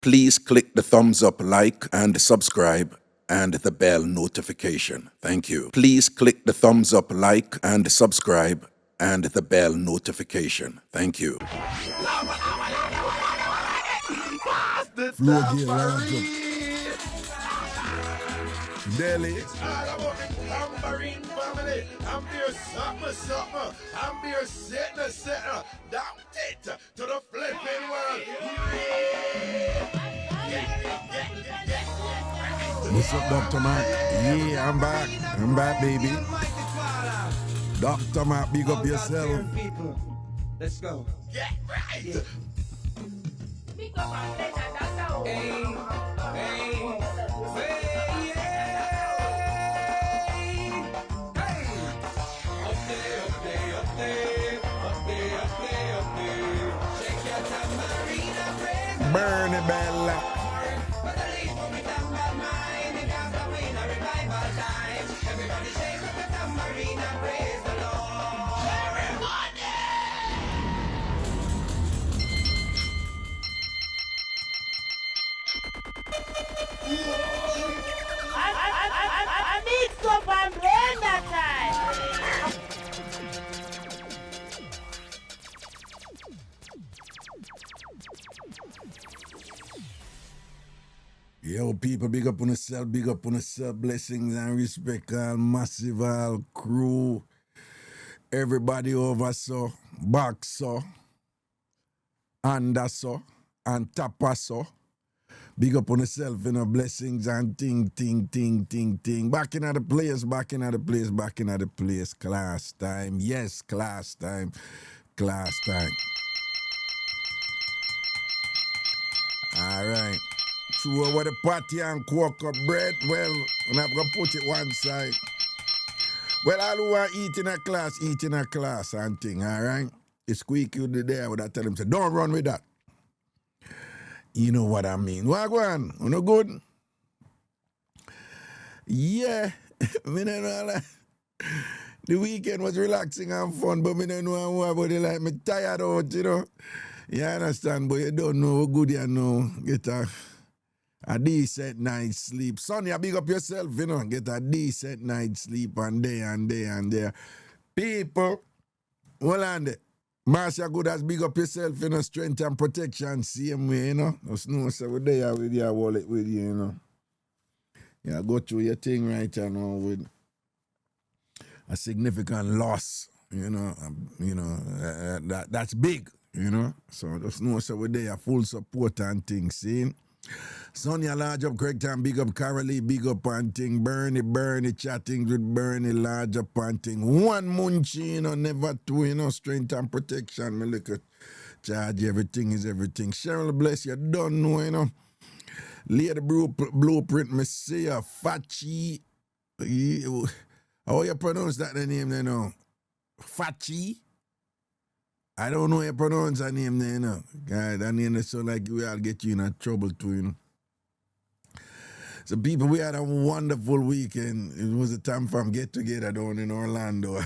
Please click the thumbs up, like, and subscribe, and the bell notification. Thank you. Please click the thumbs up, like, and subscribe, and the bell notification. Thank you. Flow gear large up. Delhi. It's all about the Tambourine family. I'm here something. I'm here setting. Down it to the flipping world. What's up, Dr. Mark? Yeah, I'm back. I'm back, baby. Dr. Mark, big up yourself. Let's go. Get right. Burn it, Bella. I Mixup An Blenda time. Yo, people, big up on yourself, blessings and respect, all massive, all crew, everybody over so, back so, under so, and tapa so. Big up on yourself, you know, blessings and ting. Back in the place, class time. Yes, class time. All right. So over the party and cook up bread, well, I'm going to put it one side. Well, all who are eat in a class and thing, all right? It's squeaky with the day, I would have tell him, say, don't run with that. You know what I mean. What go on? You know good? Yeah. Me don't know like, the weekend was relaxing and fun, but me don't know what about it. Like, me tired out, you know. You understand, but you don't know how good you know. Get a decent night's sleep. Sonia, big up yourself, you know. Get a decent night's sleep and there. People, hold on there. Marcia good as big up yourself, you know, strength and protection, same way, you know. Just know, so we're there with your wallet with you, you know. Yeah, go through your thing right now with a significant loss, you know. That's big, you know. So just know, so we're there, full support and things, see. Sonia, large up, correct time, big up Carolee, big up and thing, Bernie, chatting with Bernie, large up and thing. One munchie, you know, never two, you know, strength and protection. Me look at charge, everything is everything. Cheryl, bless you, don't know, you know. Lady Blueprint, me see ya, Fachi. How you pronounce that name, you know? Fachi? I don't know how you pronounce that name, you know. God, that name is so like we all get you in a trouble too, you know. So people, we had a wonderful weekend. It was a TamFam get-together down in Orlando.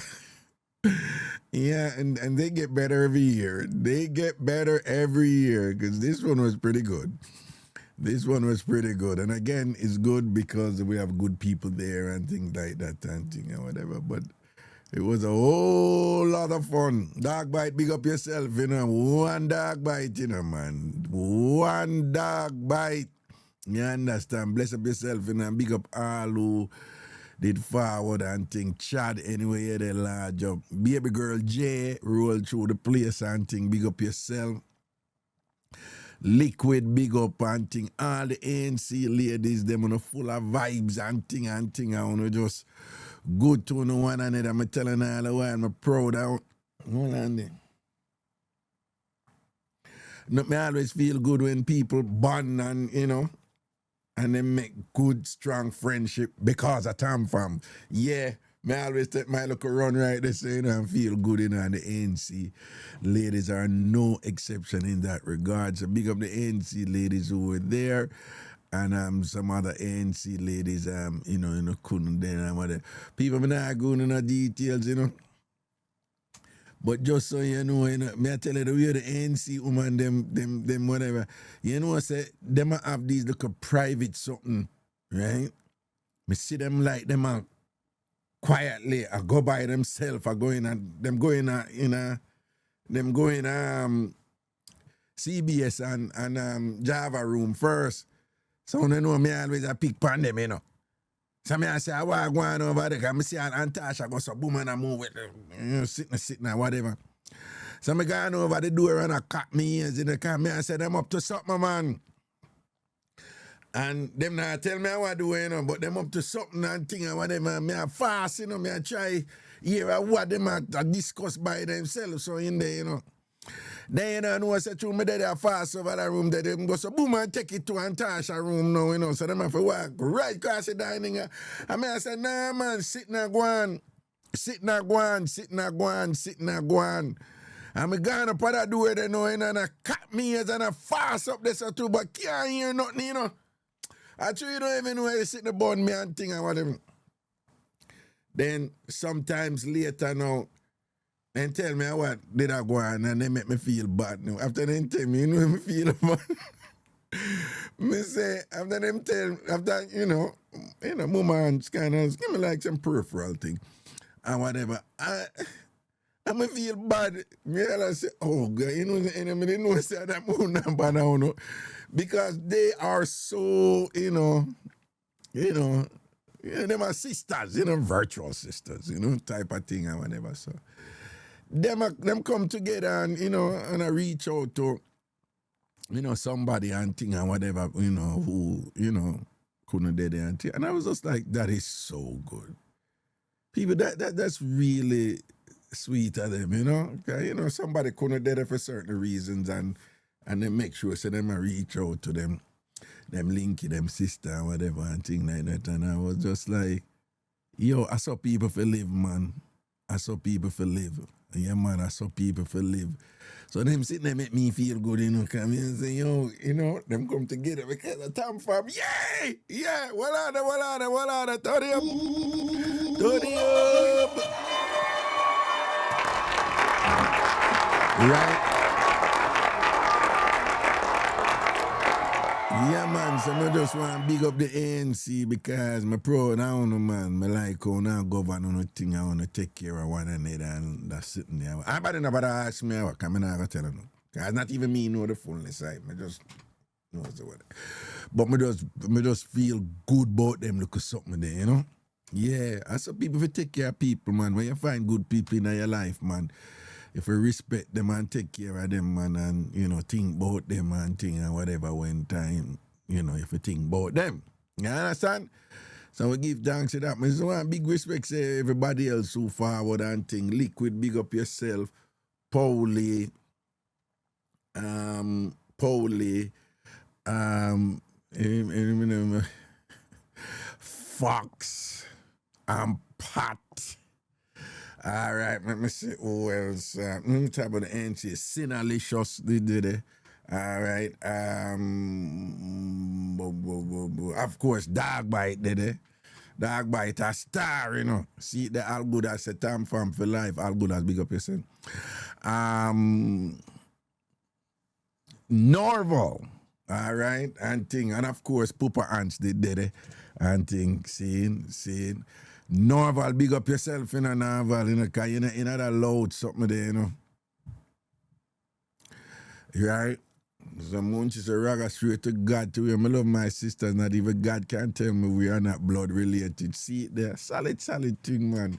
Yeah, and they get better every year. Because this one was pretty good. And again, it's good because we have good people there and things like that and thing and whatever. But it was a whole lot of fun. Dog bite, big up yourself, you know. One dog bite, you know, man. One dog bite. You understand? Bless up yourself, you know, and big up all who did forward and thing. Chad, anyway, you did large up. Baby girl J, roll through the place and thing. Big up yourself. Liquid, big up and thing. All the ANC ladies, them on full of vibes and thing. I want to just good to know one another. I'm telling all the while, I'm proud of. Hold on there. No, me always feel good when people bond and, you know, and they make good, strong friendship because of TamFam. Yeah, me always take my look around right there, so, you know, and feel good, you know, and the ANC ladies are no exception in that regard. So big up the ANC ladies who were there, and some other ANC ladies, you know, couldn't then. People, me not going into details, you know. But just so you know, me I tell you the way the ANC woman, them whatever, you know, say, them have these little private something, right? Me see them like them quietly, I go by themselves, I go in and them going CBS and Java room first. So you know me always a pick pan them, you know. So me I say, I want to go on over there, because I see Antasha go so boom and I move with them, you know, sitting and whatever. So me go over the door and I cut me ears in the car. Me I say, them up to something, man. And them not tell me what to do, you know, but them up to something and thing and whatever. Me I fast, you know, me I try hear what them are discuss by themselves. So in there, you know. Then you know, I say to me that they fast over the room, that them go so boom and take it to Antasha room now, you know. So them have to walk right across the dining. And I say, nah man, sit now go on. And me gone up at that door there now, you know, and I cut me ears and I fast up there so too, but can't hear nothing, you know. Actually, you don't even know where they sit the bun me and thing and whatever. Then sometimes later now, they tell me what did I go on and they make me feel bad now. After they tell me, you know me feel bad. Me say, after them tell, after, you know, moments kind of give me like some peripheral thing and whatever. I me feel bad. Me I say, oh God, you know, and I didn't know say that move number now, no. Because they are so, you know, them are sisters, you know, virtual sisters, you know, type of thing and whatever. So them come together and, you know, and I reach out to, you know, somebody and thing and whatever, you know, who, you know, couldn't do there and thing. And I was just like, that is so good. People, that's really sweet of them, you know. Okay, you know, somebody couldn't do it for certain reasons and they make sure so them I reach out to them linky, them sister and whatever and thing like that. And I was just like, yo, I saw people for live, man. I saw people for live. Yeah, man, I saw people for live. So them sitting there make me feel good, you know, come in and say, yo, you know, them come together because of TamFam. Yay! Yeah, what are they? Turn up. Right? Yeah, man, so I just want to big up the ANC because I'm proud now, man. I like how now govern on the thing, I want to take care of one another and that's sitting there. Everybody nobody ask me what, I'm not going to tell them. Because not even me know the fullness side. I just know what's the word. But I just feel good about them, look at something there, you know? Yeah, I saw people if you take care of people, man. When you find good people in your life, man, if you respect them and take care of them, man, and, you know, think about them and thing and whatever when time, you know, if you think about them. You understand? So we give thanks to that. I just want big respect to everybody else who forward and thing. Liquid, big up yourself. Paulie, Fox, and Pat. All right, let me see who else. Let me talk about the NC. Sinalicious, they did it. All right. Of course, Dog Bite did it. Dog Bite a star, you know. See the all good as a TamFam for life. All good as big up yourself. Norval. All right, and thing. And of course, Poopa Ants did it. And thing, seeing. Norval, big up yourself, you know, Norval, you know, because you know that loud something there, you know. Right? Someone she said, Raga straight to God to him. I love my sisters, not even God can tell me we are not blood related. See it there, solid thing, man.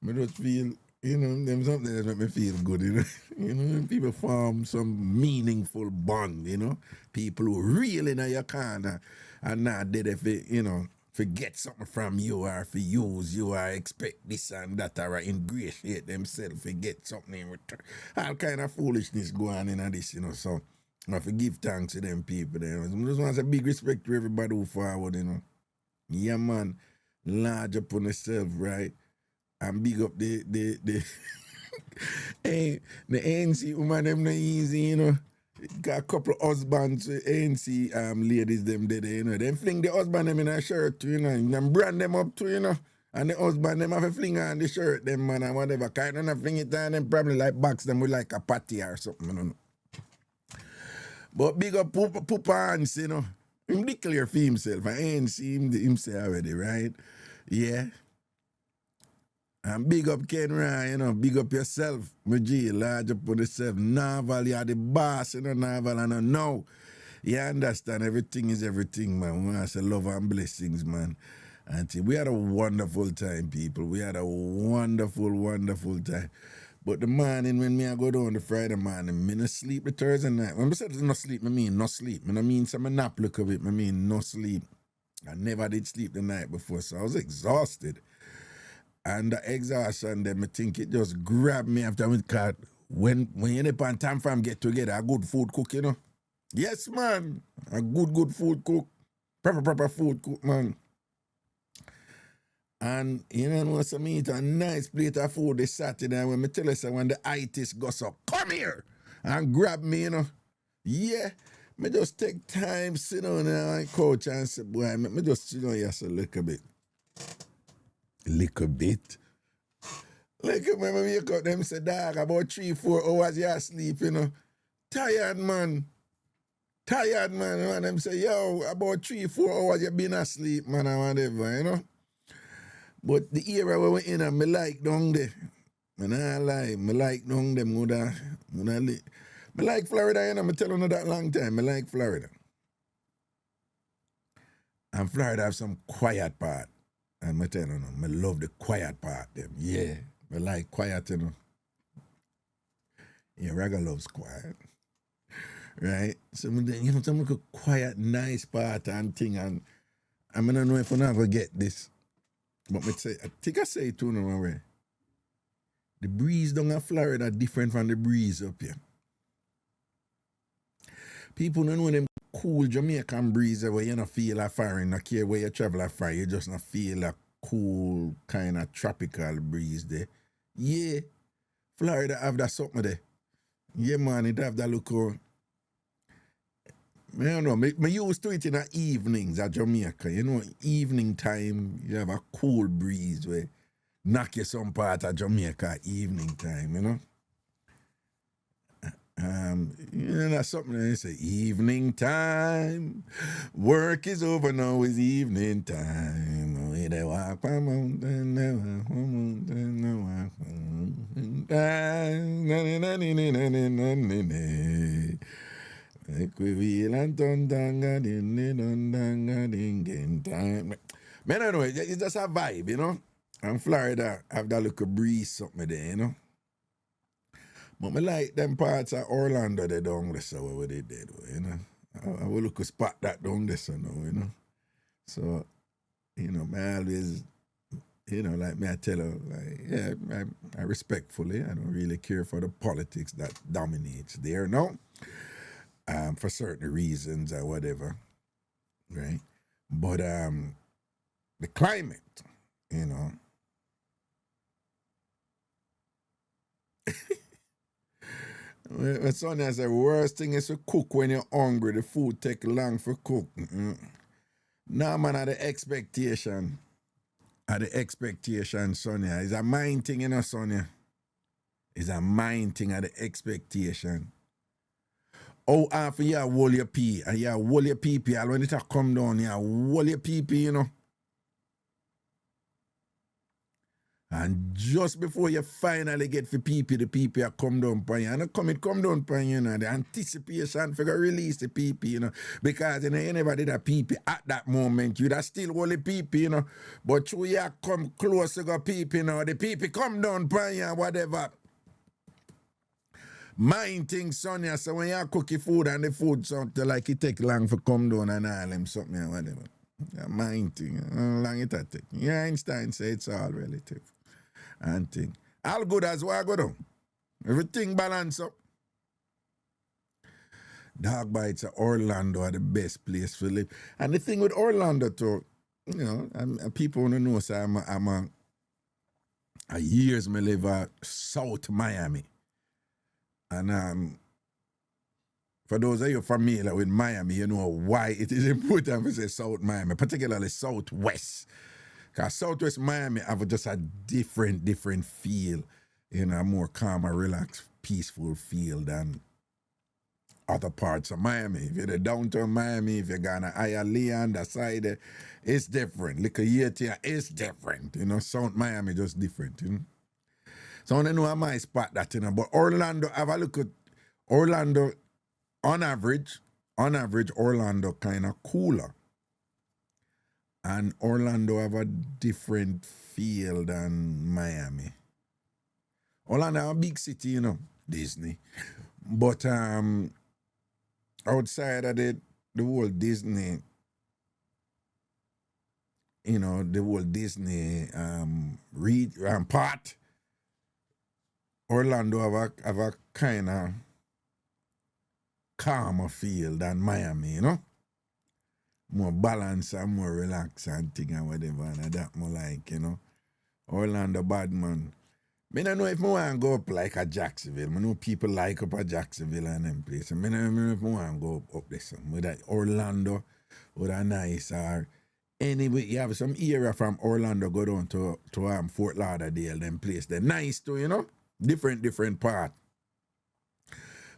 I just feel, you know, them something that make me feel good, you know. You know, people form some meaningful bond, you know. People who really know your corner and not dead if it, you know, forget something from you or for use you or expect this and that or ingratiate themselves, forget something in return. All kind of foolishness go on in this, you know, so I have to give thanks to them people there. I just want to say big respect to everybody who forward, you know. Yeah, man, large up on yourself, right? And big up the hey, the ANC woman, them not easy, you know. Got a couple of husbands, ANC ladies, them there, you know. Them fling the husband them in a shirt too, you know. And them brand them up too, you know. And the husband, them have a fling on the shirt, them man, and whatever. Kind of fling it on, them probably like box them with like a patty or something, I don't know. But big up Poopa Hans, you know. Him declare for himself. I ain't seen him say already, right? Yeah. And big up Ken Ryan, you know. Big up yourself, my G. Large up on yourself. Naval, you're the boss, you know, Naval, and I know. You understand, everything is everything, man. We want to say love and blessings, man. And we had a wonderful time, people. We had a wonderful, wonderful time. But the morning when me I go down the Friday morning, me no sleep the Thursday night. When I say no sleep, I mean no sleep. I mean some nap look of it, I mean no sleep. I never did sleep the night before, so I was exhausted. And the exhaustion, then I think it just grabbed me after we cut. When you and TamFam get together, a good food cook, you know. Yes, man. A good food cook. Proper food cook, man. And you know what's I mean? A nice plate of food this Saturday. And when me tell you, so when the itis goes up, come here and grab me, you know. Yeah, me just take time, sit down on my couch and say, boy, me just sit down here a little bit. Little bit. Like when I wake up, them say, dog, about 3-4 hours you asleep, you know. Tired, man. And them say, yo, about 3-4 hours you been asleep, man, or whatever, you know. But the era where we're in, me like down there. I not lie, me like down there. Me like Florida, you know, me tell you that long time. Me like Florida. And Florida have some quiet part. And me tell you, me love the quiet part, them. Yeah, me like quiet, you know. Yeah, Reggae loves quiet. Right? So, you know, some quiet, nice part and thing. And I don't know if I'm not going to get this. But I think I say it too no way. The breeze down in Florida different from the breeze up here. People don't know them cool Jamaican breeze where you don't feel a foreign, not care where you travel a far, you just not feel a cool kind of tropical breeze there. Yeah, Florida have that something there. Yeah, man, it have that look. I don't know, me used to it in the evenings at Jamaica. You know, evening time, you have a cool breeze where knock you some part of Jamaica evening time, you know. You know, that's something they say, evening time, work is over now, it's evening time. We they walk by mountain, they walk by mountain, they walk by mountain. Equivalent on danga ding time. Man, I know it's just a vibe, you know. And Florida have that little breeze something there, you know. But I like them parts of Orlando they down there, so what they did, you know. I will look a spot that down there, so now, you know. So, you know, I always, you know, like me I tell her, like, yeah, I respectfully, I don't really care for the politics that dominates there, no. For certain reasons or whatever, right? But the climate, you know. My son has the worst thing is to cook when you're hungry. The food take long for cook. Nah, man, at the expectation, Sonia. It's a mind thing, you know, Sonia. It's a mind thing at the expectation. Oh, after you hold your pee, and you hold your pee, and when it come down, you hold your pee, you know. And just before you finally get the pee, the pee come down pan you. And it come down pan you know, the anticipation for release the pee, you know. Because you know, you never did a pee at that moment. You'd have still hold the pee, you know. But through you come close to the pee, you know, the pee come down pan you, whatever. Mind thing, Sonia, so when you cook your food and the food something like it take long for come down and all them something or whatever. Yeah, mind thing, how long it take. Yeah, Einstein say it's all relative. And thing. All good as well go down. Everything balance up. Dog bites at Orlando are the best place to live. And the thing with Orlando too, you know, and people want to know, so I'm a years me live at South Miami. And for those of you familiar with Miami, you know why it is important to say South Miami, particularly Southwest. Because Southwest Miami have just a different feel, you know, a more calmer, relaxed, peaceful feel than other parts of Miami. If you're the downtown Miami, if you're gonna Hialeah on the side, it's different. Liquor it's different. You know, South Miami just different, you know. So I don't know my spot that, you know, but Orlando, have a look at Orlando, on average, Orlando kind of cooler. And Orlando have a different feel than Miami. Orlando a big city, you know, Disney. But outside of the whole Disney, you know, the whole Disney part, Orlando have a kind of calmer feel than Miami, you know? More balance and more relaxed and thing and whatever, and that more like, you know. Orlando bad man. I don't know if I want to go up like a Jacksonville. I know people like up a Jacksonville and them places. I don't know if I want to go up there. With that Orlando, with a nice or anyway, you have some area from Orlando go down to Fort Lauderdale, them place. They're nice too, you know. Different part.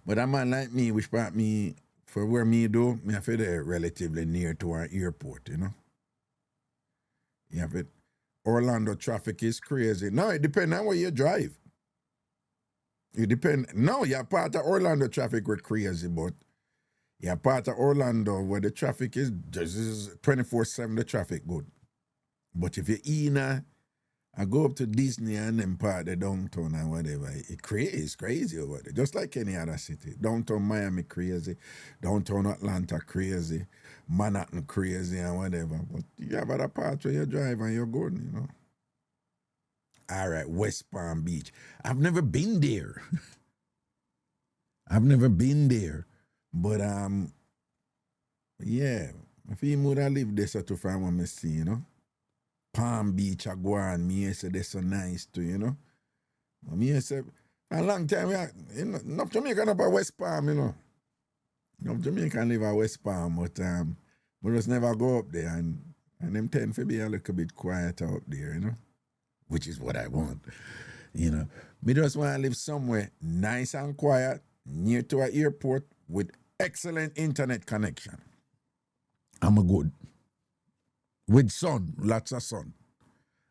But a man like me, which part me for where me do, me have it relatively near to our airport, you know. You have it. Orlando traffic is crazy. No, it depends on where you drive. You're part of Orlando traffic were crazy, but you're part of Orlando where the traffic is just 24/7 the traffic good. But if you're I go up to Disney and then part of downtown and whatever, it's crazy over there. Just like any other city. Downtown Miami crazy, downtown Atlanta crazy, Manhattan crazy and whatever. But you have other parts where you drive and you're good, you know. All right, West Palm Beach. I've never been there. But yeah, if you would have lived there so to find what I see, you know. Palm Beach, I go on, me say they're so nice too, you know. Me say, a long time, you know, enough Jamaican up at West Palm, you know. Enough Jamaican live at West Palm, but we just never go up there, and them tend to be a little bit quieter up there, you know, which is what I want, you know. Me just want to live somewhere nice and quiet, near to an airport, with excellent internet connection. I'm a good. With sun, lots of sun.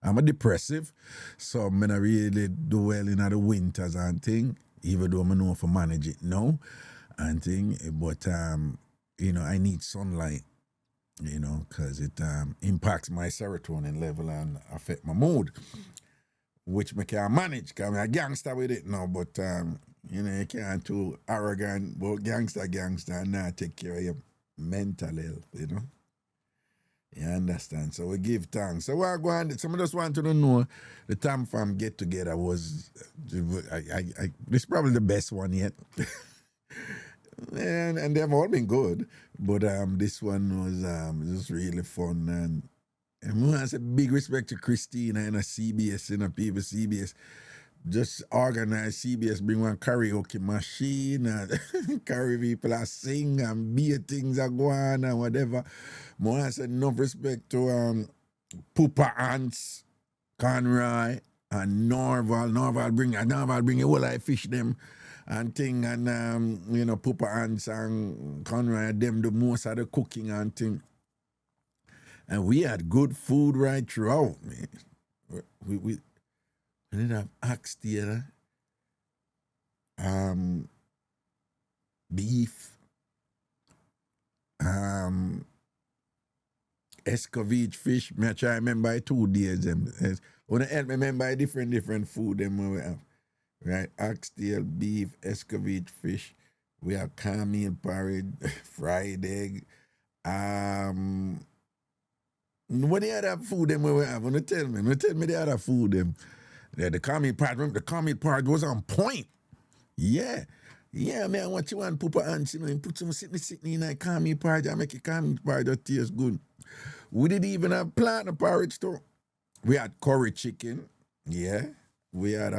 I'm a depressive, so I'm not really do well in the winters and thing, even though I know if I manage it now and thing. But, you know, I need sunlight, you know, because it impacts my serotonin level and affect my mood, which I can't manage because I'm a gangster with it now, but, you know, you can't too arrogant, but gangster and not take care of your mental health, you know. You understand? So we give thanks. So we're going. Some just want to know the TamFam get together was. This is probably the best one yet, and they've all been good. But this one was just really fun, and we want to say big respect to Christina and CBS, you know, people CBS. Just organize CBS, bring one karaoke machine, and carry people and sing and beer things are going and whatever. More I said enough respect to Poopa Ants, Conroy, and Norval. Norval bring a whole lot of fish them and thing, and you know, Poopa Ants and Conroy them do most of the cooking and thing. And we had good food right throughout, man. We did have ox theater, beef, escovitch fish. Me try remember 2 days them. Wanna help me remember different food them we have. Right, oxtail, beef, escovitch fish. We have cornmeal porridge, fried egg. What the other food them we have? Wanna tell me the other food them. The cornmeal porridge was on point. Yeah, man, what you want, Poopa Ants, you know, put some sitting in a cornmeal porridge and make a cornmeal porridge that tastes good. We didn't even have plantain porridge too. We had curry chicken, yeah. We had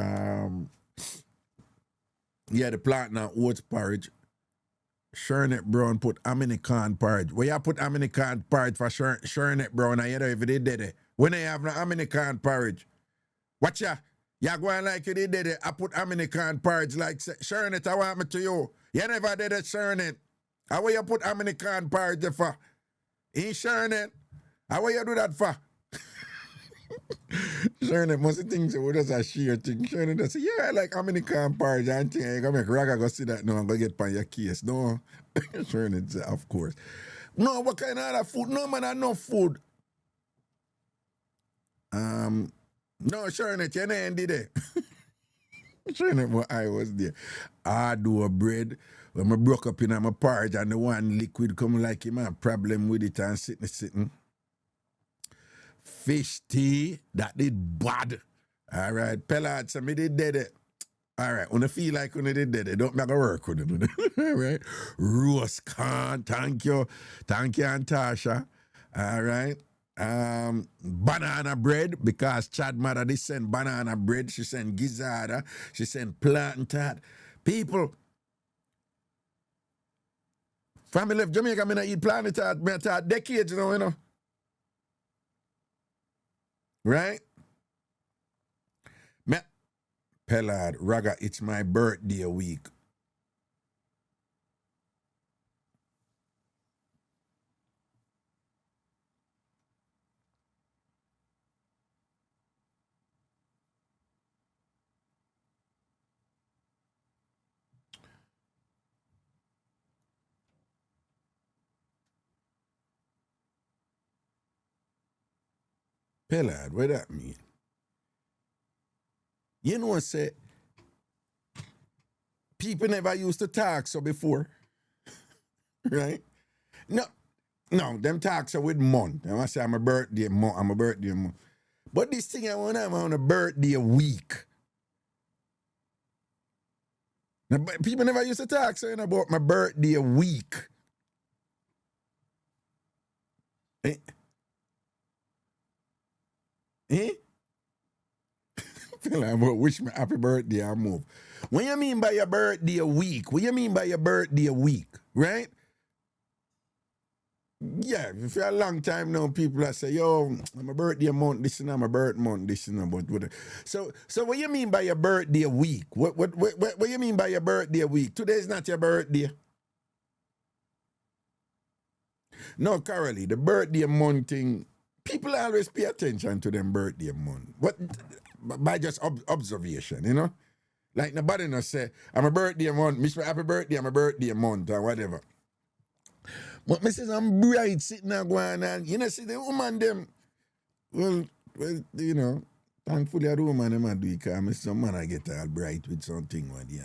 the plantain oats porridge. Shernet Brown put American porridge. Where you put American porridge for Shernet Brown and you know if they did it. when I have the American porridge. Watch ya. You going like you did it. I put American porridge like sharing it. I want me to you. You never did it, sharing it. How will you put American porridge for? Ain't sharing it. How will you do that for? Sharing it must think so. What does a share thing? Sharing it, I say, yeah, I like American porridge. I think I gonna make Raga go see that. No, I'm gonna get on your case. No. Sharing it, of course. No, what kind of other food? No, man, I no food. No, sharing it, you ain't did it. Sharing it, but I was there. I do a bread. When I broke up in my porridge and the one liquid come like him, I have problem with it and sitting. Fish tea, that did bad. All right, Pellard, so me did it. All right, when I feel like when I did it, don't make a work with it. All right, roast corn, thank you, Antasha. All right, banana bread, because Chad mother they send banana bread, she send gizzard, she send plantain. People, family of Jamaica, me not eat plantain, me tart decades, you know. Right? Me, Pellard, Raga, it's my birthday week. Pellard, what that mean? You know what say? People never used to talk so before. Right? No, them talks are with month. Them I say I'm a birthday month. But this thing I want to have on a birthday week. Now, people never used to talk so about my birthday week. Eh? Feel like about wish me happy birthday I move. What you mean by your birthday week? What you mean by your birthday week? Right? Yeah, if you're a long time now, people that say, yo, I'm a birthday month, this and I'm a birth month, this and but so what you mean by your birthday week? What you mean by your birthday week? Today is not your birthday. No, Carolee, the birthday month thing, people always pay attention to them birthday month. What by just observation, you know? Like nobody no say, I'm a birthday month, miss me happy birthday, I'm a birthday month or whatever. But Mrs. I'm bright sitting there going and you know see the woman them well you know, thankfully the woman them do it because some man I get all bright with something one day.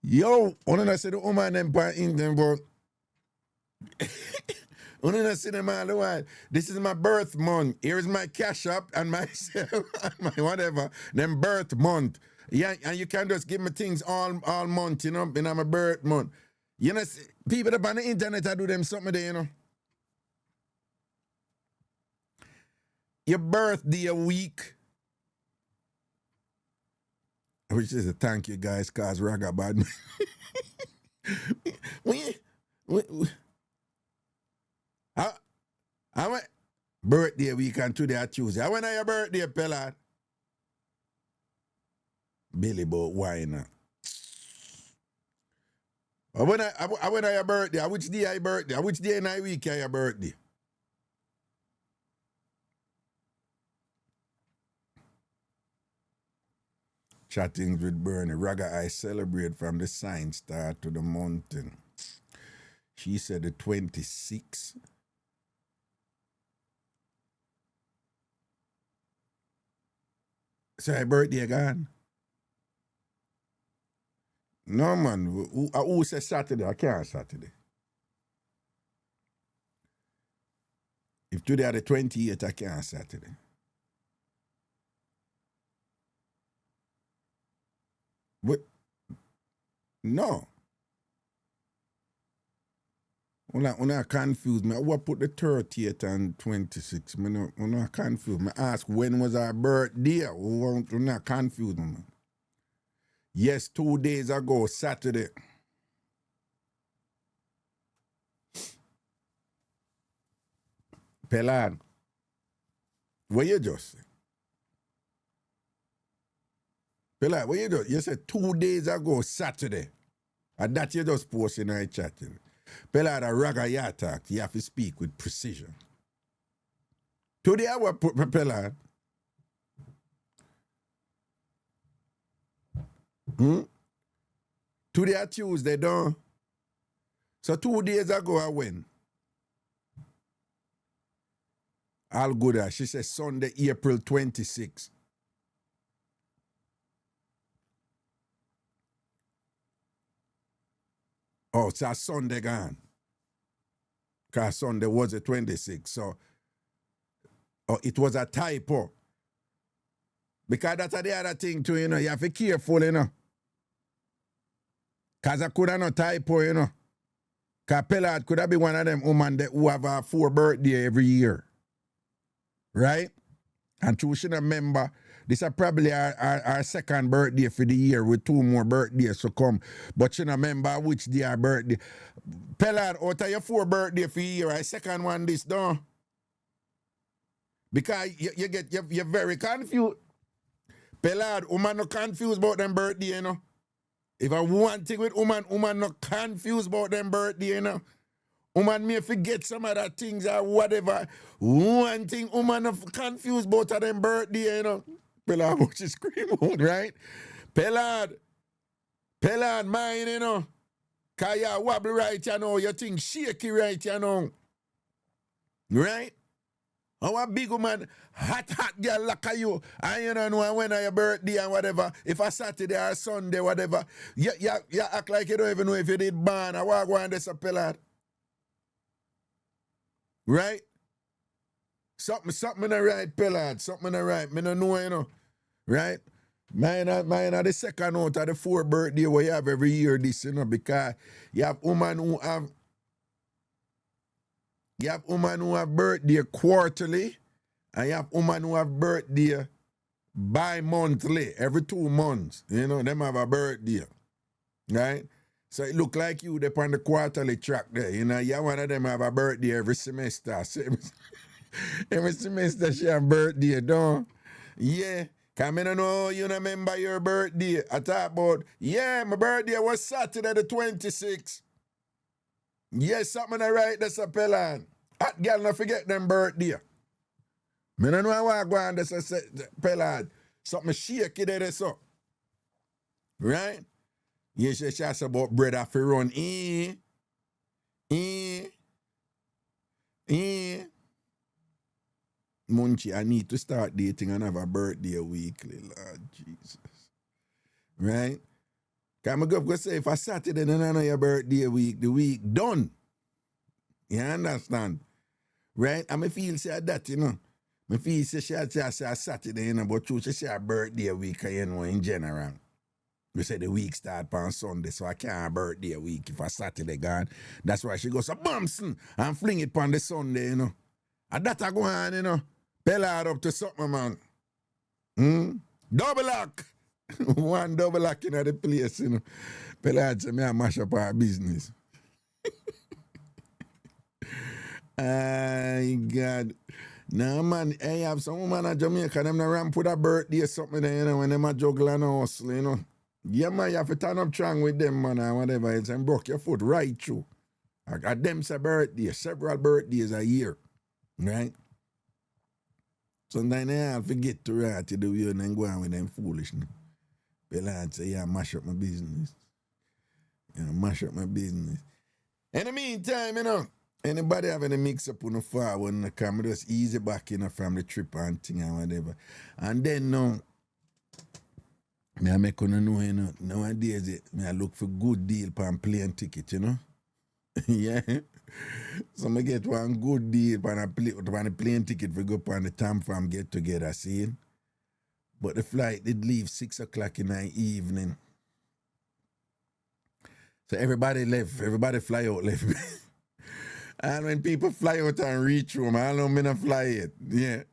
Yo, I say the woman them in them but I see them all the while. This is my birth month. Here's my cash up and myself and my whatever. Them birth month. Yeah, and you can just give me things all month, you know, in my birth month. You know, people up on the internet I do them something there, you know. Your birthday a week. Which is a thank you guys, cause Raga bad. I went birthday week and today I Tuesday. I went on your birthday, Pellard. Billy but why not? I went on your birthday. Which day your birthday? Which day in my week your birthday? Chattings with Bernie. Raga, I celebrate from the sign star to the mountain. She said the 26th. So her birthday gone? No, man. Who said Saturday? I can't Saturday. If today are the 28th, I can't Saturday. What? No. When I confuse me, I put the 30th and 26th. When I confuse me, ask when was our birthday? When I confuse me. Yes, 2 days ago, Saturday. Pellard. What you just say? Pela, what you just? You said 2 days ago, Saturday. And that you just post in our chat. Pela, the raga you attack, you have to speak with precision. Today I will put Pela. Today are Tuesday, don't. So 2 days ago I went. All good. She said Sunday, April 26. Oh, it's a Sunday gone. Because Sunday was the 26th. So it was a typo. Because that's the other thing too, you know. You have to be careful, you know. Because I could have no typo, you know. Because Pellard could have been one of them women that who have a 4 birthday every year. Right? And she should remember, this is probably our second birthday for the year with 2 more birthdays to come. But she remember which day our birthday. Pellard, out of your 4 birthday for the year, our second one this done. Because you're very confused. Pellard, woman no confused about them birthday, you know. If I want thing with woman no confused about them birthday, you know. Woman may forget some other things or whatever. One thing woman no confused about them birthday, you know. Pellard, what she scream out, right? Pellard, mine, you know. Cause you wobble right, you know. You think shaky right, you know. Right? Our big woman, hot girl like you. And you don't know when your birthday and whatever. If a Saturday or Sunday, whatever. You act like you don't even know if you did born or what go on this a Pellard. Right? Something in the right, Pellard. Something in the right. Me don't know, you know. Right? Mine are the second out of the 4 birthday we have every year this, you know, because you have women who have birthday quarterly, and you have women who have birthday bi-monthly, every 2 months. You know, them have a birthday. Right? So it look like you up on the quarterly track there. You know, you one of them have a birthday every semester. Every semester she have birthday, don't? Yeah. Because I don't know you remember your birthday. I talk about, yeah, my birthday was Saturday the 26th. Yes, something right, that's a Pellard. Hot girl, not forget them birthday. I don't know how I go on this Pellard. Something shaky there, so. Right? You say she about bread off the run. Munchie, I need to start dating and have a birthday weekly, Lord Jesus. Right? Because I'm going to say, if I Saturday, then I know your birthday week, the week done. You understand? Right? And I feel say that, you know. I feel say she say Saturday, you know, but she say a birthday week, you know, in general. We say the week start on Sunday, so I can't have birthday week if I Saturday gone. That's why she goes to Bumson and fling it on the Sunday, you know. And that I go on, you know. Pellard up to something, man. Double lock. One double lock in the place, you know. Pellard say, me I mash up our business. Ay, God. Nah, man, I have some woman in Jamaica, them na ramp with a birthday or something there, you know, when them a juggle and hustle, you know. Yeah, man, you have to turn up strong with them, man, or whatever else, and broke your foot right through. I got them say birthday, several birthdays a year, right? Sometimes I forget to write to the way and then go on with them foolishness. Pellard say, yeah, mash up my business. Yeah, mash up my business. In the meantime, you know, anybody have any mix up on the forward and the camera, just easy back, you know, from the trip and thing and whatever. And then now, I make on know, you know, nowadays, I look for good deal on plane ticket, you know. Yeah. So I get one good deal on a plane ticket for go on the TamFam get together, see? But the flight did leave 6 o'clock in the evening. So everybody left, everybody fly out left. And when people fly out and reach home, I don't know, me not fly it. Yeah.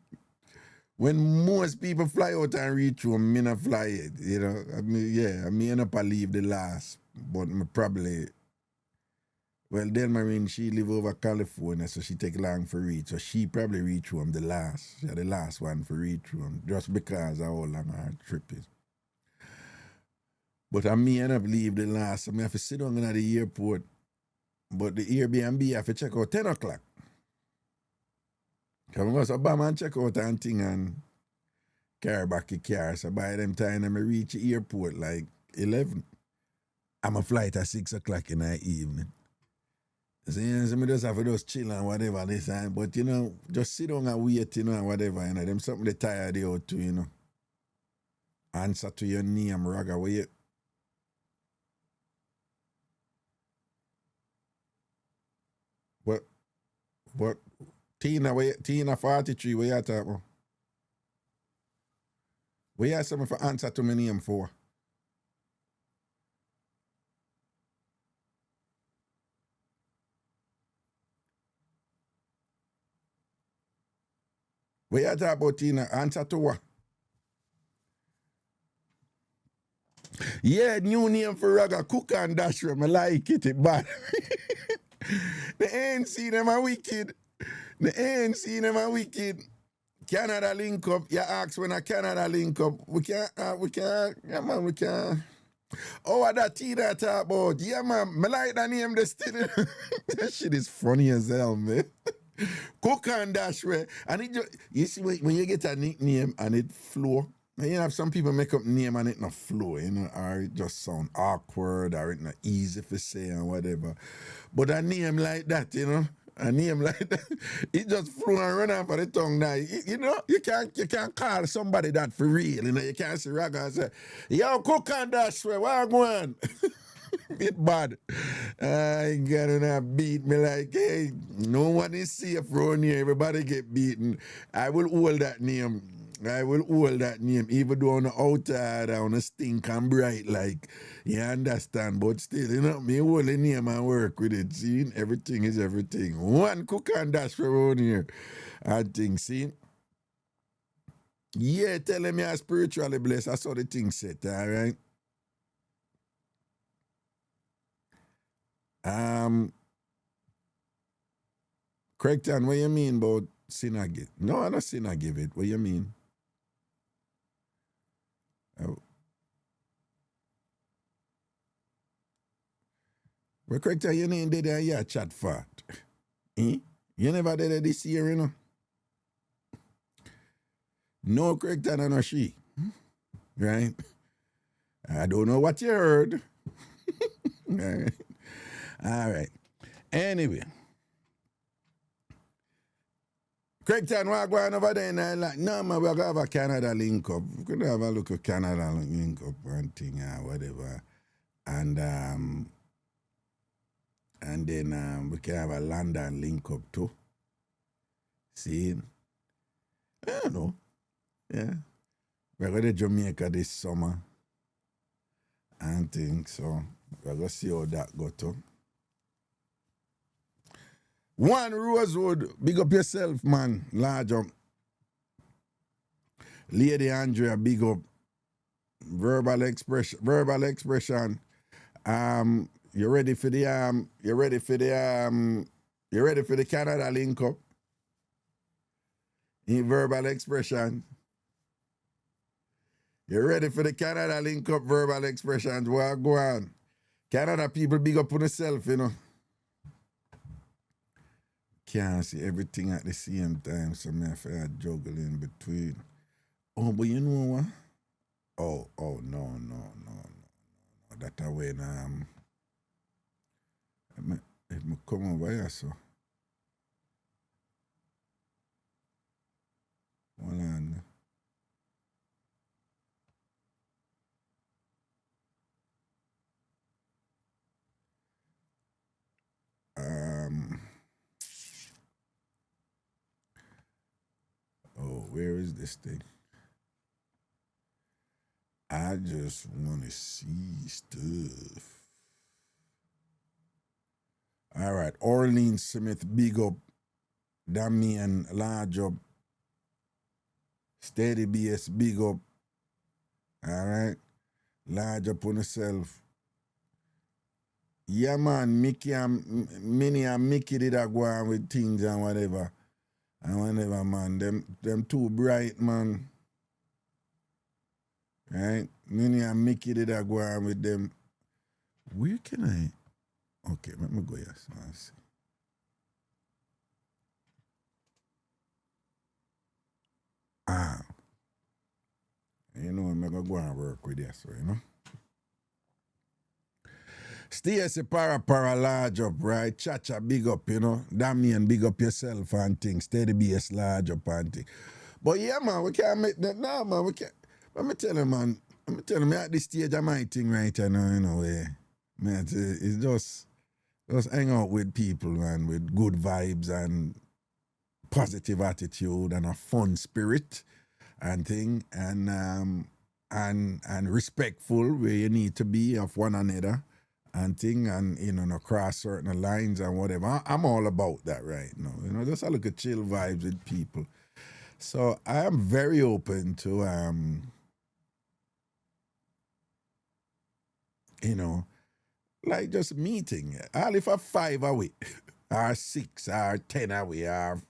When most people fly out and reach home, me not fly it. You know, I mean, yeah, I may not leave the last, but me probably Well, Delmarine, she live over California, so she take long for reach. So she probably reach home the last. She the last one for reach home, just because of how long her trip is. But I me end up leave the last. I have to sit down at the airport. But the Airbnb I have to check out 10 o'clock. Because I go to Obama and check out and thing and carry back the car. So by them time I reach the airport like 11. I'm a flight at 6 o'clock in the evening. So, I just have to just chill and whatever this time. But, just sit down and wait, and whatever, Them something they tired out too, Answer to your name, Raga, where you... What? Tina 43, where you talking about? Where you have something for answer to my name for? Where you talk about, Tina? Answer to what? Yeah, new name for Raga, Cook and Dash, I like it, bad. The ANC, them are wicked. Canada link up. You ask when a Canada link up. We can, yeah man, we can. Oh, that Tina talk about. Yeah man, me like that name, the still. That shit is funny as hell, man. Cook and Dash, way. And it just, you see, when you get a nickname and it flow, and you have some people make up name and it not flow, or it just sound awkward, or it not easy to say and whatever. But a name like that, a name like that, it just flew and run off of the tongue now. You can't call somebody that for real, you can't say Raga and say, yo, Cook and Dash, where I going? It bad. I gotta beat me like, hey, no one is safe around here. Everybody get beaten. I will hold that name. Even though on the outside, on the stink and bright, like, you understand. But still, me hold the name and work with it. See, everything is everything. One Cook and Dash around here. I think, see. Yeah, tell me I'm spiritually blessed. That's how the thing set, all right? Craigton, what you mean about sinner give? No, I don't sinner give it. What you mean? Oh. Well, Craigton, you ain't did that here chat fat. You never did it this year, No Craigton and no she. Right? I don't know what you heard. All right. Anyway. Craigton, what going over there? And I'm like, no, man, we're going to have a Canada link up. We could have a look at Canada link up and thing or whatever. And then we can have a London link up too. See? I don't know. Yeah. We're going to Jamaica this summer. And things, so we're going to see how that go too. One Rosewood, big up yourself, man. Large up. Lady Andrea, big up. Verbal expression. You ready for the Canada link up? In verbal expression. You ready for the Canada link up verbal expressions? Well, go on. Canada people big up on themselves, Can't see everything at the same time, so me have to juggle in between. Oh, but you know what? Oh, no. That way, if me come over here, so. Hold on. Where is this thing? I just want to see stuff. All right, Orleans Smith, big up. Damien, large up. Steady BS, big up. All right, large up on yourself. Yeah, man, Minnie and Mickey did a go on with things and whatever. And whatever, man. Them too bright, man. Right? Minnie and Mickey did a go on with them. Where can I? Okay, let me go here. So I see. You know, I'm going to go and work with this, you know. Stay as a para large up, right? Cha-cha, big up, you know. Damien, big up yourself and things. Steady BS large up and things. But yeah, man, we can't make that now, man. We can't. Let me tell you, man. Me at this stage of my thing right now, you know, man, it's just hang out with people, man, with good vibes and positive attitude and a fun spirit and thing, and respectful where you need to be of one another and thing, and you know, cross certain lines and whatever. I'm all about that right now. You know, just a look at chill vibes with people. So I am very open to you know, like just meeting. All if a 5 away, or 6, or 10 away, or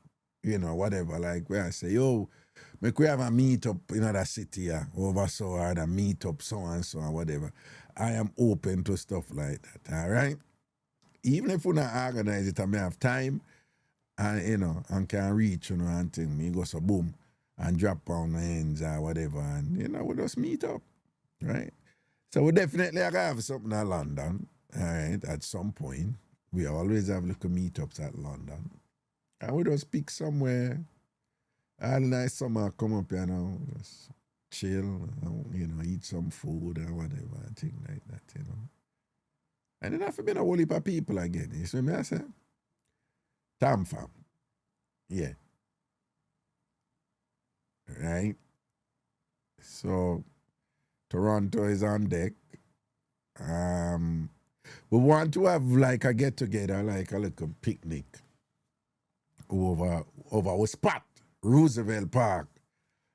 you know, whatever. Like where I say, yo, make we have a meetup in another city over so or a meetup so and so and whatever. I am open to stuff like that. All right. Even if we not organize it, I may have time, and you know, and can reach, you know, and thing. Me go so boom and drop on the ends or whatever, and you know, we just meet up, right? So we definitely have something at London, all right, at some point. We always have little meetups at London. And we just pick somewhere, all nice summer, come up, you know, just chill, you know, eat some food or whatever, and thing like that, you know. And then have to be a whole heap of people again. You see what I say? TamFam. Yeah. Right? So Toronto is on deck. We want to have like a get together, like a little picnic over our spot, Roosevelt Park.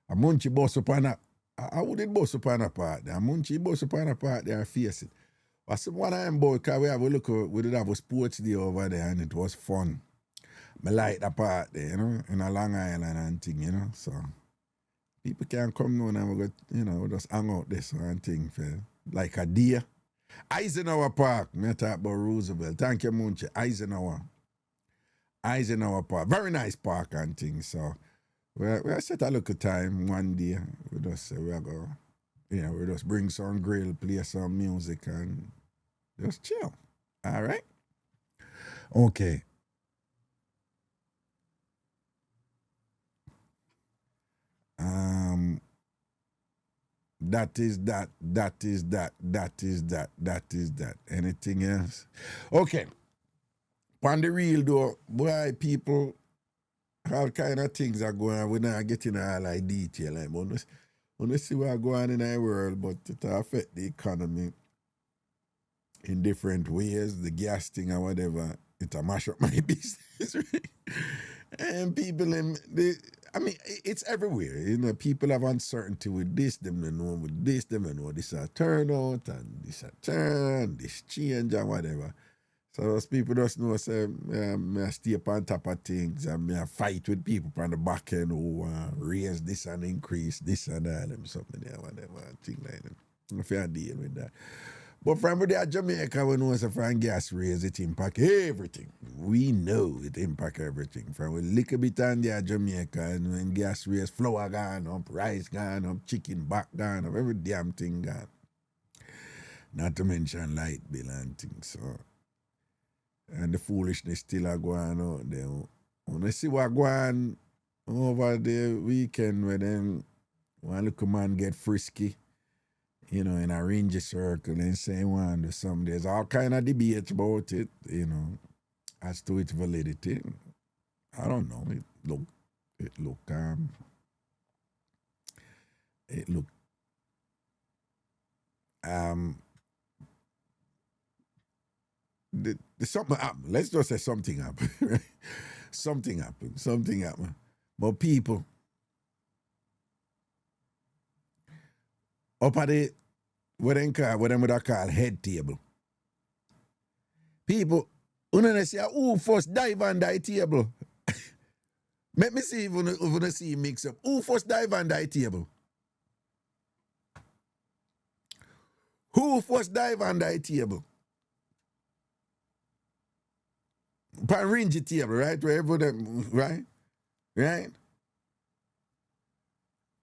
A munchy bus upon a I wouldn't bus upon a part there. A munchy bus upon a part there face it. But some one time boy, cause we did have a sports day over there and it was fun. I like the part there, you know, in a Long Island and thing, you know. So people can come now and we got, you know, we just hang out this and thing for like a day. Eisenhower Park, me talk about Roosevelt. Thank you, Munchi. Eisenhower Park. Very nice park and things. So we set a look at time one day. We just say we go, you know, we just bring some grill, play some music and just chill. All right? Okay. That is that. Anything else? Okay. On the real though, boy, people, all kind of things are going on. We're not getting all like detail. Like, but we see what's going on in our world, but it affect the economy in different ways. The gas thing or whatever, it mash up my business. Right? And people, it's everywhere. You know, people have uncertainty with this, them don't know with this, them don't know this a turnout and this a turn, this change and whatever. So those people just know, say, I stay up on top of things and I fight with people on the back end who raise this and increase this and that and something there, whatever, thing like that. If you deal with that. But from there, Jamaica, we know so from gas raise, it impact everything. We know it impact everything. From a little bit on there, Jamaica, and when gas raise, flour gone up, rice gone up, chicken back gone up, every damn thing gone. Not to mention light bill and things. So, and the foolishness still are going out there. When I see what going over the weekend where then one little man get frisky, you know, in a range circle and say one or something. There's all kind of debates about it, you know, as to its validity. I don't know. It look the something happened. Let's just say something happened. Right? Something happened. But people up at the what them would call head table. People, you say who first dive on the table? Let me see if you see mix up. Who first dive on the table? Who first dive on the table? Pan range table, right? Where everybody, right? Right?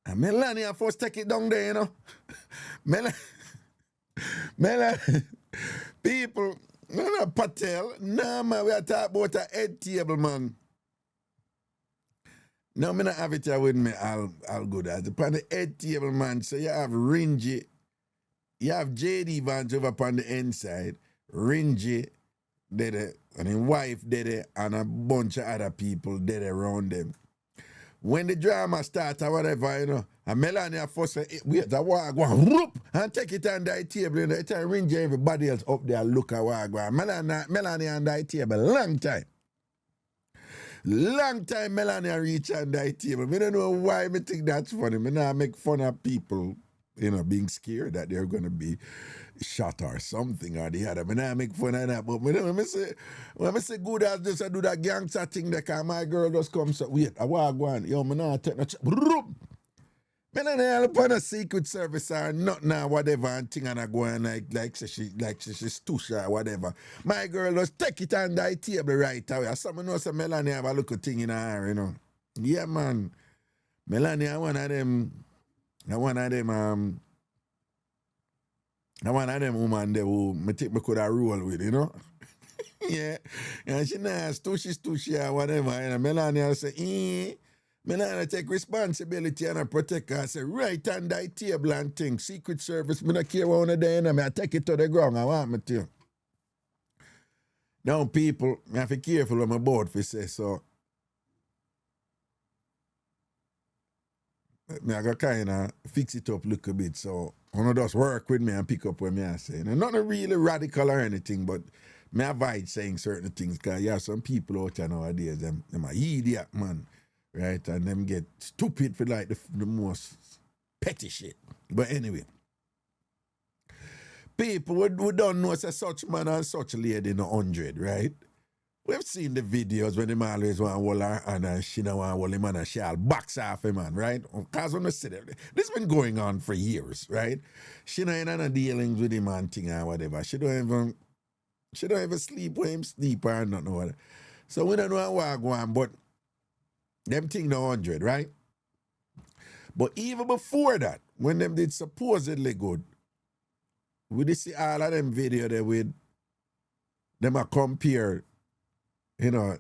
And Melania first take it down there, you know. Melania, people, no, Patel, no, man, we are talking about a head table, man. No, me not have it here with me, I'll go there. Upon the head table, man, so you have Ringy, you have JD Vance over upon the inside, Ringy, did it, and his wife did it, and a bunch of other people did it around them. When the drama starts or whatever, you know, and Melania first say, wait, I want to go and whoop and take it on the table. You know, it ring everybody else up there look at what I go. Melania on the table, long time. Long time Melania reach on the table. I don't know why I think that's funny. I not make fun of people, you know, being scared that they're going to be shot or something or the other. I not make fun of that. But when I say good as just I do that gangster thing, that my girl just comes up, wait, I want to go on. Yo, I not take no I don't upon a secret service or nothing or whatever and thing and I go on like she's too shy or whatever. My girl just take it on the table right away. Someone knows Melanie have a little thing in her, you know. Yeah, man. Melanie, I one of them woman there who I think I could have roll with, you know. Yeah. And she nice, she's too shy or whatever. And Melanie say, Melania take responsibility and I protect her. I say, right on that table and thing. Secret Service, me not care one of them. I take it to the ground. I want me to. Now, people, I have to be careful on my board if say so. I got kind of fix it up a little bit. So, one of those work with me and pick up what I say. And nothing really radical or anything, but I avoid saying certain things because you have some people out there nowadays, them are idiot, man. Right, and them get stupid for like the most petty shit. But anyway, people we don't know say such man and such lady in 100, right? We've seen the videos when them always want to hold her and she don't want to hold him and she'll box off him, man, right? Because when I see that, this been going on for years, right? She not in no dealings with him and thing or whatever. She don't even sleep with him sleep or nothing. Whatever. So we don't know what go on, but them thing the 100, right? But even before that, when them did supposedly good, we did see all of them video there with them a compare, you know,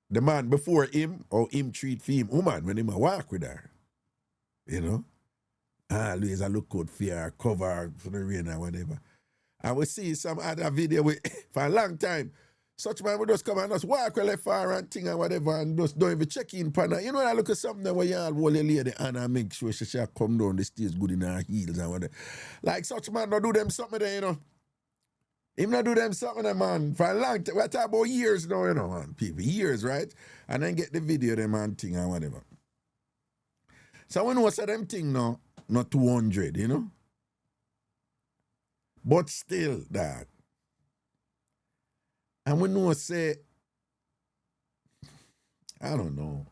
the man before him or him treat for him woman when him a walk with her. You know? Always a look good for her, cover her for the rain or whatever. And we see some other video with for a long time. Such man would just come and just walk left far and thing and whatever and just don't even check in pan. You know, I look at something where you all hold your lady and make sure she shall come down the stairs good in her heels and whatever. Like such man don't do them something there, you know. Him not do them something there, man. For a long time. We're talking about years now, you know, man. People, years, right? And then get the video them and thing and whatever. So when we say them thing now, not 200, you know. But still, that. And we know say, I don't know,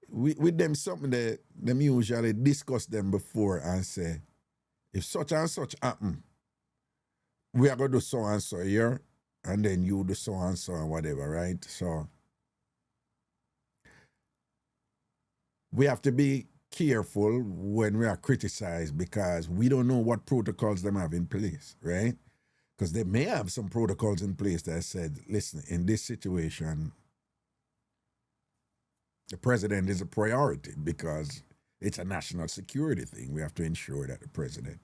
with them something that them usually discuss them before and say, if such and such happen, we are going to do so and so here, and then you do so and so and whatever, right? So we have to be careful when we are criticized because we don't know what protocols them have in place, right? Because they may have some protocols in place that said, listen, in this situation, the president is a priority because it's a national security thing. We have to ensure that the president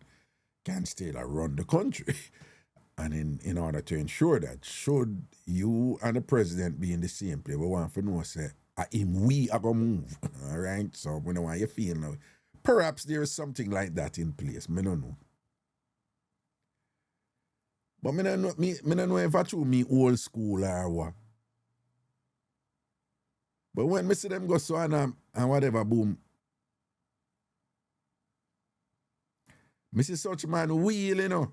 can still run the country. And in order to ensure that, should you and the president be in the same place, we want to know, say, we are going to move, all right? So we know how you feel now. Perhaps there is something like that in place. I don't know. But I don't know if I true me old school or what. But when I see them go so and whatever, boom. I see such man wheel, you know.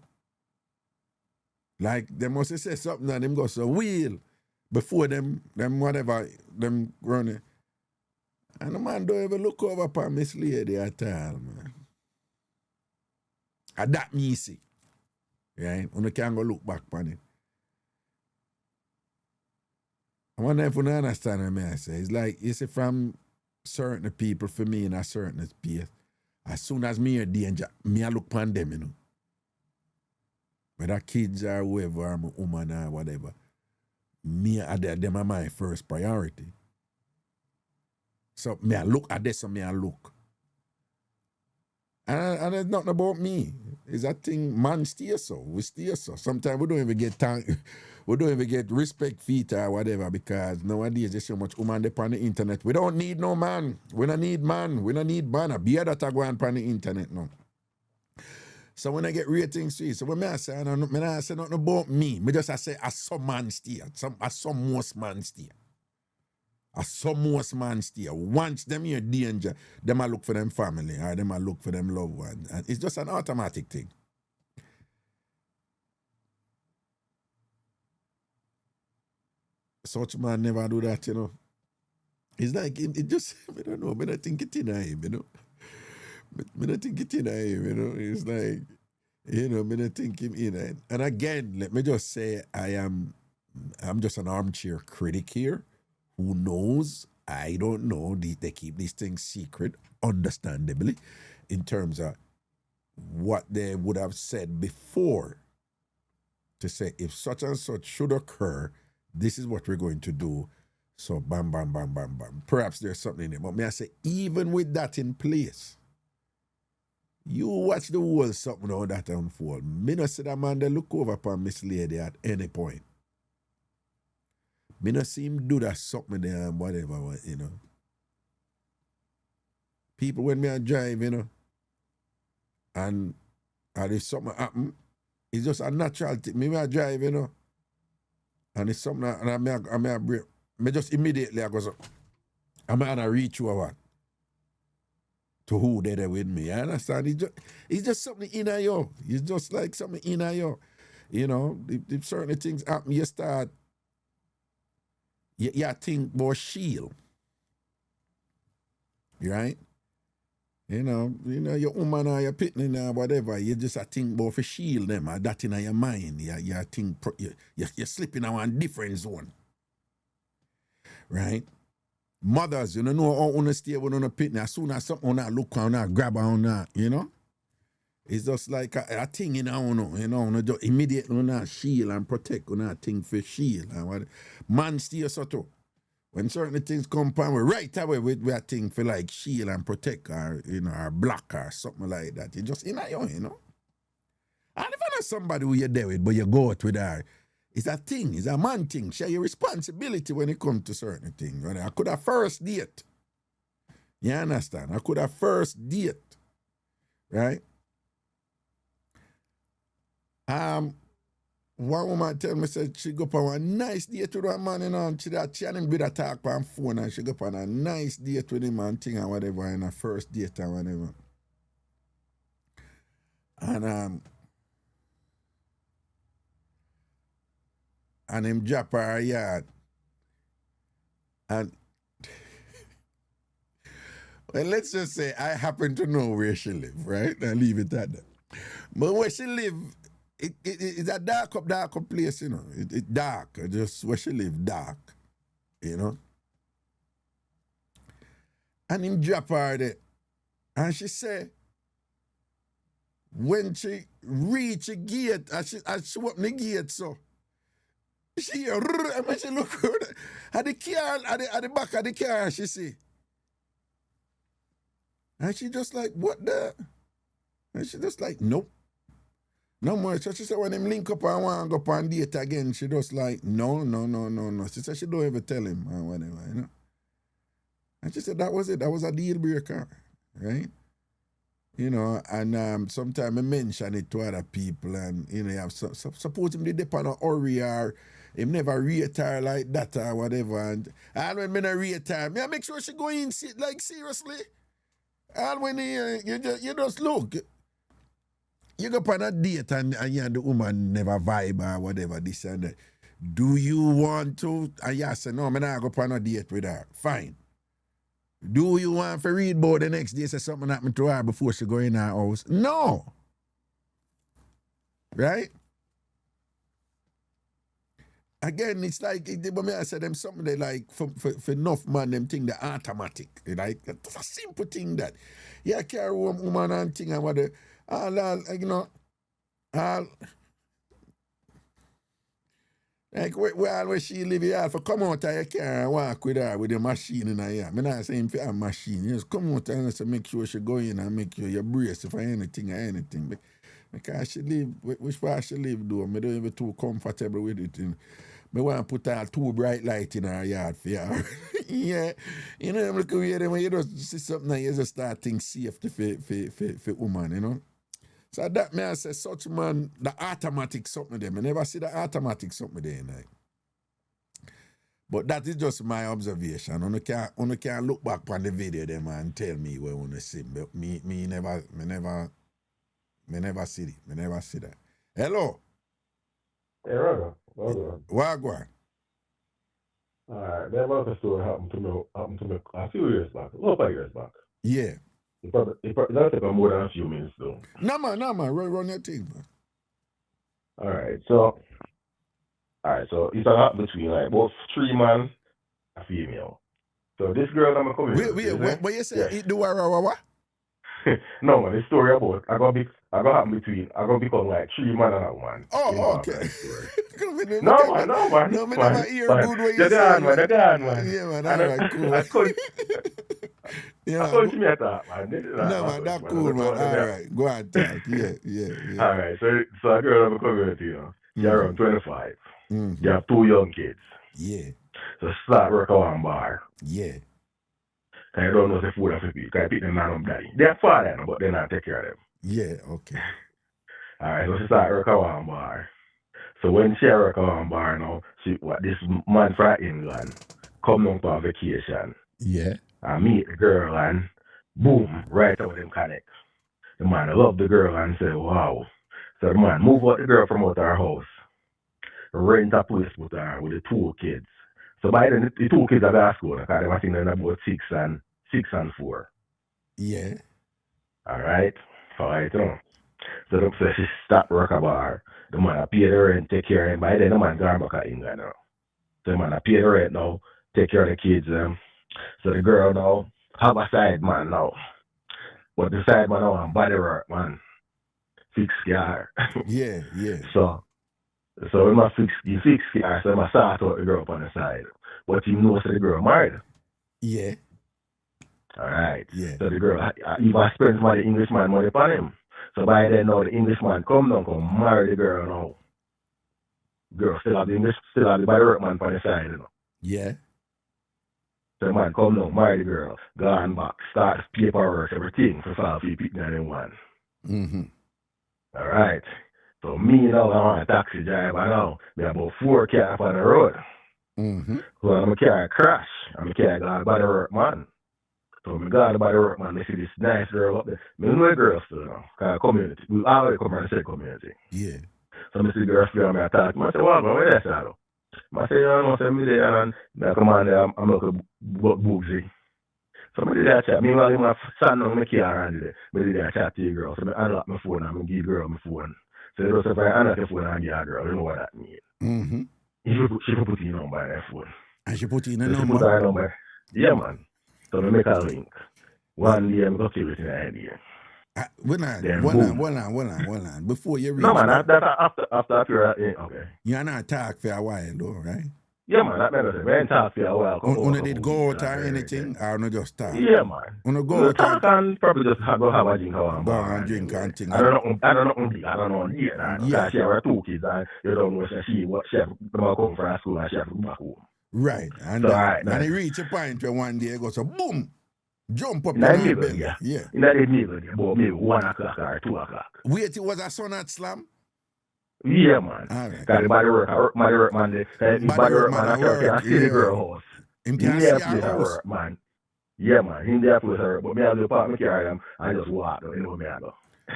Like, they must have said something and them go so wheel before them whatever, them running. And the man don't ever look over upon Miss Lady at all, man. And that me see. Right? You can't go look back on it. I wonder if you understand what I say. It's like, you see, from certain people for me in a certain space, as soon as me hear danger, me I look upon them, you know. Whether kids or whoever, or a woman or whatever, me them are my first priority. So me I look at this, so me I look. And it's nothing about me. It's a thing, man stay so. We stay so. Sometimes we don't even get we don't even get respect feet or whatever, because nowadays there's so much woman on the internet. We don't need no man. We don't need man. We don't need banner. Be that I go on the internet now. So when I get ratings, so when I say nothing about me, I just say I saw man stay. I saw most man stay. I saw most man stay. Once them hear danger, them I look for them family or them I look for them loved one. And it's just an automatic thing. Such man never do that, you know. It's like, it just, I don't know, I don't think it in him, you know. I don't think it in him, you know. It's like, you know, I don't think him in him. And again, let me just say, I'm just an armchair critic here. Who knows? I don't know. They keep these things secret, understandably, in terms of what they would have said before to say, if such and such should occur, this is what we're going to do. So bam, bam, bam, bam, bam. Perhaps there's something in it. But may I say, even with that in place, you watch the whole something how that unfold. Me not see that man they look over upon Miss Lady at any point. Me not see him do that something there and whatever, you know. People when me a drive, you know, and if something happen, it's just a natural thing. Me a drive, you know, and it's something, and I break. Me just immediately I go so, I'm gonna reach you or what? To who they there with me. You understand? It's just something in you. It's just like something in you. You know, if certain things happen, you start, you think more shield. Right? You know, your woman or your pitney or whatever, you just think about for shield them or that in your mind. You think you're slipping on one different zone. Right? Mothers, you know how on stay with on a pitney. As soon as something on look on grab on that, you know? It's just like a thing in just immediately on shield and protect on that thing for shield and what man stay so too. When certain things come upon we right away with a thing for like shield and protect or or block or something like that. It just in you, you know. And if I know somebody who you're there with, but you go out with her, it's a thing, it's a man thing. Share your responsibility when it comes to certain things. I could have first date. You understand? I could have first date. Right? One woman tell me said she go on a nice date with a man, and she and him did a talk on phone and she go on a nice date with him and thing and whatever, and a first date and whatever. And him drop her yard. And well, let's just say I happen to know where she live, right? I leave it at that. But where she live, it's a dark up place, you know. It's dark. Just where she live, dark, you know. And him drop her there. And she say, when she reach a gate, and she open the gate, so she and when she look at the car, at the back of the car, she see. And she just like, what the? And she just like, nope. No more. So she said when him link up and want to go on date again, she just like, no. She said she don't ever tell him or whatever, you know. And she said that was it. That was a deal breaker, right? You know, and sometimes I mention it to other people and, you know, you have suppose him did on a hurry or him never retire like that or whatever. And when me not retire, I make sure she go in, like seriously. And when you just look, you go on a date and you and the woman never vibe or whatever, this and that. Do you want to? And you say, no, I'm not go on a date with her. Fine. Do you want to read about the next day, say something happened to her before she go in her house? No. Right? Again, it's like, I said them something they like, for enough man, them thing, the automatic. Like, that's a simple thing that, yeah, carry woman and thing and what the, all, you know, all, like, where she live, you have to come out of your car and walk with her with the machine in her ear. I'm not saying for a machine. You just come out and make sure she go in and make sure you brace for anything or anything. Because she live, which part she live, though, I don't even too comfortable with it. I want to put her 2 bright lights in her yard for her. Yeah. You know, look at them, when you just see something and you just start think safety for woman, you know. So that may I say, such man, the automatic something there. I never see the automatic something there, like. But that is just my observation. You can look back on the video them and tell me what you want to see. But me never see it. Me never see that. Hello. Hey, Raga. Well, Wagwan. all right, that was a story happened to me a few years back, a couple of years back. Yeah. That'll take more than a few minutes, though. No man. Run your thing, man. All right, so it's a lot between like both 3 man, a female. So this girl I'm coming. Wait, what you say? Yeah. Do what? No man, the story about I gonna become like 3 man and a woman. Oh, okay. No man. No, me never hear good what you say. The God, man. Yeah, man, all right, cool. Yeah, I told you me at that, man. No, man, that's cool, man. All right, go on, talk. Yeah. All right, so a girl in the community, you know, you're around 25. Mm-hmm. You have 2 young kids. Yeah. So start work at one bar. Yeah. And you don't know the food of the people. Because pick them man up daddy. They're father, but they not take care of them. Yeah, okay. All right, so she start work at one bar. So when she work at one bar now, this man from England come down for vacation. Yeah. I meet the girl and boom, right out them connect. The man love the girl and say, wow. So the man move out the girl from out our house, rent a place with her with the 2 kids. So by then the 2 kids are at school because they were thinking about 6 and 4. Yeah. All right. You know. So she stopped work at bar. The man pay the rent, take care of him. By then the man gone back to England now. So the man pay the rent now, take care of the kids. So the girl now have a side man now. But the side man now and body work, man. Fix car. Yeah. So when my fix car, so I start out the girl up on the side. But he knows the girl married. Yeah. All right. Yeah. So the girl, even spends money, Englishman money upon him. So by then now the Englishman come marry the girl now. Girl still have the body work man on the side, you know. Yeah. So the man come down, marry the girl, gone back, start paperwork, everything for file for people in one. Mm-hmm. All right. So me now, I want a taxi driver now. Me about 4 cars on the road. Mm-hmm. So I'm a car crash. I'm a car gone by the work man. So I'm gone by the work man. I see this nice girl up there. Me know the girl still now. Cause community. We already come from the same community. Yeah. So I see the girl still and I talk. I say, well, man, where that's at? I say, I say, me there and I come on there, I'm like a boozy. So I did that chat. Meanwhile, I'm standing on my car and I did that chat to the girl. So I unlock my phone and I give the girl my phone. So they say, if I unlock the phone and give a girl, you know what that means. Mm-hmm. She put in number on her phone. And she put in a So number? she put her number. Yeah, man. So I make a link. One day I'm going to kill it in the idea. Hold on. Before you read. No, man, that's after okay. You're not talk for a while, though, right? Yeah, man, that matters. We ain't talk for a while. Una did go out or anything, or no just talk? Yeah, man. Una go out talk and probably just go have a drink or go and drink and thing. I don't know. Yeah. She have 2 kids and you don't know what she have come from school and she have to go back home. Right. And so, and it reach a point where one day it goes so boom. Jump up in the middle, yeah. Yeah. In the middle, about maybe 1 o'clock or 2 o'clock. Wait, it was a son at slam? Yeah, man. All right. Got the body work man. The body work man, I see the girl house. Him can't see her house. Work, man. Yeah, man. Him there place her, but me have the apartment carry them and just walk, you know me I go.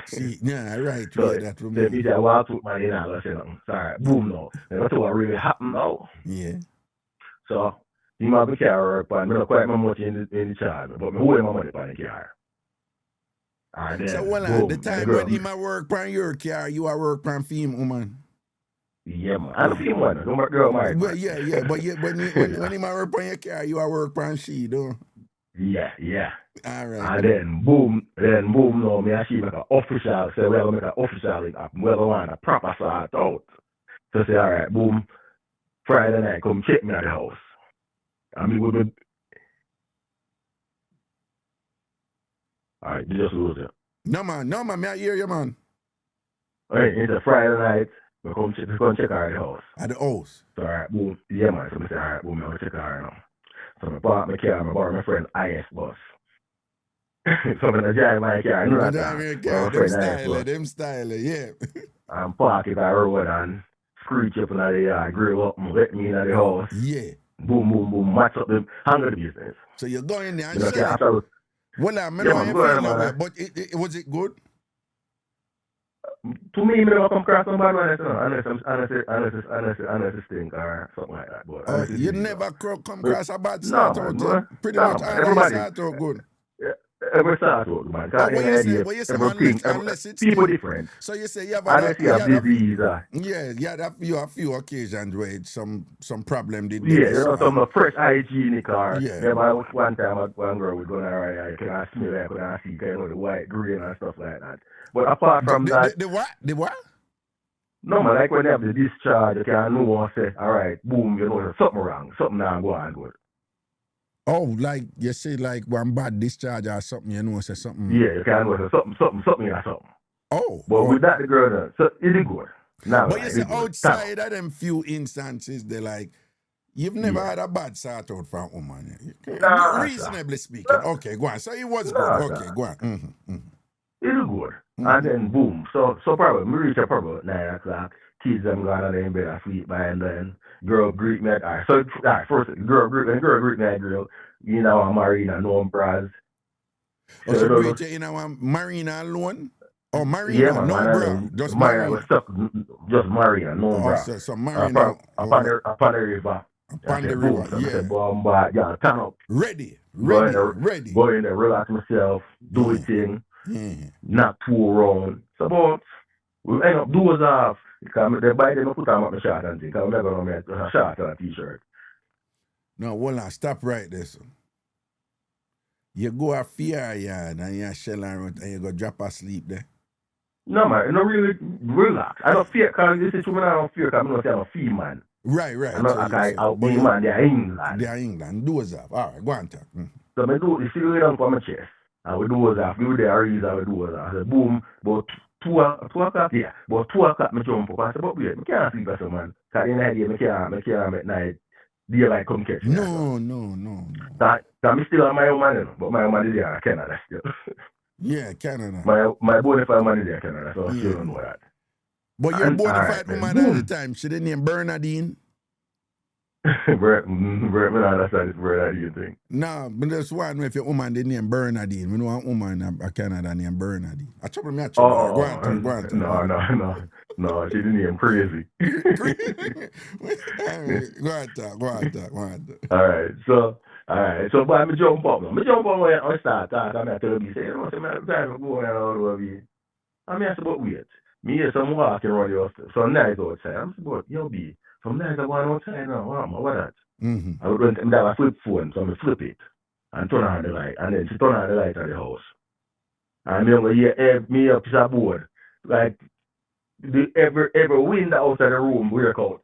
See, yeah, right. So, Yeah, that so woman. if you say, well, I took money now, I say, sorry, boom, no. And that's what really happened now. Yeah. So, he might be carrier, but I'm not quite my much in the child, but me hold my money by the car. And then, So, well, boom, the and the time girl, when him a work on your car, you a work on film woman. yeah, man. I don't feel one. No girl married, Well, man. yeah. But when him a work on your car, you a work on she, though. Yeah. All right. And then boom, no, me actually make an official, say, we're going to make an official, we're going to proper sort out. So say, all right, boom, Friday night, come check me at the house. I mean, we'll be, all right, you just lose it. No, man, me I hear you, man. All right, it's a Friday night, we come check her at the house. At the house. So, all right, boom, yeah, man, so I say, all right, boom, I'm going to check her now. So I bought my car, I borrowed my friend's IS bus. So I'm going to drive my car, you know that. Them style, yeah. I'm parking by the road and screech up in the yard, grill up and let me in the house. Yeah. Boom, match up the hang of the business. So you go in there and You know, share it. after, Well, I yeah, know man, you go ahead, feel that way, man. but was it good? To me, I never come across some bad one, unless it's stink or something like that. But You never come across a bad start no, out. man, Pretty no, much man, all everybody, start out good. every start out, man. What you say unless it's people stink. different. So you say you have Unless you have disease. you have a few occasions where some problem did. Yeah, you know, some fresh hygienic or Yeah. remember one time one girl was going around, can I smell that, can I see, you know, the white, green and stuff like that. But apart from that, the what? The what? no man, like when they have the discharge, you can know and say, all right, boom, you know, there's something wrong, something now go on good. Oh, like you say, like one bad discharge or something, you know, say something. Yeah, you can know there's something or something. Oh. But with that, the girl done, so it is good. Now, but you say outside of them few instances, they're like, you've never had a bad start out from a woman. Reasonably speaking. Okay, go on. So it was good. Okay, go on. It is good. And then boom. So probably we reach probably 9 o'clock. Kids them gone on in bed asleep by and then girl greet me at first girl greet me at grill. You know I'm marina, no bras. So greet you in our marina alone? Oh, marina, yeah, man, no bra. Just marina. Was stuck, just marina, no bra. So marina. Upon the river. Upon the river, so yeah. I said, boom, yeah, turn up. Ready. Go in there, relax myself, do a thing. Not too around. So but we end up doors off because they buy them put them up my shirt and thing. Because I'm never gonna make a shirt and a t-shirt. No, hold on, stop right there, son. You go a fear yard and you shell around and you go drop asleep there. No man, you don't really relax. I don't fear because this is women I don't fear because I'm not saying I'm a fee man. Right. I'll be man, they're England. They're England. Doors off. All right, go on talk. So I do the silly down for my chest. I would do off, give the Aries, I would do off. I said, boom, about 2 o'clock, yeah. About 2 o'clock, I jump up. I said, but wait, I can't sleep as a man. Because in the idea, I can't at night. Daylight come catch me. No. That I'm still on my own man, but my own man is there in Canada still. Yeah, Canada. My bona fide man is there in Canada, so I still don't know that. But your bona fide woman at the time, she didn't name Bernadine? Brett, I understand this Bernadine thing. No, but there's one if your woman didn't name Bernadine. We know a woman in Canada named Bernadine. I trouble me. Go on. No, she didn't name crazy. Go on, talk. All right, so but I'm jump up when I start talking, I'm at the say, you know, I'm time to go around all over here. I mean, I said, but wait. Me hear some walking around your stuff. So nice outside. I'm saying, but yo, B, from nice I go outside now. What that? I would run to a flip phone, so I flip it and turn on the light. And then she turn on the light at the house. And me over here, me up to a board. Like, every window outside the room, we record.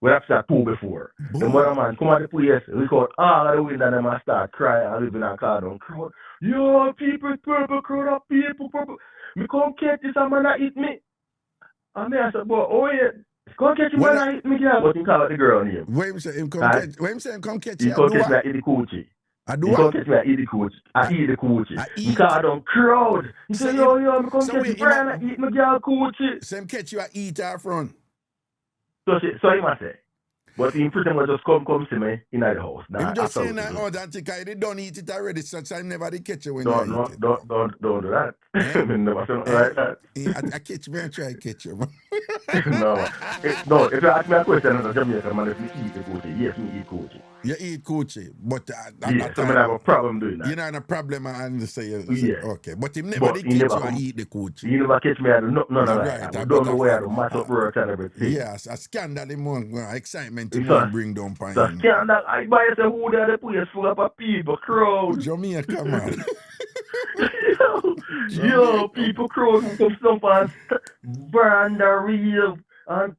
We have to 2 before. The mother man come at the place, record all of the window, and I start crying and live in a car down. Crowd, yo, people, purple, crowd of people, purple. Me come catch this and man that eat me. And me I said, but oh yeah, come catch you man that eat me, girl. But he call out the girl name. When him say him come catch you, he come catch me at eat the coochie. He come catch me at eat the coochie. I eat the coochie. He call down crowd. He say, yo, me come catch you Brian and eat my girl coochie. So him catch you at eat her front. So he must say. But he pretty much just come see me in the house. I'm just saying absolutely. that, oh, that they don't eat it already, such I never did catch you when Don't you eat it. don't do that. Eh? I never say nothing like that. I catch me and try to catch you, man. No. No, if you ask me a question as a Jamaican man, if me eat the coochie, yes, me eat coochie. You eat coochie, but Yeah, so I have a problem doing that. You know, a problem, and say, Yeah. okay. But him never did catch you and eat the coochie. You never catch me at none of Right, that. I don't know where to mash up work and everything. Yes, a scandal in one, excitement in one bring down So pine. scandal, I buy us a who there, the place full up of people, crowd. Jamaica, man. Yo, people crowd who come stuff and burn the real and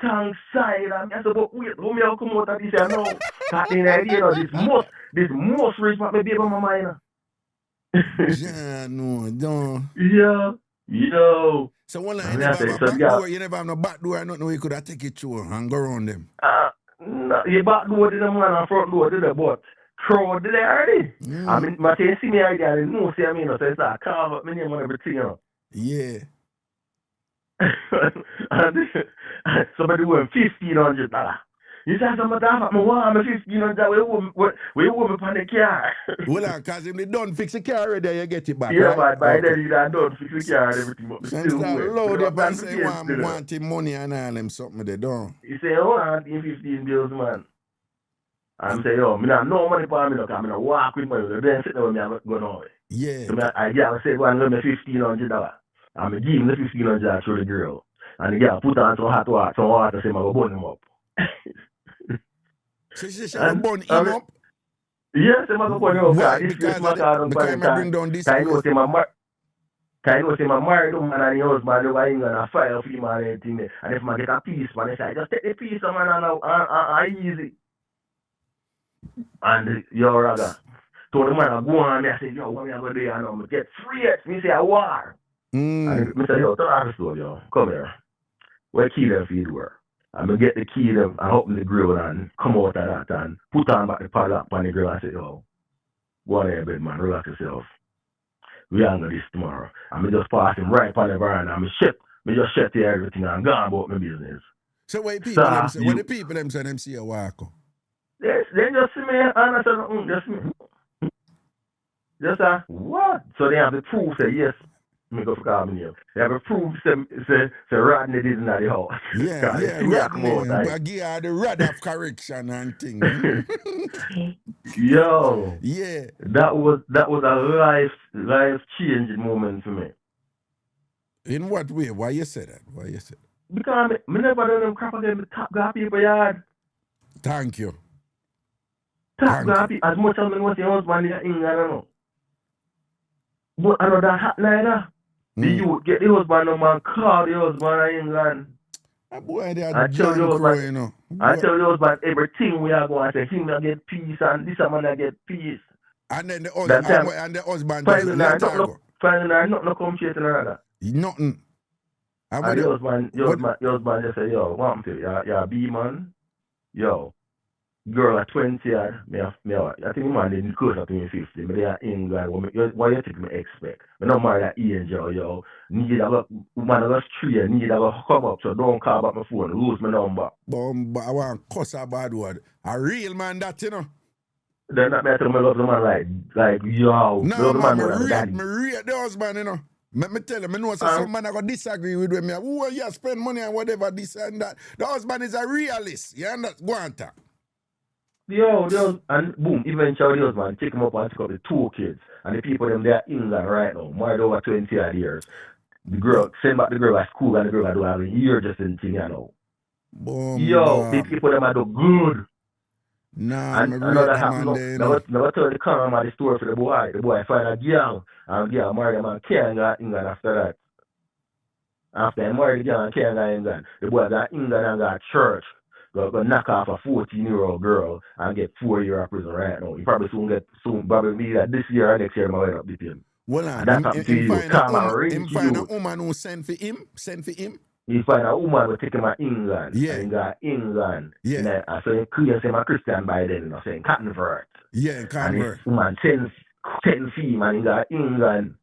tank side. And I said, but wait, how me come out of this here now? That in idea, you know, this most rich what me baby on my mind. Yeah, no, don't. Yeah, yo. So one line, you never have a back door, you never have no back door, nothing we could have take it through and go around them. No, your back door to the man and front door to the but crowd there already. I mean, my team see me already, I didn't know, see I mean, so it's like carve up my name and everything, you know. Yeah. And somebody won $1,500. You said something about me, why I'm $1,500, we won me on the car. Well, because if they don't fix the car already, you get it back. Yeah, right? but by then you don't fix the car and everything, but Since still that win. load up and say, want him money and all them something they don't. You say, oh, I need 15 bills, man. I'm saying, yo, I don't no money for me, because I'm going to walk with money. Then sit down with me, I'm going on. Yeah. So I say, well, I'm going to $1,500. I'm going to give him the $1,500 to the girl. And the girl put on some hot water, say, I'm going to burn him up. So she said, burn him up? Yes, I'm going to burn him up. Why? This Because I bring down this. I know, say, my married woman and the husband, they were in a fire for him and everything. And if I get a piece, man, they say, just take the piece, man, and easy. And yo, Raga, told the man, I go on, I say, yo, what am I going to do? And I'm going to get free it. Me say, a war. And I say, yo, tell the story, yo, come here. Where key them for you to work? I'm going to get the key them and open the grill and come out of that and put on back the padlock on the grill and say, yo, go on there, bed, man, relax yourself. We handle this tomorrow. And me just pass him right on the veranda and me just shut the everything and go about my business. So when people them say, when the people them say them see a walk? Yes, then just see me and I said, just me. Just what? So they have the proof say yes. Me go for call me name. They have a proof say Rodney didn't at the house. Yeah, Rodney. I give her the rod of correction and thing. Yo. Yeah. That was a life changing moment for me. In what way? Why you say that? Because me never done them crap again with top guy people yard. Thank you. Top guy people, as much as me want your husband in England, I don't know. But I know that happen either. The youth get the husband and call the husband in England. That boy they are John Crow, you know. I tell the husband everything we are going to say, him will get peace and this man will get peace. And then the husband finally nothing come chasing another. Nothing. And the husband just say, yo, what am I you're a B-man? Yo, girl at 20 years, I think man didn't closer to me 50, but they are in England. What you think me expect? I don't marry that angel, yo. Need a woman of street, need a come up, so don't call back my phone, lose my number. But I want to cuss a bad word. A real man that, you know. Then that matter me love the man like yo. No, man, me rate the husband, you know. Let me tell you, I know some man are going to disagree with me. Oh, yeah, spend money and whatever, this and that. The husband is a realist. You understand? Go on, talk. Yo, and boom, eventually the husband take him up and take up the 2 kids. And the people them there in England right now, married over 20 odd years. The girl, send back the girl at school and the girl do have a year just in thing, you know. Boom, the people them are do good. Nah, and another happened. Never tell the come the story for the boy. The boy find a girl and girl married a man can't go to England after that. After he married the girl and can't go to England, the boy got England and got church. Go knock off a 14-year-old girl and get 4 years of prison right now. You probably probably be that this year or next year I up with him. Well, that's happened to you. Him find a woman who send for him. He find a woman who take him to England. Yeah. And he got England. Yeah. And so he couldn't say my Christian by then, you know, saying convert. Yeah, convert. And woman 10 feet, and he got England.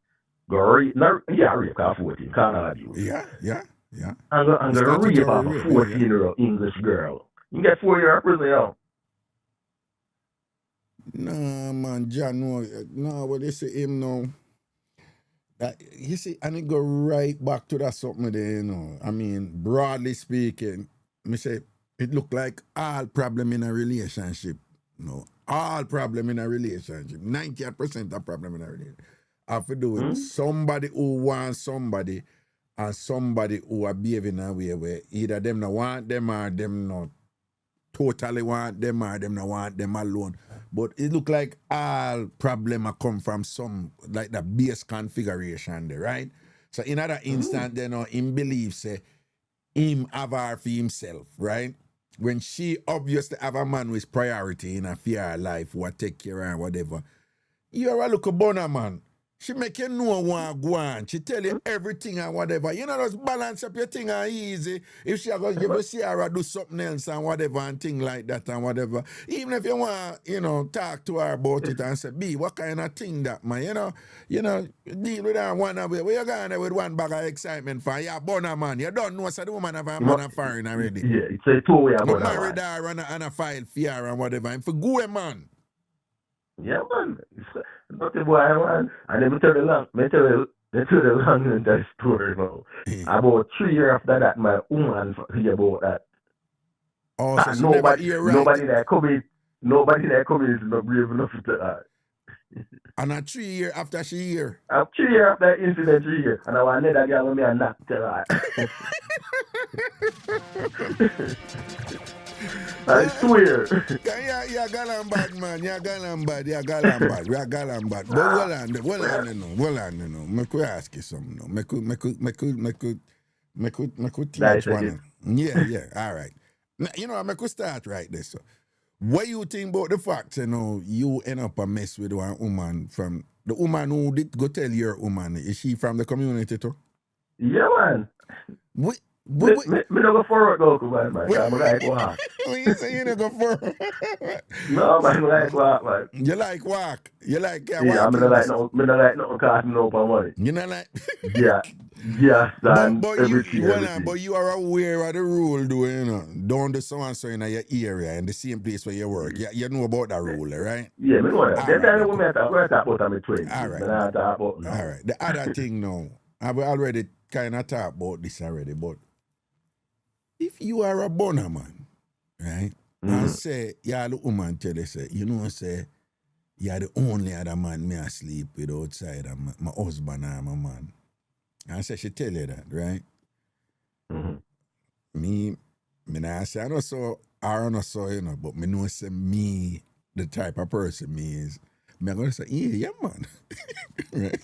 Go rape, rape off 14, can't abuse. Yeah. I'm going to rape off a 14-year-old English girl. You get 4 years in prison, yo. Nah, man, John, no, what they say him now. That, you see, and it go right back to that something there, you know. I mean, broadly speaking, me say it look like all problem in a relationship. No, all problem in a relationship. 90% of problem in a relationship have to do with somebody who wants somebody and somebody who are behaving in a way where either them not want them or them not totally want them or them not want them alone. But it look like all problem come from some, like the base configuration there, right? So in other instance, you know, him believe say him have her for himself, right? When she obviously have a man with priority in a fear life, what take care of and whatever. You're a look boner man. She make you know what go on. She tell you everything and whatever. You know, just balance up your thing and easy. If she go, you will see her do something else and whatever and thing like that and whatever. Even if you want, you know, talk to her about it and say, B, what kind of thing that, man? You know, deal with her one away. Where you going there with one bag of excitement for? Yeah, boner man. You don't know, so the woman have a man a foreign already. Yeah, it's a two-way about that. Married her and a file for her and whatever. And for go, man. Yeah, man. Not the boy, man. And then me tell the long in that story now. About 3 years after that, my woman hear about that. Oh, so she never hear right. Nobody that come in is not brave enough to that. And 3 years after she hear. 3 years after that incident, 3 years. And I want another girl with me and not tell her. I swear. Yeah, galang bad, man. Yeah, galang bad. But well on, you know. Me could ask you something, no. Me could teach one. Yeah, all right. Now, you know, I could start right there, so. What you think about the fact, you know, you end up a mess with one woman from, the woman who did go tell your woman, is she from the community too? Yeah, man. Me don't go forward though, man. I'm like walk. When you say you don't go forward? No, man, I like walk, man. You like walk? You like walk? Yeah, I don't like no costing no money. You know like? Yeah, and everything. But you are aware of the rule, though, you know. Don't do so and so in your area, in the same place where you work. You know about that rule, right? Yeah, I know that. That's the woman I talk about my twin. All right. The other thing now, I've already kind of talked about this already, but if you are a boner man, right, and say, yeah, the woman tell you, say, you know, say, you're the only other man me I sleep with outside of my husband or my man. And say she tell you that, right? Me nah say I don't so, you know, but me know say me, the type of person me is, me gonna say, yeah, man. Right?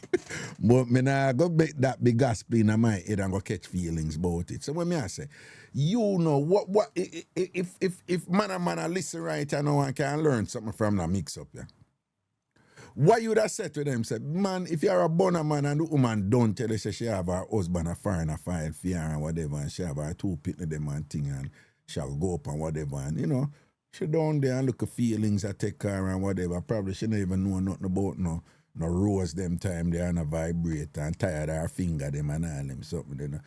But me nah go make that big gospel in my head and go catch feelings about it. So when me I say, you know, what if man and man listen right and no one can learn something from that mix up, yeah? What you would have said to them, said, man, if you're a boner man and the woman don't tell you she have her husband a foreign a file for her and whatever, and she have her two pitney them and thing and she'll go up and whatever, and you know, she down there and look at feelings I take her and whatever. Probably she don't even know nothing about no rose them time there and a vibrate and tired her finger them and all them something, you know.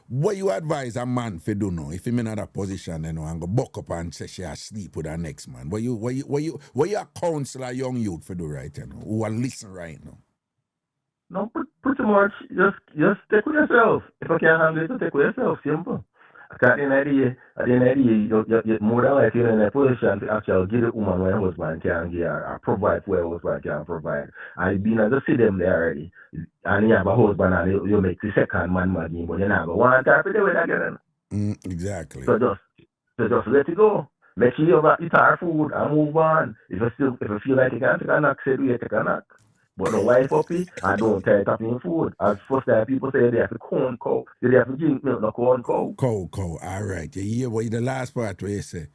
What you advise a man for do now if him in another position, you know, and go buck up and say she sleep with her next man? What you counsel a young youth for do right, you know, who are listen right now? No, pretty much just take with yourself. If I can't handle it, take with yourself. Simple. At the end of the day, you're more than likely in a position to actually give the woman what her husband can give her, or provide for her husband can provide. And you've been to see them there already. And you have a husband and you make the second man magazine, but you're not going to want her to do it again. Exactly. So just let it go. Make sure you eat her food and move on. If you feel like you can't take a knock, say do you take a knock. But the wife up it and don't tell it up in food. As first time people say they have to corn cow. They have to drink milk, no corn cow. Cow. All right. You hear what the last part where you say,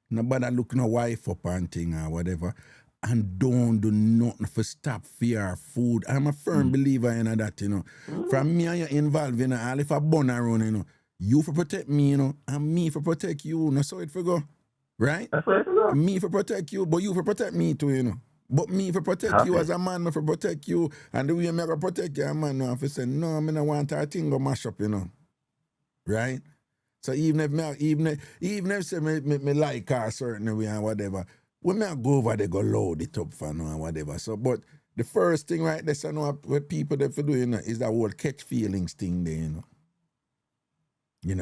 nobody look no wife up and thing or whatever. And don't do nothing for stop fear food. I'm a firm believer in that, you know. From me and you involved in all if I burn around, you know. You for protect me, you know, and me for protect you. No, so it for go. Right? That's what it for go. Me for protect you, but you for protect me too, you know. But me for protect you as a man, me for protect you. And the way me go protect you, a man, no, if you say, no, me no want our thing go mash up, you know. Right? So even if say me like her certain way and whatever, when me go over they go load it up for no and whatever. So but the first thing right there, so know what people they for do, is that whole catch feelings thing there,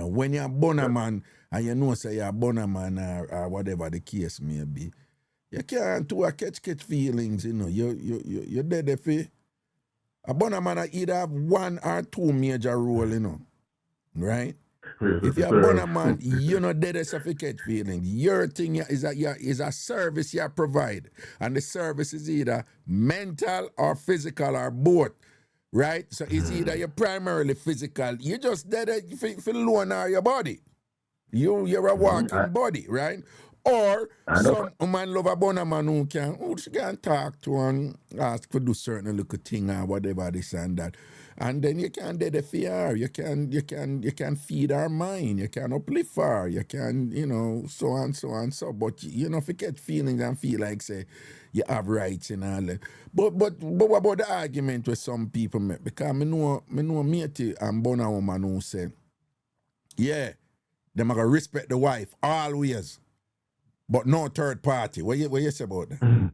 when you're a bonner man and you know say you're a bonner man or whatever the case may be, you can't do a catch feelings, you're dead if a bonner man either have one or two major role, right? If you're a bonner man, you're not dead as if you catch feelings. Your thing is a service you provide. And the service is either mental or physical or both. Right? So it's either you're primarily physical, you just dead for loan or your body. You're a walking body, right? Or some man love a bonner man who she can talk to and ask to do certain little thing or whatever this and that. And then you can dead the fear. You can feed our mind. You can uplift her. You can, so and so and so. But if you get feelings and feel like say you have rights and all that. But what about the argument with some people make? Because me know matey and bonner woman who say, yeah, them are gonna respect the wife always, but no third party. What you say about that?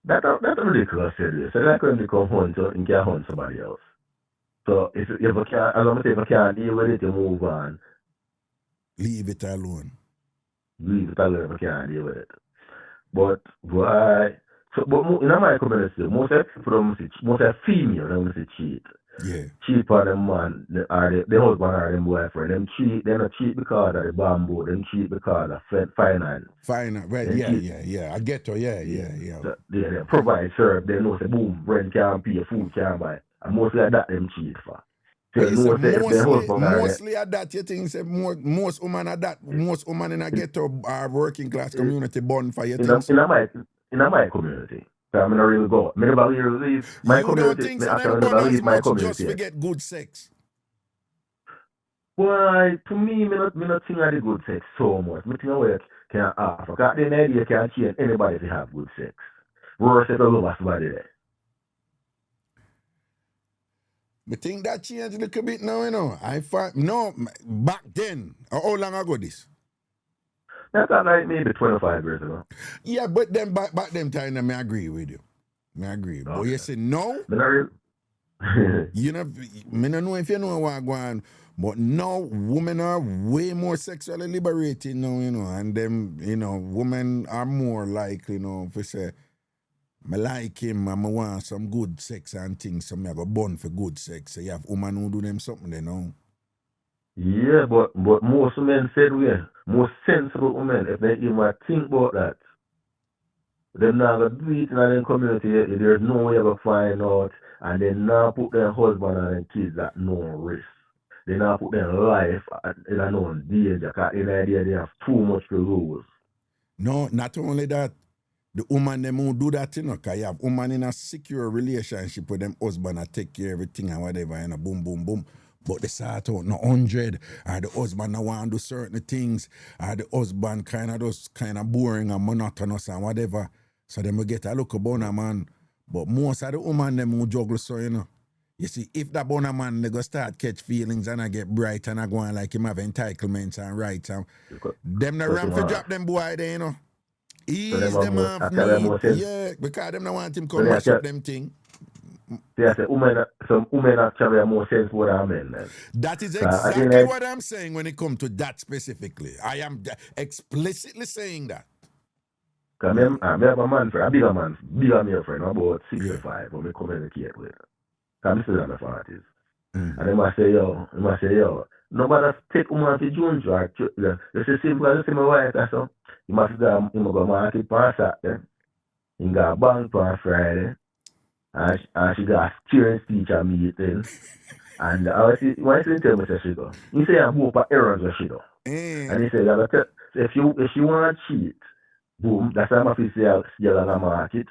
That's ridiculous, serious. So that when you come home and can't hunt somebody else. So if you can't, as I'm saying, if you can't deal with it, you move on. Leave it alone. Leave it alone if you can't deal with it. But why? So, but in my community, most of female don't say cheat. Yeah. Cheat for them man, or the husband or them boyfriend. Them cheat. They not cheat because of the bamboo. Them cheat because of finance. Finance, right? Yeah. I get to, yeah. So they provide, serve. They know say boom, rent can't pay, food can't buy. And mostly at that them cheat for. So mostly at that, you think say most women at that, most women in a ghetto are working class community born for you. In my community. So I'm not really go. I never really leave my community. I never leave my community. Just to get good sex. Well, to me, me not think of the good sex so much. Me think of what can offer. Because the idea can change anybody to have good sex. Worse if you love somebody there. I think that changed a little bit now, I find back then. How long ago this? That's like maybe 25 years ago. Yeah, but then back them time, I agree with you. I agree. Okay. But you say no. Me don't know if you know what I'm going, but now women are way more sexually liberated now, and them, women are more likely, if you say, I like him, I want some good sex and things, so I go born for good sex. So you have women who do them something, they know. Yeah, but most men said most sensible women, if they even think about that, they're not going to do it in their community. There's no way to find out, and they now put their husband and their kids at no risk. They now put their life in a no danger, because in the idea they have too much to lose. No, not only that. The woman them who do that, because you have woman in a secure relationship with them husband and take care of everything and whatever, boom, boom, boom. But they start out no 100, or the husband no want to do certain things, or the husband kind of boring and monotonous and whatever. So then we get a look about a man. But most of the woman them who juggle so, You see, if that bonner man they go start catch feelings and I get bright and I go on like him have entitlements and rights, and them the ram for drop them boy there, Ease them off me. Yeah, because them don't want him come mash up them thing. Yeah, some women actually have more sense what I mean. That is exactly what I'm saying when it comes to that specifically. I am explicitly saying that. Because I have a man friend, a bigger male friend, about 65, when we communicate with. Because I'm still in the 40s. And they must say, yo, nobody take woman to June drag. It's as simple as my wife, that's all. You must go market on Saturday. You got bank on Friday. And she got a steering teacher meeting. And when she tell me, she go. He say, I'm going for errands where she go. And he say, if you want to cheat, boom, that's how I feel still on the market.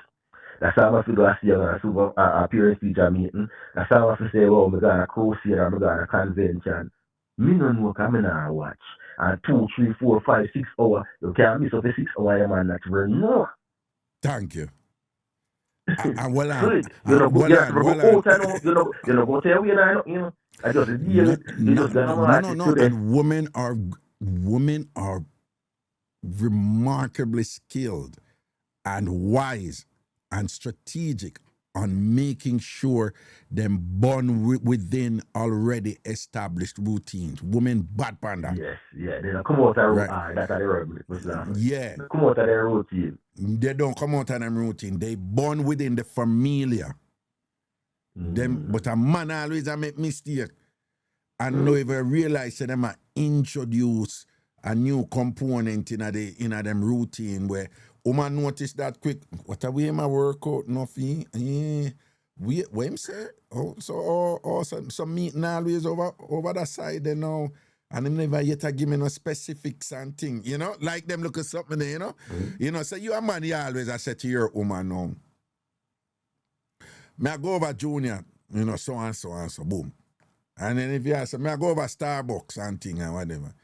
That's how I feel go still on a parents teacher meeting. That's how I feel say, well, I'm going to crusade, I'm going to convention. Me no know because I not watch. And 2, 3, 4, 5, 6 hours. You can't miss up a 6 hour man that's very no. Thank you. And well on. You know, go tell you, I just deal with it. No. And women are women are remarkably skilled and wise and strategic on making sure them born within already established routines. Women bad panda. Yes, yeah. They don't come out of Right. that's how they run with Islam. Yeah. They come out of their routine. They don't come out of them routine. They born within the familiar. Them, but a man always a make mistake. And no even realize that them a introduce a new component in them routine where woman notice that quick. What are we in my workout? Nothing. What him say? Oh, so some meeting always over that side there now. And them never yet a give me no specifics and thing, you know? Like them look at something there, you know? You know, so you a man, you always I say to your woman now. May I go over Junior, you know, so and so and so, boom. And then if you ask, may I go over Starbucks and thing and whatever.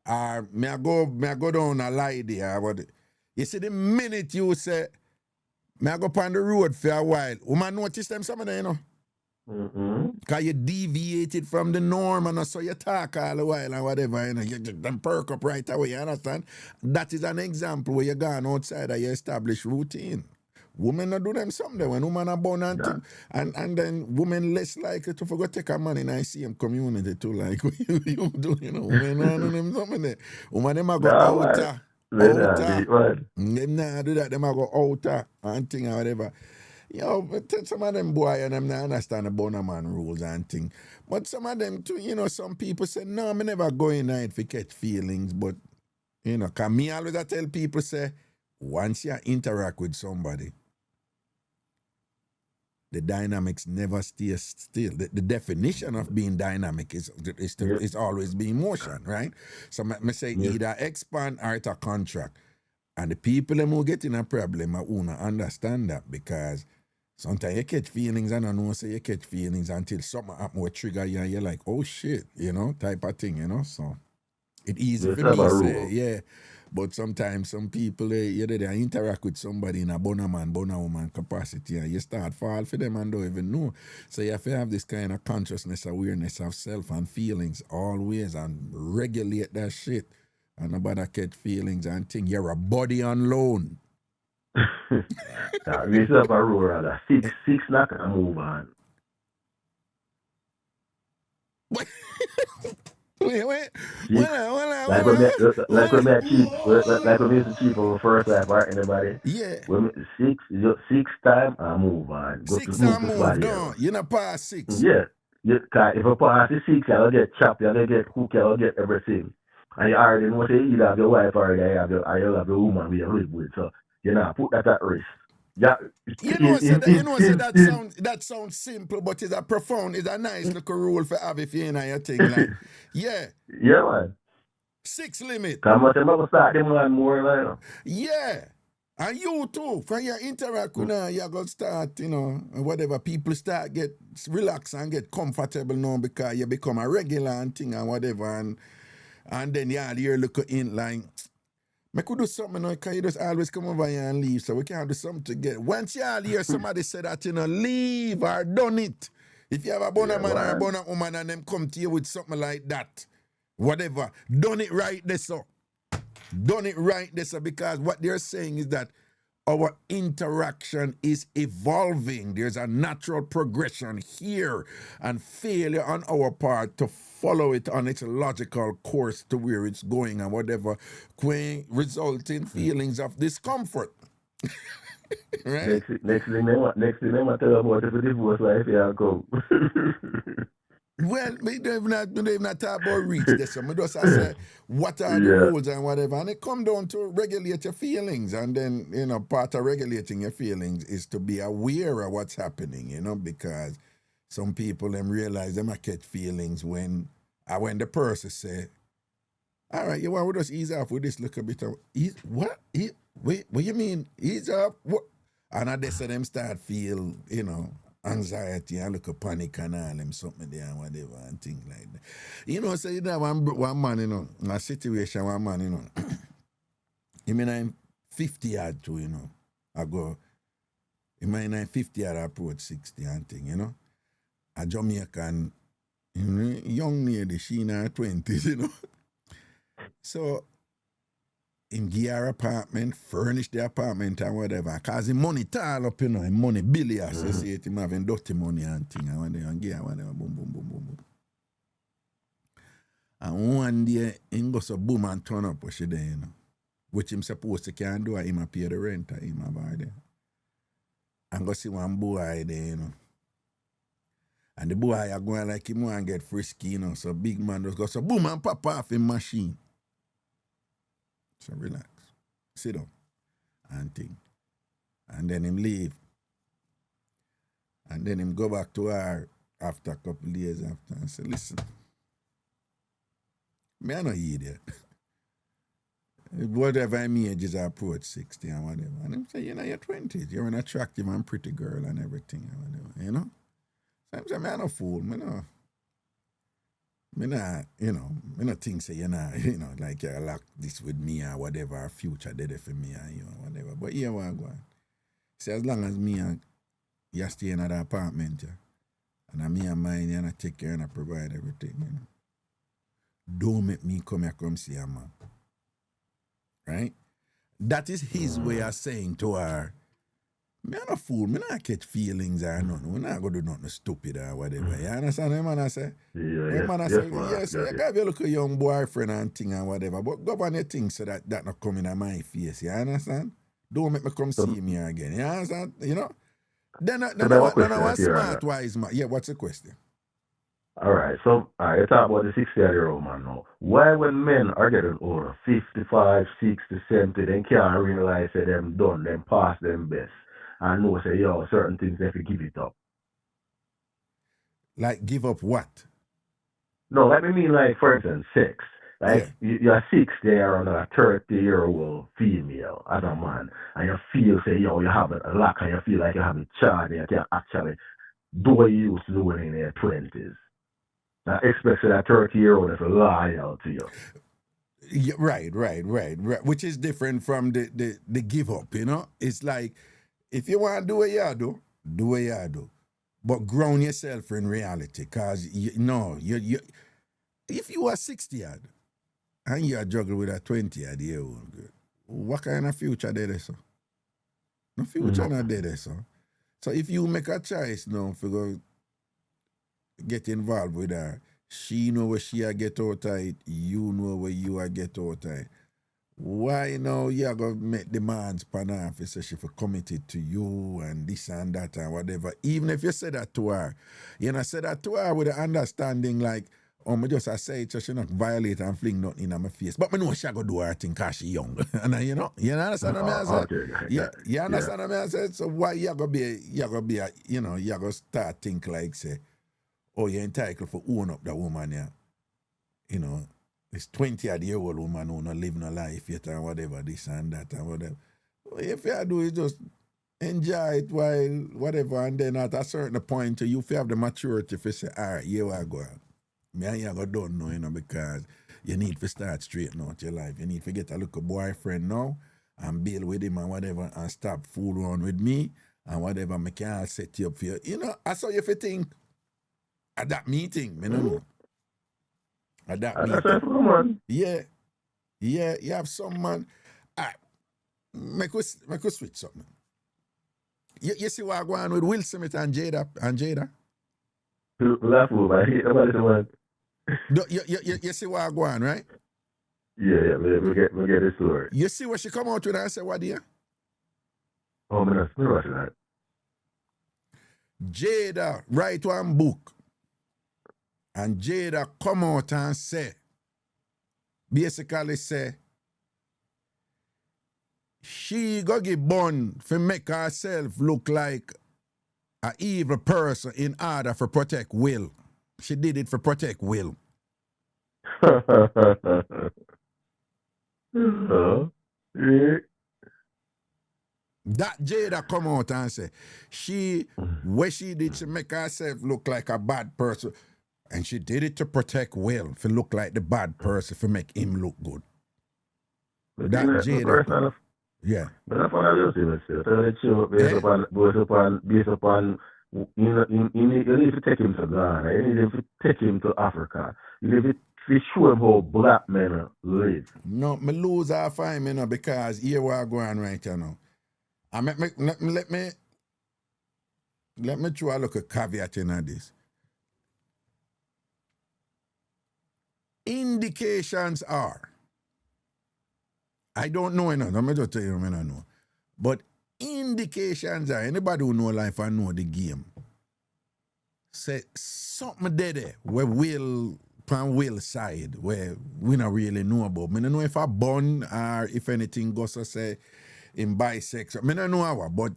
Or may I go down a lady or whatever. You see, the minute you say, may I go on the road for a while, woman notice them some of them, you know. Because you deviated from the norm and so you talk all the while and whatever, you know, you them perk up right away, you understand? That is an example where you're gone outside of your established routine. Women not do them something when women are born and then women less likely to forget take a man in ICM community too, like you do, you know, women not do them something there. Women them a go outer. Them not do that, them a go outer and thing or whatever. You know, some of them boy and them not understand about a man rules and thing. But some of them too, you know, some people say, no, me never go in night for catch feelings. But, you know, cause me always I tell people say, once you interact with somebody, the dynamics never stay still. The definition of being dynamic is always being motion, right? So me say either expand or it's a contract. And the people them who get in a problem, I wanna understand that because sometimes you catch feelings and I know say you catch feelings until something happen will trigger you and you're like, oh shit, you know, type of thing, you know. So it's easy for me to say, yeah. But sometimes some people they interact with somebody in a bona woman capacity and you start fall for them and don't even know. So you have to have this kind of consciousness, awareness of self and feelings always and regulate that shit. And nobody catch feelings and think you're a body on loan. We still have a rule rather. Six not gonna move on. Wait. Like when we used to cheap on the first life, right? Anybody? Yeah. When six time I move on. Go Six to and move down. You're not past 6. Yeah. If I pass the 6, I'll get chopped, I'll get cooked, I'll get everything. And you already know say you have your wife or you have your woman we live with. So you know put that at risk. Yeah. That sounds simple, but it's a nice little rule for have if you in your thing. Like, yeah. Yeah, man. 6 limit. Come on, I'm start them one more like. Yeah. And you too, when you interact with her, you're going to start, you know, whatever. People start get relax and get comfortable now because you become a regular and thing and whatever. And then you're looking in like, I could do something now because you just always come over here and leave. So we can do something together. Once you all hear somebody say that, you know, leave or done it. If you have a bona man or a bona woman and them come to you with something like that, whatever, done it right there, so. Done it right there, so, because what they're saying is that our interaction is evolving. There's a natural progression here and failure on our part to follow it on its logical course to where it's going and whatever can result in feelings of discomfort. Right? Next thing they want to tell about if a divorce life go. Well, we don't even talk about reach this. I just say, what are the rules and whatever. And it come down to regulate your feelings. And then, you know, part of regulating your feelings is to be aware of what's happening, you know, because some people them realize they might catch feelings when the person say, all right, you want to just ease off with this little bit of, what you mean, ease off? What? And I just say them start feel, you know, anxiety and look a panic and all them something there and whatever and things like that. You know, so you know one man, you know, a situation, one man, you know, he mean I'm 50 yard too, you know. I go, he mean I'm 50 yard approach 60 and thing, you know. A Jamaican, you know, young lady, she in her 20s, you know. So him give her apartment, furnish the apartment and whatever. Cause him money tall up, him money billions. You see it, him having dirty money and thing and whatever, and give her whatever, boom, boom, boom, boom, boom. And one day, him go so boom and turn up what she there, which him supposed to can do, him a pay the rent, him a buy there. And go see one boy there, And the boy are going like him want get frisky, so big man just go so boom and pop off him machine. So relax, sit down and think. And then him leave. And then him go back to her after a couple of days after and say, listen, me I no idiot. Whatever I mean, age is approach 60 and whatever. And him say, you're 20s, you're an attractive and pretty girl and everything and whatever, So him say, me I no fool, me not think say, like you lock this with me or whatever, our future did it for me and whatever. But here we go. See, as long as me and you stay in that apartment, and me and mine, and I take care and I provide everything, Don't make me come see a man. Right? That is his way of saying to her, me not a fool, me not catch feelings or nothing. We not go do nothing stupid or whatever. You understand what man I say? Yes, you gotta be look a young boyfriend and thing and whatever. But go on your thing so that not come in my face. You understand? Don't make me come see me again. You understand? Then I smart wise man. Yeah, what's the question? All right, so you talk about the 60-year-old man now. Why when men are getting older, 55, 60, 70, they can't realize that them done, them past them best, and know say, certain things they have to give it up. Like give up what? No, let me mean like, for instance, sex. Like, you're 60, you're on a 30-year-old female as a man, and you feel, say, you have a lack, and you feel like you have a child, and you can actually do what you used to do in your 20s. Now, especially that 30-year-old is loyal to you. Yeah, right. Which is different from the give up, It's like, if you want to do what you do what you do. But ground yourself in reality, because, if you are 60 and you are juggling with a 20-year-old girl, what kind of future there is, so? No future not there, so. So if you make a choice now for go get involved with her, she know where she get out of it, you know where you are get out of it. Why now you are going to make demands upon her if she for committed to you and this and that and whatever. Even if you say that to her, say that to her with the understanding like, I just say it so she not violate and fling nothing in my face. But I know she go do her thing because she young. And you understand what I said? You understand what I said? So why you go you go start think like say, oh, you're entitled for own up the woman, it's 20-year-old woman who not live no life yet and whatever, this and that and whatever. If you do is just enjoy it while whatever, and then at a certain point you have the maturity to say, all right, here I go. Me and you go done now, because you need to start straightening out your life. You need to get a little boyfriend now and build with him and whatever and stop fool around with me and whatever. I can set you up for you. I saw you if you think at that meeting, At that meeting. Yeah, you have some man. Make us switch something. You see what going on with Will Smith and Jada? Laugh over. I hate about the one. You see what going on, right? Yeah, we get the story. You see what she come out with and say, what do you? Oh, man, that's watching that. Jada write one book. And Jada come out and basically say, she go get born for make herself look like an evil person in order for protect Will. She did it for protect Will. That Jada come out and say, what she did to make herself look like a bad person. And she did it to protect Will, to look like the bad person, to make him look good. That Jada. Yeah. But that's what I was saying. So that show based upon you need to take him to Ghana. You need to take him to Africa. You need to to show him how black men live. No, me lose half time, you know, because here we are going right you know. And let me try a look at caveat in this. Indications are, I don't know enough, I'm just tell you, I don't know. But indications are, anybody who know life and know the game, say something there where Will side, where we not really know about. I don't know if I born or if anything goes to say in bisexual. I don't know how, but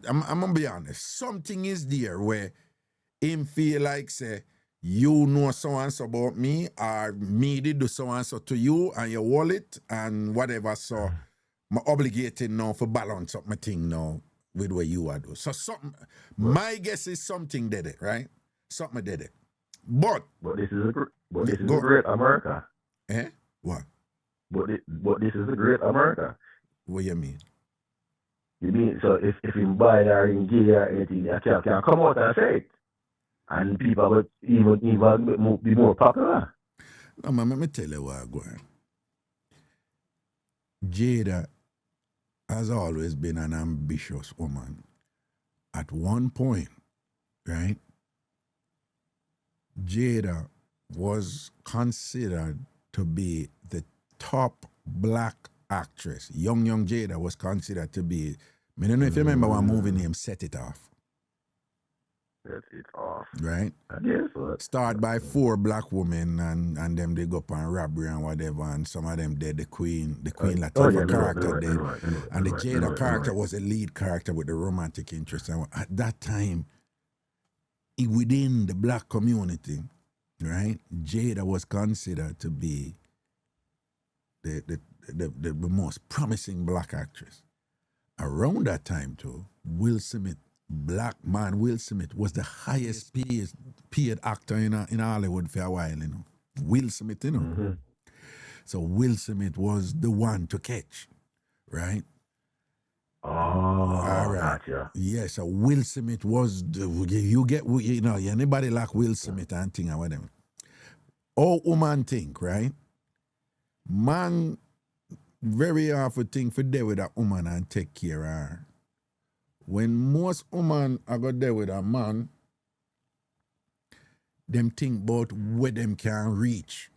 I'm gonna be honest. Something is there where him feel like say you know so and so about me, or me did do so and so to you and your wallet and whatever. So I'm obligated now for balance up my thing now with what you are do. So something, my guess is something did it, right? Something did it. But this is a great America. Eh? What? But this is a great America. What you mean? You mean so if him buy or in jail or anything, I can come out and say it, and people would even be more popular. No, man, let me tell you what I'm going. Jada has always been an ambitious woman. At one point, right? Jada was considered to be the top black actress. Young Jada was considered to be. I don't know if you remember one movie named Set It Off. Set It Off. Right? I guess so. Starred by 4 black women and them they go up on robbery and whatever, and some of them dead. The Queen Latifah character dead. And the Jada character was a lead character with the romantic interest. And at that time, within the black community, right, Jada was considered to be the most promising black actress. Around that time too, Will Smith was the highest paid actor in Hollywood for a while, you know. Will Smith, you know. Mm-hmm. So Will Smith was the one to catch, right? Oh, all right. Gotcha. Yeah, so Will Smith was anybody like Will Smith and thing or whatever. All woman think, right? Man very often think for there with a woman and take care of her. When most women are go there with a man, them think about where them can reach.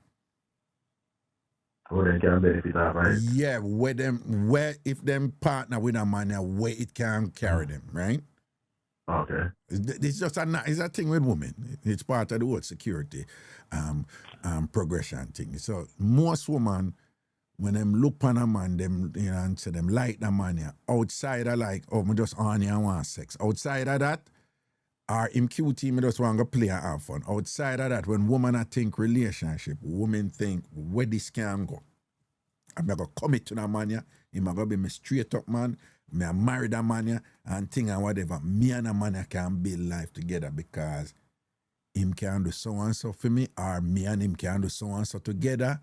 Where they can benefit of, right? Yeah, where if them partner with a man, where it can carry them, right? Okay. It's just it's a thing with women. It's part of the whole security progression thing. So most women, when them look on a man, them and say them like the man, yeah, outside of like, oh, me just on you and want sex. Outside of that, or him QT, me just want to play and have fun. Outside of that, when women think relationship, women think where this can go. I'm going to commit to that man, yeah. He's going to be me straight up man. Me marry that man, yeah, and thing and whatever. Me and a man can build life together because him can do so and so for me, or me and him can do so and so together,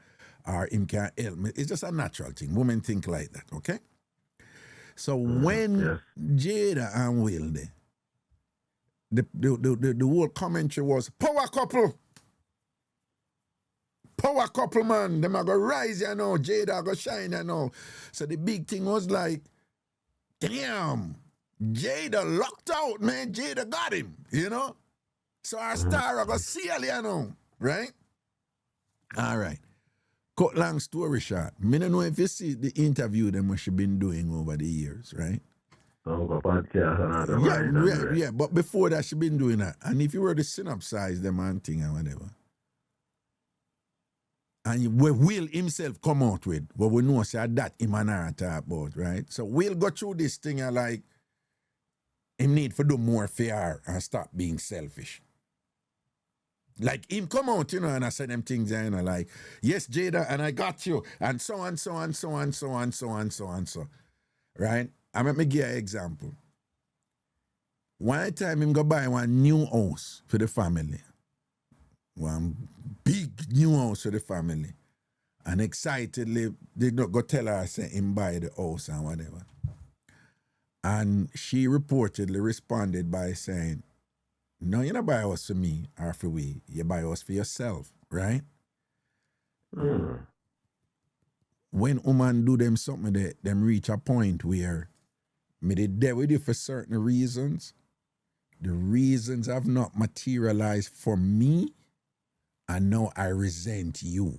or him can help me. It's just a natural thing. Women think like that, okay? So when Jada and Will, the whole commentary was power couple. Power couple, man. Them are going to rise, you know. Jada going to shine, you know. So the big thing was like, damn, Jada locked out, man. Jada got him, you know. So our star are going to seal, you know. Right? All right. Cut long story short. I don't know if you see the interview them what she been doing over the years, right? Yeah, but before that she been doing that. And if you were to synopsize them and thing and whatever, and where Will himself come out with, what we know say that him and her talk about, right? So Will go through this thing and like, him need to do more for her and stop being selfish. Like him come out, you know, and I say them things, you know, like, yes, Jada, and I got you, and so on, so on, so on, so on, so on, so on, so. Right? I'm going to give you an example. One time him go buy one new house for the family. One big new house for the family. And excitedly, they go tell her, say, him buy the house and whatever. And she reportedly responded by saying, no, you don't buy a house for me or for we. You buy a house for yourself, right? When woman do them something that them reach a point where me they there with you for certain reasons, the reasons have not materialized for me, and now I resent you.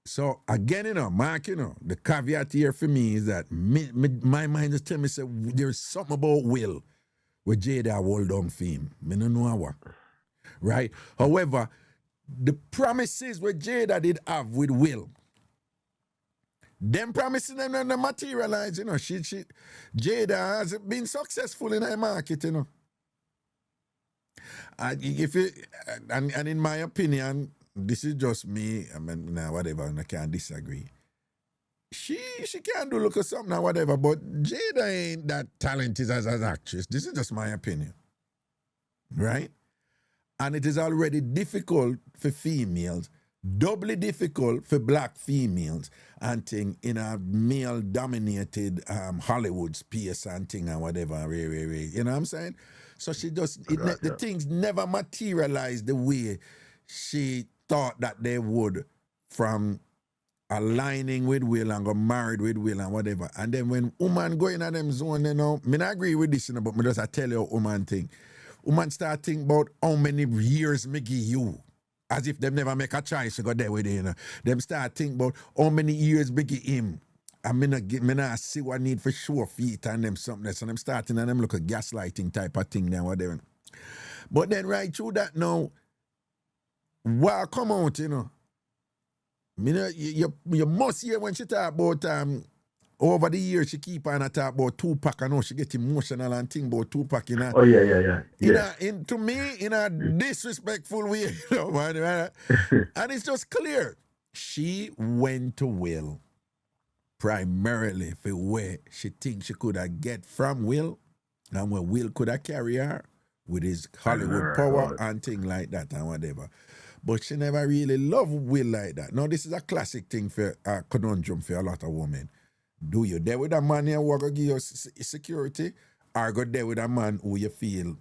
So again, Mark, the caveat here for me is that my mind just tell me say there's something about Will where Jada hold on for him. Me no know what. Right? However, the promises where Jada did have with Will, them promises them not materialize, Jada has been successful in her market, And in my opinion, this is just me. I mean, whatever, I can't disagree. She can do look at something or whatever, but Jada ain't that talented as an actress. This is just my opinion. Right? And it is already difficult for females, doubly difficult for black females, and thing in a male-dominated Hollywood space and thing and whatever. You know what I'm saying? So she just, the things never materialized the way she thought that they would from aligning with Will and got married with Will and whatever. And then when woman go in at them zone, me not agree with this, but me just I tell you woman thing. Woman start thinking about how many years me give you. As if them never make a choice to go there with it, Them start thinking about how many years me give him. And me not see what need for sure feet and them something. So them starting and them look at gaslighting type of thing then whatever. But then right through that now, what come out, you must hear when she talk about over the years she keep on talk about Tupac. I know she get emotional and think about Tupac, Oh yeah. To me, in a disrespectful way, man. And it's just clear. She went to Will primarily for where she thinks she could have get from Will and where Will could have carry her with his Hollywood power and thing like that and whatever. But she never really loved Will like that. Now, this is a classic thing for a conundrum for a lot of women. Do you there with a man who will give you security, or go there with a man who you feel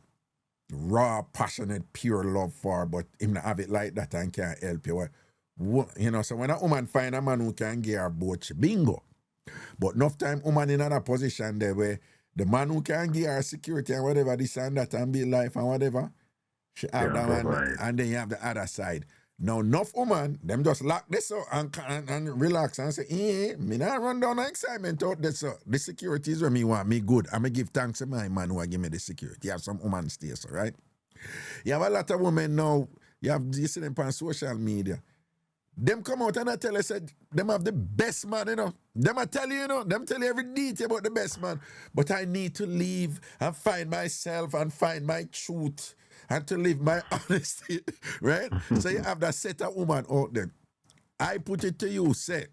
raw, passionate, pure love for, but him not have it like that and can't help you? So when a woman find a man who can give her both, she bingo. But enough time woman in another position there where the man who can give her security and whatever, this and that, and be life and whatever, she have that one, and then you have the other side. Now, enough woman, them just lock this up and relax and say, me not run down the excitement out this. The security is where me want, me good. I'm going to give thanks to my man who give me the security. You have some woman stay, so right? You have a lot of women now, you see them on social media. Them come out and I tell you, said, them have the best man, Them I tell you, them tell you every detail about the best man. But I need to leave and find myself and find my truth and to live my honesty, right? So you have that set of woman out there. I put it to you, say,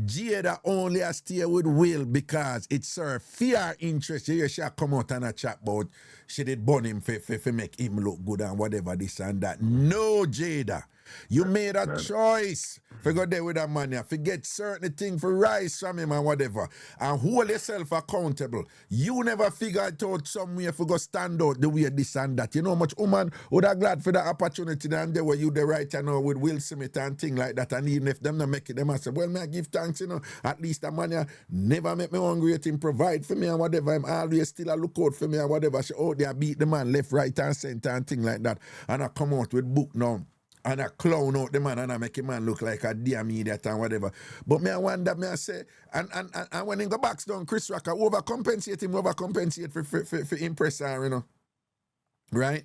Jada only has stay with Will because it's her fear interest. You shall come out and a chat about she did burn him for make him look good and whatever this and that. No, Jada. You made a choice for go there with that man here, forget certain things for rise from him and whatever, and hold yourself accountable. You never figured out some way for go stand out the way this and that. You know how much woman would have glad for the opportunity and there were you the right with Will Smith and thing like that, and even if them not make it, them I say, well, I give thanks, at least that man here never make me hungry at him, provide for me and whatever, I'm always still a look out for me and whatever. She out there beat the man left, right and center and thing like that, and I come out with book now. And I clown out the man and I make him man look like a damn idiot and whatever. But me I wonder, me I say, and when he go back down, Chris Rock, I overcompensate for impress her, Right?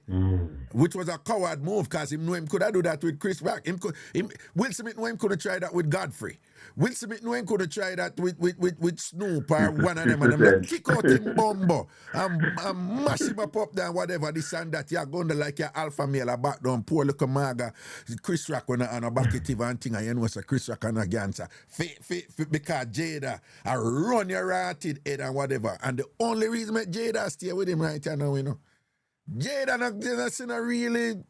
Which was a coward move because him know him could have do that with Chris Rock. Will Smith know him could have tried that with Godfrey. Will Smith know him could have tried that with Snoop or one of them and them kick out him bumbo and mash him up there whatever this and that. You're going to like your alpha male a back down poor little maga Chris Rock when and a bucketive and thing and you know so Chris Rock and a ganser. Because Jada I run your ratted head and whatever. And the only reason make Jada stay with him right now, Jada not seen a really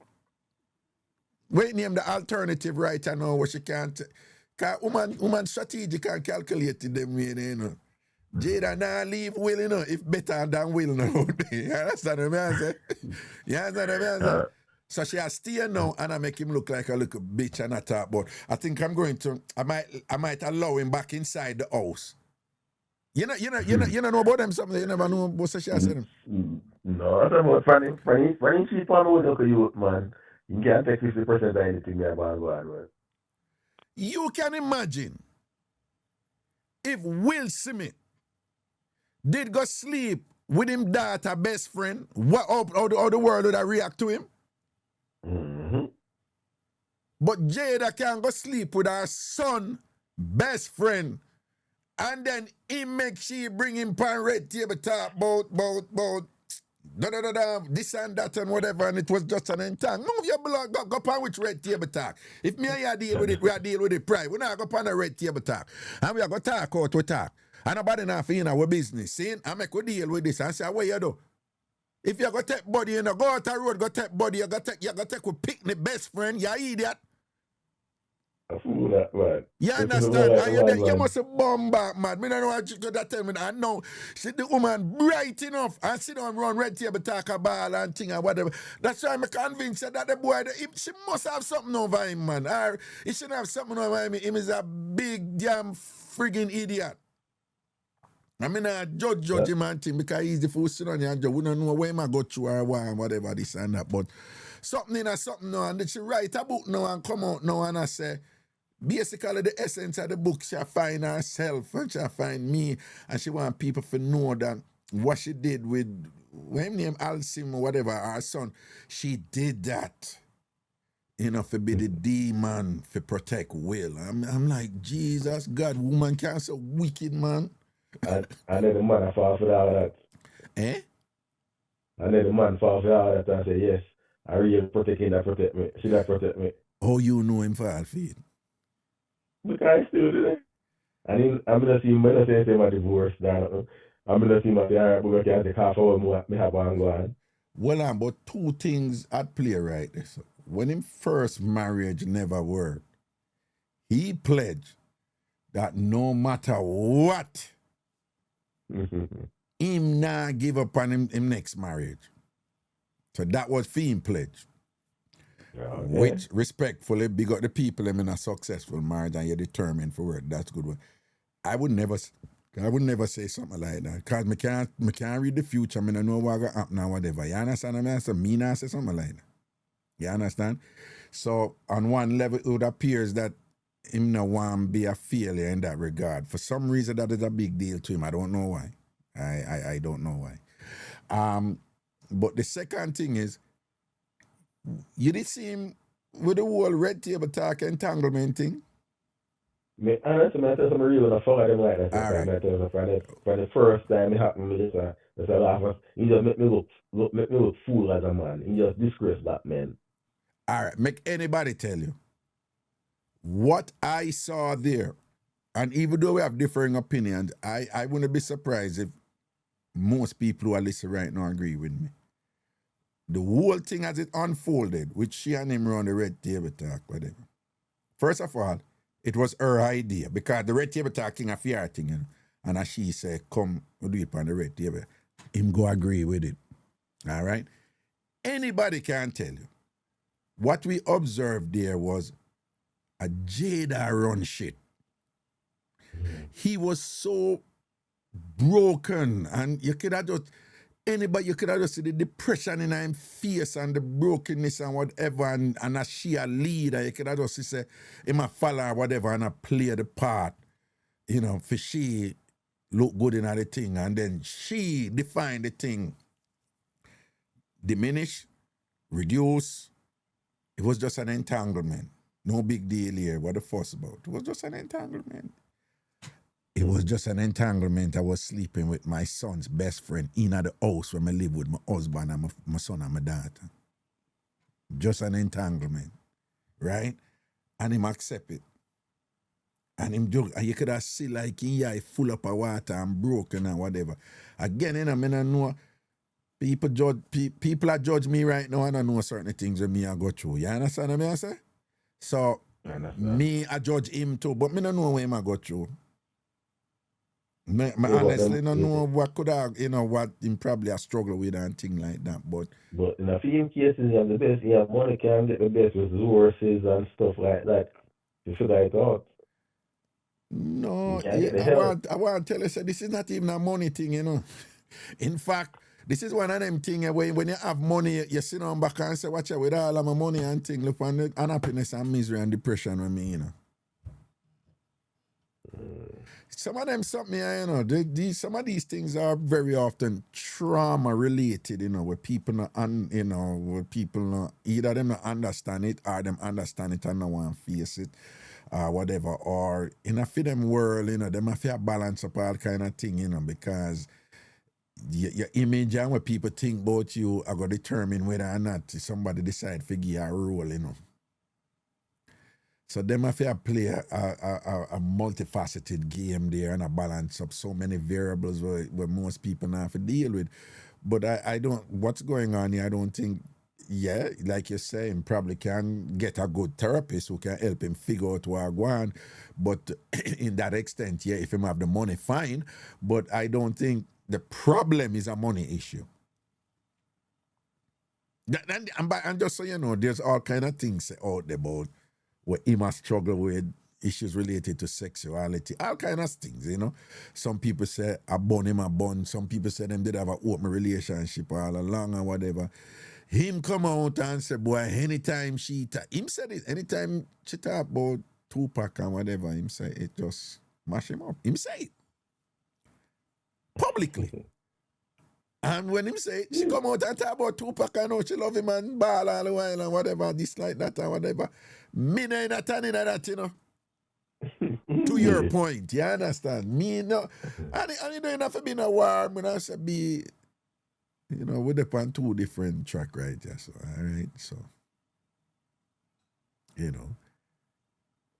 wait name the alternative right now where she can't cause woman strategic and calculated them way, Jada nah leave Will, if better than Will now. You understand what I say? You understand what I say? So she has stay now and I make him look like a little bitch and I talk, but I think I might allow him back inside the house. You know about them something, you never know what she has said. No, that's about funny cheap on with local youth, man. You can't take 50% of anything there about God, man. You can imagine if Will Smith did go sleep with him daughter best friend, how the world would have react to him? Mm-hmm. But Jada can go sleep with her son best friend, and then he make she bring him pan red table talk about this and that and whatever, and it was just an entang. Move your blood, go pan with red table talk. If me and you deal with it, we are deal with it pride. We not go pan a red table talk. And we are going to talk out we talk. And nobody not in our business. See, I make a deal with this and say, what you do? If you go take body, you know, go out the road, go take body, you go take a picnic best friend, you idiot. A fool that, man. You understand? And you must have bomb back, man. I don't know what you could tell me. I know see the woman bright enough and sit down run red table talk a ball and thing and whatever. That's why I'm convinced that the boy, she must have something over him, man. Or he shouldn't have something over him. Him is a big damn friggin' idiot. I mean, I judge him and thing because he's the fool sit on here and judge. We don't know where I go through or why and whatever this and that. But something now, and then she write a book now and come out now and I say, basically the essence of the book, she find herself and she find me and she want people to know that what she did with, what him name, Alcim or whatever, her son, she did that. You know, for be the demon, for protect Will. I'm like, Jesus, God, woman can't so wicked, man. And then the man fall for all that. Eh? And then the man fall for all that and say, yes, I really protect him, that protect me. She that protect me. How you know him fall for it? Because I still do that. And I'm going to see him when I say my divorce. I'm going to see him at the Arab because I can't take half hour more. I have one going. Well, but two things at play right there. So when him first marriage never worked, he pledged that no matter what, him not give up on him next marriage. So that was for him pledge. Okay. Which respectfully big up the people in a successful marriage and you're determined for work. That's good one. I would never say something like that. Because me can't read the future. I don't know what's going to happen or whatever. You understand? Me not say something like that. You understand? So on one level, it would appear that him no want to be a failure in that regard. For some reason, that is a big deal to him. I don't know why. I don't know why. But the second thing is, you did see him with the whole red table talk entanglement thing? Me honestly, I tell some real and I follow them like that. All right. For the first time it happened, me just a laugh. He just make me look fool as a man. He just disgrace that man. All right, make anybody tell you what I saw there, and even though we have differing opinions, I wouldn't be surprised if most people who are listening right now agree with me. The whole thing as it unfolded, with she and him around the red table talk, whatever. First of all, it was her idea, because the red table talk thing a fair thing, you know? And as she said, come, we'll do it on the red table. Him go agree with it. All right? Anybody can tell you. What we observed there was a Jada run shit. He was so broken, and you could have just see the depression in his face and the brokenness and whatever, and as she a leader, you could have just say him a follow or whatever and a play the part, you know, for she look good in the thing, and then she define the thing, diminish, reduce. It was just an entanglement. No big deal here. What the fuss about? It was just an entanglement. It was just an entanglement. I was sleeping with my son's best friend in the house where I live with my husband and my son and my daughter. Just an entanglement. Right? And him accept it. And him joke. And you could have see like in eye full up of water and broken and whatever. Again, I don't know. People are judge me right now. I don't know certain things that me I go through. You understand what I say? So, me I judge him too, but me don't know what him I go through. Me Yeah, but honestly them, don't know what could have, what him probably a struggle with and thing like that. But in a few cases, you have the best. You have money can get the best resources and stuff like that. You figure it out. You no, can't yeah, get the I help. want I want to tell you, say, this is not even a money thing. In fact, this is one of them things when you have money, you sit on back and say, watch out with all of my money and thing, look on the unhappiness and misery and depression with me. Some of them something, some of these things are very often trauma related, where people not, where people not, either them not understand it or them understand it and not want to face it, or whatever, or in a for them world, them have to balance up all kind of thing, because your image and what people think about you are going to determine whether or not somebody decide to give you a role. So them have to play a multifaceted game there and a balance up so many variables where most people not have to deal with. But I don't, what's going on here, I don't think, like you're saying, probably can get a good therapist who can help him figure out what's going on. But in that extent, if him have the money, fine. But I don't think the problem is a money issue. And just so you know, there's all kind of things out there about where he must struggle with issues related to sexuality, all kind of things, Some people say I bun him a bun. Some people say them did have an open relationship all along or whatever. Him come out and say, boy, anytime him said it, anytime she talk about Tupac and whatever, him say it just mash him up. Him say it publicly. And when him say it, she come out and talk about Tupac and how she love him and ball all the while and whatever, this like that and whatever. Me no in a tan in that, To your point, you understand? Me no. And it don't have to be no war. I have to be, we're on two different track right there. So, all right, so,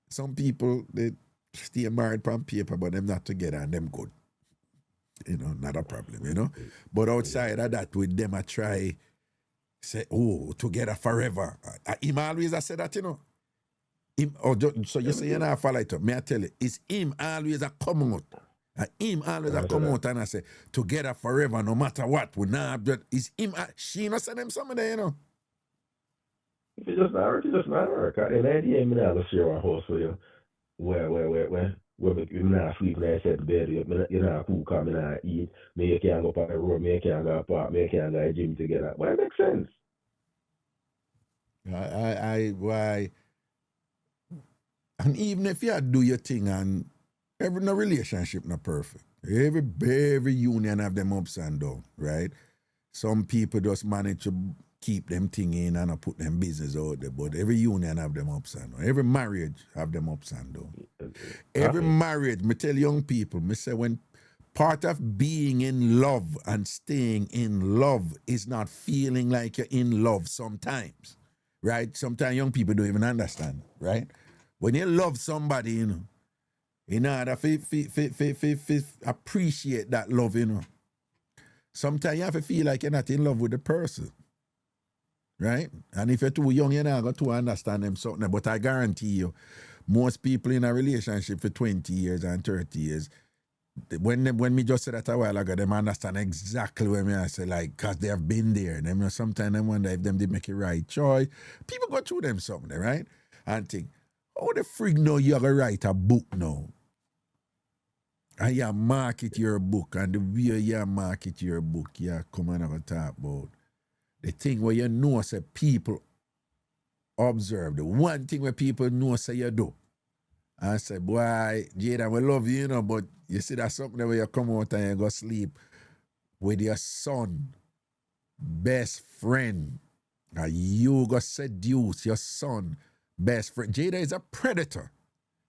some people, they stay married on paper, but them not together and them good. Not a problem, But outside of that, with them, I try say, oh, together forever. Him always I say that, Him, so you say, follow it up. May I tell you, it's him always a come out. Him always a come out and I say, together forever, no matter what. We not, it's him, she not say them something there, If it just not work, it just not work. And the idea, I'm not going to share a house with you. Where we not sleep when I set the bed, you know, who come and I eat, me you can't go up on the road, me you can't go apart, me you can't go to the gym together. Well, it makes sense. Why? And even if you do your thing, and every no relationship not perfect. Every union have them ups and downs, right? Some people just manage to keep them thing in and put them business out there, but every union have them ups and downs. Every marriage have them ups and downs. Every marriage, me tell young people, me say when part of being in love and staying in love is not feeling like you're in love sometimes, right? Sometimes young people don't even understand, right? When you love somebody, in order to appreciate that love, sometimes you have to feel like you're not in love with the person. Right? And if you're too young, you're not going to understand them something. But I guarantee you, most people in a relationship for 20 years and 30 years, when me just said that a while ago, them understand exactly what I say, like, because they have been there. Them sometimes they wonder if them did make a right choice. People go through them something, right? And think, how the frig know you're going to write a book now? And you market your book, and the way you market your book, you come and have a talk about the thing where you know say people observe. The one thing where people know say you do. I say, boy, Jada, we love you, but you see that something where you come out and you go sleep with your son, best friend. And you go seduce your son, best friend. Jada is a predator.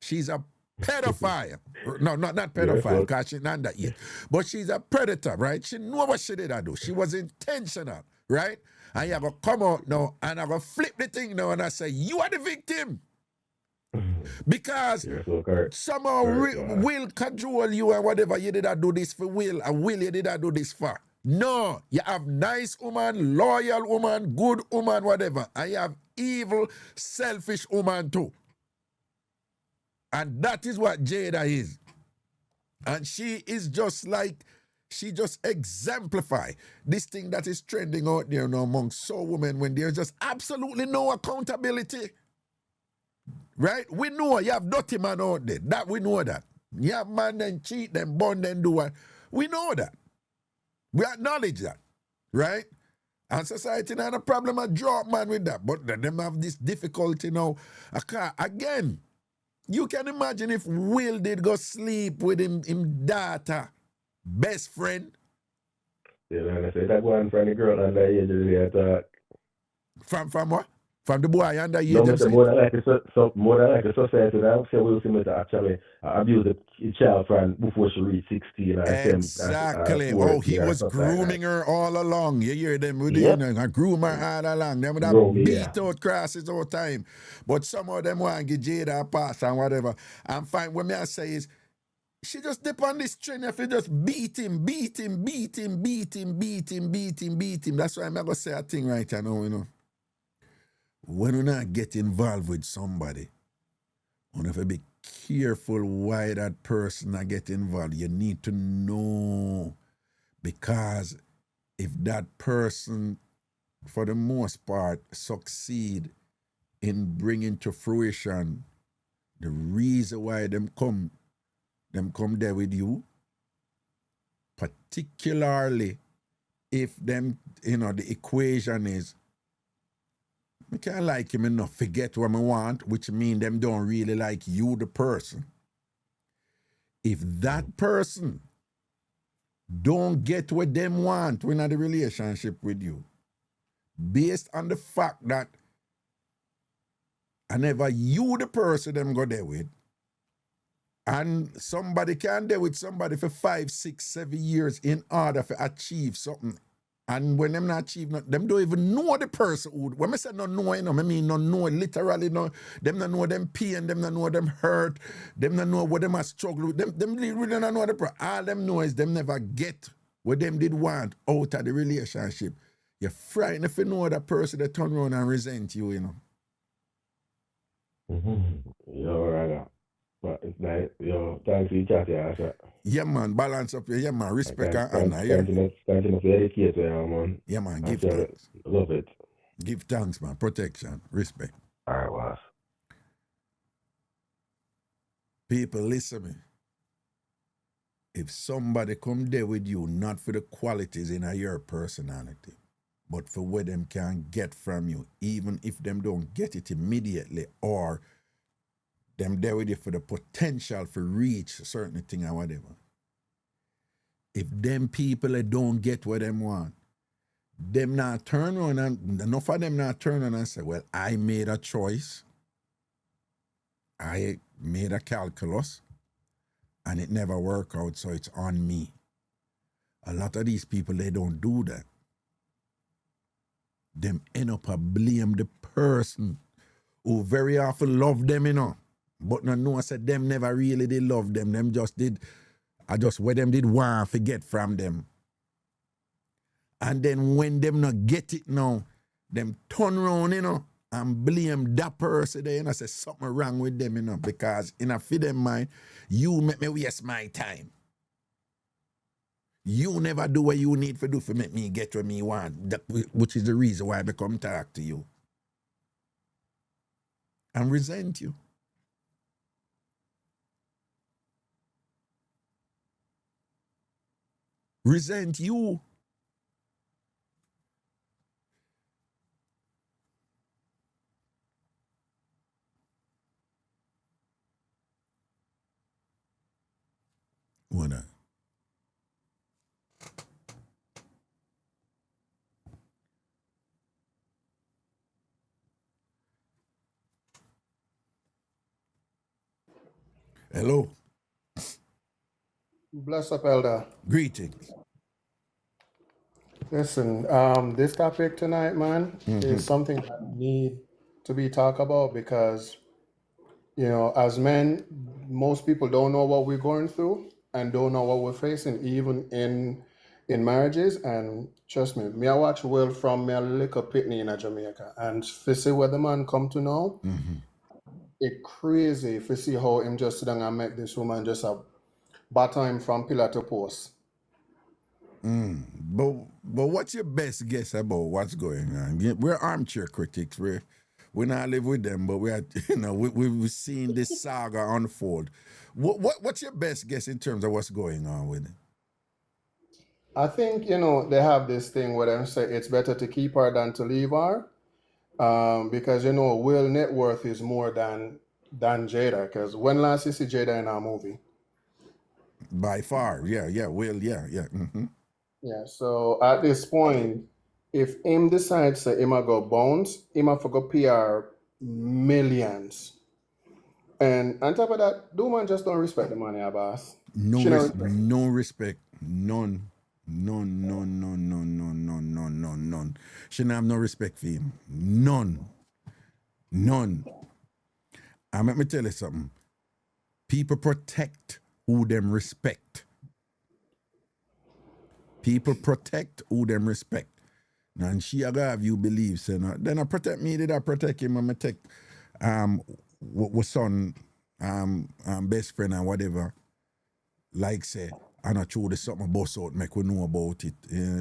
She's a pedophile. No, not pedophile, because she's not that yet. But she's a predator, right? She know what she did do. She was intentional, right? And you go come out now and I go flip the thing now and I say, you are the victim. Because somehow will control you and whatever you did do this for will, and will you did do this for. No, you have nice woman, loyal woman, good woman, whatever. And you have evil, selfish woman too. And that is what Jada is. And she is just like, she just exemplify this thing that is trending out there now amongst so women when there's just absolutely no accountability. Right? We know you have dirty man out there. That we know that. You have man then cheat, then bond, then do what. We know that. We acknowledge that. Right? And society not a problem of drop man with that. But then them have this difficulty now. Again, you can imagine if Will did go sleep with him daughter, best friend. You know, I say that one from the girl under age of the attack. From what? From the boy under age No, of more than like the society now say Will Smith actually abuse the child from before she reached 16. Exactly. Oh, he was grooming her all along. You hear them with the groom her all along. Them would have beat out crosses all the time. But some of them want to give Jada a pass and whatever. And fine, what me I say is, she just dip on this train if you just beat him. That's why I'm going to say a thing right now, you know. When you not get involved with somebody, you have to be careful why that person not get involved. You need to know, because if that person, for the most part, succeed in bringing to fruition the reason why them come there with you, particularly if them, you know, the equation is, I can't like him enough, forget what I want, which means them don't really like you, the person. If that person don't get what them want when in the relationship with you, based on the fact that whenever you, the person, them go there with, and somebody can there with somebody for 5, 6, 7 years in order to achieve something. And when them not achieve nothing, them don't even know the person who, when I say no know, you know, I mean no know, literally no, them not know them pain, them not know them hurt, them not know what them are struggle with, them really don't know the person. All them know is them never get what them did want out of the relationship. You're frightened if you know that person that turn around and resent you, you know. Yo, right. But it's nice. Yo, thanks for your chat, yeah. Yeah, man, balance up. Yeah, man, respect and honor. Yeah, Continue to educate, man. Yeah, man, give thanks. Love it. Give thanks, man. Protection, respect. All right, boss. People, listen me. If somebody come there with you, not for the qualities in your personality, but for what them can get from you, even if them don't get it immediately, or them there with you for the potential for reach a certain thing or whatever. If them people don't get what them want, them not turn around and enough of them not turn around and say, well, I made a choice. I made a calculus and it never worked out, so it's on me. A lot of these people, they don't do that. Them end up a blame the person who very often love them, you know. But no, I said them never really did love them. Them just did, what them did want to get from them. And then when them not get it now, them turn around, you know, and blame that person there, you know, say something wrong with them, you know, because in a for them mind, you make me waste my time. You never do what you need to do for make me get what me want, which is the reason why I become talk to you. And resent you. Resent you. What? Hello. Bless up, Elder. Greetings. Listen, this topic tonight, man, is something that need to be talked about because, you know, as men, most people don't know what we're going through and don't know what we're facing, even in marriages. And trust me, I watch Will from me a little pitney in Jamaica, and to see where the man come to know, it crazy if you see how him just sit down and make this woman just batter him from pillar to post. But what's your best guess about what's going on? We're armchair critics. We not live with them, but we are, we've seen this saga unfold. What's your best guess in terms of what's going on with it? I think, they have this thing where they say it's better to keep her than to leave her. Because, Will net worth is more than Jada. Because when last you see Jada in our movie? By far, yeah, Will, yeah. Mm-hmm. Yeah, so at this point, if him decides to him a go bounce, him a for go PR millions. And on top of that, the woman just don't respect the money, boss. No She don't respect, respect. no respect, none. She don't have no respect for him. None. And let me tell you something. People protect who them respect. People protect who them respect. And she a have you believe, so then I protect me, did I protect him, and I take what son, best friend and whatever, like say, and I throw the something bust out, make we know about it.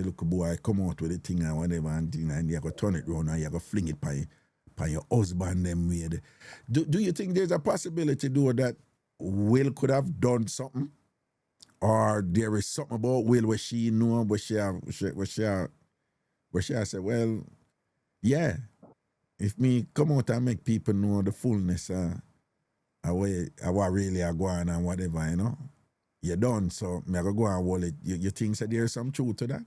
Look, boy, come out with the thing and whatever, and you go turn it around and you go fling it by your husband them way. Do you think there's a possibility though that Will could have done something? Or there is something about Will where she know, where she said, well, yeah, if me come out and make people know the fullness of what really are going and whatever, you're done. So me I go and hold it. You think that there's some truth to that?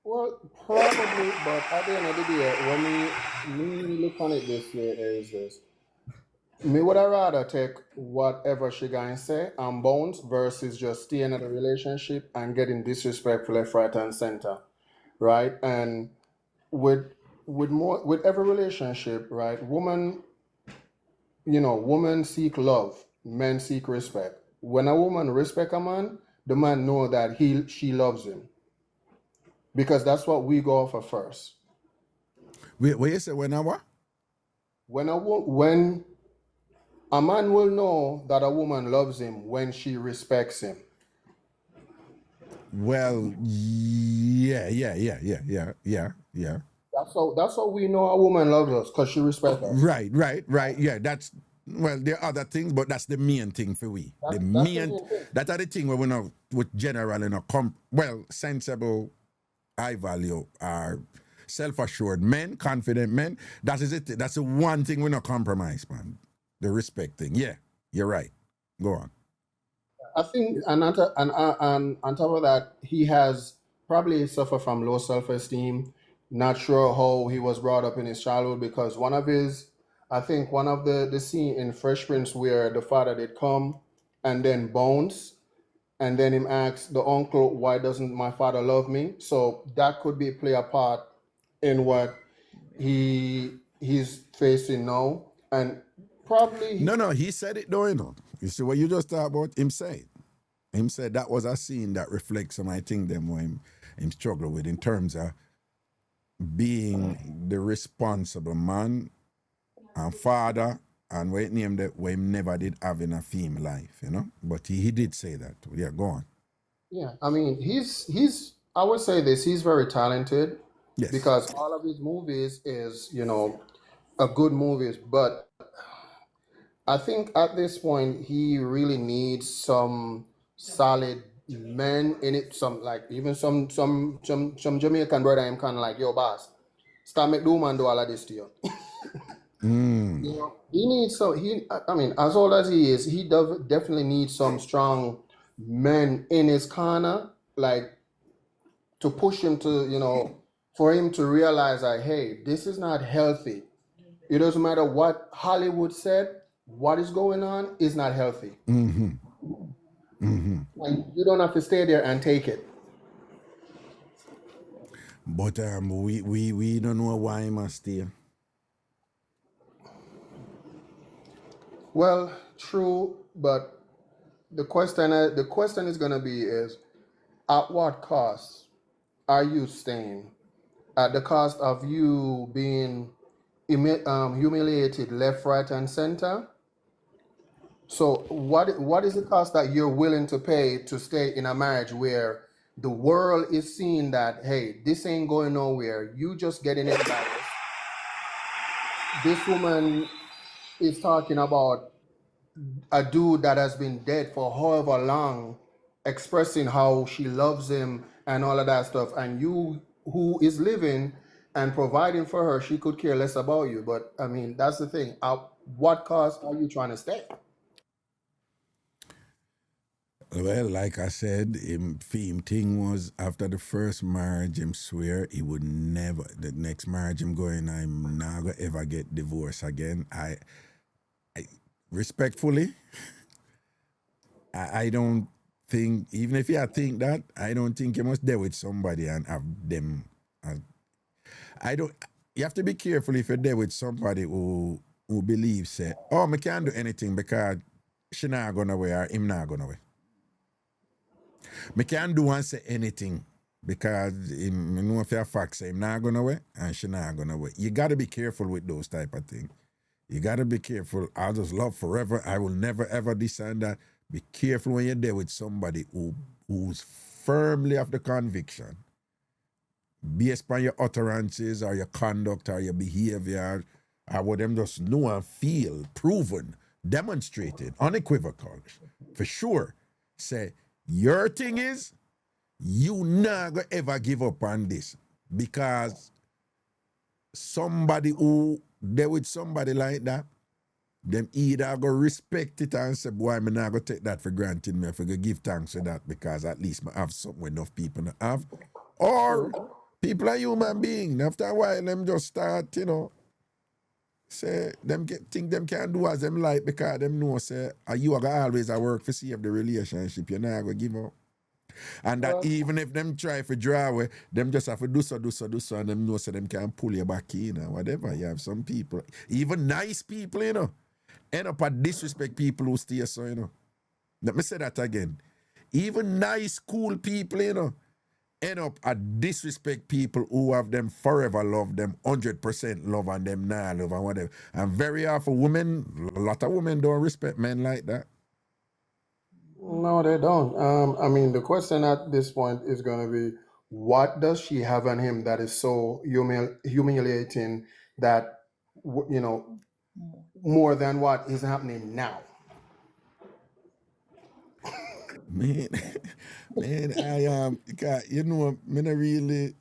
Well, probably, but at the end of the day, when me look on it this way is this. Me would I rather take whatever she going to say and bounce versus just staying in a relationship and getting disrespectful left, right, and center, right? And with every relationship, right? Women seek love, men seek respect. When a woman respect a man, the man know that she loves him, because that's what we go for first. Wait, what you say? When I what? When a man will know that a woman loves him when she respects him. Well, yeah. That's how we know a woman loves us, because she respects us. Right. Yeah, that's, well, there are other things, but that's the main thing for we. That's the main thing. That are the thing where we know with general sensible, high value, are self-assured men, confident men. That is it. That's the one thing we not compromise, man. The respect thing. Yeah, you're right. Go on. I think, and on top of that, he has probably suffered from low self-esteem. Not sure how he was brought up in his childhood, because one of the scene in Fresh Prince where the father did come and then bounce, and then him asks the uncle, why doesn't my father love me? So that could play a part in what he's facing now. And probably No, he said it though, You see what you just talked about? Him said that was a scene that reflects on, I think, them what him struggle with in terms of being the responsible man and father, and what name that we never did have in a female life, But he did say that. Yeah, go on. Yeah, I mean, he's I would say this, he's very talented, Yes. because all of his movies is, a good movies, but I think at this point he really needs some solid men in it, some like even some Jamaican brother. I'm kind of like, yo, boss, stop make the woman do all of this to you. He needs I mean, as old as he is, he definitely needs some strong men in his corner, like to push him to, for him to realize that, hey, this is not healthy. It doesn't matter what Hollywood said, what is going on is not healthy. And you don't have to stay there and take it. But we don't know why he must stay. Well, true, but the question is gonna be is, at what cost are you staying? At the cost of you being humiliated left, right, and center, So what is the cost that you're willing to pay to stay in a marriage where the world is seeing that, hey, this ain't going nowhere, you just getting embarrassed. This woman is talking about a dude that has been dead for however long, expressing how she loves him and all of that stuff, and you who is living and providing for her, she could care less about you. But I mean, that's the thing. At what cost are you trying to stay? Well, like I said, him thing was after the first marriage, him swear he would never, the next marriage him going, I'm not gonna ever get divorced again. I respectfully, I don't think, even if you think that, I don't think you must deal with somebody and have them. I don't, you have to be careful if you're there with somebody who believes say, oh, me can't do anything because she not gonna away or him not gonna away. Me can't do and say anything because him, I know for a fact say him not gonna away and she not gonna away. You gotta be careful with those type of things. You gotta be careful. I just love forever. I will never ever decide that. Be careful when you're there with somebody who's firmly of the conviction, based on your utterances or your conduct or your behavior, or what them just know and feel, proven, demonstrated, unequivocal, for sure. Say, your thing is, you not gonna ever give up on this because somebody who there with somebody like that, them either go respect it and say, boy, I'm not gonna take that for granted. Me if I go give thanks for that because at least I have something enough people to have. Or people are human beings. After a while, them just start, say them think them can do as them like because them know say you are gonna always a work for save the relationship. You're not gonna give up. And that even if them try for draw away, them just have to do so, and them know so them can pull you back in or whatever. You have some people, even nice people, end up at disrespect people who stay so, Let me say that again. Even nice, cool people, end up at disrespect people who have them forever love them, 100% love and them nah love and whatever. And very often women, a lot of women don't respect men like that. No, they don't. I mean, the question at this point is going to be, what does she have on him that is so humiliating that, more than what is happening now? Man, I me not really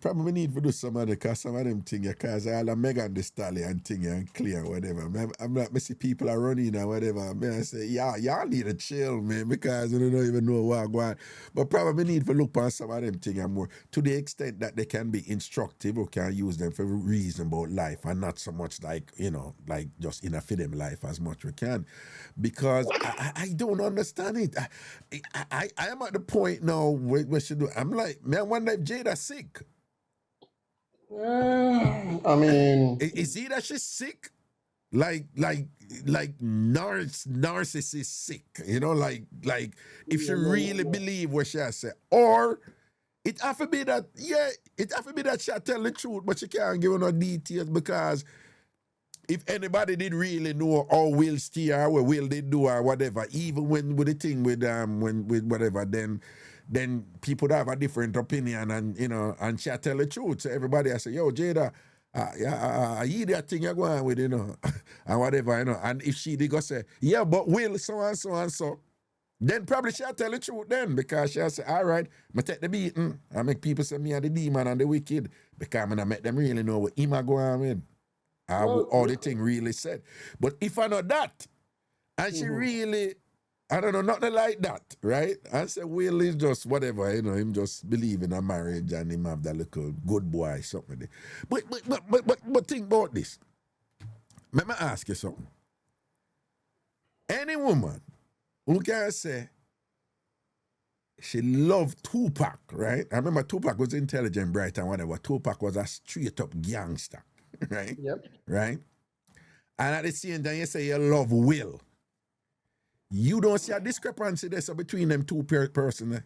probably need to do some of the cause some of them things because all the Megan the Stallion thing and clear whatever. I'm like, I see people are running or whatever. Man, I say, y'all need to chill, man, because you don't even know what going on. But probably need to look on some of them things and more to the extent that they can be instructive or can use them for reason about life and not so much like, like just in a for them life as much we can. Because I don't understand it. I am at the point now where should do. I'm like, man, I wonder if Jada sick. I mean, Is he that she's sick? Like narcissist sick, like if she really believe what she has said. Or it have to be that, she tell the truth, but she can't give no details because if anybody did really know how Will steer, what Will they do or whatever, even when with the thing with with whatever, then people have a different opinion and and she tell the truth. So everybody I say, yo, Jada, I hear that thing you're going with, and whatever, And if she did go say, yeah, but Will so and so and so, then probably she'll tell the truth then because she'll say, all right, I take the beating. I make people say me are the demon and the wicked because I'm gonna make them really know what him are going with. All the thing really said. But if I know that, and she really, I don't know, nothing like that, right? I say, Will is just whatever, him just believe in a marriage and him have that little good boy, something. But think about this. Let me ask you something. Any woman who can say she loved Tupac, right? I remember Tupac was intelligent, bright, and whatever. Tupac was a straight up gangster, right? Yep. Right? And at the same time, you say you love Will. You don't see a discrepancy there between them two persons.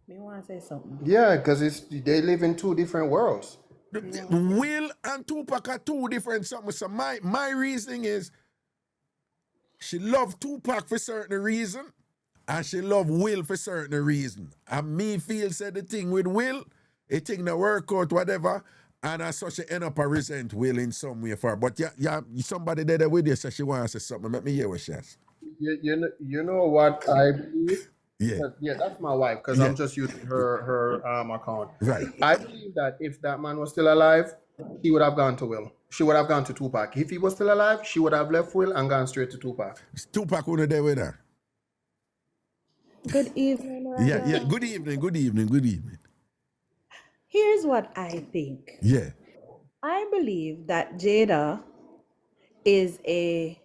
Me want to say something. Yeah, because they live in two different worlds. Will and Tupac are two different something. So my reasoning is, She loved Tupac for certain reason, and she loved Will for certain reason. And me feel said the thing with Will, it thing that work out, whatever, and as such she end up a resent Will in some way for her. But yeah, somebody there with you, so she wants to say something. Let me hear what she has. You know what I believe? Yeah. Yeah, that's my wife because Yeah. I'm just using her account. Right. I believe that if that man was still alive, he would have gone to Will. She would have gone to Tupac. If he was still alive, she would have left Will and gone straight to Tupac. Tupac wasn't there with her. Good evening, Yeah. Raga. Good evening. Here's what I think. Yeah. I believe that Jada is a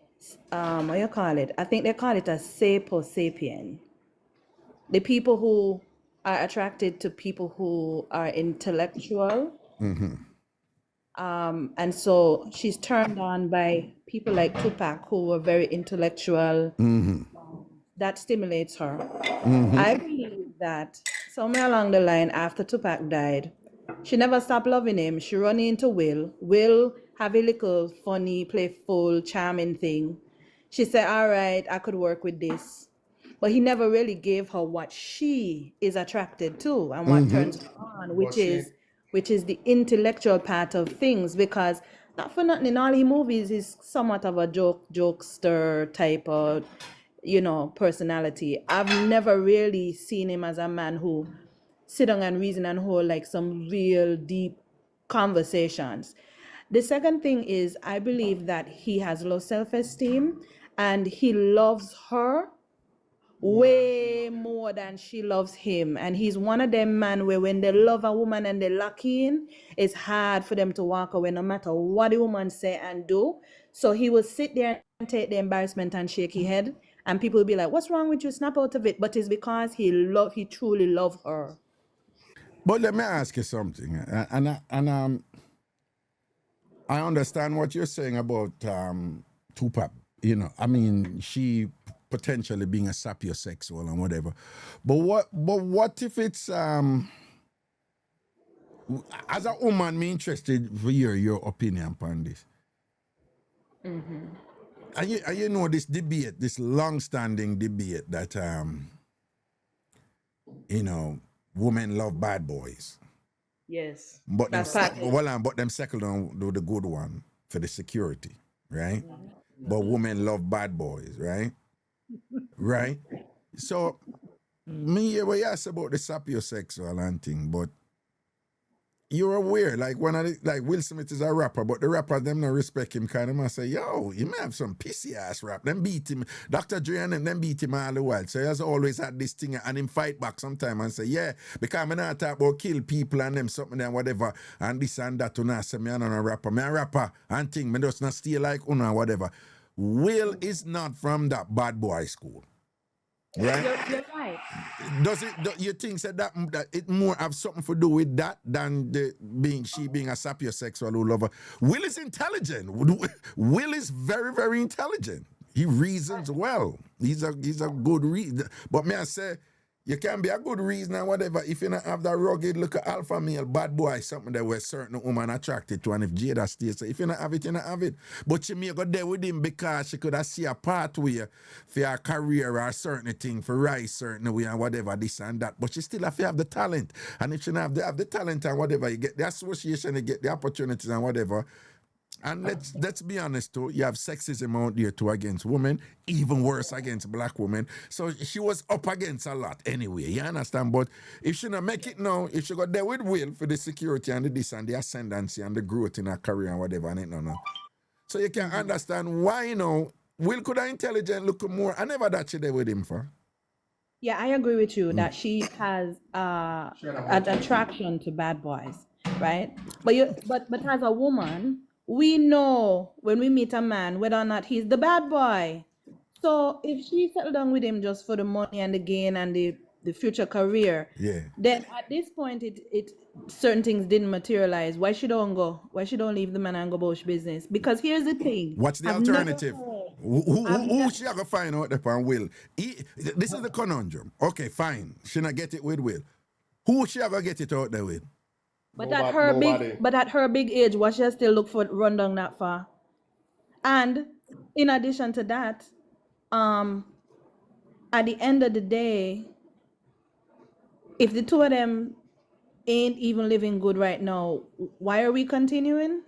what you call it? I think they call it a sapo sapien. The people who are attracted to people who are intellectual. And so she's turned on by people like Tupac who were very intellectual. That stimulates her. I believe that somewhere along the line after Tupac died, she never stopped loving him. She run into Will. Will have a little funny, playful, charming thing. She said, all right, I could work with this. But he never really gave her what she is attracted to and what turns her on, which is the intellectual part of things. Because not for nothing, in all his movies, he's somewhat of a jokester type of, personality. I've never really seen him as a man who sit down and reason and hold like some real deep conversations. The second thing is I believe that he has low self-esteem and he loves her way more than she loves him. And he's one of them man where when they love a woman and they lock in, it's hard for them to walk away no matter what the woman say and do. So he will sit there and take the embarrassment and shake his head. And people will be like, what's wrong with you? Snap out of it. But it's because he truly loves her. But let me ask you something. I understand what you're saying about Tupac. I mean, she potentially being a sapiosexual and whatever. But what if it's as a woman, me interested for your opinion upon this. And you know this debate, this long-standing debate that women love bad boys. Yes. But them second don't do the good one for the security, right? But women love bad boys, right? Right? So me hear what you ask about the sapiosexual and thing, but you're aware, like Will Smith is a rapper, but the rappers them not respect him, kind of must say, yo, he may have some pissy ass rap. Them beat him, Dr. Dre and them beat him all the while. So he has always had this thing and him fight back sometime and say, yeah, because I'm not talk about kill people and them something and whatever, and this and that, and I say, me and a rapper, me a rapper and thing, me just not stay like una whatever. Will is not from that bad boy school. Right? You're right. You think that it more have something to do with that than she being a sapiosexual who lover? Will is intelligent. Will is very, very intelligent. He reasons well. He's a good reason. But may I say, you can be a good reason and whatever if you don't have that rugged look at alpha male bad boy, something that we're certain woman attracted to, and if Jada stays, so if you don't have it, you don't have it. But she may go there with him because she could have see a pathway for her career or a certain thing for rise certain way and whatever, this and that. But she still have to have the talent. And if she don't have the talent and whatever, you get the association, you get the opportunities and whatever. And let's be honest too, you have sexism out there too against women, even worse against black women. So she was up against a lot anyway, you understand? But if she not make it now, if she got there with Will for the security and the this and the ascendancy and the growth in her career and whatever, and it no. So you can understand why, Will could have intelligent look more. I never that she there with him for. Yeah, I agree with you that she has an attraction to bad boys, right? But as a woman, we know when we meet a man whether or not he's the bad boy. So if she settled down with him just for the money and the gain and the future career, then at this point it certain things didn't materialize. Why she don't go? Why she don't leave the man and go about business? Because here's the thing. What's the alternative? Who she gonna find out upon Will? This is the conundrum. Okay, fine. She not get it with Will. Who she gonna get it out there with? But at her big age, what she still look for run down that far? And in addition to that, at the end of the day, if the two of them ain't even living good right now, why are we continuing?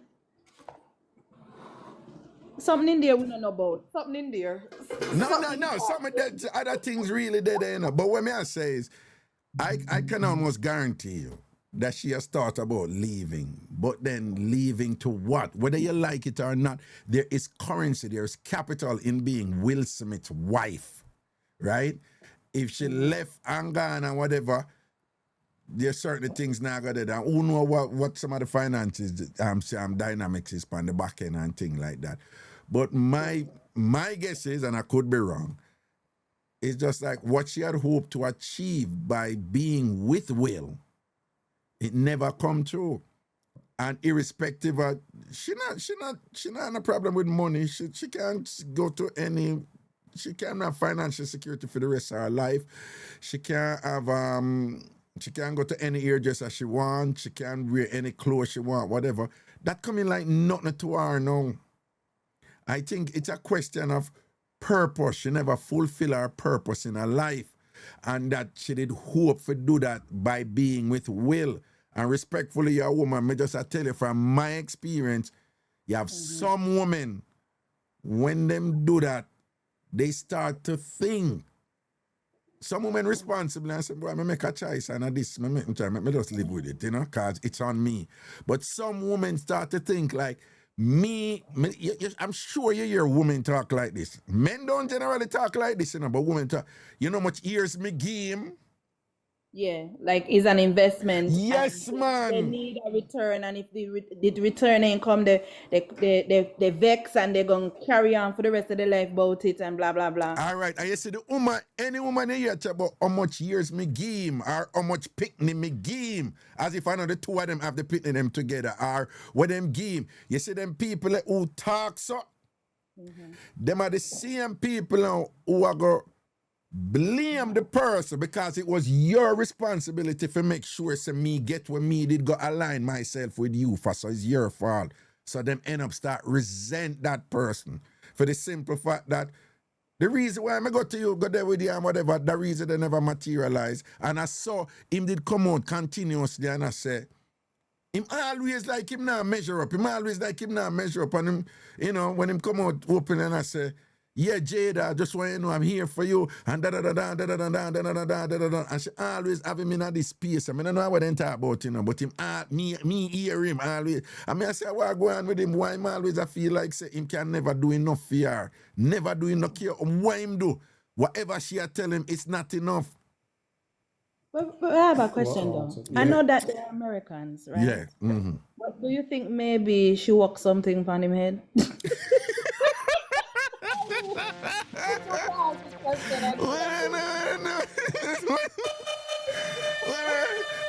Something in there we don't know about. Something in there. No. Some of that other things really there, you know. But what me I say is, I can almost guarantee you that she has thought about leaving, but then leaving to what? Whether you like it or not, there is currency, there is capital in being Will Smith's wife, right? If she left and gone and whatever, there's certain things now got it. And who know what some of the finances dynamics is on the back end and things like that. But my guess is, and I could be wrong, it's just like what she had hoped to achieve by being with Will, it never come true. And irrespective of she not have a problem with money. She can't go to any, she can't have financial security for the rest of her life. She can't have she can't go to any hairdresser she wants, she can't wear any clothes she want, whatever. That coming like nothing to her now. I think it's a question of purpose. She never fulfill her purpose in her life. And that she did hope to do that by being with Will. And respectfully, your woman, me just I tell you from my experience, you have some women, when them do that, they start to think. Some women responsible and say, boy, I make a choice and this, me just live with it, you know, because it's on me. But some women start to think like, I'm sure you hear women talk like this. Men don't generally talk like this, you know, but women talk. You know how much years me give him? Yeah, like it's an investment. Yes, and man. They need a return, and if the return ain't come, they vex and they're gonna carry on for the rest of their life about it and blah blah blah. All right, and you see the woman, any woman here talk about how much years me give him or how much picnic me give him, as if I know the two of them have the picnic them together or what them give him. You see them people who talk so, them are the same people now who are going blame the person because it was your responsibility to make sure so me get what me did go align myself with you for, so it's your fault. So them end up start resent that person for the simple fact that the reason why I go to you, go there with you and whatever, the reason they never materialize. And I saw him did come out continuously and I say, him always like him now measure up. Him always like him now measure up. And him, you know, when him come out open and I say, yeah, Jada, I just want you to know I'm here for you. And da-da-da-da. And she always have him in this space. I mean, I don't know what they talk about, you know, but him, me hear him always. I mean, I say, what I go on with him, why him always I feel like say him can never do enough for her. Never do enough care. Why him do? Whatever she tell him, it's not enough. But I have a question though. Yeah. I know that they're Americans, right? Yeah. Mm-hmm. But do you think maybe she walked something on him head?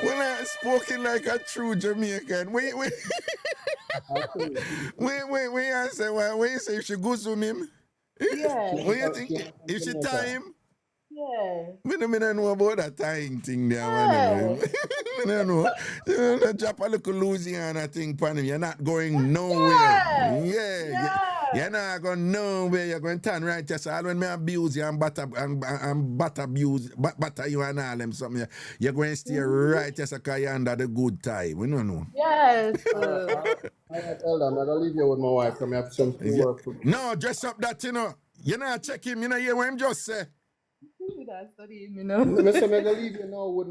When I spoken like a true Jamaican, wait, I say, when you say if she goes on him, Yeah. what you think? If she tie him? Yeah. I don't know about that tying thing there. Yeah. I don't know. You drop a little Louisiana thing on him. You're not going nowhere. Yeah. You're not going nowhere. You're going to turn right. Yes, all when me abuse you and batter you and all them something, you're going to stay right. Yes, because you're under the good time. We don't know. Yes. Elder, I'm going to leave you with my wife because I have some schoolwork to do. No, dress up that, you know. You know, check him. You know, hear what him just say. That's studying, you know. Mr. I'm going to leave you now with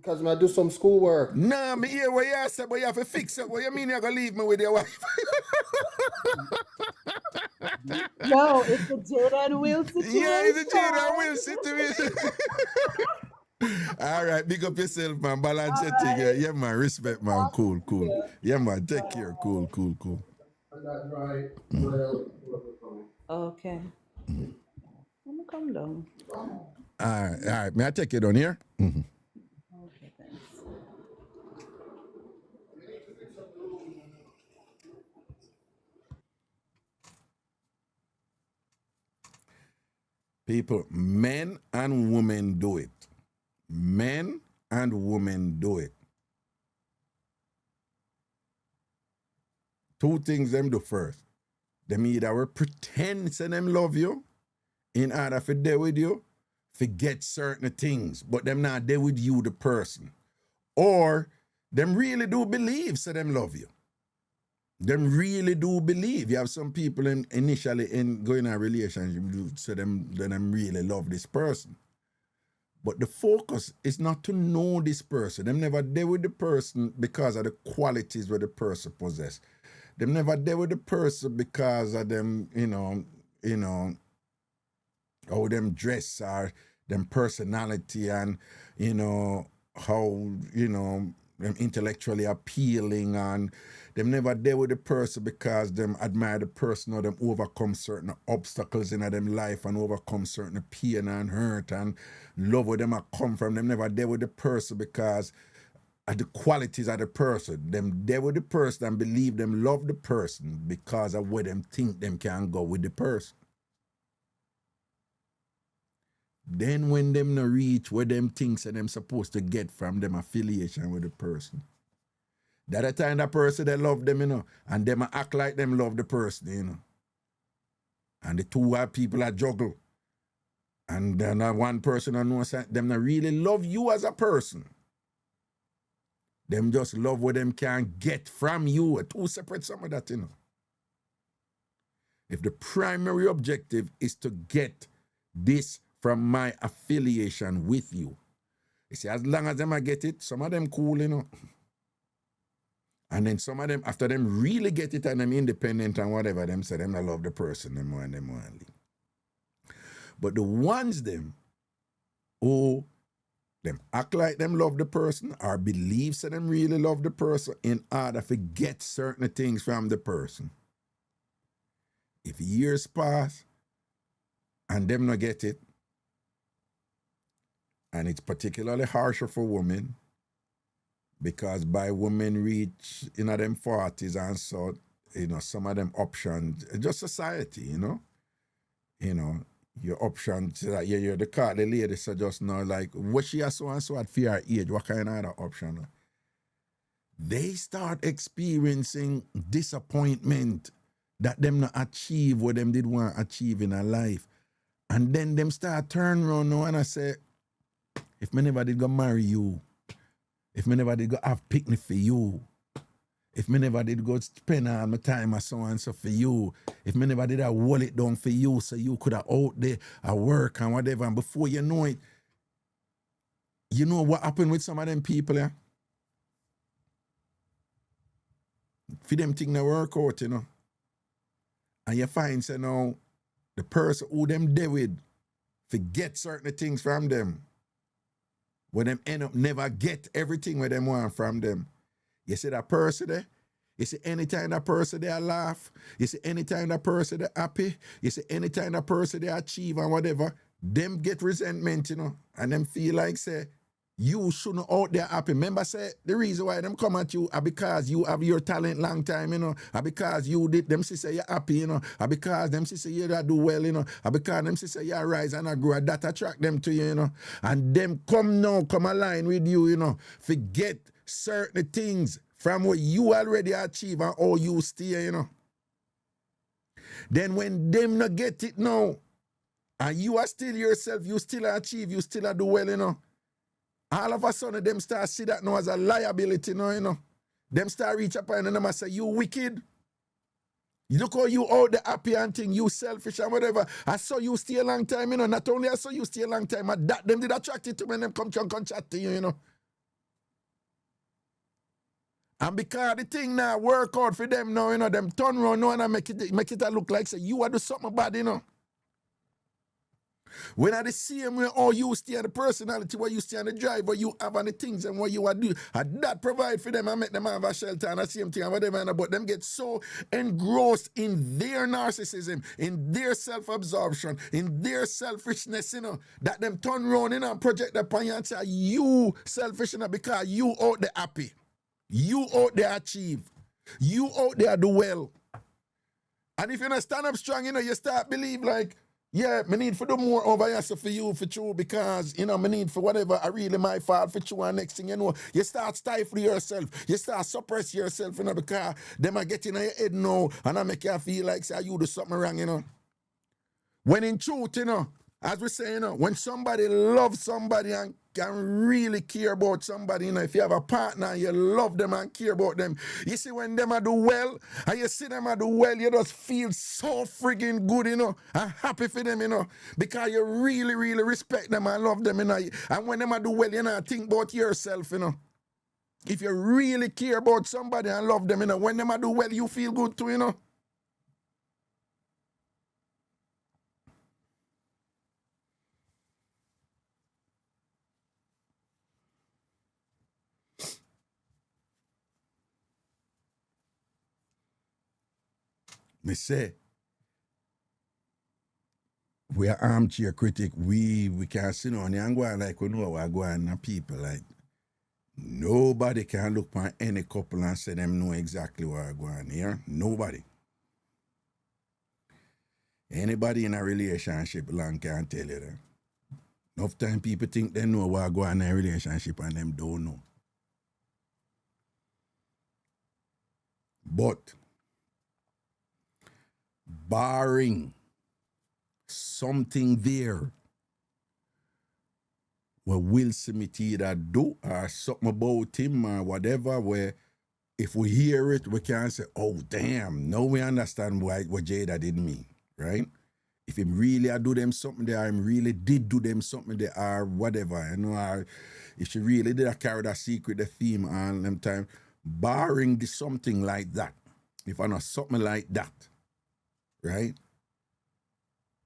because I do some schoolwork. No, me hear what you say, but you have to fix it. What you mean you're going to leave me with your wife? No, it's a Jada and Will situation. Yeah, it's a Jada and Will situation. All right, big up yourself, man. Balance your thing. Yeah, man. Respect, man. Cool. Yeah, man. Take care. Cool. That's right. Okay. I'm gonna come down. All right. May I take it on here? Mm-hmm. Okay, thanks. People, men and women do it. Men and women do it. Two things them do first. Them either will pretend say them love you, in order for there with you, forget certain things, but them not there with you, the person. Or them really do believe, so them love you. Them really do believe. You have some people initially in going in a relationship, so them really love this person. But the focus is not to know this person. Them never there with the person because of the qualities where the person possess. Them never there with the person because of them, how them dress or them personality and, how, them intellectually appealing, and them never there with the person because them admire the person or them overcome certain obstacles in them life and overcome certain pain and hurt and love where them a come from. Them never there with the person because of the qualities of the person. Them there with the person and believe them love the person because of where them think them can go with the person. Then when them no reach where them thinks that them supposed to get from them affiliation with the person, that the time that person they love them, and them act like them love the person, and the two people are juggle, and then one person knows them not really love you as a person. Them just love what them can get from you. Two separate some of that, If the primary objective is to get this from my affiliation with you, you see, as long as them I get it, some of them cool, and then some of them, after them really get it and them independent and whatever, them say them I love the person, them want leave. But the ones them who them act like them love the person or believe that them really love the person in order to get certain things from the person, if years pass and them not get it, and it's particularly harsher for women because by women reach them 40s and so, some of them options, just society, your options that you're the car, the lady so just now like what she has so and so at fear age, what kind of other option? They start experiencing disappointment that them not achieve what them did want to achieve in a life. And then them start turn around now and I say, if me never did go marry you, if me never did go have picnic for you, if me never did go spend all my time or so and so for you, if me never did I hold it down for you so you could have out there at work and whatever, and before you know it, you know what happened with some of them people, yeah? For them thing to work out, And you find, say now, the person who them there with, forget certain things from them, when them end up never get everything where them want from them. You see that person there? You see anytime that person they laugh, you see anytime that person they happy, you see anytime that person they achieve and whatever, them get resentment, and them feel like say, you shouldn't out there happy. Remember say, the reason why them come at you are because you have your talent long time, are because you did, them say you're happy, are because them say you do well, are because them say you rise and grow, that attract them to you, and them come align with you, forget certain things from what you already achieve and how you stay, Then when them not get it now, and you are still yourself, you still achieve, you still do well, all of a sudden them start see that now as a liability now, Them start reach up and them say, you wicked. You look how you out the happy and thing, you selfish and whatever. I saw you stay a long time, Not only I saw you stay a long time, but that them did attract it to me and them come chat to you, And because the thing now work out for them now, them turn around now and make it look like say you are do something bad, When I the same way all you stay on the personality, where you stay on the drive, where you have on the things and what you are do, and that provide for them and make them have a shelter and the same thing and whatever, but them get so engrossed in their narcissism, in their self-absorption, in their selfishness, that them turn around and project upon you and say you selfish because you out there happy. You out there achieve. You out there do well. And if you not stand up strong, you start believe like, yeah, me need for do more over here for you, for you, because, me need for whatever I really my fault for you, and next thing you start stifling yourself. You start suppress yourself, because them are getting in your head now, and I make you feel like, say, you do something wrong, When in truth, as we say, when somebody loves somebody and can really care about somebody, if you have a partner and you love them and care about them, you see when them do well, and you see them do well, you just feel so friggin' good, and happy for them, because you really, really respect them and love them, and when them do well, think about yourself, If you really care about somebody and love them, when them do well, you feel good too, Me say, we are armchair critic. We can sit on and go like we know what going on people like. Nobody can look at any couple and say them know exactly what going on here. Nobody. Anybody in a relationship long can tell you that. Enough time people think they know what going on in a relationship and them don't know. But barring something there where Will Smith either do or something about him or whatever, where if we hear it, we can say, oh, damn, now we understand what Jada did mean, right? If him really do them something there, him really did do them something there or whatever, or if she really did carry that secret, the theme all them time, barring something like that, if I know something like that, right?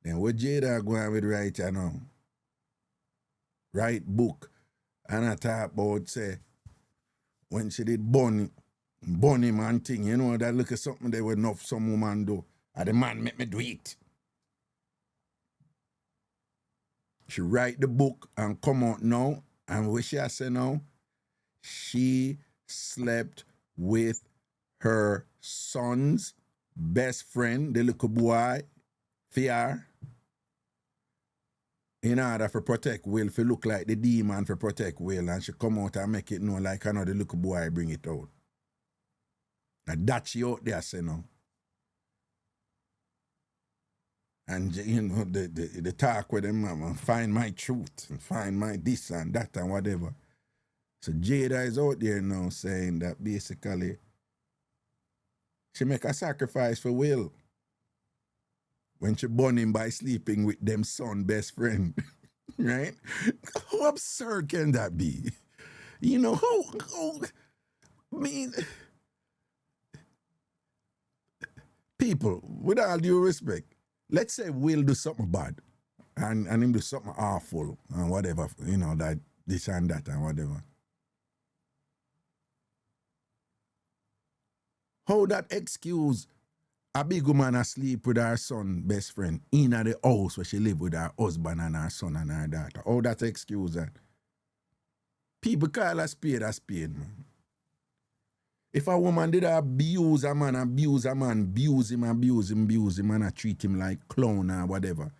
Then what Jada going with right now? Write book, and I talk about, say, when she did Bunny man thing, that look at something they would enough some woman do. And the man make me do it. She write the book and come out now, and what she has say now, she slept with her son's best friend, the little boy, Fiar, in order for protect Will, for look like the demon for protect Will, and she come out and make it know like another little boy bring it out. And that she out there say now. And the talk with them, find my truth, and find my this and that and whatever. So Jada is out there now saying that basically she make a sacrifice for Will when she born him by sleeping with them son best friend. Right? How absurd can that be? How I mean, people, with all due respect, let's say Will do something bad and him do something awful and whatever, that this and that and whatever. How that excuse a big woman asleep with her son best friend in the house where she live with her husband and her son and her daughter? How that excuse that? People call a spade, man. If a woman did abuse a man, abuse him, and treat him like clown or whatever,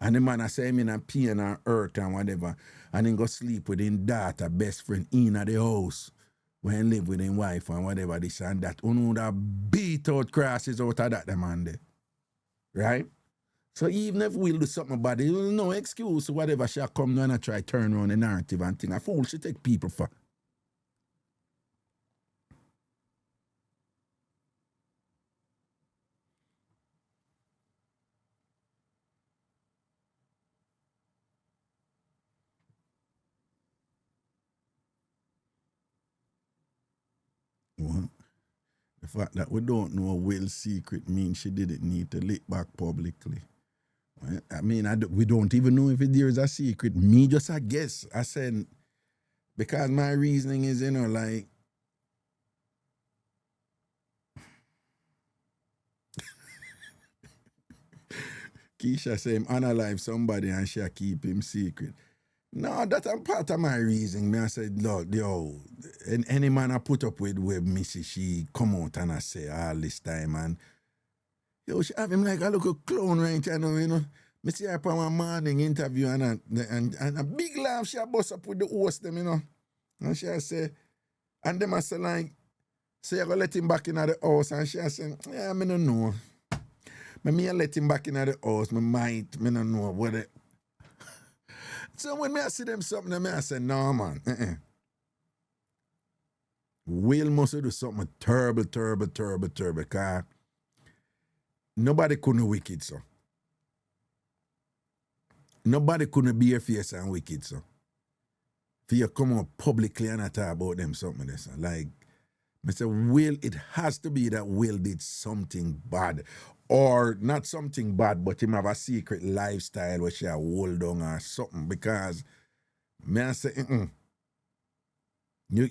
and the man say him in a pain or hurt and whatever, and then go sleep with his daughter, best friend, in the house, when live with his wife and whatever, this and that, that beat out crosses out of that, the man there. Right? So even if we'll do something bad, there was no excuse, whatever, she'll come down and try turn around the narrative and think, a fool she take people for. Well, the fact that we don't know Will's secret means she didn't need to lick back publicly. Well, I mean, we don't even know if there is a secret. Me just a guess. I said, because my reasoning is, like, Keisha say him unalive somebody and she keep him secret. No, that's a part of my reasoning. Me I said, look, any man I put up with Missy, she come out and I say all this time, and she have him like a little clown right now, Me see her upon one morning interview and a big laugh she bust up with the host them, And she say, and them I say like, so you go let him back in the house, and she say, yeah, I don't know. Me let him back in the house, me don't know what it. So when me I see them something, I say, no man, Will must do something terrible, because nobody couldn't wicked, so. Nobody couldn't be your face and wicked, so. For you come out publicly and talk about them something, so. Like, I say, Will, it has to be that Will did something bad. Or not something bad, but him have a secret lifestyle where she a hold on or something. Because, me I say,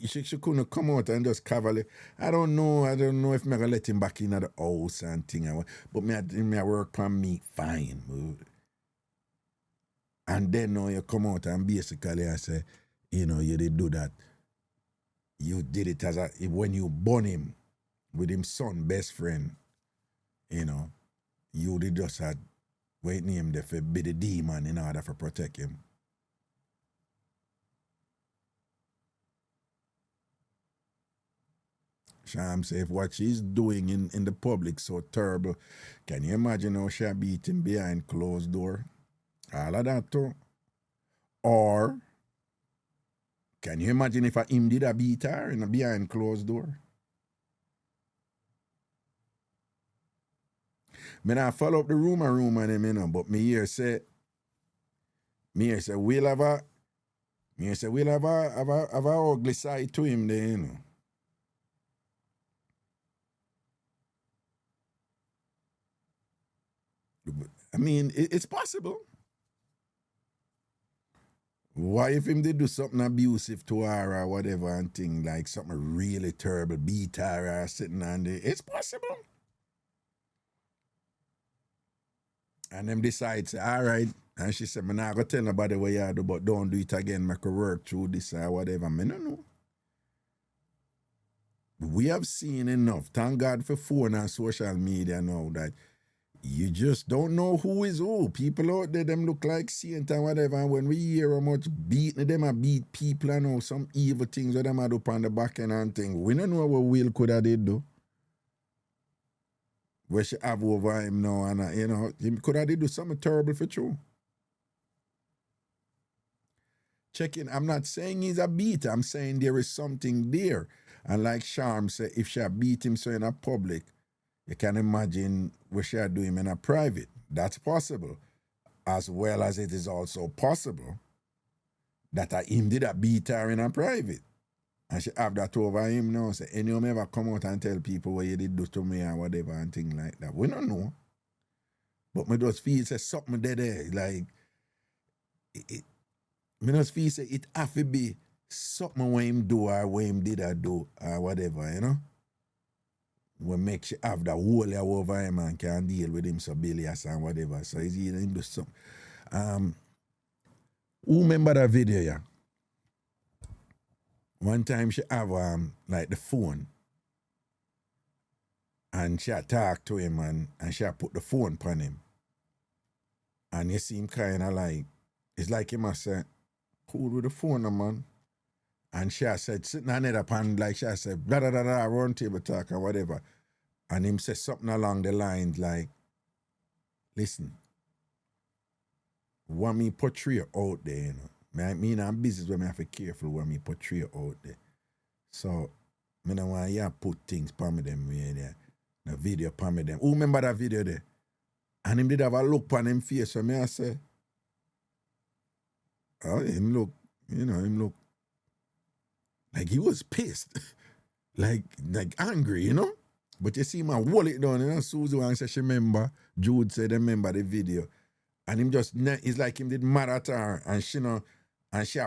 She couldn't come out and just cavalier. I don't know if me gonna let him back in the house and thing. But me work on me fine. And then now you come out and basically I say, you did do that. You did it when you born him with him son, best friend, you did just had wait name there for be the demon in order to protect him. Sham say if what she's doing in the public so terrible, can you imagine how she beat him behind closed door? All of that too. Or can you imagine if him did a beat her in a behind closed door? Me not follow up the rumor and him, but me here say we'll have a ugly side to him there, I mean, it's possible. Why if him did do something abusive to her or whatever and thing, like something really terrible, beat her or sitting on there, it's possible. And them decide, say, all right, and she said, I'm not going to tell nobody what you do, but don't do it again, make her work through this or whatever. I don't know. We have seen enough, thank God for phone and social media now, that you just don't know who is who. People out there, them look like saint and whatever. And when we hear how much beating them, a beat people and all some evil things that them had up on the back end and thing. We don't know what Will could have did though. Where she have over him now and he could have did do something terrible for true. Checking, I'm not saying he's a beater. I'm saying there is something there. And like Charm said, if she beat him so in a public, you can imagine what she do him in a private. That's possible. As well as it is also possible that him did a beat her in a private. And she have that over him now. Say, anyone ever come out and tell people what you did do to me or whatever and things like that. We don't know. But me just feel say something there. Like, me just feel say it have to be something what him do or what him did or do or whatever, We make she have that whole over him and can deal with him so bilious and whatever. So it's either him do something. Who remember that video, yeah? One time she have like the phone and she talk to him and she put the phone upon him. And you see him kind of like, it's like him must say, cool with the phone, man. And she said, sitting on it upon, like she said, blah, blah, blah, blah, round table talk and whatever. And him said something along the lines like, listen, what me portray out there, I'm busy where I have to be careful what me portray out there. So, I don't want you to put things upon me them way there. The video upon me them. Who remember that video there? And him did have a look upon him face, so I say, oh, him look like he was pissed. like angry, But you see him hold it down, Susie and say she remember, Jude said remember the video. And him just, it's like him did mad at her and she and she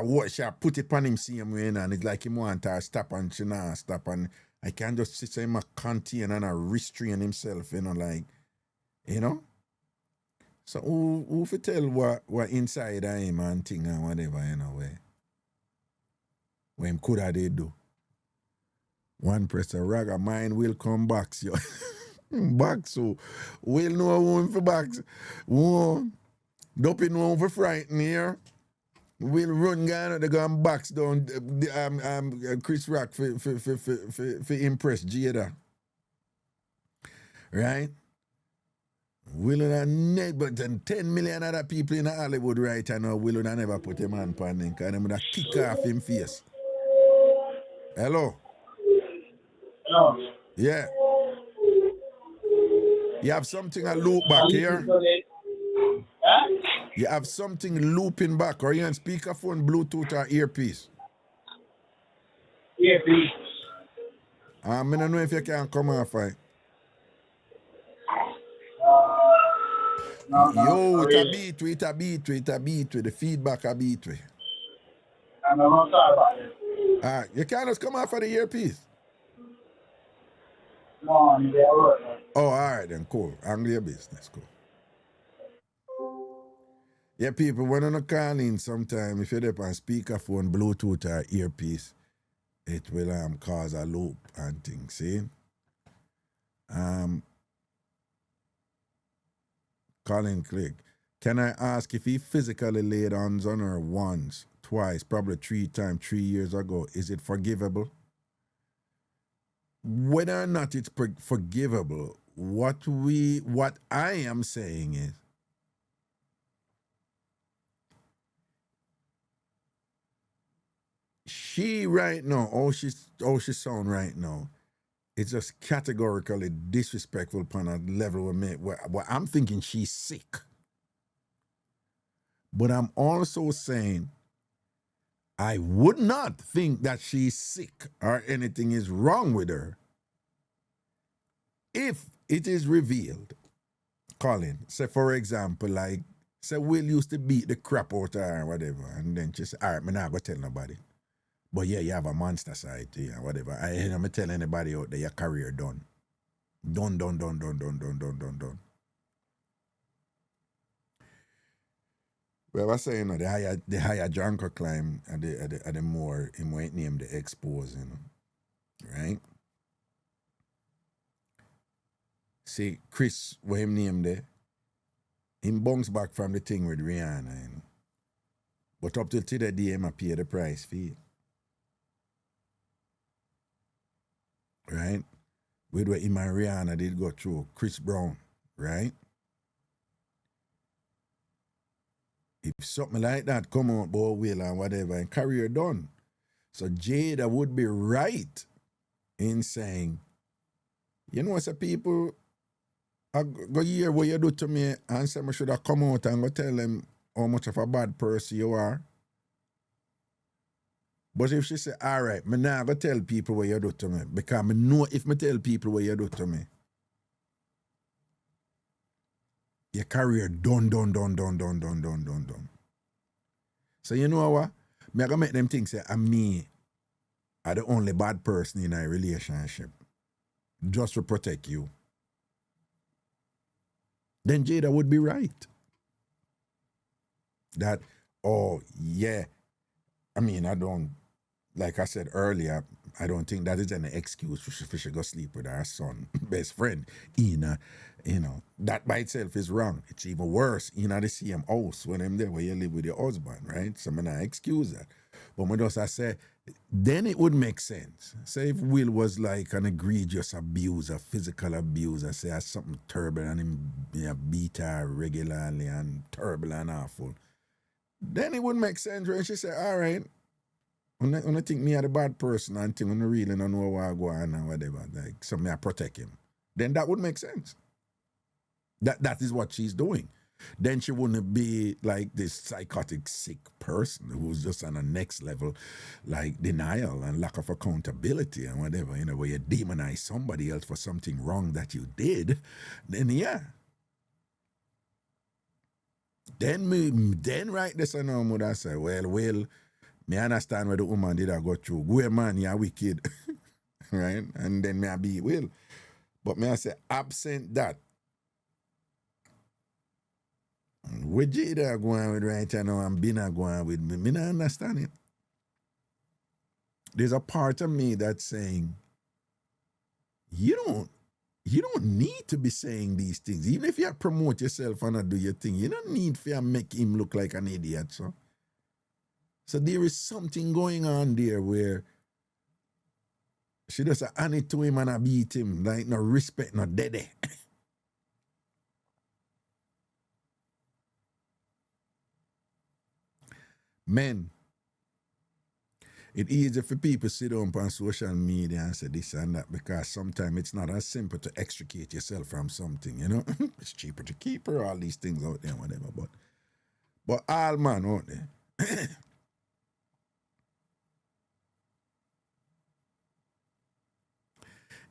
put it on him same way and it's like him want her stop and she not stop and I can't just sit him a contain and restrain himself, like, So who for tell what inside of him and thing and whatever, where him could have they do. One press a ragga, mine will come back, yo. Back so. We'll know who for back. Don't know for frighten here. We'll run Ghana, they go and box down Chris Rock for impress Jada. Right? Willow and but then 10 million other people in Hollywood right now, Willow never put him on pan him because them would have kick off him face. Hello? No. Yeah. You have something a loop back here? You have something looping back, or you on speakerphone, Bluetooth, or earpiece? Earpiece. I don't know if you can come off it. Yo, it a beat with, the feedback a beat with. I'm not sorry about it. All right, you can't just come off of the earpiece. No, they're right. Oh, all right then, cool. Angry your business, cool. Yeah, people, when you call in sometime, if you're there on speakerphone, Bluetooth, or earpiece, it will cause a loop and things, see? Colin Click, can I ask if he physically laid hands on her once, twice, probably 3 times 3 years ago, is it forgivable? Whether or not it's forgivable, what I am saying is, she right now, how she sound right now, it's just categorically disrespectful upon a level where I'm thinking she's sick. But I'm also saying I would not think that she's sick or anything is wrong with her if it is revealed. Colin, say for example, like, say Will used to beat the crap out of her or whatever, and then she say, all right, I'm not going to tell nobody. But yeah, you have a monster side to you, whatever. I ain't gonna tell anybody out there your career done. Done. Well, I was saying, you know, the higher Janko climb and the more him might name the expose, you know. Right? See, Chris, what him name there, him bounce back from the thing with Rihanna, you know. But up till today, him a pay the price fee. Right? With what him and Rihanna did go through, Chris Brown, right? If something like that come out, boy, Will and whatever, and career done. So Jada would be right in saying, you know, some people I go hear what you do to me and say I should have come out and go tell them how much of a bad person you are. But if she say, all right, I'm not going to tell people what you do to me, because I know if I tell people what you do to me, your career done. So you know what? I'm going to make them think, say, I'm the only bad person in a relationship, just to protect you. Then Jada would be right. That, oh, yeah, I mean, I don't, like I said earlier, I don't think that is an excuse for she go sleep with her son, best friend, you know, that by itself is wrong. It's even worse, the same house when them there where you live with your husband, right? So I'm not excuse that. But when I say, then it would make sense. Say if Will was like an egregious abuser, physical abuser, say has something terrible and him beat her regularly and terrible and awful, then it would make sense when she say, all right, when I think me are the bad person and think when I really don't know what I go on and whatever, like, so I protect him, then that would make sense. That is what she's doing. Then she wouldn't be like this psychotic, sick person who's just on a next level, like denial and lack of accountability and whatever, where you demonize somebody else for something wrong that you did. Then, yeah. Then right this and now, would I say, well, me understand what the woman did I go through. Go man, you're wicked. Right? And then me I be Will. But me I say, absent that, what Jada going with right now and Bina going with me not understand it. There's a part of me that's saying, you don't need to be saying these things. Even if you promote yourself and do your thing, you don't need to make him look like an idiot. So there is something going on there where she just hand it to him and I beat him, like no respect, no dede. Men, it's easy for people to sit down on social media and say this and that because sometimes it's not as simple to extricate yourself from something, you know? It's cheaper to keep her, all these things out there, whatever. But all man out there.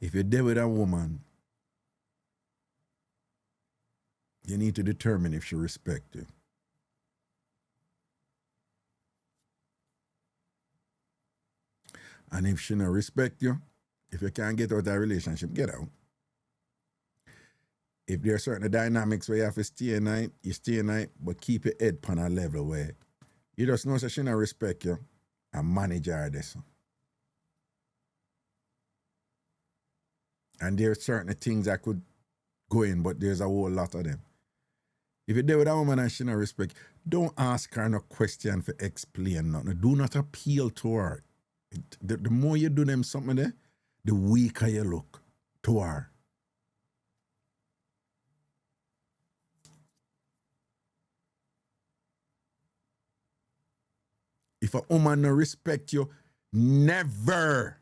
If you're there with a woman, you need to determine if she respects you. And if she don't respect you, if you can't get out of that relationship, get out. If there are certain dynamics where you have to stay a night, you stay a night, but keep your head on a level where you just know that she don't respect you and manage her this. And there are certain things that could go in, but there's a whole lot of them. If you're there with a woman and she don't respect, don't ask her no question for explain nothing. Do not appeal to her. The more you do them something there, the weaker you look to her. If a woman no respect you, never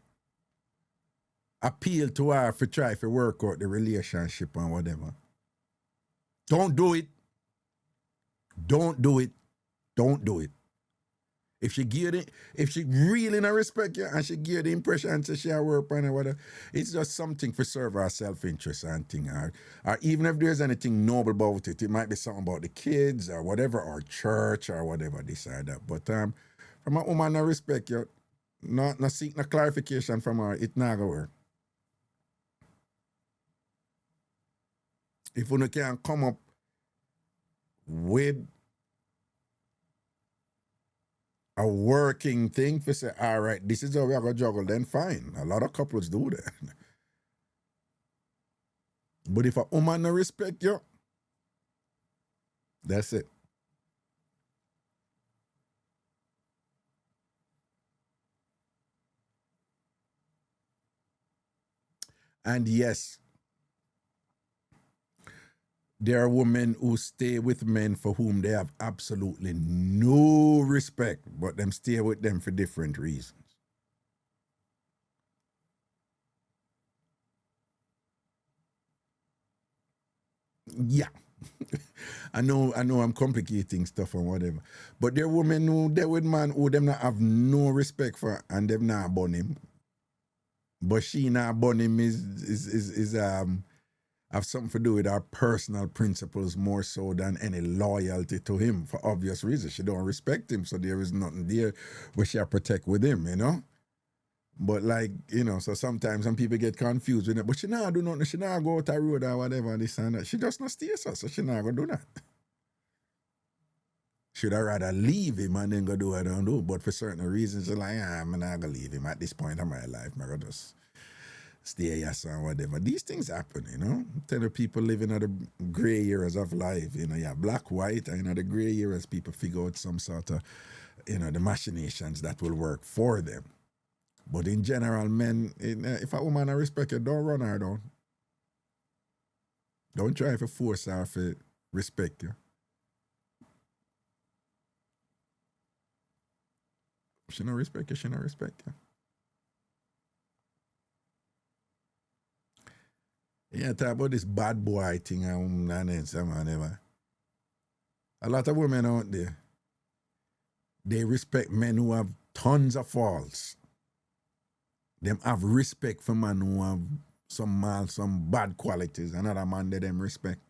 appeal to her for try to work out the relationship and whatever. Don't do it. Don't do it. Don't do it. If she really not respect you and she give the impression that she work on it, whatever, it's just something for serve her self-interest and thing. Or even if there's anything noble about it, it might be something about the kids or whatever, or church or whatever, this or that. But from a woman not respect you, not seek no clarification from her, it not gonna work. If you can come up with a working thing for say, all right, this is how we are going to juggle, then fine. A lot of couples do that. But if a woman no respect you, that's it. And yes, there are women who stay with men for whom they have absolutely no respect, but them stay with them for different reasons. Yeah. I know I'm complicating stuff and whatever. But there are women who they with man who them not have no respect for and them not burn him. But she not burn him is have something to do with her personal principles more so than any loyalty to him for obvious reasons. She don't respect him, so there is nothing there where she protect with him, you know? But like, you know, so sometimes some people get confused with it, but she not do nothing, she not go out the road or whatever, this and that. She just not stay so she not gonna do that. Should I rather leave him and then go do what I don't do? But for certain reasons, she's like, I'm not gonna leave him at this point in my life. I'm gonna just stay yes or whatever. These things happen, you know. Tell the people living in the gray areas of life, you know, yeah, black, white, and you know, the gray areas, people figure out some sort of, you know, the machinations that will work for them. But in general, men, if a woman respect you, don't run her down. Don't try to force her to respect you. She don't respect you, she don't respect you. Yeah, talk about this bad boy thing and then some whatever. A lot of women out there, they respect men who have tons of faults. Them have respect for men who have some bad qualities. Another man they them respect.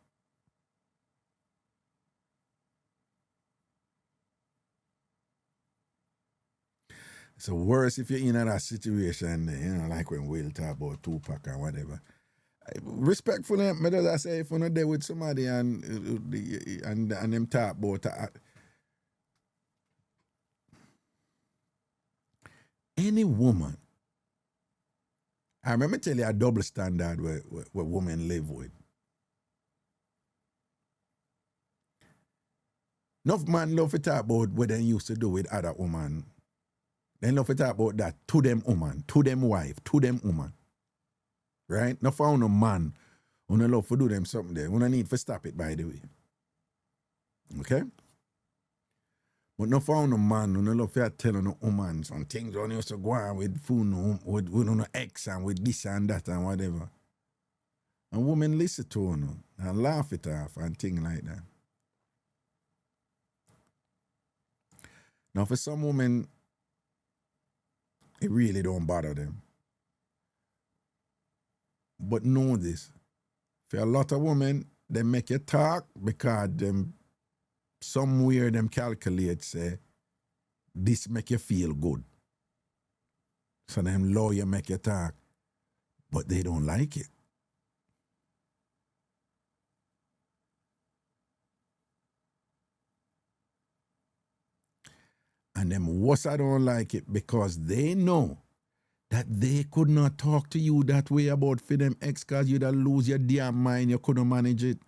So worse if you're in that situation, you know, like when Will talk about Tupac or whatever. Respectfully, me just I say if you're not there with somebody and them talk about any woman. I remember tell you a double standard where women live with. Enough man love to talk about what they used to do with other women. They love to talk about that to them woman, to them wife, to them woman. Right? No found a man who no love to do them something there. We don't need to stop it, by the way. Okay? But no for no man, no love for tell no woman some things when used to go on with food, no, with no ex and with this and that and whatever. And women listen to her and laugh it off and things like that. Now for some women, it really don't bother them. But know this, for a lot of women, they make you talk because them somewhere them calculate say this make you feel good. So them lawyer make you talk, but they don't like it. And them worse I don't like it because they know that they could not talk to you that way about for them ex cause you'd lose your damn mind, you couldn't manage it.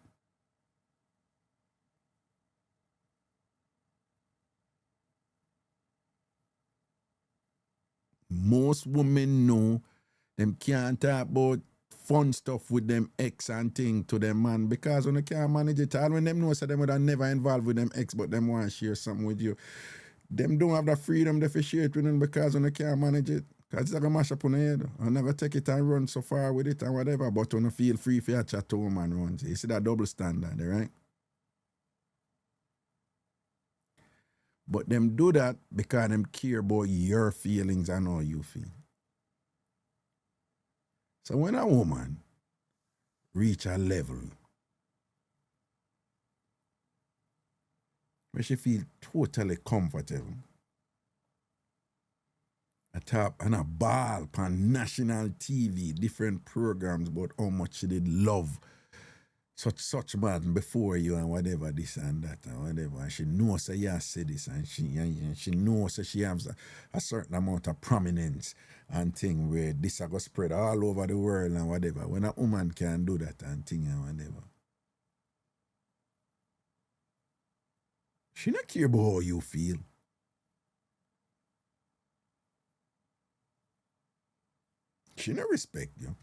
Most women know them can't talk about fun stuff with them ex and thing to them man because when they can't manage it all when them know so them would have never involved with them ex but them want to share something with you. Them don't have the freedom to share it with them because when they can't manage it. Because it's like a mash up on the head. I'm not going to take it and run so far with it and whatever, but when you feel free for your chat to them and run. You see that double standard, right? But them do that because them care about your feelings and how you feel. So when a woman reach a level where she feel totally comfortable, a top and a ball on national TV, different programs about how much she did love such man before you and whatever this and that and whatever. And she knows that you say this and she knows that she has a certain amount of prominence and thing where this are going to spread all over the world and whatever. When a woman can do that and thing and whatever. She not care about how you feel. She not respect you.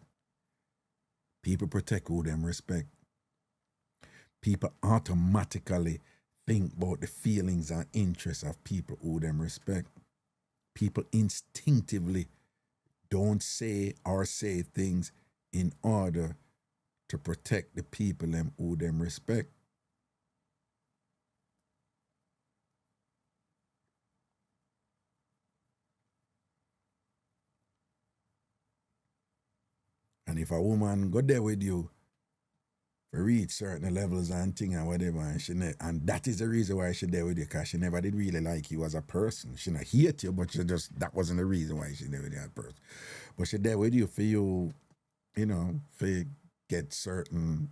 People protect who them respect. People automatically think about the feelings and interests of people who them respect. People instinctively don't say or say things in order to protect the people them who them respect. And if a woman go there with you for reach certain levels and thing and whatever, and that is the reason why she there with you, because she never did really like you as a person. She not hate you, but that wasn't the reason why she there with you as a person. But she there with you for you, for get certain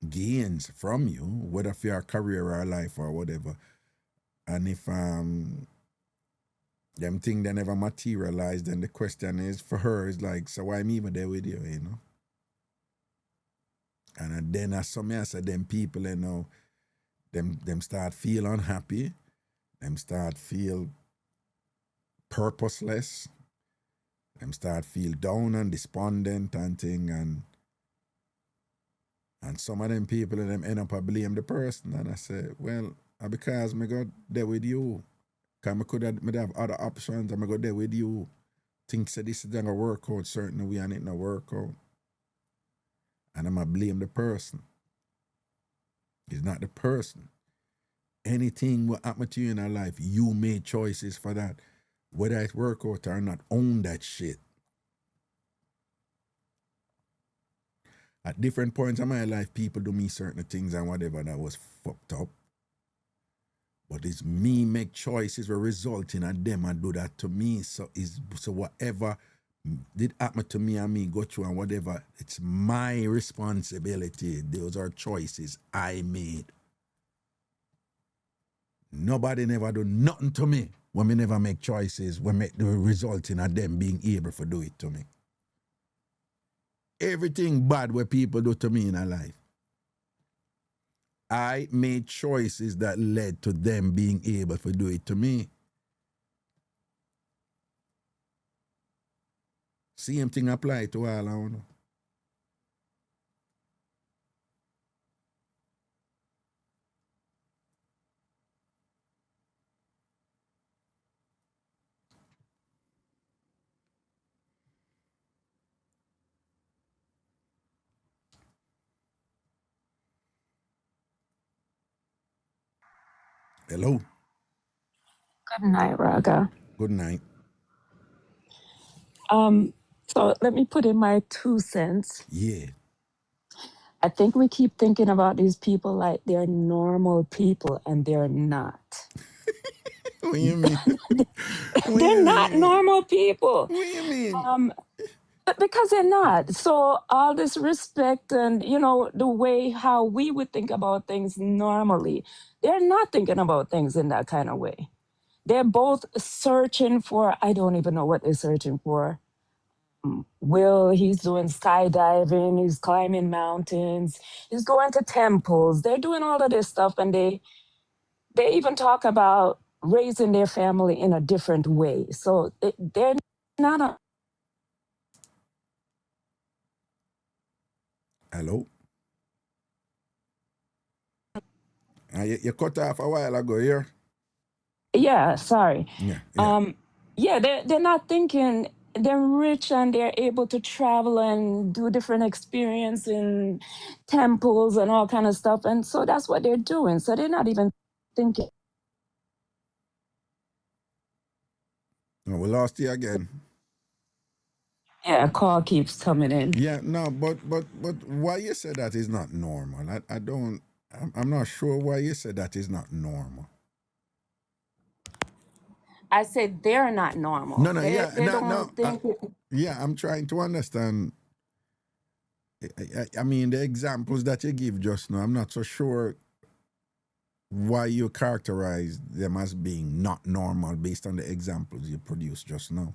gains from you, whether for your career or life or whatever. And if them thing they never materialize, then the question is for her is like, so why me even there with you, And then as some say them people, them start feel unhappy, them start feel purposeless, them start feel down and despondent and thing, and some of them people them end up blame the person, and I say, well, because me got there with you, because me could have other options, and me go there with you, think say this is gonna work out certain way and it not work out. And I'm going to blame the person. It's not the person. Anything will happen to you in our life, you made choices for that. Whether it work out or not, own that shit. At different points in my life, people do me certain things and whatever that was fucked up. But it's me make choices will result in them and do that to me. So whatever did happen to me and me go through and whatever, it's my responsibility. Those are choices I made. Nobody never do nothing to me when me never make choices when make the result in them being able to do it to me. Everything bad what people do to me in a life, I made choices that led to them being able to do it to me. Same thing apply to all I know. Hello. Good night, Raga. Good night. So let me put in my 2 cents. Yeah. I think we keep thinking about these people like they're normal people, and they're not. What you mean? What They're you not mean? normal people. What you mean? But because they're not. So all this respect and, the way how we would think about things normally, they're not thinking about things in that kind of way. They're both searching for, I don't even know what they're searching for. Will, he's doing skydiving, he's climbing mountains, he's going to temples. They're doing all of this stuff, and they even talk about raising their family in a different way. So they're not a. Hello. You cut off a while ago here. Yeah, sorry. Yeah. Yeah, they're not thinking they're rich and they're able to travel and do different experience in temples and all kind of stuff. And so that's what they're doing. So they're not even thinking. Oh, we lost you again. Yeah, call keeps coming in. Yeah, no, but why you say that is not normal? I'm not sure why you say that is not normal. I said they're not normal. No, They don't think. Yeah, I'm trying to understand. I mean, the examples that you give just now, I'm not so sure why you characterize them as being not normal based on the examples you produced just now.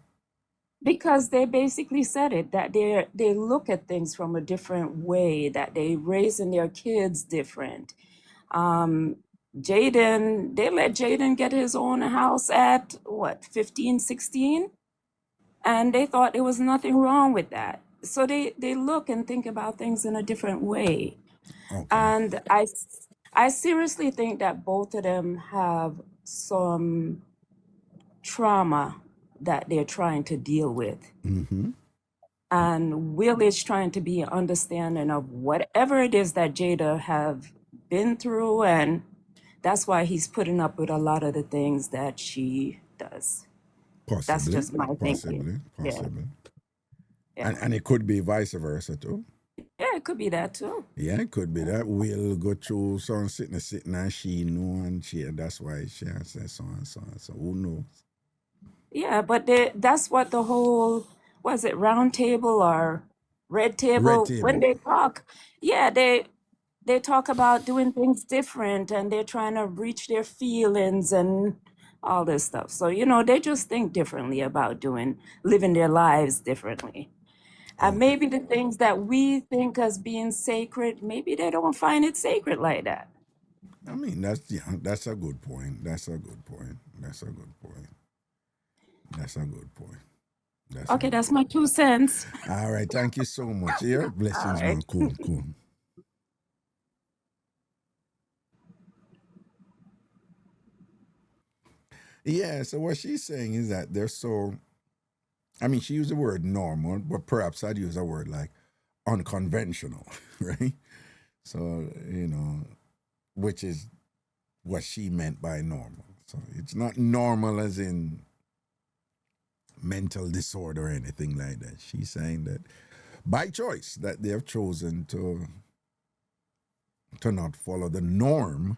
Because they basically said it, that they look at things from a different way, that they raising their kids different. Jaden, they let Jaden get his own house at 15, 16? And they thought there was nothing wrong with that. So they look and think about things in a different way. Okay. And I seriously think that both of them have some trauma that they're trying to deal with. Mm-hmm. And Will is trying to be understanding of whatever it is that Jada have been through, and that's why he's putting up with a lot of the things that she does. Possibly. That's just my thinking. Possibly. Yeah. And it could be vice versa too. Yeah, it could be that too. Yeah, it could be that. Will go through some sitting and she know, and that's why she says so and so and so. Who knows? Yeah, but that's what the whole, was it round table or red table? When they talk, yeah, they talk about doing things different, and they're trying to reach their feelings and all this stuff. So, they just think differently about living their lives differently. And maybe the things that we think as being sacred, maybe they don't find it sacred like that. I mean, that's a good point. That's a good point. Okay, that's my 2 cents. All right, thank you so much. Here, blessings, man. Cool. Yeah, so what she's saying is that they're so, I mean, she used the word normal, but perhaps I'd use a word like unconventional, right? So, which is what she meant by normal. So it's not normal as in mental disorder or anything like that. She's saying that by choice that they have chosen to not follow the norm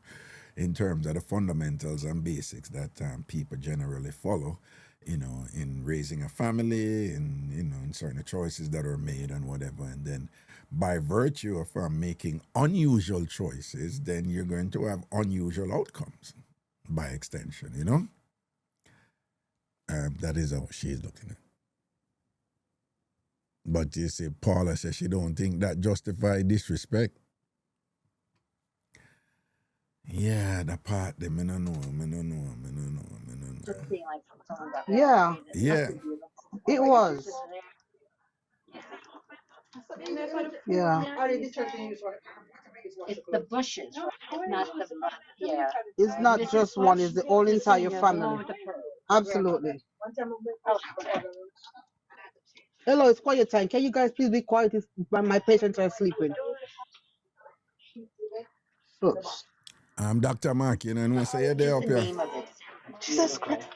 in terms of the fundamentals and basics that people generally follow, in raising a family and, in certain choices that are made and whatever. And then by virtue of making unusual choices, then you're going to have unusual outcomes by extension, that is how she's looking at it. But you see, Paula says she don't think that justify disrespect. Yeah, the part them, I don't know. Yeah. Yeah. It was. Yeah. It's the bushes, not the yeah. It's not just one, it's the whole entire family. Absolutely. Hello, it's quiet time. Can you guys please be quiet? My patients are sleeping. Oops. I'm Dr. Mark, you know, and we say you're What there is up the here. name of it? Jesus Christ.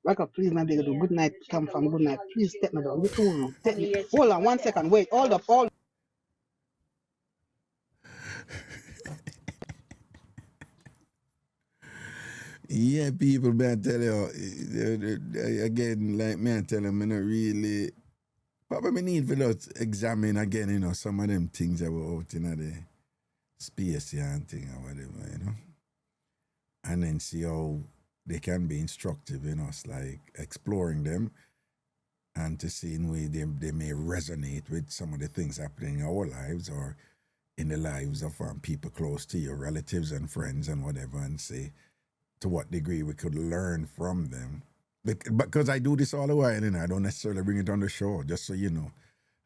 Raga, please, my baby, do good night. Come from good night. Please take me down. You too long. Take me. Hold on 1 second. Wait. Hold up. Hold. Yeah, people, may I tell you, again, like me, I tell them, I not really, probably need to just examine again, you know, some of them things that were out in the space here and thing or whatever, you know, and then see how they can be instructive in us, like exploring them and to see in way they may resonate with some of the things happening in our lives or in the lives of people close to you, relatives and friends and whatever, and see to what degree we could learn from them. Because I do this all the while, and I don't necessarily bring it on the show, just so you know.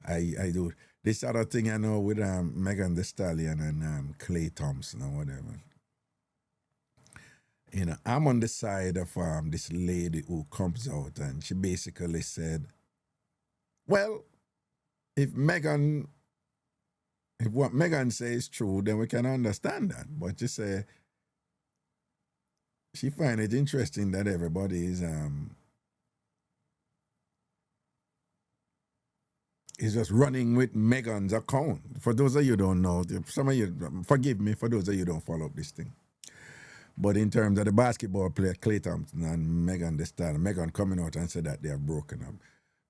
I do this other thing I know with Megan Thee Stallion and Clay Thompson or whatever. You know, I'm on the side of this lady who comes out and she basically said, well, if what Megan says is true, then we can understand that. But she say she find it interesting that everybody is just running with Megan's account. For those of you who don't know, some of you, forgive me for those of you who don't follow up this thing. But in terms of the basketball player, Clay Thompson and Megan Thee Stallion, Megan coming out and said that they have broken up.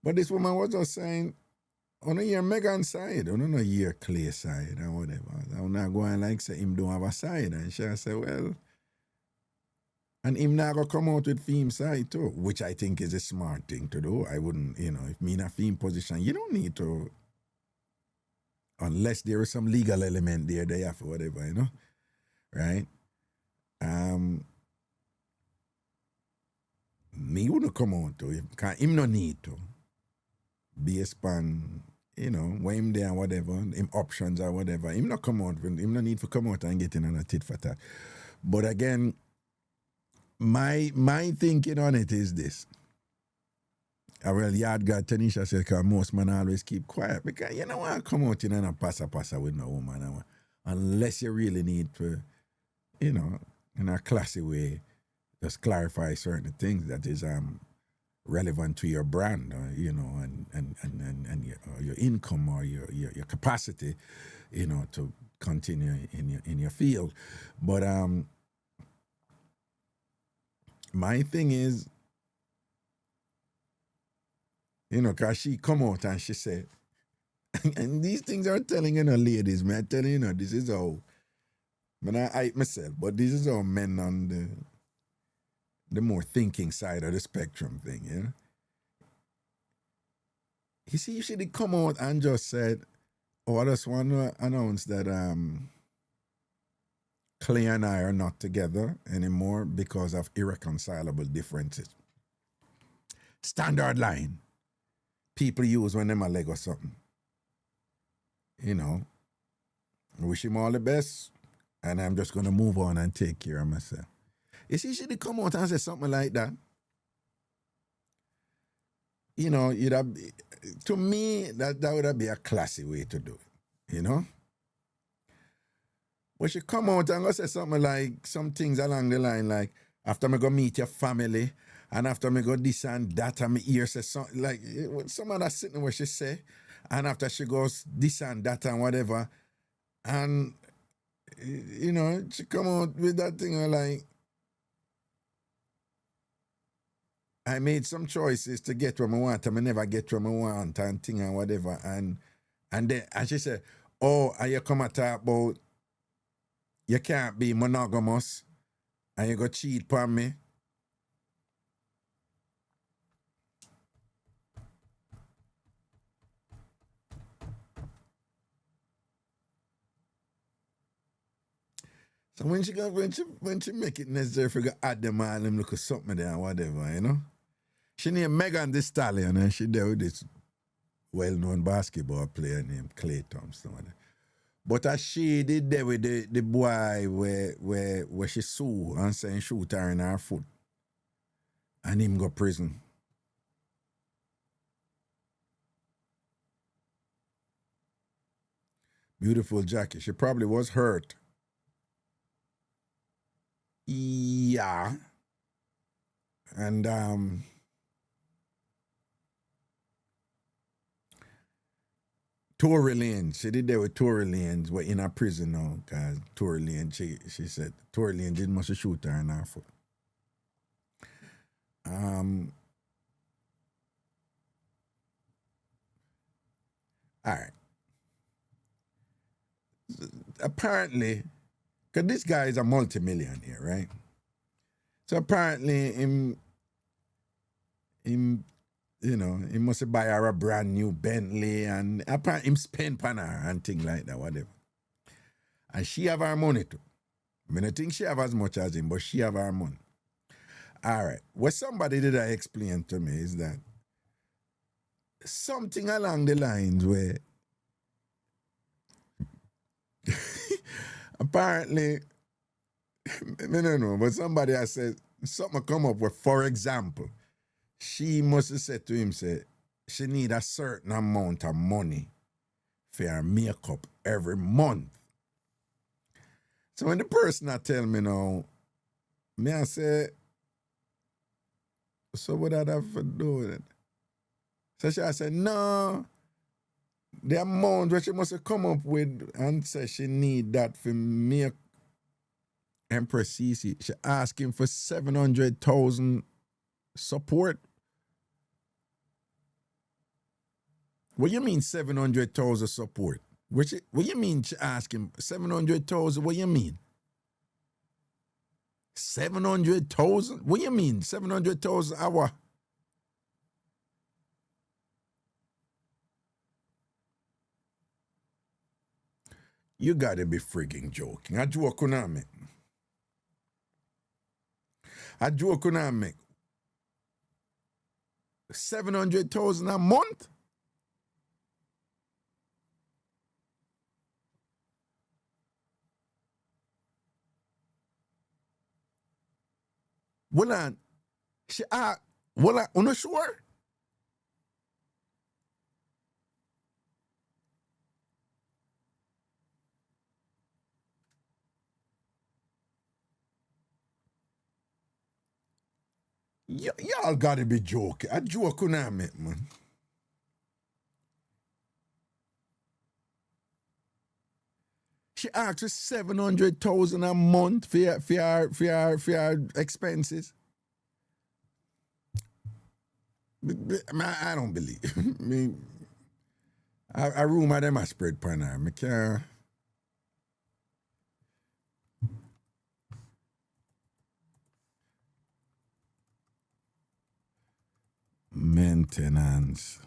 But this woman was just saying, on a year Megan's side, on a year Clay's side or whatever. I'm not going like say him don't have a side. And she said, well, and him not gonna come out with theme side too, which I think is a smart thing to do. I wouldn't, you know, if me in a theme position, you don't need to, unless there is some legal element there, they have whatever, you know, right? Me wouldn't come out to him, because him no need to. Based on, you know, when him there and whatever, him options or whatever, him not come out, him no need to come out and get in on a tit for tat. But again, my thinking on it is this. Well, yard guy Tanisha said, because most men always keep quiet, because you know what, come out in and a passa with no woman, unless you really need to, you know, in a classy way, just clarify certain things that is relevant to your brand, you know, and your income or your capacity, you know, to continue in your field. But my thing is, you know, because she come out and she said, and these things are telling, you know, ladies, man, I'm telling you, know, this is how, I hype myself, but this is how men on the more thinking side of the spectrum thing, you know. You see, she did come out and just said, oh, I just want to announce that Clay and I are not together anymore because of irreconcilable differences. Standard line people use when them a leg or something. You know, I wish him all the best, and I'm just going to move on and take care of myself. You see, she did come out and say something like that. You know, to me, that would be a classy way to do it, you know? But she come out and go say something like, some things along the line like, after me go meet your family, and after me go this and that, and me hear say something, like, some of that sitting where she say, and after she goes this and that and whatever, and, you know, she come out with that thing like, I made some choices to get what I want, and I never get what I want, and thing and whatever, and she said, oh, and you come and talk about you can't be monogamous and you go cheat on me. So when she make it necessary for you to add them all, them look at something there and whatever, you know? She named Megan Thee Stallion, and she there with this well-known basketball player named Clay Thompson. But as she did there with the boy where she sue and saying shoot her in her foot, and him go prison. Beautiful Jackie. She probably was hurt Yeah. And Tory Lanez, she did that with Tory Lanez. We're in a prison now because Tory Lanez, she said Tory Lanez did must shoot her in her foot. All right. Apparently, because this guy is a multimillionaire, right? So apparently, him, you know, he must buy her a brand new Bentley and apparently him spend on her and things like that, whatever. And she have her money too. I mean, I think she have as much as him, but she have her money. All right. What somebody did I explain to me is that something along the lines where apparently, I don't know, but somebody has said something come up with, for example, she must have said to him, say, she need a certain amount of money for her makeup every month. So when the person I tell me now, me I say, so what I have to do with it? So she I said, no, the amount that she must have come up with and say she need that for make Empress Cece. She asking for 700,000 support. What you mean 700,000 support? What you mean she asking 700,000? What you mean? 700,000? What you mean 700,000 hour? You gotta be freaking joking. I joke on me. I joke on me. 700,000 a month? Well, she well, I'm not sure. Y'all gotta be joking. I joke on me, man. She asked for 700,000 a month for your expenses. I don't believe. Me, a rumor them a spread pan her. Me can't. Maintenance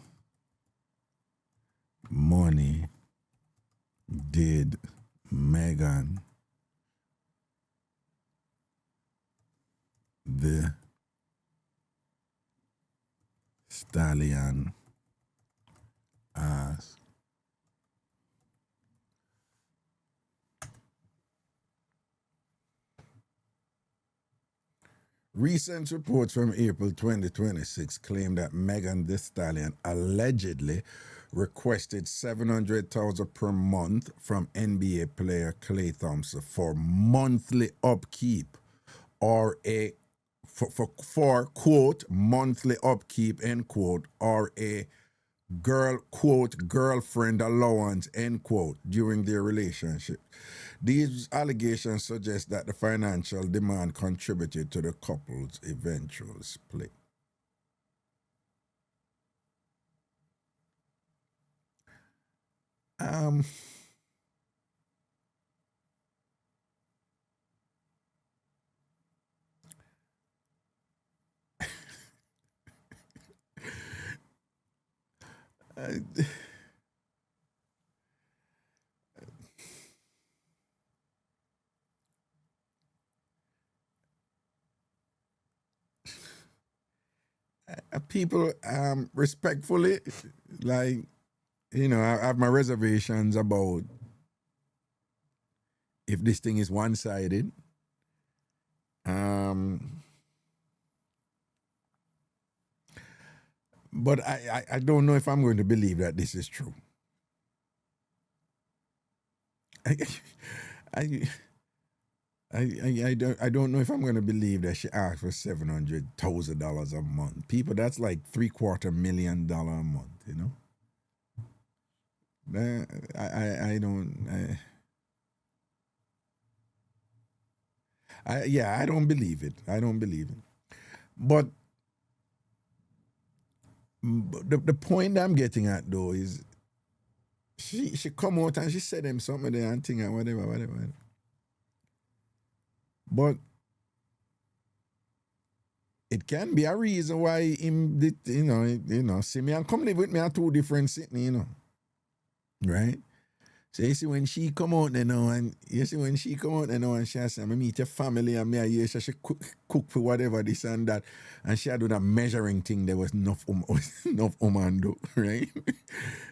money did Megan the Stallion ask recent reports from April 2026 claim that Megan Thee Stallion allegedly requested 700,000 per month from NBA player Klay Thompson for monthly upkeep or for quote monthly upkeep end quote or a girlfriend allowance end quote during their relationship. These allegations suggest that the financial demand contributed to the couple's eventual split. People respectfully, like, you know, I have my reservations about if this thing is one-sided. But I don't know if I'm going to believe that this is true. I don't know if I'm gonna believe that she asked for $700,000 a month. People, that's like $750,000 a month. You know. I don't. I don't believe it. I don't believe it. But the point I'm getting at though is she come out and she said them something there and thing and whatever. But it can be a reason why him did, see me and come live with me at two different Sydney, right? So you see when she come out there now and she say, I meet your family and me I hear she cook for whatever this and that, and she do that measuring thing there was enough woman do, right?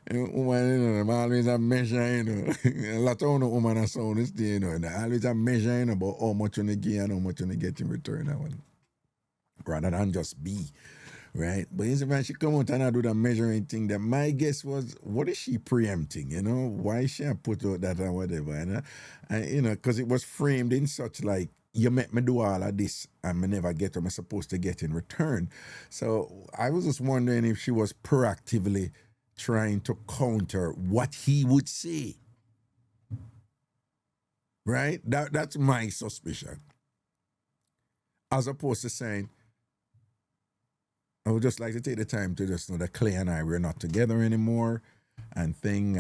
And woman, them always a measure, a lot of woman are sound this day, they always a measure, about how much you get and how much you get in return, that one. Rather than just be. Right, but when she come out and I do the measuring thing, that my guess was, what is she preempting? Why she put out that or whatever? And because it was framed in such like, you make me do all of this and me never get what I'm supposed to get in return. So I was just wondering if she was proactively trying to counter what he would say. Right, that's my suspicion. As opposed to saying, I would just like to take the time to just know that Clay and I, we're not together anymore and we're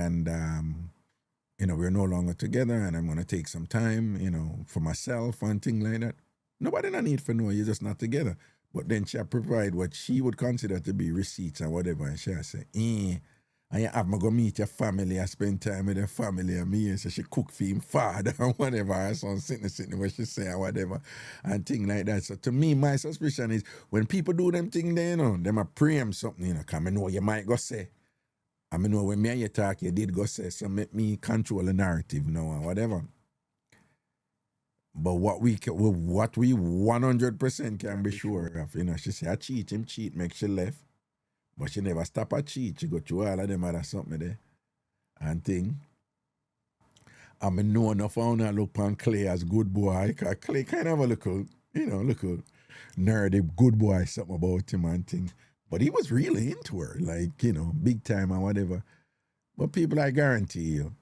no longer together and I'm going to take some time, for myself and things like that. Nobody no need for know you're just not together. But then she'll provide what she would consider to be receipts and whatever, and she'll say, and you have me go meet your family, I spend time with your family, and me, and so she cook for him father and whatever, or some sitting where she say or whatever, and things like that. So to me, my suspicion is when people do them things there, them a preempt something, because I know you might go say, I know when me and you talk, you did go say, so make me control the narrative now or whatever. But what we 100% can be sure of, she say, I cheat, him cheat, make she left. But she never stop at cheat. She go through all of them other something there. And thing. I know enough of her look on Clay as good boy. Because Clay kind of a little nerdy good boy, something about him and thing. But he was really into her, like, big time and whatever. But people, I guarantee you,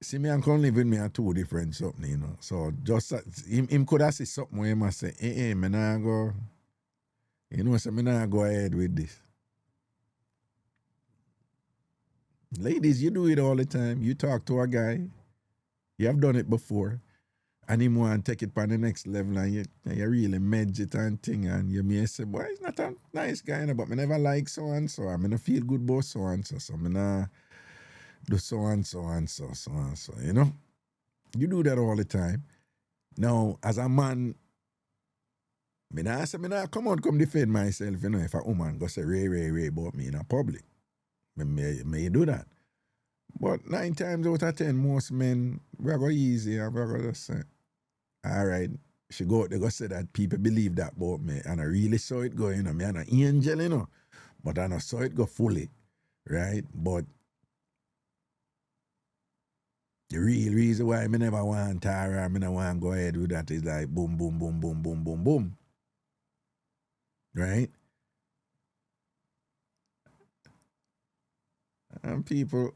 see me and come live with me are two different something, So just, him could have said something where he must say, hey, me nah go, so me nah go ahead with this. Ladies, you do it all the time. You talk to a guy, you have done it before, and him want to take it on the next level, and you really medge it and thing, and you may say, boy, he's not a nice guy, but me never like so and so, I mean, I feel good about so and so, so me nah do so and so and so, You do that all the time. Now, as a man, me nah come out, come defend myself, if a woman go say ray about me in a public. May do that. But 9 times out of 10, most men, we go easy and we go just say, all right, she go out there go say that people believe that about me. And I really saw it go, me I'm an angel, but I not saw it go fully, right? But the real reason why me never want Tara, me never want to go ahead with that is like boom, boom, boom, boom, boom, boom, boom. Right? And people,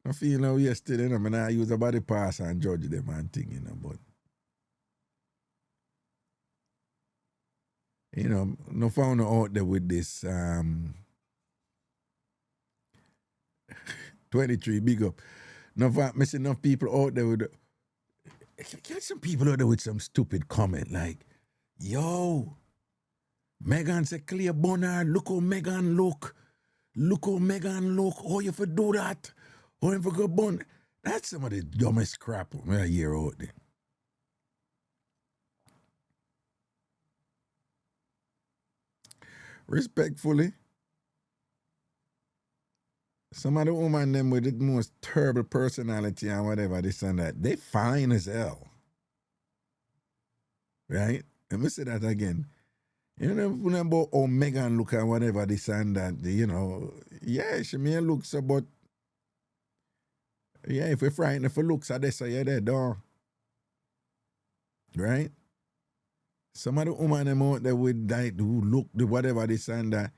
I feel now yesterday, I mean, I use a body pass and judge them and thing, but no found out there with this 23 big up. I see enough people out there with get some people out there with some stupid comment like, yo, Megan say clear Bonard, look how Megan look. Look how Megan look. Oh, you for do that. Oh, you for go bun. That's some of the dumbest crap I hear out there. Respectfully, some of the women them with the most terrible personality and whatever, this and that, they fine as hell. Right? Let me say that again. When about how Megan look and whatever, this and that, yeah, she may look so, but yeah, if you're frightened for looks, I say you're there, though. right? Some of the women them out there with like who look the whatever this and that.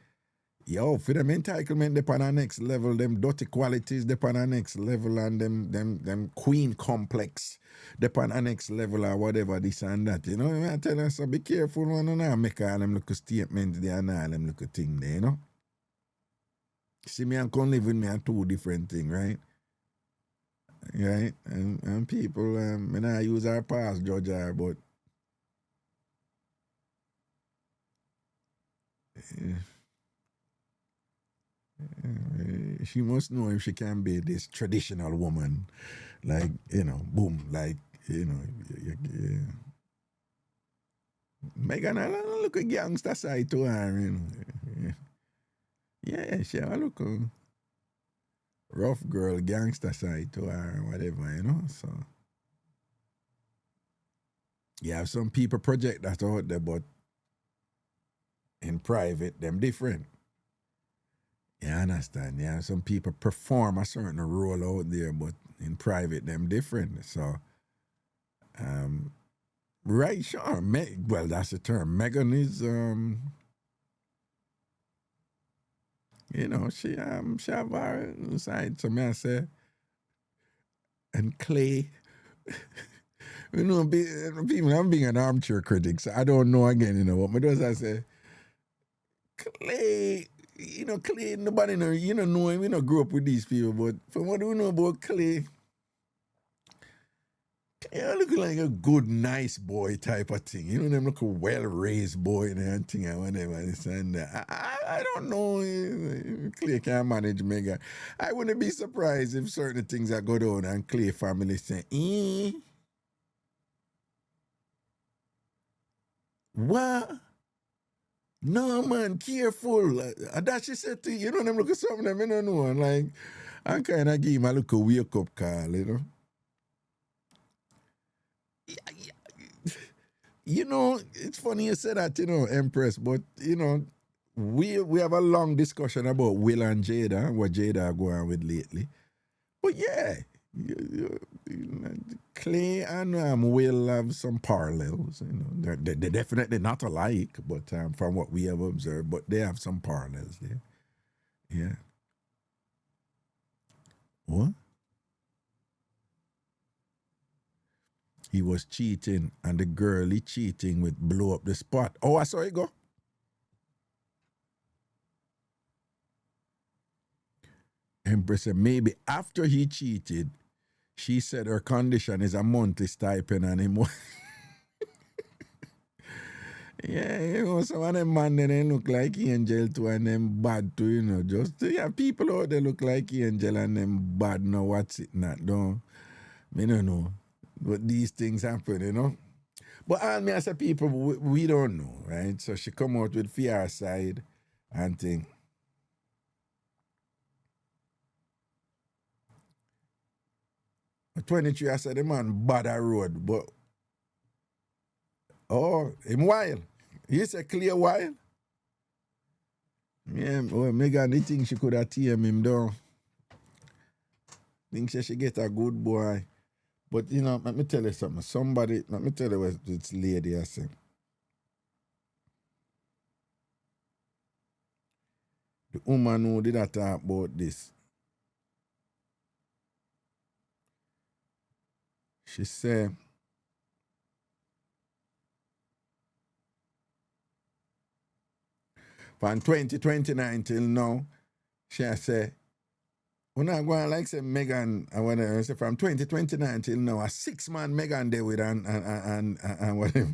Yo, for them entitlement they on the next level, them dirty qualities they on the next level, and them queen complex they on the next level or whatever this and that. You know, I tell us so be careful when you know make all them little statements there and all them little thing there, you know. See me and come live with me are two different things, right? Right? And people me not use our past judge her, but she must know if she can be this traditional woman, like, you know, boom, like, you know, Megan, I look a gangster side to her, you know. Yeah, she have a look a rough girl gangster side to her, whatever, you know, so. You have some people project that out there, but in private, them different. You understand? Yeah, some people perform a certain role out there, but in private, them different. So, right, sure. Well, that's the term. Megan is, you know, she have her side. So may I say, and Clay, you know, people, I'm being an armchair critic, so I don't know again, you know, what my does I say, Clay. You know, Clay, nobody know, you don't know him, we don't grow up with these people, but from what we know about Clay, Clay look like a good, nice boy type of thing. You know, them look a well-raised boy and everything and whatever. And I don't know if Clay can manage Megan. I wouldn't be surprised if certain things that go down and Clay family say, what? No, man, careful. And that she said to you know, them look at some of them, you don't know. And like, I kind of give him a look a wake-up call, you know. You know, it's funny you say that, you know, Empress, but, you know, we have a long discussion about Will and Jada, what Jada are going with lately. But yeah, you know, Clay and Will have some parallels, you know. They're definitely not alike, but from what we have observed, but they have some parallels there. Yeah. What? He was cheating, and the girl he cheating with blew up the spot. Oh, I saw it go. Empress said maybe after he cheated, she said her condition is a monthly stipend and him. Yeah, you know, some of them man they look like angel too and them bad too, you know. Just yeah, people out there look like angel and them bad. Now what's it not? Don't me don't know. But these things happen, you know. But all me as a people, we don't know, right? So she come out with fear side and thing. At 23, I said the man bad a road, but oh, him wild. You say clear wild? Yeah, well, Megan, the think she could have tame him down. Think she get a good boy. But, you know, let me tell you something. Let me tell you what this lady I said. The woman who did not talk about this. She said, from 2029 till now, she said, when I go and like say Megan, I want to say from 2029 till now, a 6-man Megan there with and whatever.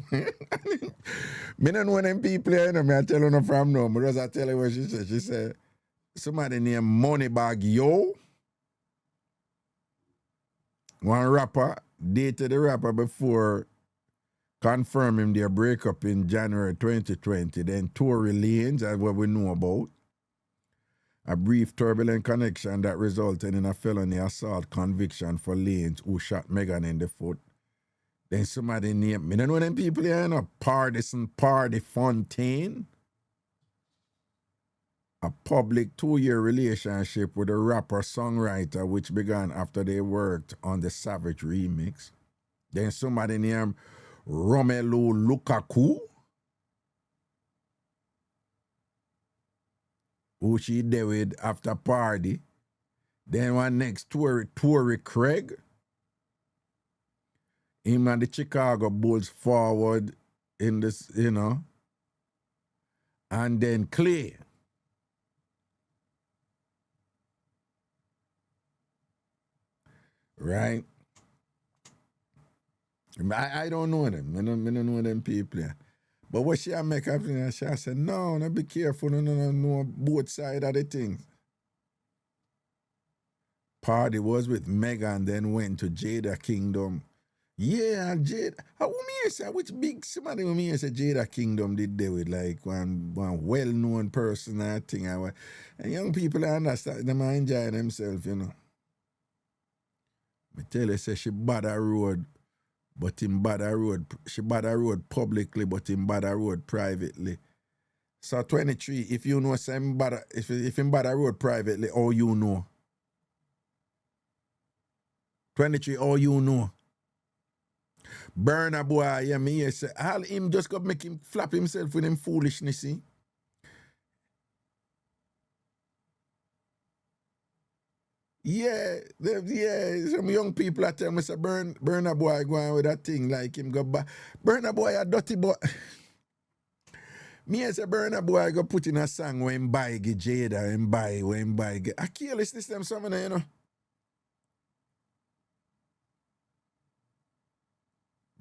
Me don't know them people here, you know, me I tell you no from now. But I tell you what she said. She said, somebody named Moneybag Yo, one rapper, dated the rapper before confirming their breakup in January 2020. Then Tory Lanez, that's what we know about. A brief turbulent connection that resulted in a felony assault conviction for Lanez, who shot Megan in the foot. Then somebody named, me don't know them people here, you know, Party Fontaine. A public 2-year relationship with a rapper-songwriter which began after they worked on the Savage remix. Then somebody named Romelu Lukaku, who she did with after party. Then one next Tory Craig. Him and the Chicago Bulls forward in this, and then Clay. Right? I don't know them. I don't know them people. But what she make up, she said, no, be careful, no, both sides of the things. Party was with Megan, then went to Jada Kingdom. Yeah, Jada. How me say which big somebody me say Jada Kingdom did they with like one well-known person I think and young people understand them enjoy themselves, I tell you, say she bad a road, but in bad a road. She bad a road publicly, but in bad a road privately. So 23, if you know some bad, if in bad a road privately, all you know. 23, all you know. Burn a boy, yeah, me say, all him just got make him flap himself with him foolishness, see? Yeah, some young people at tell me say burn a boy going with that thing like him go back. Burn a boy a dirty boy. Me say burn a boy go put in a song when him buy get Jada, him buy, when him buy get. I carelessness them something,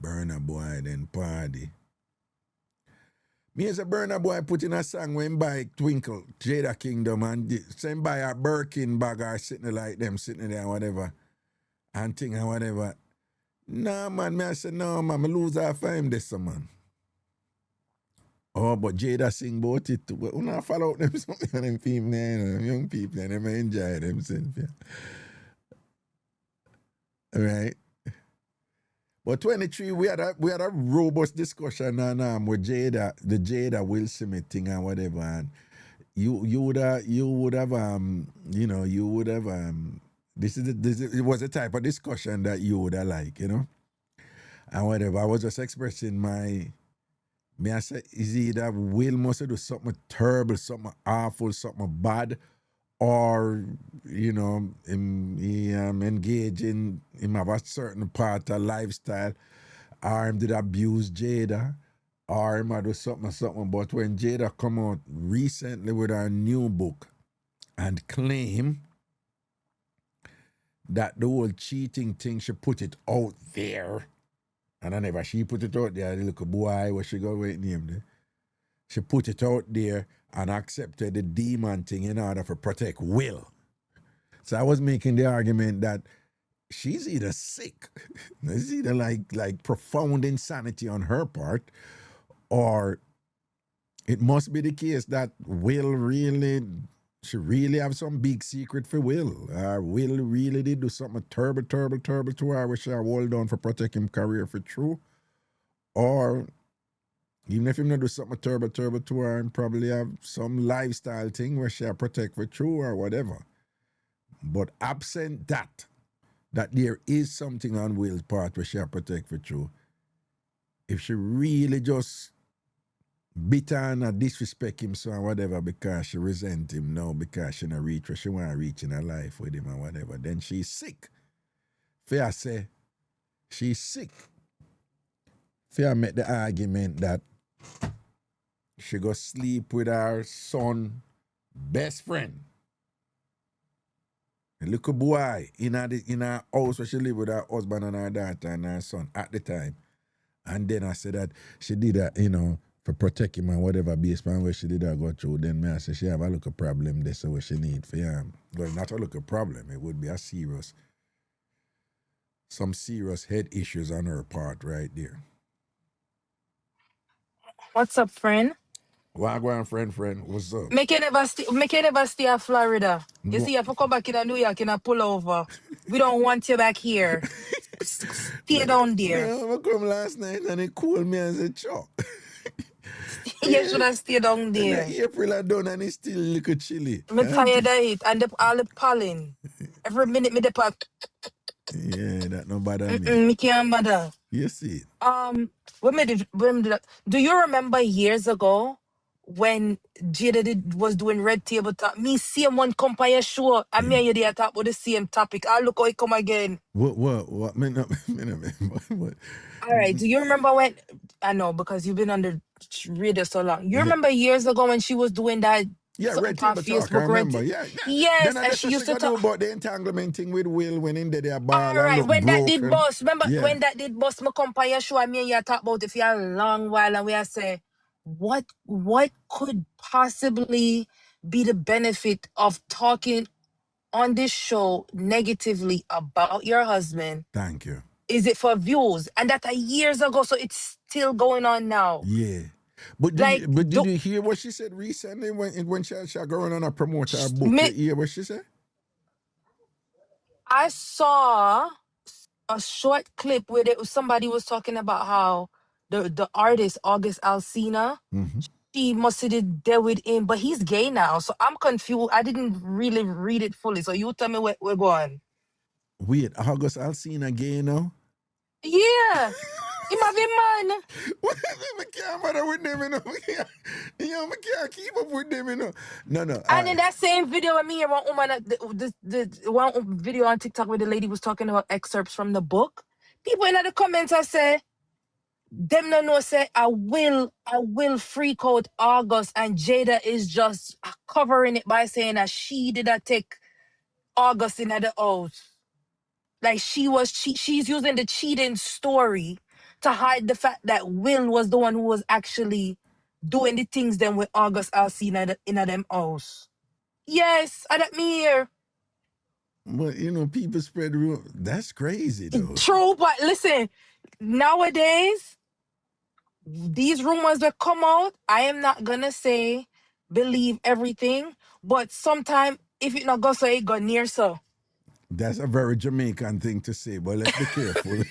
Burn a boy then party. Me as a burner boy put in a song when buy Twinkle, Jada Kingdom, and same buy a Birkin bag or sitting like them, sitting there and whatever, and thing and whatever. Nah, man, me I say, no, man, I lose half of him this, man. Oh, but Jada sing about it too. But you not follow them something on them people, them young people, and them enjoy themselves. Yeah. Right? But 23, we had a robust discussion on with Jada, the Jada Will Smith thing and whatever. And you would have this it was a type of discussion that you would have liked, and whatever. I was just expressing I say is either Will must do something terrible, something awful, something bad, or him engage in him have a certain part of lifestyle, or him did abuse Jada, or him do something. But when Jada come out recently with her new book and claim that the whole cheating thing, she put it out there, and I never she put it out there, the little boy where she go with name there. She put it out there and accepted the demon thing in order to protect Will. So I was making the argument that she's either sick, it's either like profound insanity on her part, or it must be the case that she really have some big secret for Will. Will really did do something terrible to her, which I hold on for protect him career for true, or even if him not do something terrible to her, and probably have some lifestyle thing where she'll protect for true or whatever. But absent that there is something on Will's part where she'll protect for true, if she really just bitter and disrespect him so and whatever because she resent him now because she not reach where she want to reach in her life with him or whatever, then she's sick. Fair say, she's sick. Fair make the argument that she go sleep with her son best friend. A little boy in her house where she live with her husband and her daughter and her son at the time. And then I said that she did that, for protect him and whatever based on where she did that go through. Then I said she have a little problem that's what she need for him. Well, not a little problem, it would be some serious head issues on her part right there. What's up, friend? Wagwan friend, what's up? Make you never stay in Florida. You see, if you come back in New York, you pull over. We don't want you back here. Stay down there. No, I come last night and they called me and said, Chuck. You should have stayed down there. April I done and it's still a little chilly. I'm tired of it. And all the pollen. Every minute me depart. Yeah, that no bother me. Me can't bother. You see it. Do you remember years ago when was doing Red Table Talk? Me same one compare show and me and you there talk about the same topic. I look how it come again. What? Me no, me no remember. What? All right. Do you remember when? I know because you've been on the radio so long. You Yeah. remember years ago when she was doing that Yeah, something Red on Table Talk, I Facebook? remember. Yeah, yeah. Then Yes, I and just she used she to got do talk. about the entanglement thing with Will when in there ball All and right, look when that did broken. bust, remember Yeah. when that did bust, me come on your show and me and you talk about it for a long while and we are say, what could possibly be the benefit of talking on this show negatively about your husband? Thank you. Is it for views? And that years ago, so it's still going on now. Yeah. But Like, did you hear what she said recently when she going on a promote her book? me, You hear what she said? I saw a short clip where somebody was talking about how the artist August Alsina, she must have did there with him, but he's gay now, so I'm confused. I didn't really read it fully, so you tell me where we're going. Wait, August Alsina gay now? Yeah, him have a man. I can't bother with them, you know. I can't keep up with them, you know. No. And in that same video, I mean, one woman, the one video on TikTok where the lady was talking about excerpts from the book. People in the comments I say, them no know say I will freak out August, and Jada is just covering it by saying that she did not take August in the house. Like she's using the cheating story to hide the fact that Will was the one who was actually doing the things then with August Alsina in them house. Yes, I don't me here. But people spread rumors. That's crazy though. True, but listen, nowadays these rumors that come out, I am not gonna say believe everything, but sometimes if it not go so, it go near so. That's a very Jamaican thing to say, but let's be careful.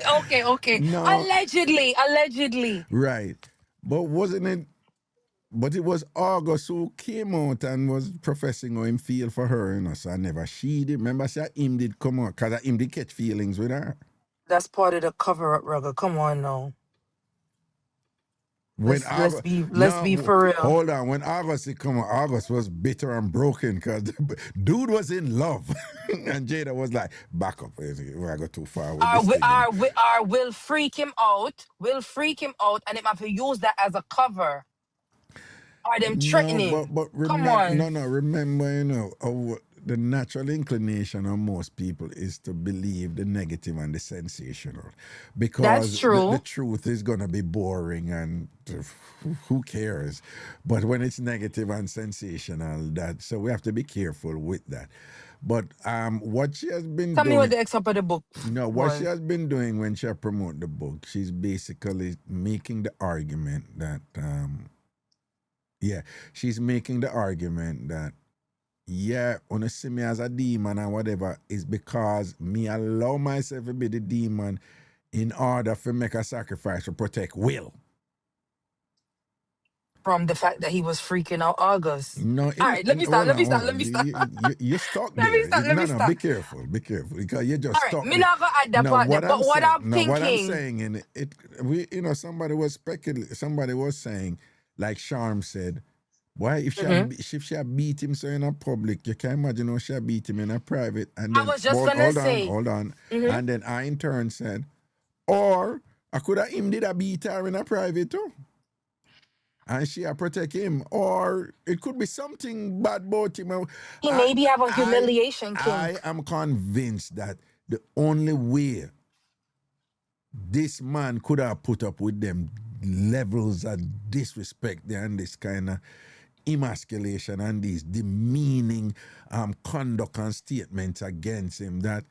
Okay. No. Allegedly. Right. But wasn't it? But it was August who came out and was professing how him feel for her, so I never she did. Remember, say him did come out, because him did catch feelings with her. That's part of the cover-up, Rugger. Come on now. Let's be for real. Hold on. When August come out, August was bitter and broken because dude was in love. And Jada was like, back up. I go too far with this thing. Will freak him out. Will freak him out, and they have to use that as a cover. Are them threatening? No, but come on. Remember, the natural inclination of most people is to believe the negative and the sensational, because that's true. The truth is going to be boring and who cares? But when it's negative and sensational, so we have to be careful with that. But what she has been Tell doing... me what the excerpt of the book what she has been doing when she promote the book, she's basically making the argument that... she's making the argument that, when you see me as a demon or whatever, is because me allow myself to be the demon in order to make a sacrifice to protect Will. From the fact that he was freaking out August. No, all right, let me start. You stuck there. Let me start. Be careful, because you just stuck. All right, me not gonna add that part there, but what I'm thinking... what I'm saying, somebody was speculating, somebody was saying, like Charm said, why if she had beat him so in a public, you can imagine how she beat him in a private. And then, I was just gonna say, hold on. And then I in turn said, or I could have him did a beat her in a private too, and she protect him, or it could be something bad about him. He maybe have a humiliation kink. I am convinced that the only way this man could have put up with them levels of disrespect there and this kind of emasculation and these demeaning conduct and statements against him, that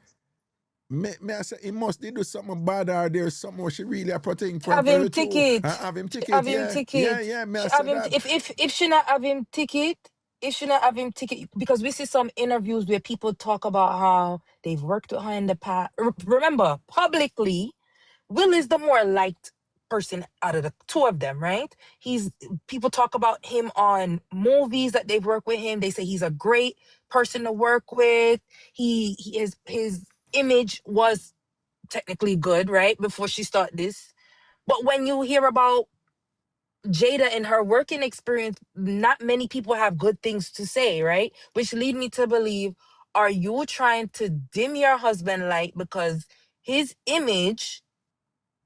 I say he must do something bad, or there's something she really are protecting from. Have him ticket. Have him ticket. If she not have him ticket, because we see some interviews where people talk about how they've worked with her in the past. Remember, publicly, Will is the more liked person out of the two of them, right? People talk about him on movies that they've worked with him. They say he's a great person to work with. His image was technically good, right? Before she started this. But when you hear about Jada and her working experience, not many people have good things to say, right? Which lead me to believe, are you trying to dim your husband light because his image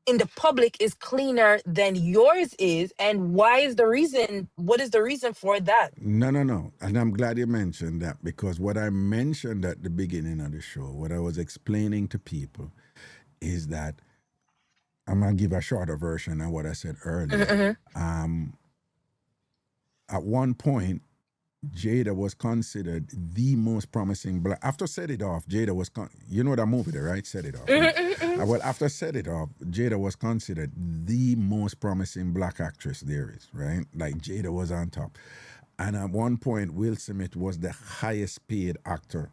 in the public is cleaner than yours is? And why is the reason? What is the reason for that? No. And I'm glad you mentioned that, because what I mentioned at the beginning of the show, what I was explaining to people is that I'm going to give a shorter version of what I said earlier. At one point, Jada was considered the most promising black. After Set It Off, Jada was, you know that movie there, right? Set It Off. Right? Well, after Set It Off, Jada was considered the most promising black actress there is, right? Like Jada was on top. And at one point, Will Smith was the highest paid actor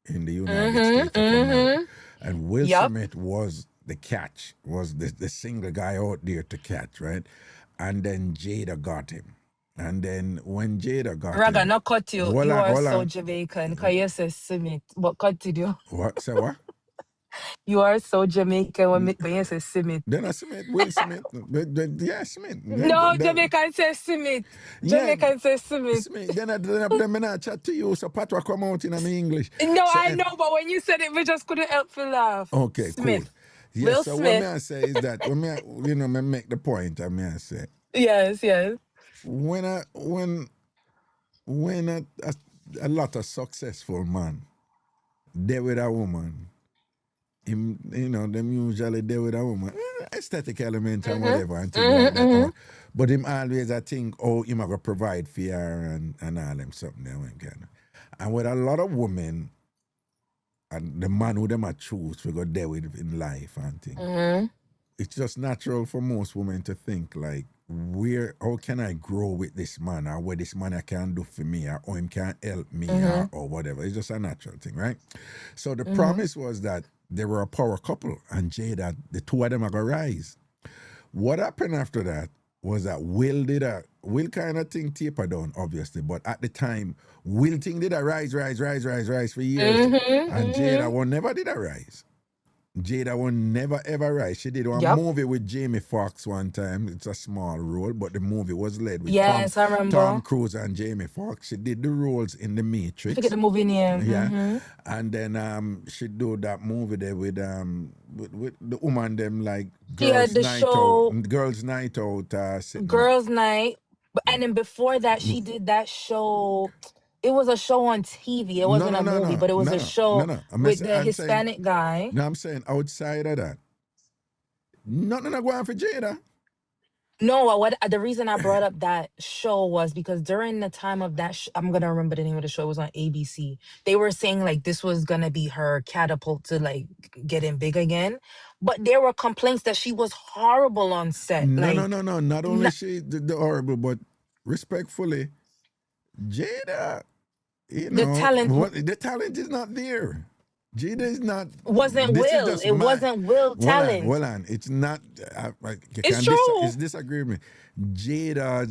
in the United States of America. And Will Smith was the catch, was the single guy out there to catch, right? And then Jada got him. And then when Jada got Raga, him... not cut you. Hold You on, are hold so on. Jamaican. Because you say Simit. But continue. What? Say what? You are so Jamaican when you say Simit. Then I Smith, Will Smith. Yeah, Smith. No, Jamaican says Simit. Yeah, Jamaican says Simit. Smith. Then I chat to you, so Patois come out in my English. No, So, I know, but when you said it, we just couldn't help to laugh. okay, Smith. cool. Yes, Will so Smith. what I say is that, when I make the point, I say, Yes. when a lot of successful man, they with a woman, him, them usually they with a woman, aesthetic element and whatever, and things like that. Or, but him always, I think, him a go provide for her and all them something there. And with a lot of women, and the man who them a choose to go there with in life and things, it's just natural for most women to think like, how can I grow with this man, or what this man can do for me, or how him can help me, or whatever. It's just a natural thing, right? So the promise was that they were a power couple, and Jada, the two of them are going to rise. What happened after that was that Will kind of thing taper down, obviously, but at the time, Will thing did a rise for years, and Jada one never did a rise. Jada won never ever rise. She did one movie with Jamie Foxx one time. It's a small role, but the movie was led with I remember. Tom Cruise and Jamie Foxx. She did the roles in The Matrix. Forget the movie name. Yeah. And then she do that movie there with the woman them like Girls Night Out. Girls Night Out. Girls Night. And then before that, she did that show. It was a show on TV. It wasn't a movie, but it was a show with the Hispanic guy. No, I'm saying outside of that. Nothing going for Jada. No, the reason I brought up that show was because during the time of that, I'm going to remember the name of the show. It was on ABC. They were saying like this was going to be her catapult to like getting big again. But there were complaints that she was horrible on set. No. Not only she the horrible, but respectfully, Jada... the talent is not there. Jada is not. Wasn't Will. It wasn't Will talent. Well, it's not. It's true. It's disagreement. Jada,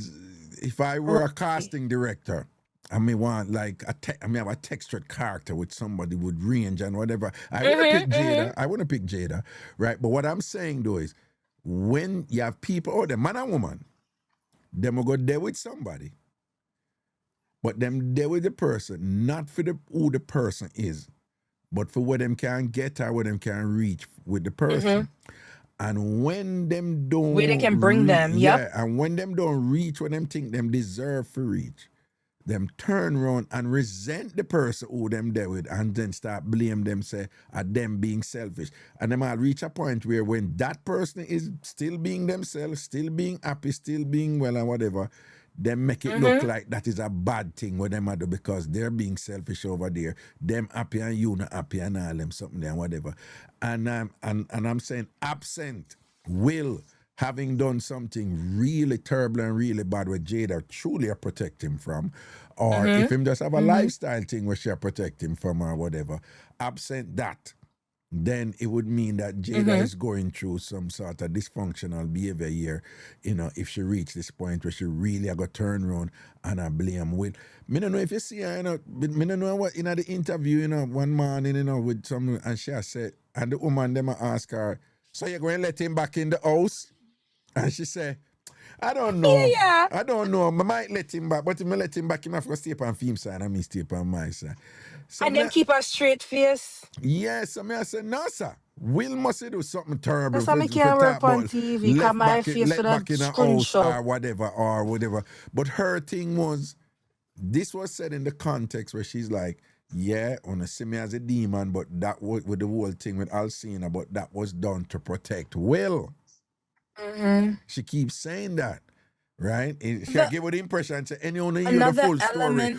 if I were a casting director, I may want like have a textured character with somebody with range and whatever. I want to pick Jada, right? But what I'm saying though is, when you have people, the man and woman, them will go there with somebody. But them there with the person, not for who the person is, but for what them can get or what them can reach with the person. And when them don't... Where they can bring them, and when them don't reach what them think them deserve to reach, them turn around and resent the person who them there with and then start blame them, say, at them being selfish. And them all reach a point where when that person is still being themselves, still being happy, still being well and whatever, them make it look like that is a bad thing what them do because they're being selfish over there. Them happy and you not happy and all them something there and whatever. And I'm saying absent Will having done something really terrible and really bad with Jada truly protect him from, or if him just have a lifestyle thing where she protect him from or whatever, absent that, then it would mean that Jada is going through some sort of dysfunctional behavior here, if she reached this point where she really a go turn around and I blame Will. Me don't know if you see her, me don't know what in the interview, one morning, with some, and she said, and the woman them ask her, so you're going to let him back in the house? And she said, I don't know. Yeah. I don't know. I might let him back, but if I let him back, he have to stay on film side and me stay on my side. So And them keep a straight face. yes, I said, no, sir. Will must do something terrible That's why I for can't talk work on about TV, because my face left with a back in a house screenshot. or whatever. But her thing was, this was said in the context where she's like, yeah, wanna see me as a demon, but that was with the whole thing with Alcina, but that was done to protect Will. She keeps saying that. Right? She give the impression that anyone hear the full story,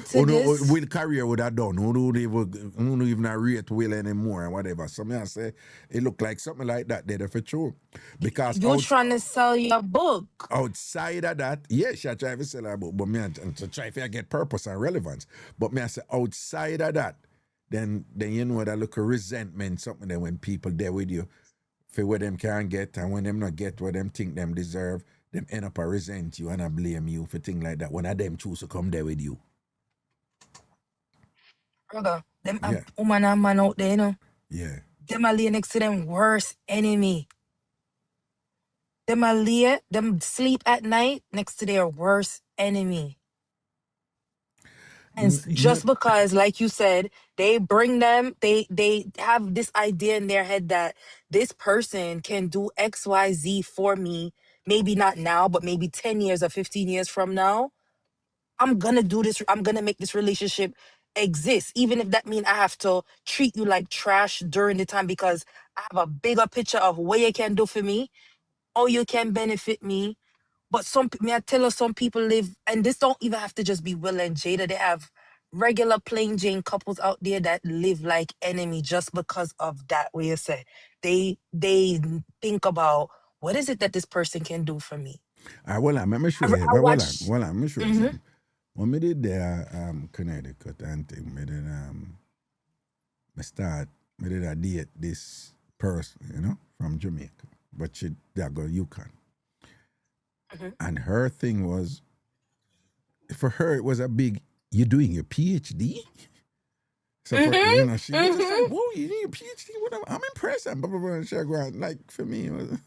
Will career would have done. Who don't even rate Will anymore and whatever. So I say it look like something like that there for true. Because you trying to sell your book. Outside of that, yeah, she try to sell her book, but me to try to get purpose and relevance. But me I say outside of that, then you know that look of resentment, something that when people there with you for what them can't get and when them not get what them think them deserve, them end up a resent you and I blame you for things like that when I them choose to come there with you. Brother, them woman and man out there, Yeah. Them a lay next to them worst enemy. Them a lay, them sleep at night next to their worst enemy. And just because, like you said, they bring them, they have this idea in their head that this person can do XYZ for me, maybe not now, but maybe 10 years or 15 years from now. I'm gonna do this, I'm gonna make this relationship exist, even if that means I have to treat you like trash during the time because I have a bigger picture of what you can do for me, or you can benefit me. But may I tell us, some people live, and this don't even have to just be Will and Jada. They have regular plain Jane couples out there that live like enemy just because of that. What you say? They think about what is it that this person can do for me. Well, I'm sure. I watch. Well, I'm sure. When we did there, Connecticut and thing, we did a date this person, from Jamaica, but she go Yukon. And her thing was, for her, it was a big, you doing your Ph.D.? So, she was just like, whoa, you doing your Ph.D.? Whatever. I'm impressed. And blah, blah, blah. And she go on, like, for me, it was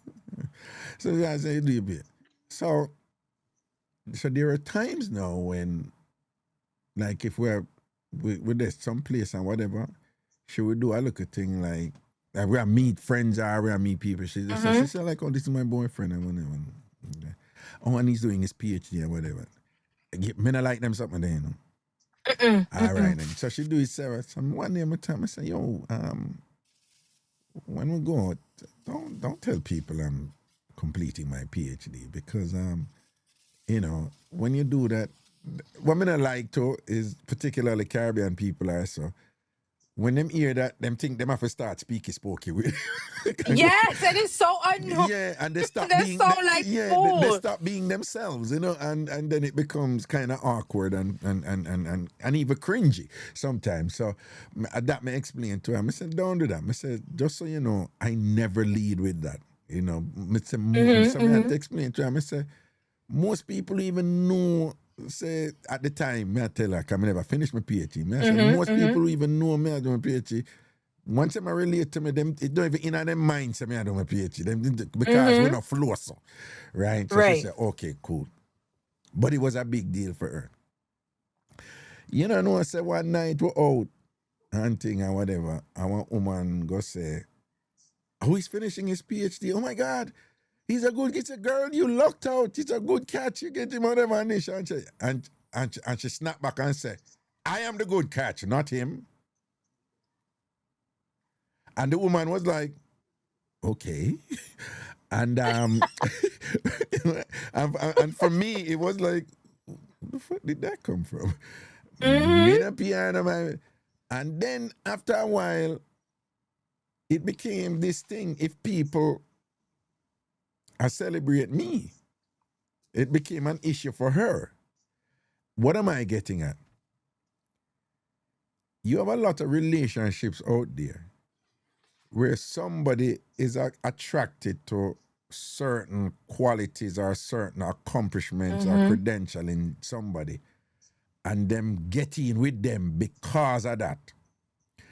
so I said, you do your bit. So there are times now when, like, if we're there's some place and whatever, she would do a look thing like we meet friends or we meet people. She said, like, oh, this is my boyfriend and whatever. Oh, and he's doing his PhD and whatever. Me not like them something there, All right, then. So she do it, Sarah. So one day I say, yo, when we go out, don't tell people I'm completing my PhD because when you do that, what I like to is particularly Caribbean people are so. When them hear that, them think them have to start speaking spooky with. Yes, and it's so annoying. Yeah, and they stop they being sound like they stop being themselves, and then it becomes kind of awkward and even cringy sometimes. So that may explain to him. I said, don't do that. I said, just so you know, I never lead with that. I had to explain to him. I said, most people even know. Say at the time, I tell her, I never finished my PhD. I said, most people who even know me I do my PhD. Once them relate to me, them it don't even in their mind say me I do my PhD. Because we're not flow so. Right? So she said, okay, cool. But it was a big deal for her. I said one night we're out hunting and whatever, and one woman go say, oh, he's finishing his PhD. Oh my God. It's a girl you locked out. It's a good catch. You get him whatever. And she snapped back and said, I am the good catch, not him. And the woman was like, okay. And and for me, it was like, where the fuck did that come from? Piano, and then after a while, it became this thing. If people celebrate me, it became an issue for her. What am I getting at? You have a lot of relationships out there where somebody is attracted to certain qualities or certain accomplishments or credential in somebody, and them getting with them because of that.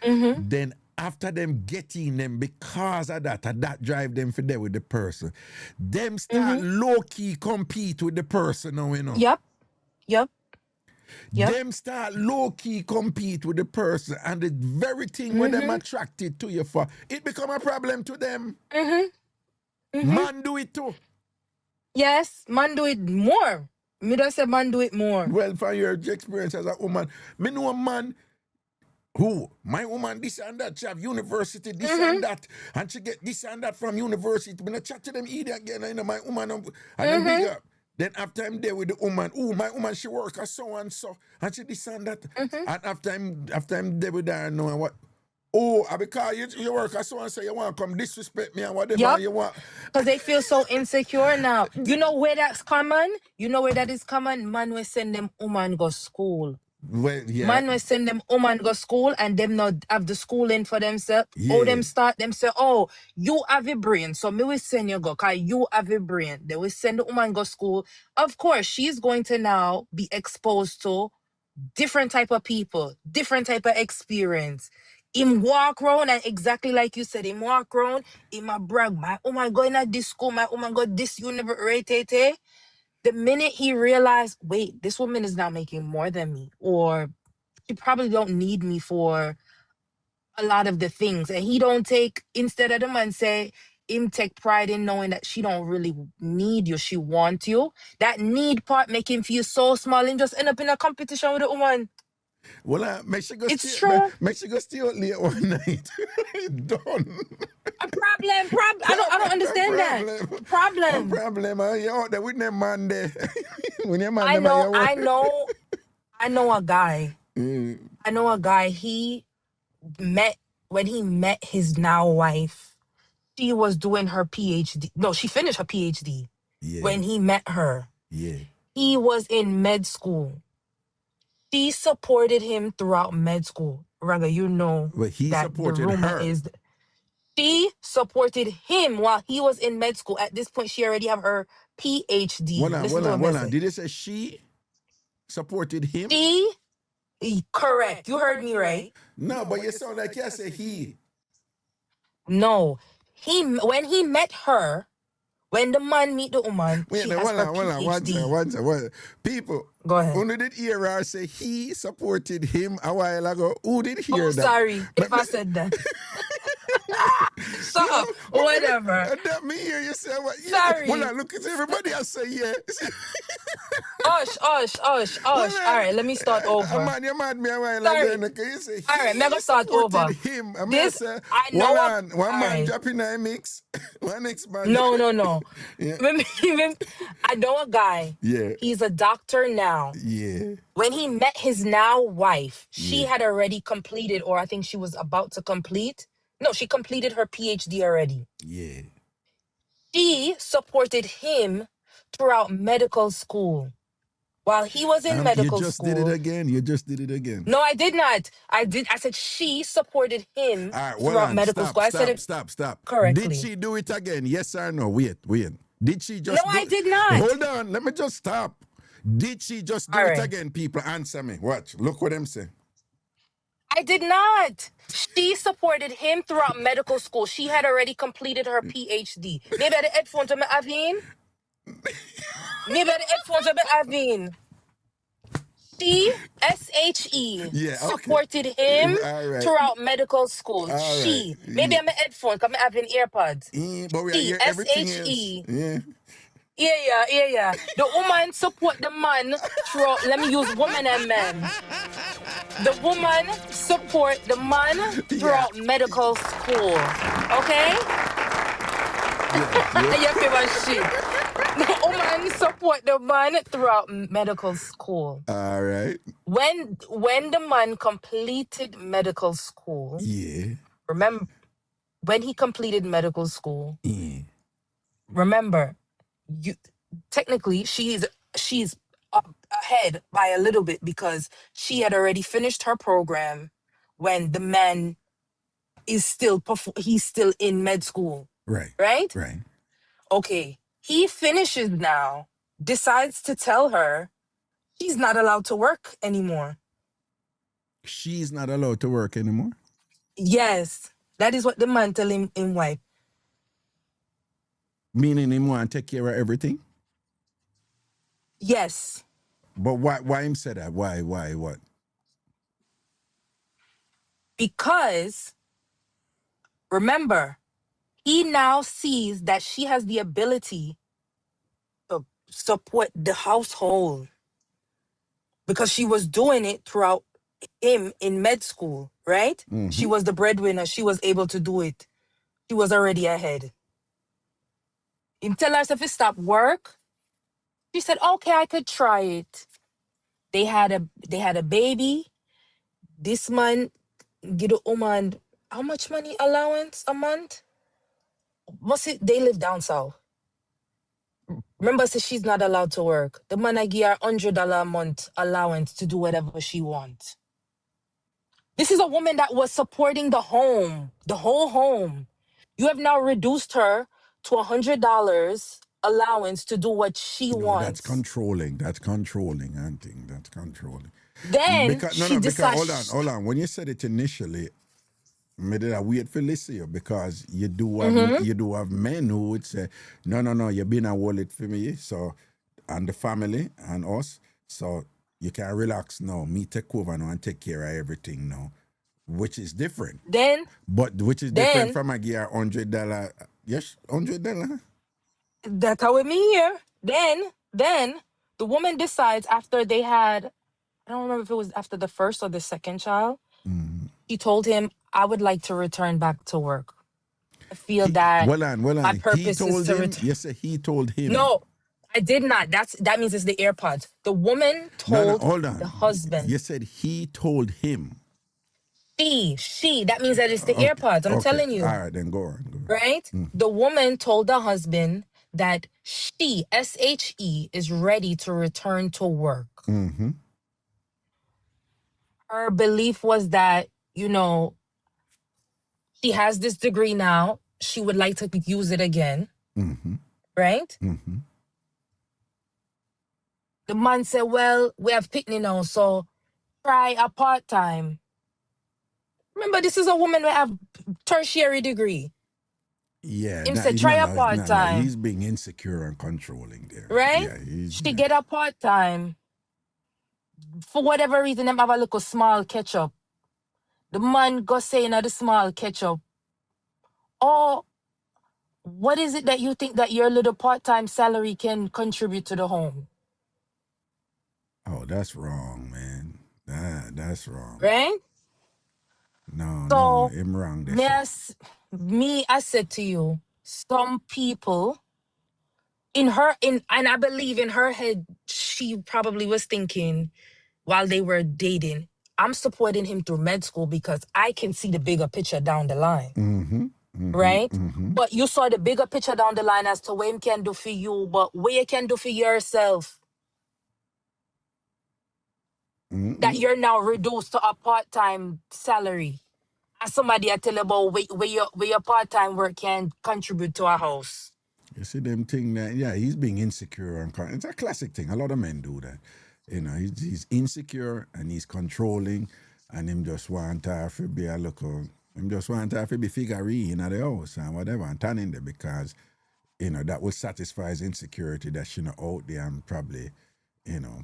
Then after them getting them because of that, and that drive them for there with the person, them start low-key compete with the person now, you know. Yep. Them start low-key compete with the person, and the very thing when them attracted to you for, it become a problem to them. Man do it too. Yes, man do it more. Me don't say man do it more. Well, from your experience as a woman, me know a man who, my woman this and that, she have university this and that, and she get this and that from university. When I chat to them idiot again, you know, my woman and them big up. Then after I'm there with the woman, my woman she work as so and so, and she this and that. And after I'm there with her, know what? Because you work as so and so, you want to come disrespect me and whatever you want. Because they feel so insecure now. You know where that's common? You know where that is common? Man will send them woman go school. Well, yeah. Man will send them woman go school and them not have the schooling for themselves. Yeah. Oh, them start them say, oh, you have a brain, so me will send you go, cause you have a brain. They will send the woman go school. Of course, she's going to now be exposed to different type of people, different type of experience. Him walk around and exactly like you said, him walk around, him a brag, my woman going at this school, my woman got this university. The minute he realized, wait, this woman is now making more than me, or she probably don't need me for a lot of the things, and he don't take, instead of the man say, him take pride in knowing that she don't really need you, she want you. That need part make him feel so small and just end up in a competition with a woman. Well, make sure go It's true. Make sure go stay out late one night. Done. A problem. I don't understand that. Problem. A problem. You're out there with them man there. When your man I know a guy. I know a guy. When he met his now wife, she was doing her PhD. No, she finished her PhD. When he met her. He was in med school. She supported him throughout med school. Raga, you know that the rumor is she supported him while he was in med school. At this point, she already have her PhD. Hold on. Did they say she supported him? Correct. You heard me right. No, but you sound like you say he. No. When he met her, when the man meet the woman, she has her PhD. One. People, go ahead. Who did hear her say he supported him a while ago? Who did hear that? Sorry if I said that. So, whatever. That me hear you say what? Sorry. Well, look at everybody else say yeah. Hush. All right, let me start over. Man, you mad me a while Sorry. ago. You say All right, never start over. Him. I know. One man dropping a mix. One next man. No. Yeah. I know a guy. Yeah. He's a doctor now. Yeah. When he met his now wife, she had already completed, or I think she was about to complete. No, she completed her PhD already. Yeah. She supported him throughout medical school. While he was in medical school. You just did it again. No, I did not. I said she supported him throughout medical school. I said it. Stop. Correctly. Did she do it again? Yes or no? Wait. Did she just No, I did not. Hold on. Let me just stop. Did she just do it again, people? Answer me. Watch. Look what I'm saying. I did not. She supported him throughout medical school. She had already completed her PhD. Maybe the headphones are having. She, S-H-E, supported him throughout medical school. She. Maybe I'm a headphone, because I'm having AirPods. But we hear S-H-E. Yeah. Yeah. The woman support the man through, let me use woman and man. The woman support the man throughout medical school. Okay? You feel my shit. The woman support the man throughout medical school. All right. When the man completed medical school. Yeah. Remember, when he completed medical school. Remember, technically she's up ahead by a little bit because she had already finished her program when the man is still he's still in med school, Right. right? Right. Okay, he finishes now, decides to tell her she's not allowed to work anymore. She's not allowed to work anymore? Yes, that is what the man tell him wife. Meaning him want to take care of everything? Yes. But why him say that? Why, what? Because, remember, he now sees that she has the ability to support the household because she was doing it throughout him in med school, right? She was the breadwinner. She was able to do it. She was already ahead. Him tell herself to stop work. She said, okay, I could try it. They had a baby. This man give the woman how much money allowance a month? They live down south. Remember, say she's not allowed to work. The man I give her $100 a month allowance to do whatever she wants. This is a woman that was supporting the home, the whole home. You have now reduced her to $100 allowance to do what she No, wants. that's controlling. That's controlling, Auntie. That's controlling. Then Because she decides. hold on. When you said it initially, me did I wait for listen because you do have men who would say, no, you been a wallet for me, so and the family and us, so you can relax now. Me take over now and take care of everything now, which is different. Which is different from a gear $100. Yes, $100. That's how it mean here. Then the woman decides after they had, I don't remember if it was after the first or the second child. He told him, I would like to return back to work. I feel that my purpose is to return. Yes, he told him. No, I did not. That means it's the AirPods. The woman told hold on. the husband. You said he told him. She. That means that it's the AirPods. I'm telling you. All right, then go on. Right? The woman told the husband that she, SHE, is ready to return to work. Her belief was that, she has this degree now. She would like to use it again. Right? The man said, well, we have Pitney now, so try a part-time. Remember, this is a woman who have tertiary degree. Yeah. Him said, try a part-time. He's being insecure and controlling there. Right? Yeah, she get a part-time. For whatever reason, them have a little small ketchup. The man go say the small ketchup, oh, what is it that you think that your little part-time salary can contribute to the home? Oh, that's wrong, man. That's wrong. Right? No, I'm wrong. I said to you, some people, and I believe in her head, she probably was thinking while they were dating, I'm supporting him through med school because I can see the bigger picture down the line. Right? But you saw the bigger picture down the line as to what him can do for you, but what you can do for yourself. That you're now reduced to a part-time salary. And somebody I tell you about where your part-time work can contribute to a house. You see them thing that, he's being insecure. It's a classic thing. A lot of men do that. He's insecure and he's controlling and him just want her to be a local, him just want her to be figurine at the house and whatever and turn in there because, that will satisfy his insecurity that she not out there and probably,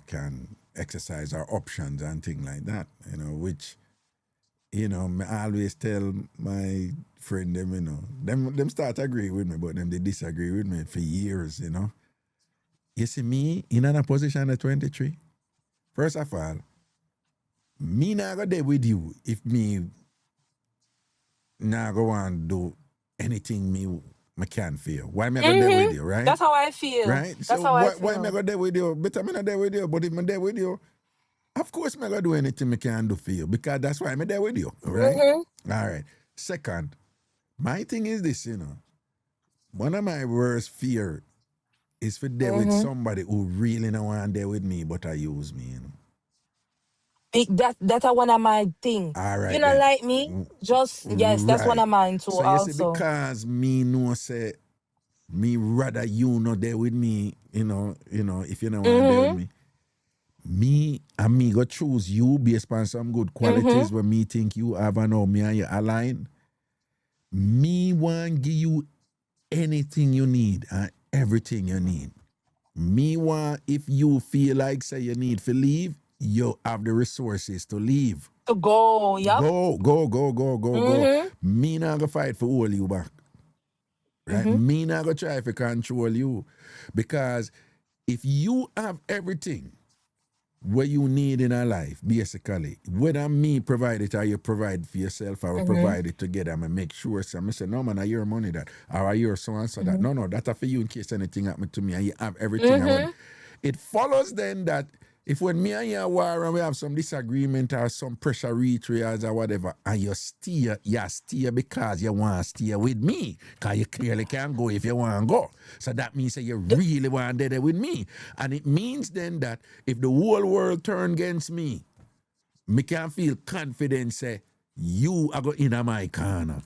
can exercise her options and things like that, which, I always tell my friend them, them start agree with me, but them they disagree with me for years, You see me in a position at 23. First of all, me not go there with you if me not go and do anything me can feel. Why me go there with you, right? That's how I feel. Right? That's how I feel. Why me go there with you? Better me not there with you, but if me there with you, of course me go do anything me can do for you because that's why I'm there with you, right? All right. Second, my thing is this, one of my worst fear is for there with somebody who really don't want there with me but I use me, That's one of my thing. All right You know, then. like me, just yes, that's one Right. of mine too. So you see, Also, because me know say me rather you not there with me, you know, if you know want there with me and me go choose you based on some good qualities where me think you have and how me and you align. Me want give you anything you need and everything you need. Me want if you feel like say you need to leave, you have the resources to leave. to go, yep. Go. Me not gonna fight for all you back. Right? Me not gonna try to control you. Because if you have everything what you need in a life, basically, whether me provide it or you provide for yourself or we provide it together, I make sure so I say, no man, I your money that or I your so and so that. No, that's for you in case anything happen to me and you have everything I want. It follows then that if when me and you are war and we have some disagreement or some pressure reach or whatever, and you stay because you want to stay with me. Because you clearly can't go if you want to go. So that means that you really want to be there with me. And it means then that if the whole world turn against me can feel confident say, you are going in my corner.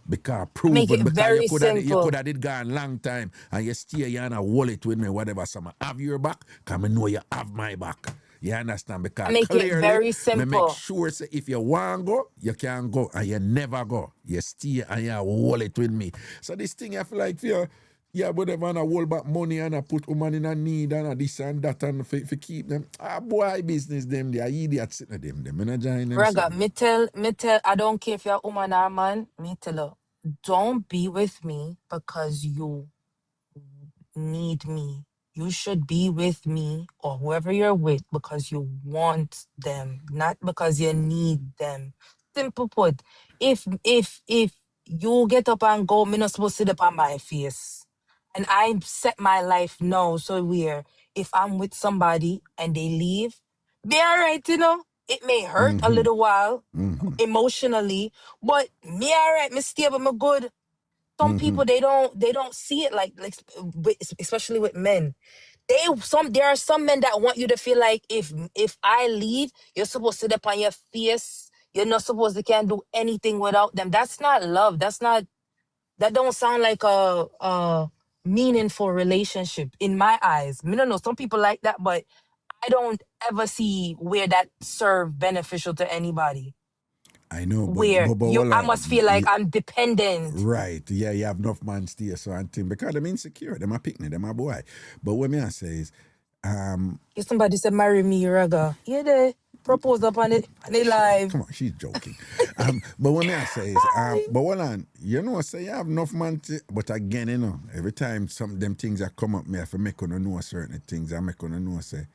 Because Make proven, it because you very could simple. have it gone long time and you stay here and a wallet with me, whatever. So I have your back, because I know you have my back. You understand? Because Make it clearly, very me make simple. sure say if you want to go, you can go and you never go. You stay and you wallet with me. So this thing I feel like for you, yeah, whatever, and I hold back money and I put woman in a need and a this and that and for keep them. Boy, business them, they are idiots sitting them. Them in a giant them. Raga, me tell, I don't care if you're a woman or a man, me tell her, don't be with me because you need me. You should be with me or whoever you're with because you want them, not because you need them. Simple put. If you get up and go, me not supposed to sit up on my face. And I set my life now so where if I'm with somebody and they leave, be alright, you know. It may hurt a little while emotionally, but me alright, me stable, me good. Some people they don't see it like especially with men. There are some men that want you to feel like if I leave, you're supposed to sit up on your face. You're not supposed to can't do anything without them. That's not love. That don't sound like a meaningful relationship in my eyes. I don't know. Some people like that, but I don't ever see where that serve beneficial to anybody. I know, but Where hold I on. must feel like I'm dependent. Right. Yeah, you have enough man stay so and thing. Because them insecure, them a picnic, them a boy. But what me I say is, If somebody said marry me, Raga, yeah, they propose up on it live. come on, she's joking. But what me I say is, but hold on, you know, say you have enough man to, but again, you know, every time some of them things that come up, me have to make on know certain things. I make on know say,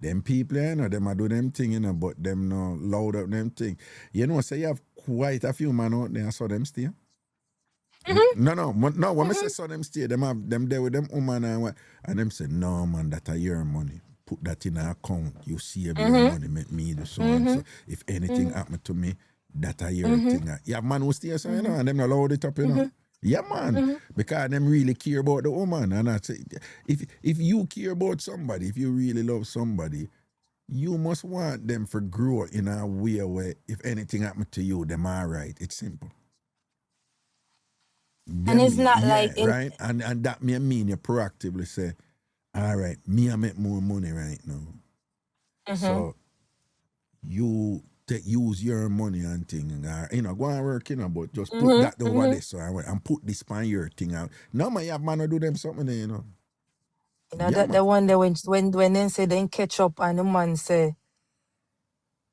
them people, you know, them a do them thing, you know, but them no loud up them thing. You know, say you have quite a few man out there, I saw them stay. No. When me say so them stay, them have them there with them woman and what, and them say no man, that are your money. Put that in an account. You save your money, make me do so and so. If anything happen to me, that are your thing. You have man who stay so, you know, and them not load it up, you know. Yeah, man, because them really care about the woman, and I say, if you care about somebody, if you really love somebody, you must want them for grow in a way where if anything happen to you, them all right. It's simple. And it's Me? not Yeah, like right? And that mean you proactively say, all right, me I make more money right now. So you use your money and thing, you know, go and work, you know, but just put that over there so and put this on your thing out. Now man, you have man to do them something there, you know. you know Yeah, that man. the one there when they say they catch up and the man say,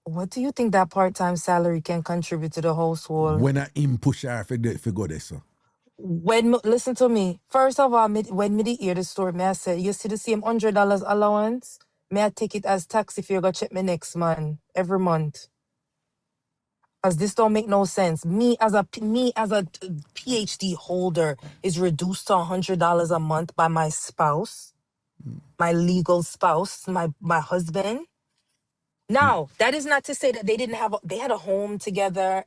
what do you think that part-time salary can contribute to the household? When I him push her if go there, so. Listen to me. First of all, when me hear the story, me I say, you see the same $100 allowance? May I take it as tax if you're gonna check me next month, every month? Because this don't make no sense. Me as a PhD holder is reduced to $100 a month by my spouse, my legal spouse, my husband. Now, that is not to say that they had a home together.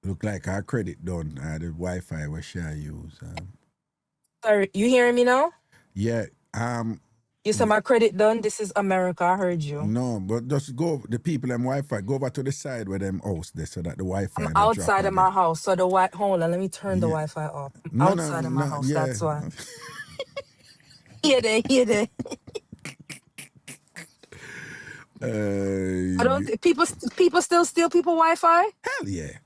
Look like our credit done, the Wi-Fi we share use. Sorry, you hearing me now? Yeah, You said my credit done. This is America. I heard you. No, but just go, the people them Wi-Fi, go over to the side where them house there so that the Wi-Fi I'm not drop outside of on my them. house, so the hold on, let me turn the Yeah. Wi-Fi off. I'm No, outside of my house. yeah. That's why. Here they. I don't people still steal people Wi-Fi. Hell yeah.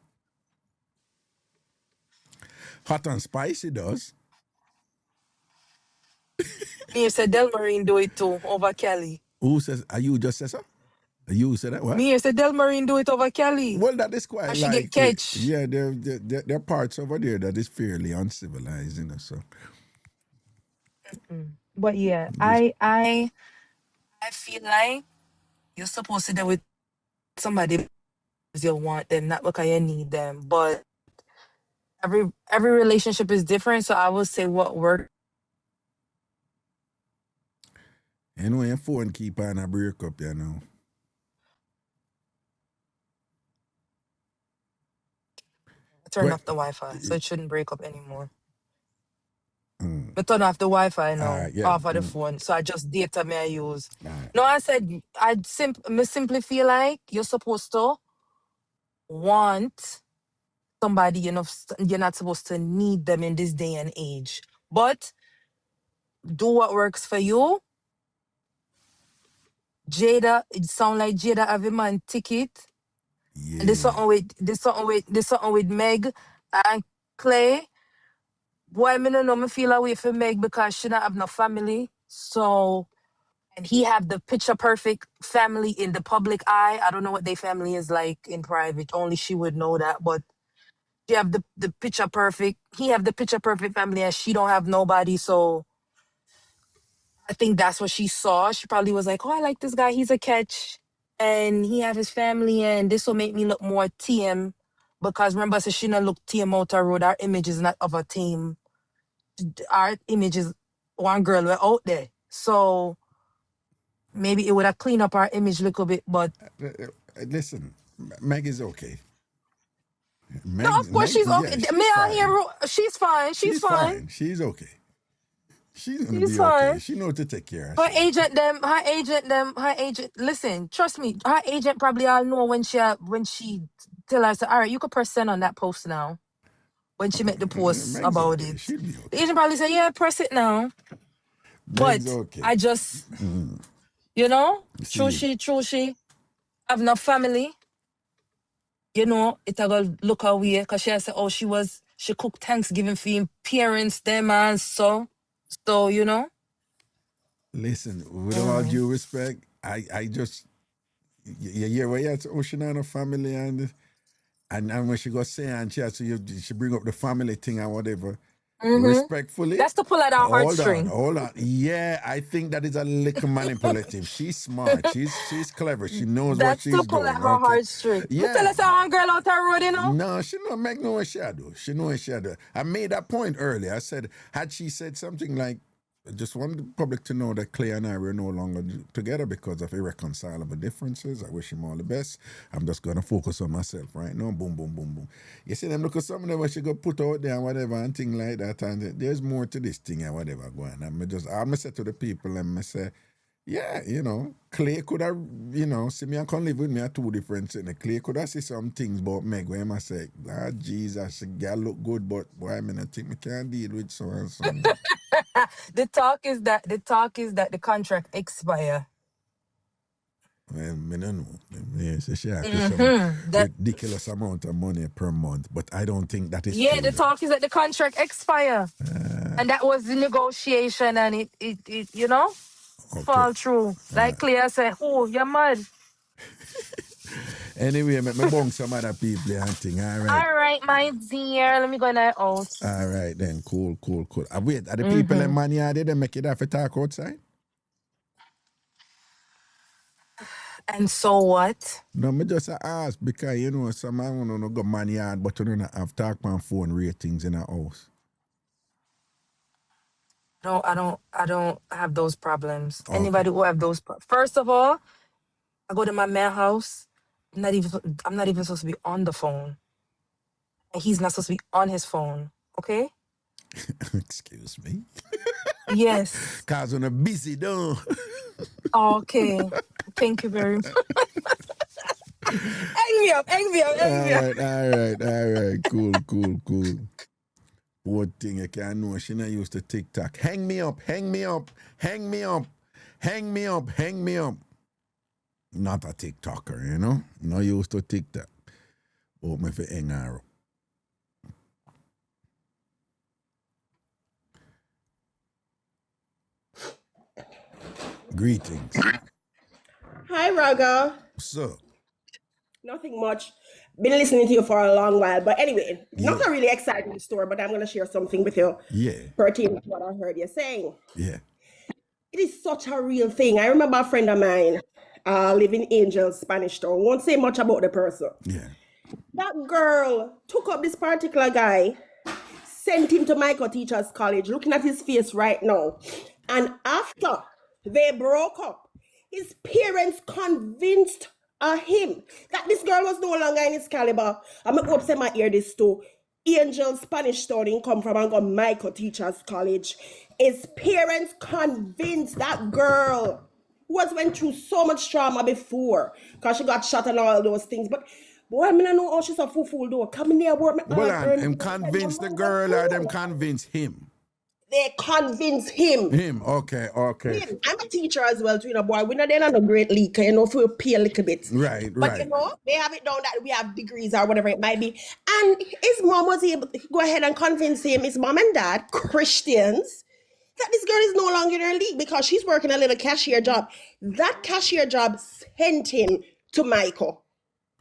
Hot and spicy does. Me said Delmarine do it too over Cali. Who says? Are you just say so? You said that what? Me said Delmarine do it over Cali. Well, that is quite I should get likely. catch. Yeah, there are parts over there that is fairly uncivilized, you know. So, But yeah, I feel like you're supposed to do with somebody because you want them, not because you need them. But every relationship is different, so I would say what works. you know, your phone keep on a break up, you know. Turn Well, off the Wi-Fi, so it shouldn't break up anymore. mm, But turn off the Wi-Fi now, alright, yeah. off of the phone. So I just data me I use. Alright. No, I said me simply feel like you're supposed to want somebody, you're not supposed to need them in this day and age. But do what works for you. Jada, it sound like Jada have a man ticket. Yeah. And there's something with Meg and Clay. Boy, me no know me feel away for Meg because she don't have no family. So, and he have the picture perfect family in the public eye. I don't know what their family is like in private. Only she would know that. But she have the picture perfect. He have the picture perfect family and she don't have nobody. So I think that's what she saw. She probably was like, oh, I like this guy. He's a catch. And he have his family and this will make me look more TM. Because remember, so she not look TM out her road. Our image is not of a team. Our image is one girl we're out there. So maybe it would have cleaned up our image a little bit, but Listen, Meg is okay. no, of course she's okay. Yeah, Me out here, she's fine. She's fine. She's okay. She's gonna She's be fine. okay. She knows to take care of Her herself. agent, listen, trust me, her agent probably all know when she tell her, say, all right, you could press send on that post now. When she made the post Meg's about okay. it. She'll be okay. The agent probably say, yeah, press it now. Meg's But okay. I just, true she have no family. It a go look away because she said, oh, she cooked Thanksgiving for him parents, them and so. So, Listen, with all due respect, I just you hear where you're at Oceana family and when she go say and she bring up the family thing and whatever. Respectfully. That's to pull at our heartstring. Hold on. Yeah, I think that is a little manipulative. She's smart. She's clever. She knows what she's doing. That's to pull at her heartstring. Yeah. You tell us our girl out her road, No, she don't make no shadow. She know a shadow. I made that point earlier. I said, had she said something like, I just want the public to know that Clay and I were no longer together because of irreconcilable differences. I wish him all the best. I'm just going to focus on myself right now. Boom, boom, boom, boom. You see them look at some of them what she go put out there and whatever and thing like that. And there's more to this thing and whatever going. I'm say to the people and I say, yeah, Clay could have, see me and come live with me are two different things. Clay could have said some things about Meg where I say, Jesus, the girl look good, but boy, I think I can't deal with so and so. The talk is that the contract expire. Well, I don't know. Yes, she has some ridiculous amount of money per month, but I don't think that is true. Yeah, the talk is that the contract expire. And that was the negotiation and it fall through. Like Claire said, oh, you're mad. Anyway, me bong some other people and thing, all right? All right, my dear. Let me go now out. All right, then. Cool. Wait, are the people in man yard, they make it have to talk outside? And so what? No, me just ask because, some man want to go man yard, but you don't have talk on phone ratings in a house. I don't have those problems. Okay. Anybody who have those first of all, I go to my man's house. I'm not even supposed to be on the phone. And he's not supposed to be on his phone. Okay? Excuse me. Yes. Cause when I'm busy, though. Okay. Thank you very much. Hang me up. All right. Cool. What thing you can know? She not used to TikTok. Hang me up. Not a TikToker, you know? Not used to TikTok. But me for hang her up. Greetings. Hi, Raga. So, Nothing much. Been listening to you for a long while, but anyway, not a really exciting story, but I'm going to share something with you pertaining to what I heard you saying. Yeah. It is such a real thing. I remember a friend of mine living in Angels, Spanish Town. Won't say much about the person. Yeah. That girl took up this particular guy, sent him to Michael Teachers College, looking at his face right now. And after they broke up, his parents convinced him that this girl was no longer in his caliber. I'm going to upset my ear this too. Angel Spanish studying come from and go Michael Teachers College. His parents convinced that girl who has went through so much trauma before because she got shot and all those things. But boy, I mean, I know how she's a fool though. Come in there, work. Well, I'm convinced the girl or them convinced him. They convince him. Okay. Him. I'm a teacher as well, too, you know, boy. We're not there on a great leak, you know, if we pay a little bit. Right. But, you know, they have it down that we have degrees or whatever it might be. And his mom was able to go ahead and convince him, his mom and dad, Christians, that this girl is no longer in her league because she's working a little cashier job. That cashier job sent him to Michael.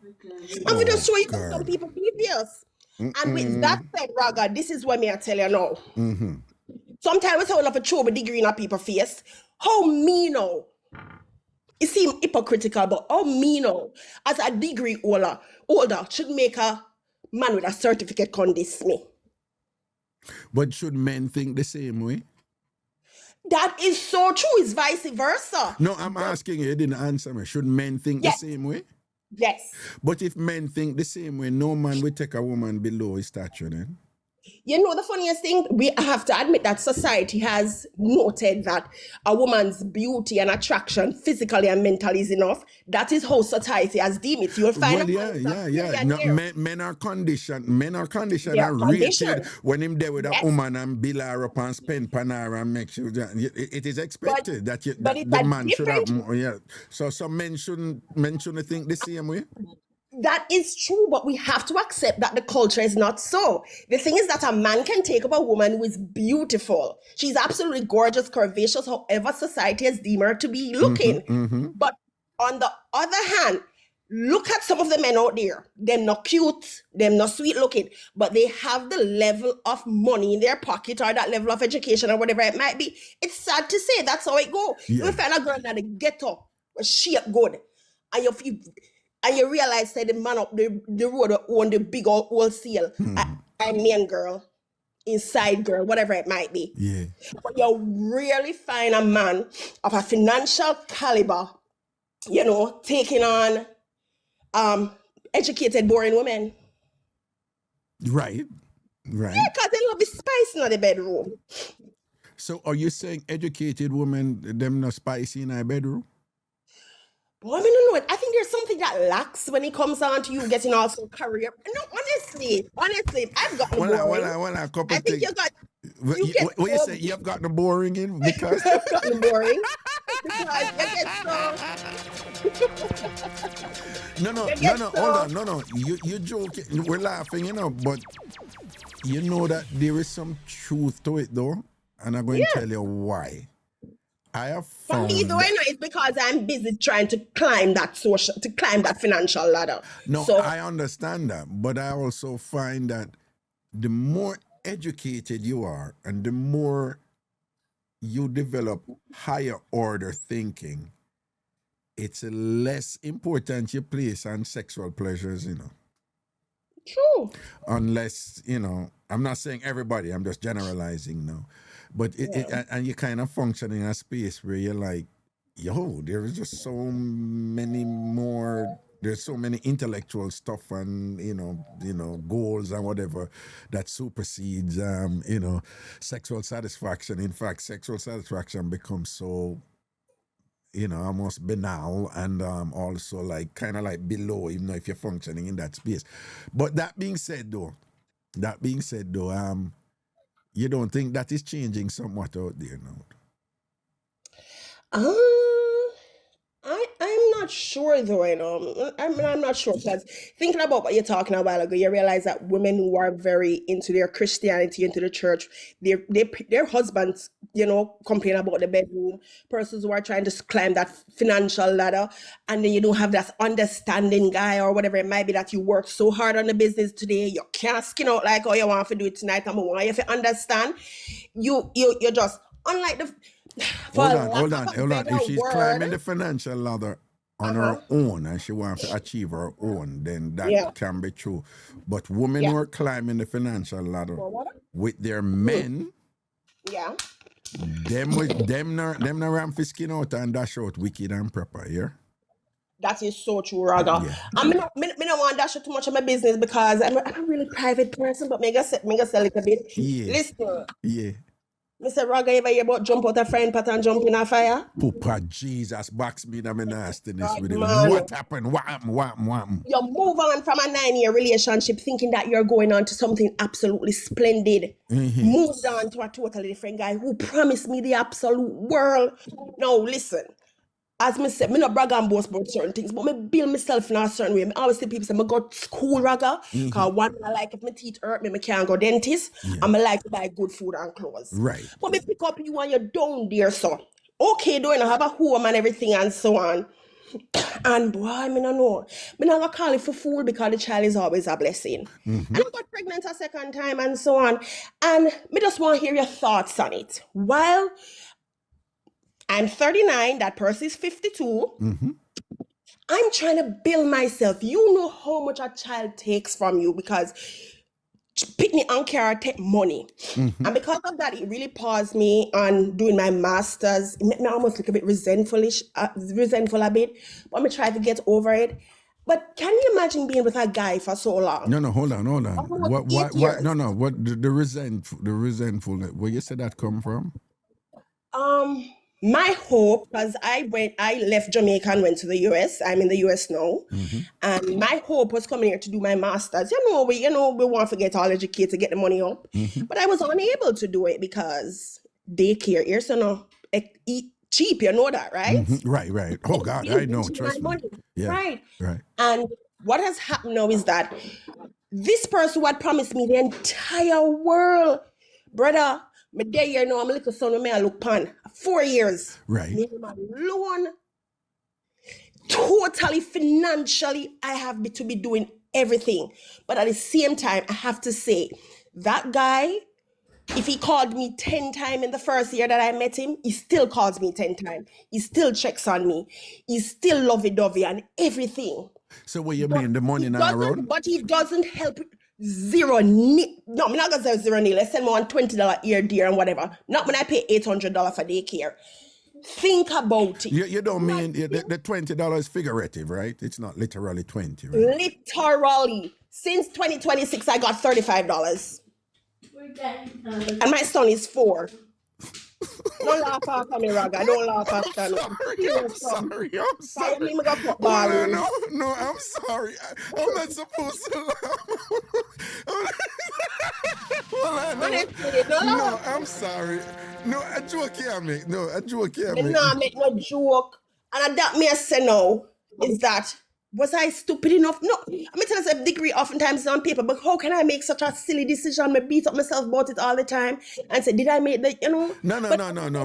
And we just show you that some people previous. And with that said, Raga, this is what me I tell you now. Sometimes we say we have to throw a degree in a people's face. How me know? It seems hypocritical, but how me know as a degree older should make a man with a certificate convince me. But should men think the same way? That is so true. It's vice versa. No, I'm asking you didn't answer me. Should men think the same way? Yes. But if men think the same way, no man will take a woman below his stature then? You know, the funniest thing, we have to admit that society has noted that a woman's beauty and attraction physically and mentally is enough. That is how society has deemed it. You'll find No, men are conditioned. Men are conditioned and rated when him there with a woman and bill her up and spend panara and make sure that it is expected that the man should have more. Yeah. So some men shouldn't think the same way. That is true, but we have to accept that the culture is not so. The thing is that a man can take up a woman who is beautiful. She's absolutely gorgeous, curvaceous, however society has deemed her to be looking. But on the other hand, look at some of the men out there. They're not cute, they're not sweet looking, but they have the level of money in their pocket or that level of education or whatever it might be. It's sad to say that's how it go. Yeah. You find a girl that ghetto, shape good, and you feel... And you realize that the man up the road own the big old wholesale. I mean girl, inside girl, whatever it might be. Yeah. But you rarely find a man of a financial caliber, you know, taking on educated, boring women. Right. Yeah, because they love the spice in the bedroom. So are you saying educated women, them not spicy in our bedroom? Boy, I don't know. I think there's something that lacks when it comes down to you getting also career. No, honestly, I've got the boring. Well, a couple I think you got. What you say? You've got the boring in because I've got the boring because you get so. No. Hold on, no. You joking? We're laughing, you know, but you know that there is some truth to it, though, and I'm going to tell you why. I have found. For me, though, I know it's because I'm busy trying to climb that financial ladder. No, so, I understand that, but I also find that the more educated you are, and the more you develop higher order thinking, it's less important you place on sexual pleasures, you know. True. Unless, you know, I'm not saying everybody, I'm just generalizing now. But and you kind of function in a space where you're like, yo, there is just so many more there's so many intellectual stuff and goals and whatever that supersedes sexual satisfaction. In fact, sexual satisfaction becomes so almost banal and also like kind of like below, even though if you're functioning in that space. But that being said though, you don't think that is changing somewhat out there now? I'm not sure though, I'm not sure, because thinking about what you're talking a while ago, you realize that women who are very into their Christianity, into the church, their husbands, complain about the bedroom. Persons who are trying to climb that financial ladder, and then you don't have that understanding guy or whatever it might be, that you work so hard on the business today, you can't skin out like how you want to do it tonight, and I want you to understand. You're just unlike the. Hold on. If she's climbing the financial ladder on her own and she wants to achieve her own, then that can be true. But women who are climbing the financial ladder with their men, them not ram for skin out and dash out wicked and proper, yeah? That is so true, Raga. Yeah. I don't want to dash out too much of my business because I'm a really private person, but me go say a little bit. Yeah. Listen. Yeah. Mr. Raga, ever hear about jump out a frying pan and jump in a fire? Papa Jesus, box me in my nastiness with him. What happened? What happened? You move on from a 9-year relationship thinking that you're going on to something absolutely splendid. Moved on to a totally different guy who promised me the absolute world. Now, listen. As me said, me not brag and boast about certain things, but me build myself in a certain way. I always see people say, I go to school, Raga, because one, I like if my teeth hurt me can't go dentist, and I like to buy good food and clothes. Right. But me pick up you and you're down there, so. Okay, doing I have a home and everything and so on. And boy, I don't know. I'm not going to call it for food because the child is always a blessing. And I got pregnant a second time and so on. And me just want to hear your thoughts on it. While I'm 39, that person is 52. I'm trying to build myself. You know how much a child takes from you because pitney and care take money. And because of that, it really paused me on doing my master's. It made me almost look a bit resentful a bit, but I'm trying to get over it. But can you imagine being with a guy for so long? No, hold on. What? No. What the resentful? Where you said that come from? My hope, because I left Jamaica and went to the US. I'm in the US now. And my hope was coming here to do my master's. We want to get all educated to get the money up. But I was unable to do it because daycare here, so eat cheap, you know that, right? Right. Oh God, I know, trust me. Yeah. Right. Right. And what has happened now is that this person who had promised me the entire world, brother, my day here now, I'm a little son of me, I look pan. 4 years. Right. Me alone. Totally financially, I have to be doing everything. But at the same time, I have to say, that guy, if he called me 10 times in the first year that I met him, he still calls me 10 times. He still checks on me. He's still lovey-dovey and everything. So what you mean, the money now around? But he doesn't help. No, I'm not gonna say 0 nil. Let's send me $20 ear dear and whatever. Not when I pay $800 for daycare. Think about it. You don't mean the $20 is figurative, right? It's not literally 20, right? Literally. Since 2026, I got $35. And my son is 4. Don't laugh after me, Raga. Don't laugh after me. I'm sorry. No, I'm sorry. I'm not supposed to laugh. No, I'm sorry. No, a joke here, mate. No, a joke here, mate. No, I make no joke. And that me I say now is that, was I stupid enough? No, I mean, tell us a degree oftentimes on paper, but how can I make such a silly decision? I beat up myself about it all the time and say, did I make that, No.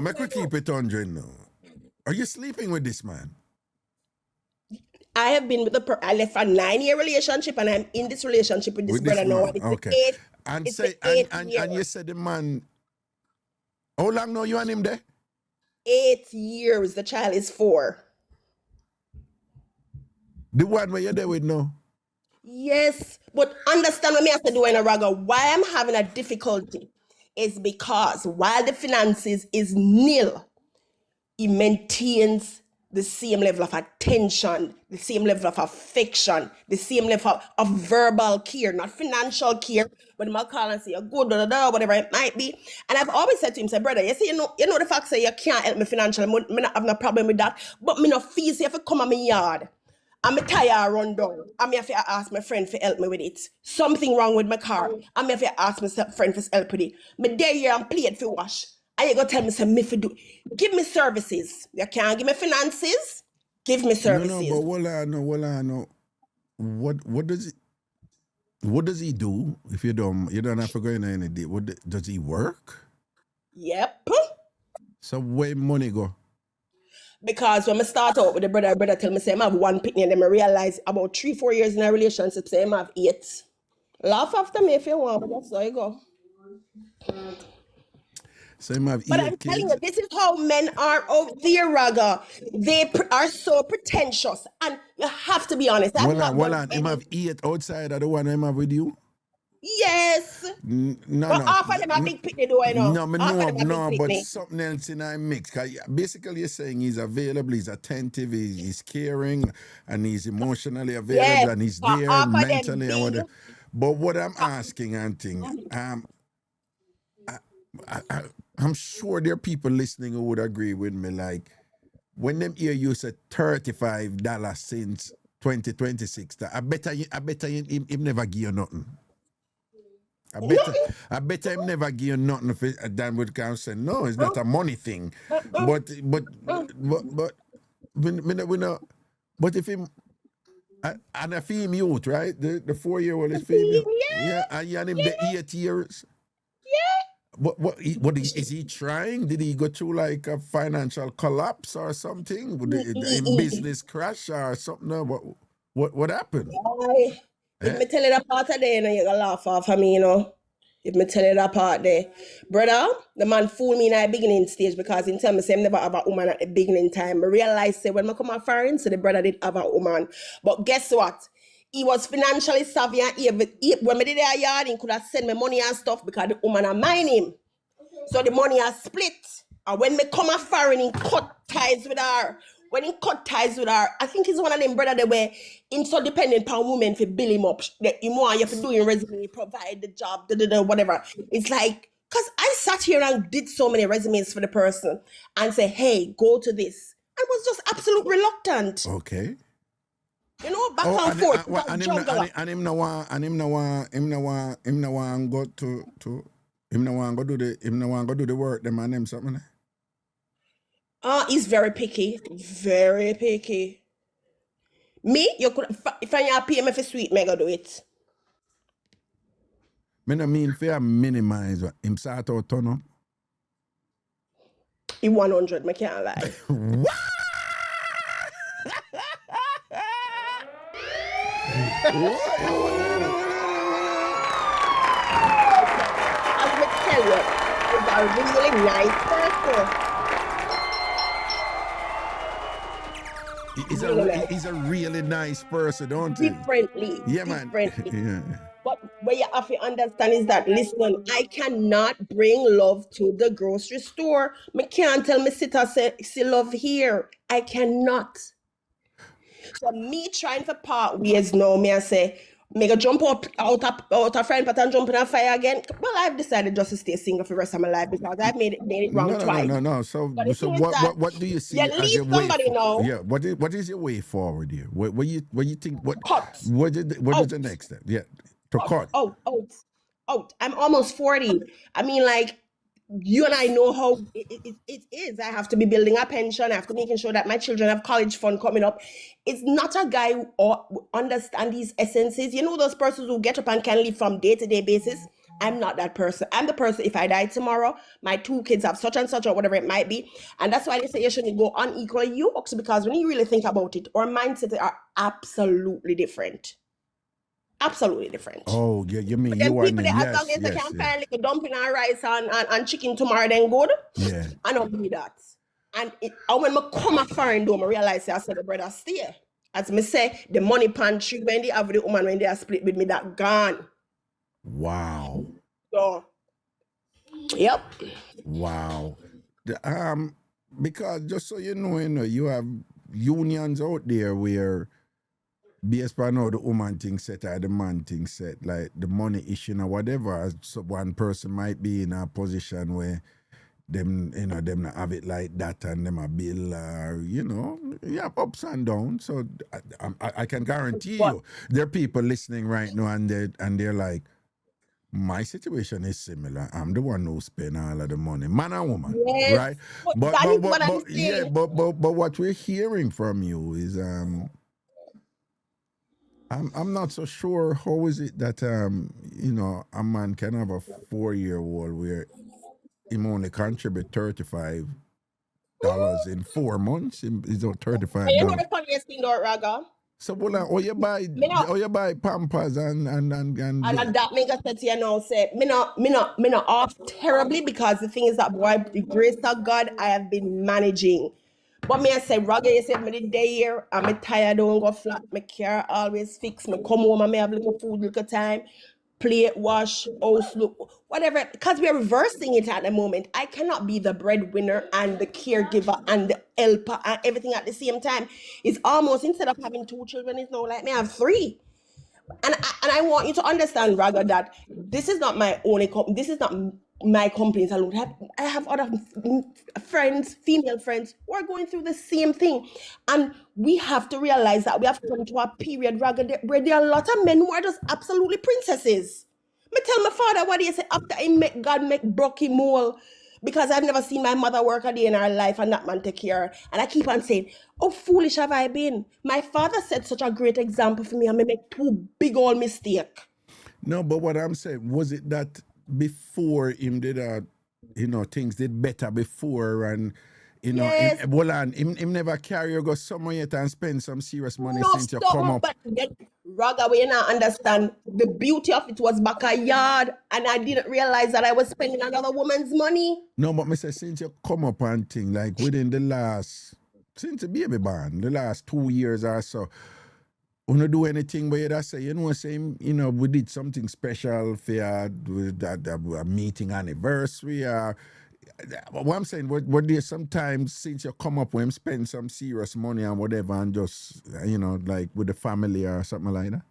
Make we keep it 100 now. Are you sleeping with this man? I have been with I left a 9-year relationship and I'm in this relationship with this brother now. Okay. And you said the man, how long now you and him there? 8 years. The child is 4. The one where you're there with now? Yes, but understand what me have to do in a Raga. Why I'm having a difficulty is because while the finances is nil, he maintains the same level of attention, the same level of affection, the same level of verbal care, not financial care, but I call and say you're good, whatever it might be. And I've always said to him, say, brother, you know the fact that you can't help me financially, me not have no problem with that, but me no feel say if you come on my yard, I'm tired run down. I have to ask my friend for help me with it. Something wrong with my car. I have to ask my friend for help with it. Me there here and plate for wash. And you go tell me say me for do. Give me services. You can't give me finances. Give me services. No, but what does he do if you don't have to go in any day? Does he work? Yep. So where money go? Because when I start out with the brother tell me say I have one picnic, and then I realize about 3-4 years in a relationship, say I have 8. Laugh after me if you want, but that's how you go. So you have But 8 I'm kids? telling you, this is how men are out there, Raga. They are so pretentious, and you have to be honest. Well, him have 8 outside of the one him have with you? Yes. No. Half of them are big picnic, do I know? No, but something else in our mix. Basically, you're saying he's available, he's attentive, he's caring, and he's emotionally available, Yes, and he's but there half of them mentally and whatever. big. But what I'm asking, Anting, I'm sure there are people listening who would agree with me. Like, when them hear you say $35 since 2026, I bet him never give you nothing. I bet him never give you nothing for Dan would come say, no, it's not a money thing. But if him and I feel him youth, right? The 4-year-old is feel him. Yeah, and him the 8 years. Yeah. What is he trying? Did he go through like a financial collapse or something? Would in business crash or something? What happened? If me tell you that part of there, you know, you're gonna laugh off of me, you know. If me tell you that part there. Brother, the man fooled me in the beginning stage because in time I say I never have a woman at the beginning time. I realized say when I come out foreign, so the brother did have a woman. But guess what? He was financially savvy and when me did a yard, he could have sent me money and stuff because the woman are mine him. So the money are split. And when me come out foreign, he cut ties with her. When he cut ties with her, I think he's one of them brother that were so dependent on women for bill him up. That you want you have to do your resume, provide the job, whatever. It's like, because I sat here and did so many resumes for the person and say, hey, go to this. I was just absolutely reluctant. Okay. You know, back and forth. And him no want go do the work, them and them something. He's very picky. Very picky. Me, you could if I pay me for sweet, me go do it. Me no mean fair minimize what him start out turn up. He 100, me can't lie. What? As me tell you, he's a really nice person. He's a really nice person, don't he? Differently. Yeah, man. Yeah. But what you have to understand is that, listen, I cannot bring love to the grocery store. Me can't tell me sister say love here. I cannot. So me trying to part ways now, me I say, me go jump up out of frying pan and jump in a fire again. Well, I've decided just to stay single for the rest of my life because I've made it wrong twice. No. So what do you see as your way? Yeah. What is your way forward here? What you think? Cut. What is the next step? Yeah. To cut. Out. I'm almost 40. I mean, like, you and I know how it is. I have to be building a pension. I have to be making sure that my children have college fund coming up. It's not a guy who understands these essences. You know those persons who get up and can live from day-to-day basis? I'm not that person. I'm the person, if I die tomorrow, my 2 kids have such and such or whatever it might be. And that's why they say you shouldn't go unequal yokes, because when you really think about it, our mindsets are absolutely different. Absolutely different. Oh, yeah, you mean you are people that as long as they can find like a dumpling and rice and chicken tomorrow, then good. Yeah. I don't do that. And when I come a foreign door, I realize I said the brother stay. As me say, the money pantry when they have the woman when they are split with me, that gone. Wow. So Wow. Because just so you know, you have unions out there where based on how the woman thing set or the man thing set, like the money issue or whatever, so one person might be in a position where them not have it like that and them a bill, you have ups and downs. So I can guarantee you there are people listening right now and they're like, my situation is similar. I'm the one who spend all of the money, man and woman, Yes. right? But that is what I'm yeah, saying. but what we're hearing from you is I'm not so sure how is it that a man can have a 4-year-old where him only contribute $35 in 4 months. Is And $35. you know the funniest thing though, Raga? So you buy Pampers and And that make us say, say, me not off terribly because the thing is that, boy, the grace of God, I have been managing. But me I say, Raga, you said me the day here, I'm tired, don't go flat, my car always fixed, me come home and me have little food, little time, plate, wash, house, look, whatever, because we're reversing it at the moment. I cannot be the breadwinner and the caregiver and the helper and everything at the same time. It's almost, instead of having 2 children, it's now like me have 3. And I want you to understand, Raga, that this is not my only this is not my complaints alone. I have other friends, female friends, who are going through the same thing. And we have to realize that we have come to a period, Raga, where there are a lot of men who are just absolutely princesses. Me tell my father what he said after God make Brocky mole, because I've never seen my mother work a day in her life and that man take care of her. And I keep on saying, how foolish have I been? My father set such a great example for me and I make 2 big old mistakes. No, but what I'm saying, was it that before him did things did better before and Yes. him never carry you go somewhere yet and spend some serious money since you come up. But Raga, we not understand the beauty of it was back a yard, and I didn't realize that I was spending another woman's money. No, but me say since you come up and thing, like within since the baby born, the last 2 years or so, when you do anything where you say, we did something special for a meeting anniversary or what I'm saying, were there sometimes since you come up when spend some serious money and whatever and just, like with the family or something like that?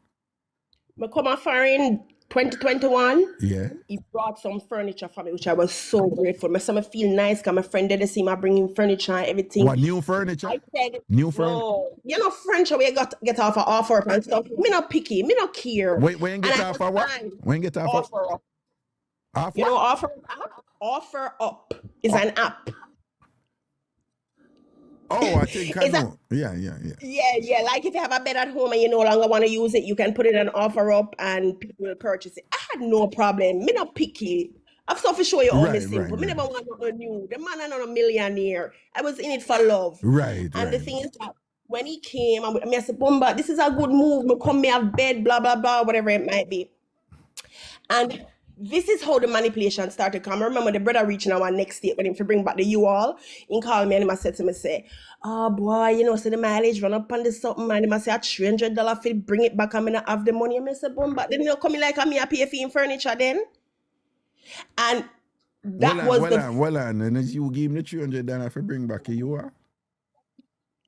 I come up for in 2021. Yeah. He brought some furniture for me, which I was so grateful. I feel nice because my friend did see me bringing furniture and everything. What, new furniture? I said, new furniture? No, furniture we get off of offer up and stuff. Me not picky, me not care. When get off of what? When get off of offer up? Off You what? know, offer up is an app. Oh, I think I know. Yeah. Yeah. Like if you have a bed at home and you no longer want to use it, you can put it on offer up and people will purchase it. I had no problem. Me not picky. I've stuff to show you all this simple. Me never want nothing new. The man is not a millionaire. I was in it for love. Right. And the thing is that when he came, I said, Bomba, this is a good move. Me come, me have bed, blah, blah, blah, whatever it might be. And this is how the manipulation started to come. I remember the brother reaching out one next state when him to bring back the U-Haul. He called me and he said to me, oh boy, so the mileage run up on this something and he say $300 for bring it back and I not have the money. And I said, Bomba, then you coming like me a pay for furniture then? And that well on. And as you give him the $300 for bring back the U-Haul?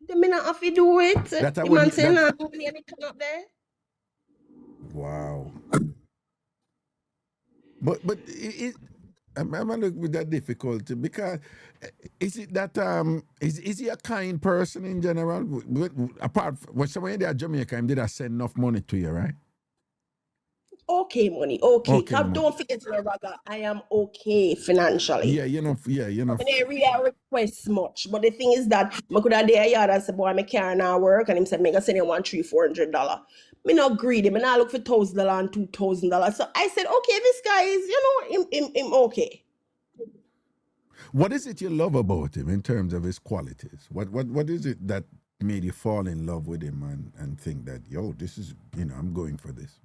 Then me not have to do it. The man say, no, money up there. Wow. But I'm a little bit that difficulty because is it that is he a kind person in general? Apart from when someone there at Jamaica, did I send enough money to you, right? Okay, money. Okay. Don't forget, Raga, I am okay financially. Yeah. I really request much. But the thing is that I could have there a yard and say, boy, my car now work. And him said, I send you $300-$400. Me not greedy. Me not look for $1,000 and $2,000. So I said, okay, this guy is, him okay. What is it you love about him in terms of his qualities? What is it that made you fall in love with him and think that, this is, I'm going for this?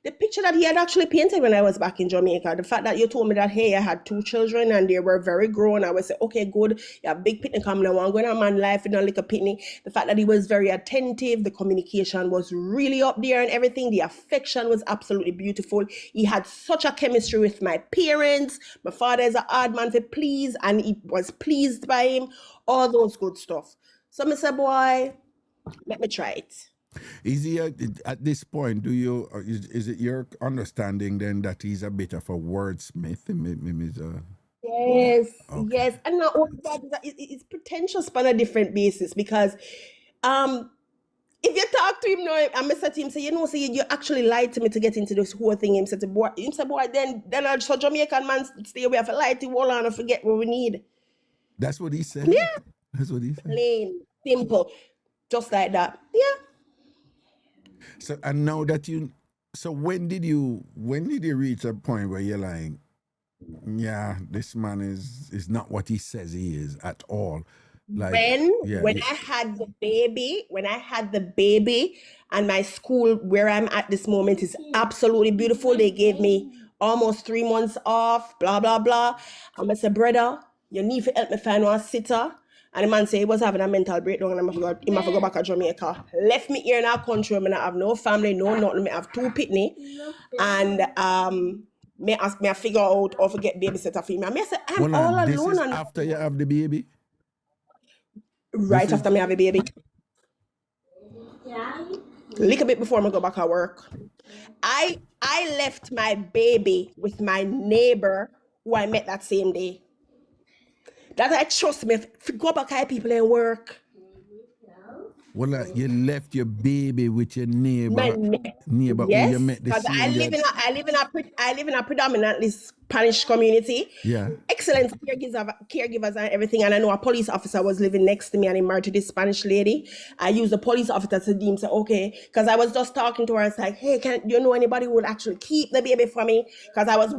The picture that he had actually painted when I was back in Jamaica, the fact that you told me that, hey, I had 2 children and they were very grown, I would say, okay, good, you have big picnic coming along, going on man life, like a picnic. The fact that he was very attentive, the communication was really up there and everything, the affection was absolutely beautiful. He had such a chemistry with my parents. My father is a hard man to please and he was pleased by him, all those good stuff. So I said, boy, let me try it. Is he at this point? Do you is it your understanding then that he's a bit of a wordsmith? Yes, Okay. yes, and not only that, it's pretentious on a different basis because, if you talk to him now, and I said to him, say, you actually lied to me to get into this whole thing. Him said, boy, then I so Jamaican man stay away for light, hold on and forget what we need. That's what he said. Yeah, That's what he said. plain, simple, just like that. Yeah. So and now that so when did you reach a point where you're like, yeah, this man is not what he says he is at all? Like When I had the baby, and my school where I'm at this moment is absolutely beautiful. They gave me almost 3 months off, blah blah blah. And I said, brother, you need to help me find one sitter. And the man said he was having a mental breakdown and he must go back to Jamaica. Left me here in our country. I have no family, no nothing. I have 2 pitney. And me figure out how to get babysitter for me. I said, I'm all alone. This is after you have the baby? Right after me have a baby. Little bit before I go back at work. I left my baby with my neighbor who I met that same day. That I trust me to go back at people and work. Well, you left your baby with your neighbor yes, who you met the because same I live in a predominantly Spanish community. Yeah. Excellent caregivers and everything. And I know a police officer was living next to me and he married to this Spanish lady. I used the police officer to deem say, okay, because I was just talking to her. It's like, hey, do you know anybody who would actually keep the baby for me? Because I was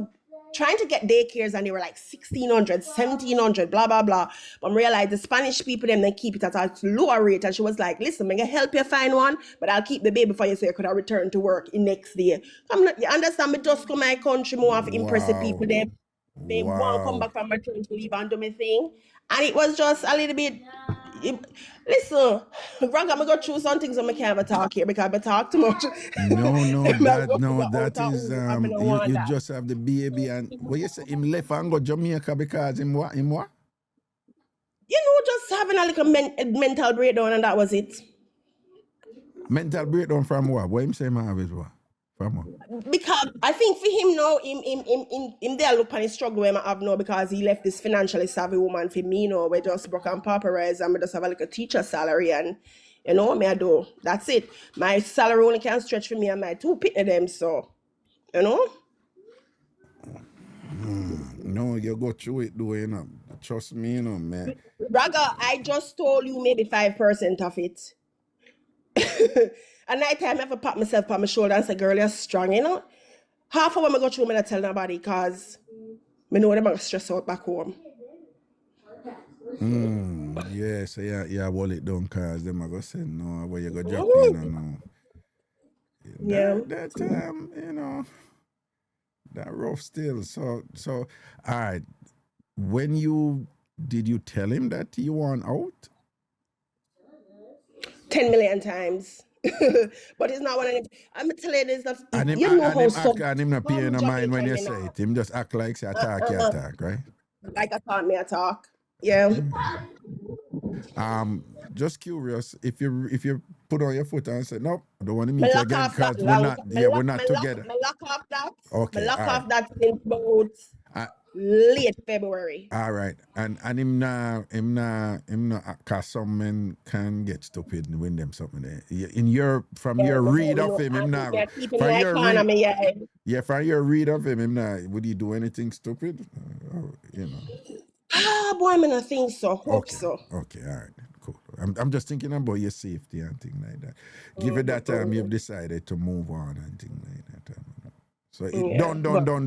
trying to get daycares and they were like 1,600, 1,700, blah, blah, blah. But I realized the Spanish people, they keep it at a lower rate. And she was like, listen, I'm going to help you find one, but I'll keep the baby for you so you could return to work in next day. You understand? Me just come my country more of impressive people. They want to come back from maternity leave and do my thing. And it was just a little bit... Listen, Raga, I'm going to go through some things so I can't ever talk here because I talk too much. that is you just have the baby and what you say him left and go Jamaica because him what? Just having a little mental breakdown and that was it. Mental breakdown from what? What him say man have is what? From what? Because I think for him now, him there look on his struggle where I have now because he left this financially savvy woman for me, we just broke and pauperized and we just have a teacher salary and me I do. That's it. My salary only can stretch for me and my 2 pitney them, so No, you go through it though, Trust me, man. Raga, I just told you maybe 5% of it. At night time, I have to pat myself on my shoulder and say, girl, you're strong, Half of when I go through, I don't tell nobody because I know they're going to stress out back home. Yeah, so hold it down because them are going to say, no, where you go drop in and That that rough still. So, all right. Did you tell him that you want out? 10 million times. But it's not one of them. I'm telling you this stuff. And him not paying no mind when you say it. Him just act like say attack, right? Like I thought me attack. Yeah. Just curious, if you put on your foot and say, nope, I don't want to meet you again because we're not together. I lock off that. Okay. I lock off that since about late February. All right. And him not cause some men can get stupid and win them something there. From your read of him, him not from your read of him not would he do anything stupid? Boy, I don't think so. Hope so. Okay, all right, cool. I'm just thinking about your safety and things like that. Give it that time you've decided to move on and things like that. So done. Done.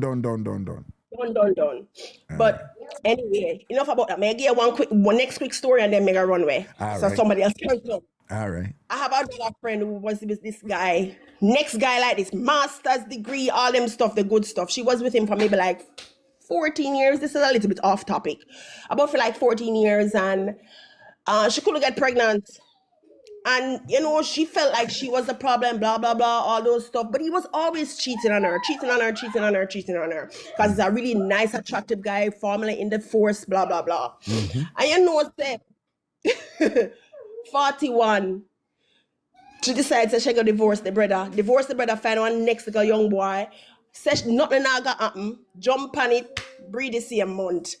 But anyway, enough about that. May I give one next quick story and then make a runway. Somebody else can come. All right. I have another friend who was with this guy. Next guy like this, master's degree, all them stuff, the good stuff. She was with him for maybe like 14 years. This is a little bit off topic. About for like 14 years and she couldn't get pregnant. And, she felt like she was the problem, blah, blah, blah, all those stuff. But he was always cheating on her. Because he's a really nice, attractive guy, formerly in the force, blah, blah, blah. Mm-hmm. And say, 41. She decides that she gonna divorce the brother. Divorce the brother, find one next to a young boy. Says nothing now gonna happen. Jump on it, breed the same month.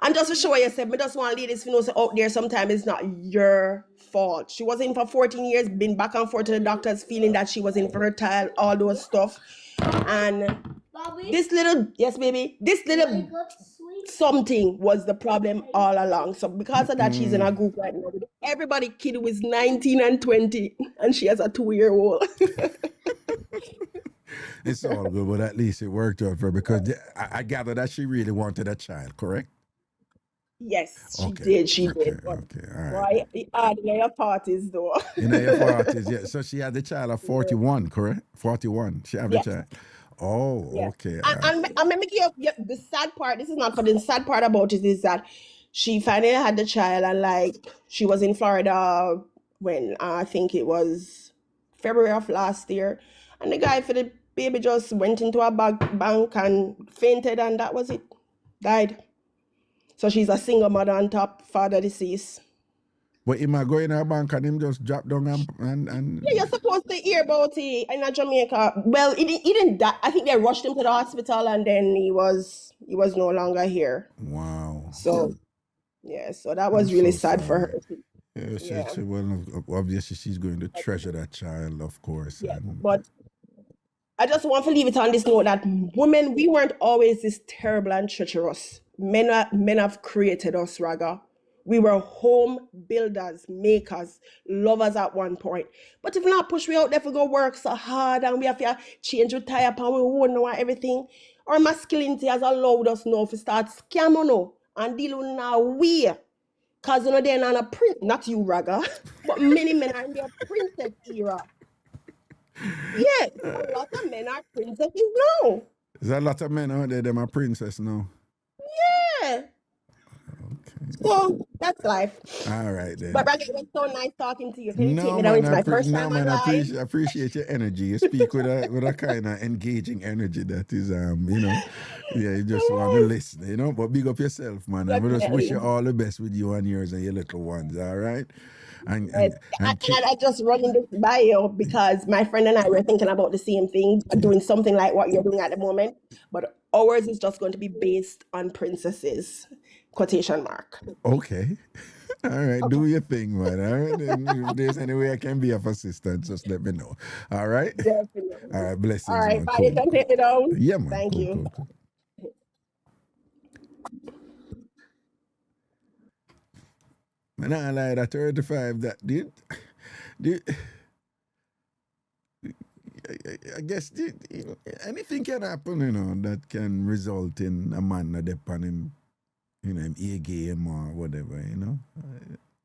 And just to show you, I just want ladies to know so out there sometimes it's not your fault. She was in for 14 years, been back and forth to the doctors, feeling that she was infertile, all those stuff. And this little, yes, baby, this little something was the problem all along. So because of that, she's in a group right now with everybody kid who is 19 and 20, and she has a 2-year-old. It's all good, but at least it worked out for her because I gather that she really wanted a child, correct? Yes, she did. She did. But all right. why in your parties though? In your parties, yeah. So she had the child at 41, correct? 41. She had the child. Oh, Yeah. okay. And let me give you the sad part. This is not for the sad part about it is that she finally had the child and like she was in Florida when I think it was February of last year. And the guy for the baby just went into a bank and fainted and that was it. Died. So she's a single mother on top, father deceased. But he might go in a bank and him just drop down and Yeah, you're supposed to hear about it in Jamaica. Well, he didn't die. I think they rushed him to the hospital and then he was no longer here. Wow. So yeah, so that was really sad for her. Yeah, well, obviously she's going to treasure that child, of course. Yeah, but I just want to leave it on this note that women, we weren't always this terrible and treacherous. Men have created us, Raga. We were home builders, makers, lovers at one point. But if not push we out there to go work so hard and we have to change our tire and we won't know everything, our masculinity has allowed us now to start scamming now and deal with now we. Because you know they're not a prince, not you, Raga, but many men are in their princess era. Yes, a lot of men are princesses now. There's a lot of men out there, them are princess now. Yeah. So that's life. All right then. But Raga, it was so nice talking to you. Can you take me down? It's my first time on live. I appreciate your energy. You speak with a kind of engaging energy that is you just want to listen, But big up yourself, man. I just wish you all the best with you and yours and your little ones, all right? And I just running this by you because my friend and I were thinking about the same thing, doing something like what you're doing at the moment, but ours is just going to be based on princesses, quotation mark. Okay. All right, do your thing, man. All right, and if there's any way I can be of assistance, just let me know. All right? Definitely. All right, blessings, all right, man. bye. You can take me down. Yeah, man. Thank you. Cool. Man, I like that 35 that did I guess anything can happen, that can result in a man that depend him, him A game or whatever,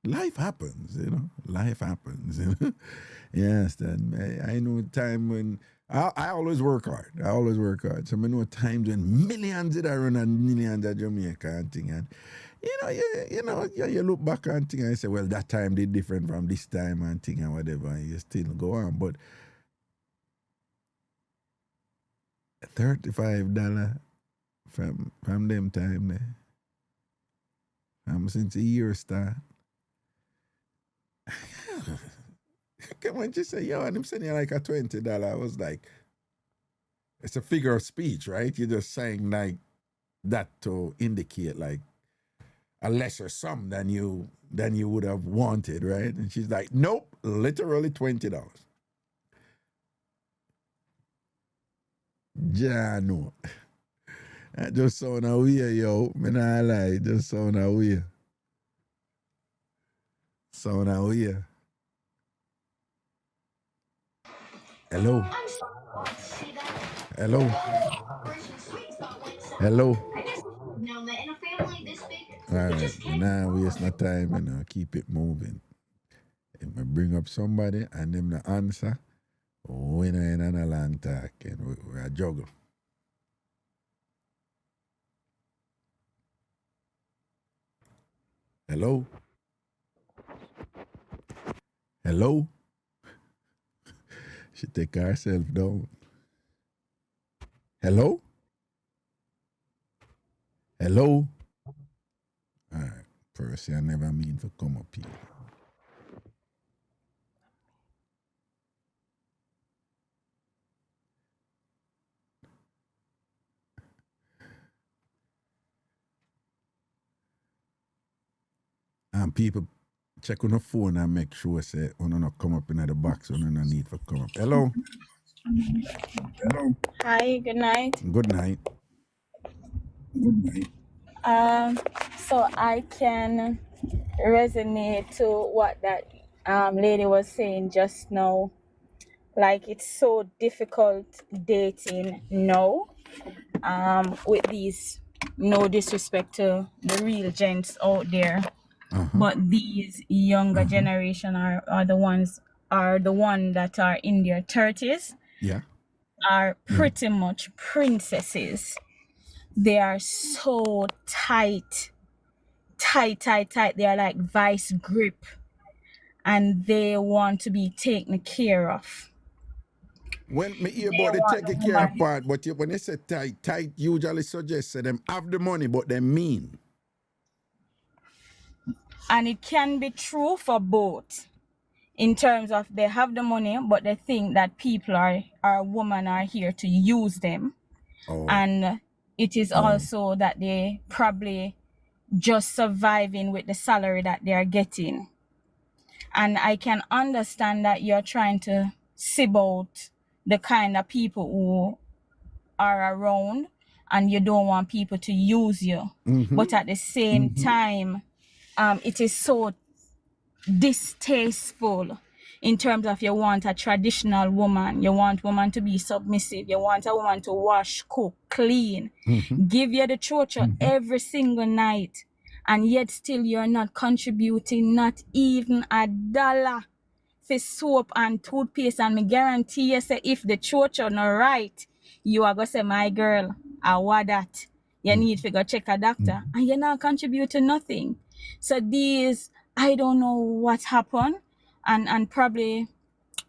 Life happens, Life happens, Yes, I know time when I always work hard. So I know times when millions did I run and millions of Jamaica and thing and you look back and thing and say, well, that time did different from this time and thing and whatever, and you still go on. But $35 from them time there. Since the year start. Come on, just say, and I'm sending you like a $20. I was like, it's a figure of speech, right? You're just saying like that to indicate like a lesser sum than you would have wanted, right? And she's like, nope, literally $20. Yeah, no. That just sound weird, yo. Me nah lie, just sound weird. Sound weird. Hello. All right, now waste no time, keep it moving. If I bring up somebody and them the answer, we not in a long talk and we a juggle. Hello? She take herself down. Hello? All right, Percy, I never mean to come up here. And people check on the phone and make sure say when not come up in the box, when no need for come up. Hello. Hello. Hi, good night. Good night. Good night. So I can resonate to what that lady was saying just now. Like, it's so difficult dating now, with these, no disrespect to the real gents out there, but these younger generation are the one that are in their 30s, are pretty much princesses. They are so tight. They are like vice grip, and they want to be taken care of. When me hear about the taking care of part, but when they say tight usually suggests that them have the money, but they mean. And it can be true for both, in terms of they have the money, but they think that people women are here to use them. And it is also that they probably just surviving with the salary that they are getting. And I can understand that you're trying to sieve out the kind of people who are around and you don't want people to use you. But at the same time, it is so distasteful in terms of you want a traditional woman. You want woman to be submissive. You want a woman to wash, cook, clean, give you the chocho every single night. And yet still you're not contributing not even $1 for soap and toothpaste. And me guarantee you say if the chocho not right, you are going to say, my girl, I want that. You need to go check a doctor. And you're not contributing nothing. So these, I don't know what happened. And probably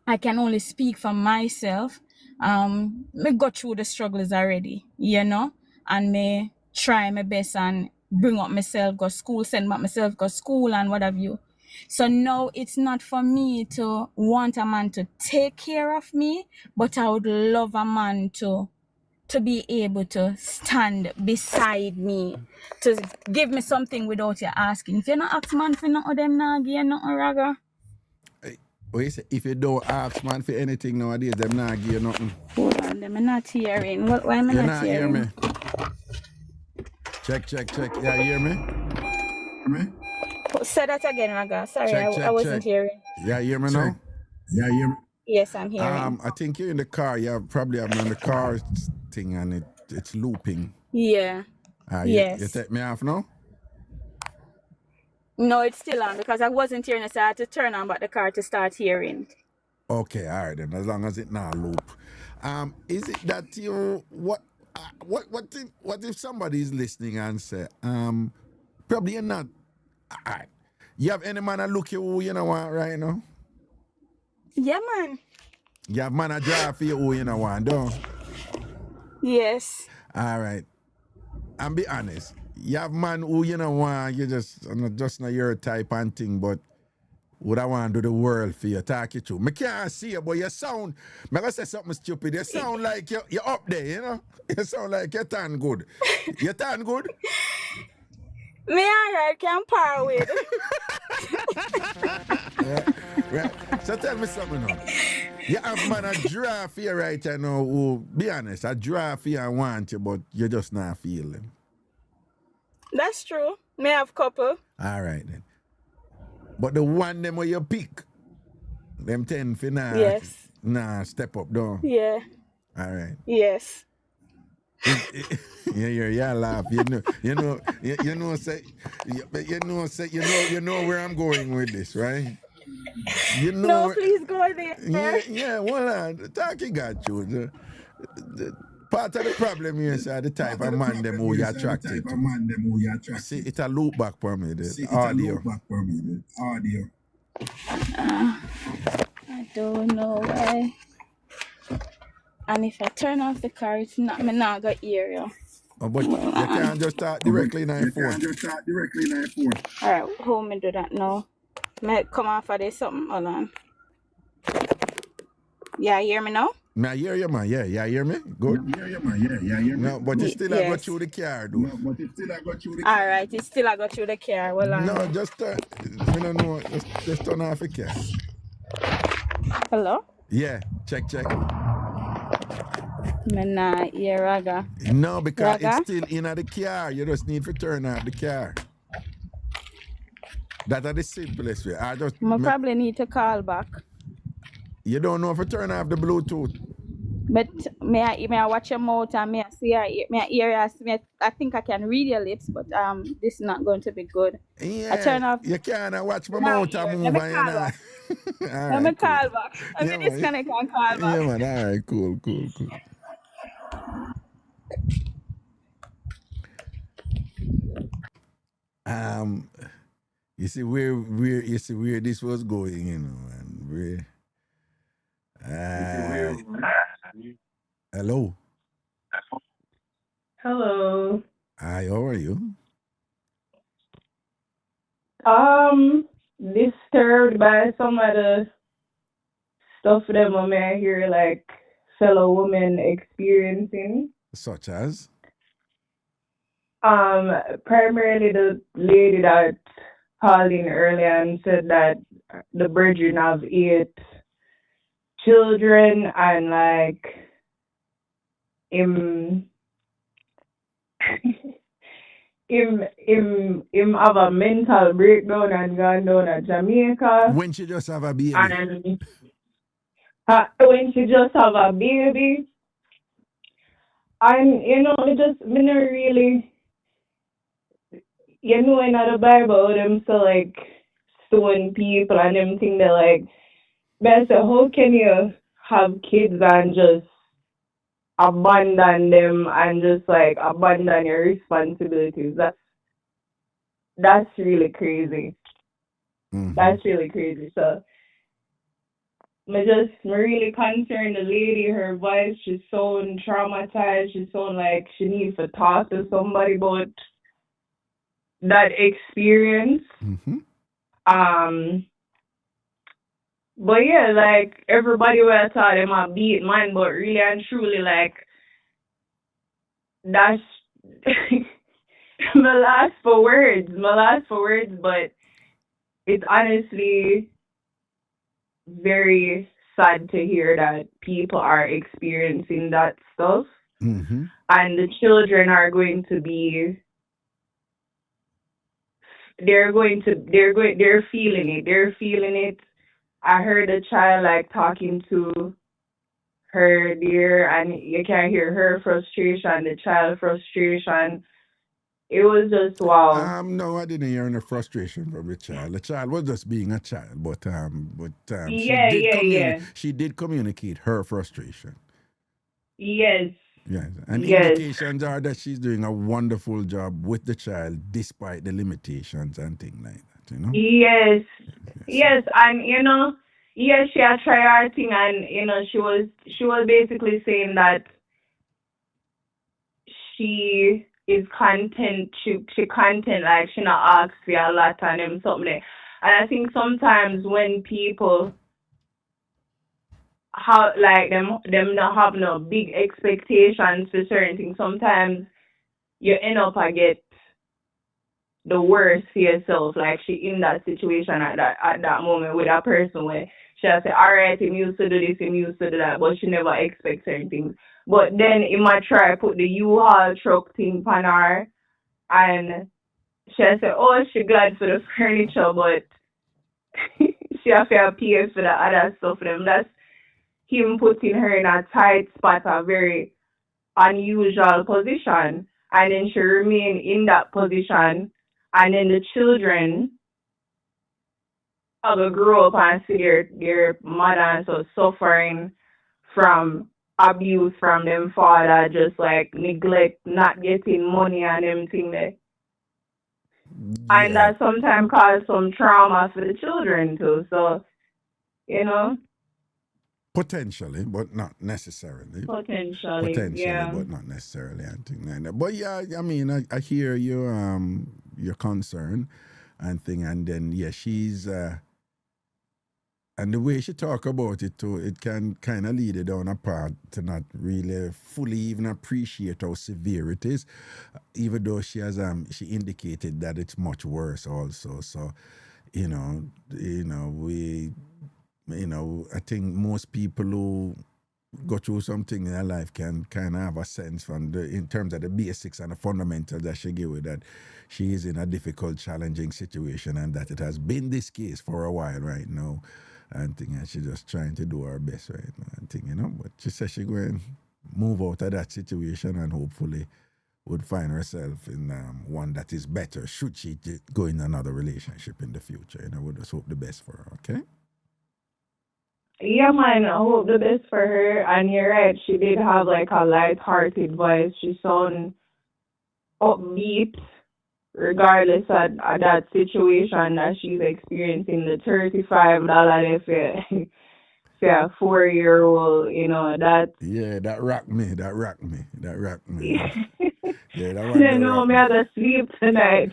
I can only speak for myself. Me go through the struggles already, and me try my best and bring up myself, go school, send back myself, go school and what have you. So now it's not for me to want a man to take care of me, but I would love a man to be able to stand beside me, to give me something without you asking. If you're not ask man for nothing, them not give you nothing, Raga. What you say? If you don't ask man for anything nowadays, them not give you nothing. Hold on, them are not hearing. Why am I not hearing? You not hear me? Check. Yeah, hear me? Say that again, Raga. Sorry, I wasn't hearing. Yeah, hear me now? Yeah, hear me? Yes, I'm hearing. I think you're in the car. You probably have me on the car thing and it's looping. Yeah. Yes. You take me off now? No, it's still on because I wasn't hearing, so I had to turn on back the car to start hearing. Okay, all right then. As long as it not loop. Is it that you what if somebody is listening and say, probably you're not. All right. You have any man that look you you know want right now? Yeah, man. You have man a drive for you who you know want, don't? Yes. All right. And be honest. You have man who you know want, you just not your type and thing, but would I want to do the world for you, talk you through. I can't see you, but you sound, I'm going to say something stupid, you sound like you're up there, you know? You sound like you turn good. You turn good? Me alright, can par with. Right. So tell me something now. You have man a draw for you right now who, be honest, a draw for you and want you, but you just not feel them. That's true. Me have couple. All right then. But the one them where you pick, them 10 for now. Yes. Nah, step up down. Yeah. All right. Yes. Yeah, laugh. You know where I'm going with this, right? You know. No, please go there. Yeah. Well, talking got you. The part of the problem is the type of man them who you attracted to. See, it's a loop back for me. The audio. I don't know why. And if I turn off the car, it's not me not gonna hear you. Oh, but you can't just start directly in your phone. Alright, how me do that now? May I come off of this something? Hold on. Yeah, hear me now? May I hear you, man? Yeah, you hear me? Good. No, but you still I go Yes. through the car, though. All right. It's still I got through the car. Well, No, just me don't know. Just turn off the car. hello. Yeah, check. Nah, yeah, Raga. No, because it's Raga. still in the car. You just need to turn off the car. That's the simplest way. I probably need to call back. You don't know if you turn off the Bluetooth. But may I watch your mouth and may I see your ears? I think I can read your lips, but this is not going to be good. Yeah, I turn off. you can't watch my Now mouth and here. move. Let me And call back. Let me call back. Let me disconnect and call back. Yeah, man. All right, cool. You see where this was going, and where. Hello. Hello. Hi, how are you? Disturbed by some of the stuff that my man here, like fellow women experiencing. Such as? Primarily the lady that called in earlier and said that the brethren have 8 children and like him him have a mental breakdown and gone down to Jamaica. When she just have a baby. And when she just have a baby. And it just me not really in the Bible them so like stone people and them think that like but so how can you have kids and just abandon them and just like abandon your responsibilities? That's really crazy. Mm-hmm. That's really crazy. So me really concerned the lady, her voice, she's so traumatized, she's so like she needs to talk to somebody about that experience. Mm-hmm. But yeah, like everybody will thought them a beat man, but really and truly like that's my last for words, but it's honestly very sad to hear that people are experiencing that stuff. Mm-hmm. And the children are going to be they're feeling it. I heard a child like talking to her dear and you can hear her frustration, the child frustration. It was just wow. No, I didn't hear any frustration from the child. The child was just being a child, but Yeah. she did communicate her frustration. Yes. Yes. And Yes. indications are that she's doing a wonderful job with the child despite the limitations and things like that, Yes, and she had tried her thing, and she was basically saying that she is content. She content like she not ask for a lot and them something. And I think sometimes when people have like them not have no big expectations for certain things, sometimes you end up I get the worst for yourself. Like she in that situation at that moment with a person where she'll say, all right, him used to do this, him used to do that, but she never expects certain things. But then he might try put the U-Haul truck thing on her and she'll say, oh, she glad for the furniture, but she have to pay for the other stuff. That's him putting her in a tight spot, a very unusual position. And then she remain in that position. And then the children will grow up and see their mother and so suffering from abuse from them father, just like neglect, not getting money and them thing there. And that sometimes cause some trauma for the children too. So, Potentially, but not necessarily. Potentially, yeah. But not necessarily. But yeah, I mean, I hear your concern and thing, and then yeah, she's And the way she talk about it too, it can kind of lead her down a path to not really fully even appreciate how severe it is, even though she has she indicated that it's much worse also. So, I think most people who go through something in their life can kind of have a sense in terms of the basics and the fundamentals that she give with that she is in a difficult, challenging situation, and that it has been this case for a while right now. And think she's just trying to do her best right now. And think, but she says she's going to move out of that situation and hopefully would find herself in one that is better should she go in another relationship in the future. We'll just hope the best for her, okay? Yeah, man, I hope the best for her. And you're right, she did have like a light-hearted voice. She sound upbeat, regardless of that situation that she's experiencing. The $35 for a 4-year-old, that. Yeah, that rocked me. Yeah, that one. I know me have to sleep tonight.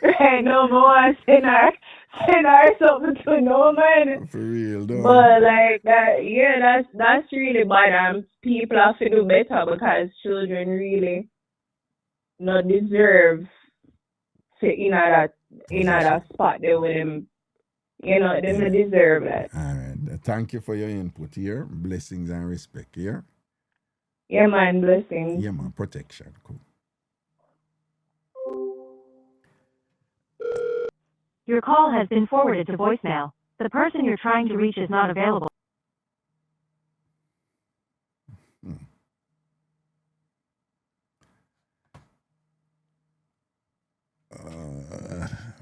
Right now, I send her something to know, man. For real, though. But like that, yeah, that's really bad. And people have to do better because children really not deserve to in that spot there with them. They don't deserve that. All right. Thank you for your input here. Blessings and respect here. Yeah, man, blessings. Yeah, man, protection. Cool. Your call has been forwarded to voicemail. The person you're trying to reach is not available.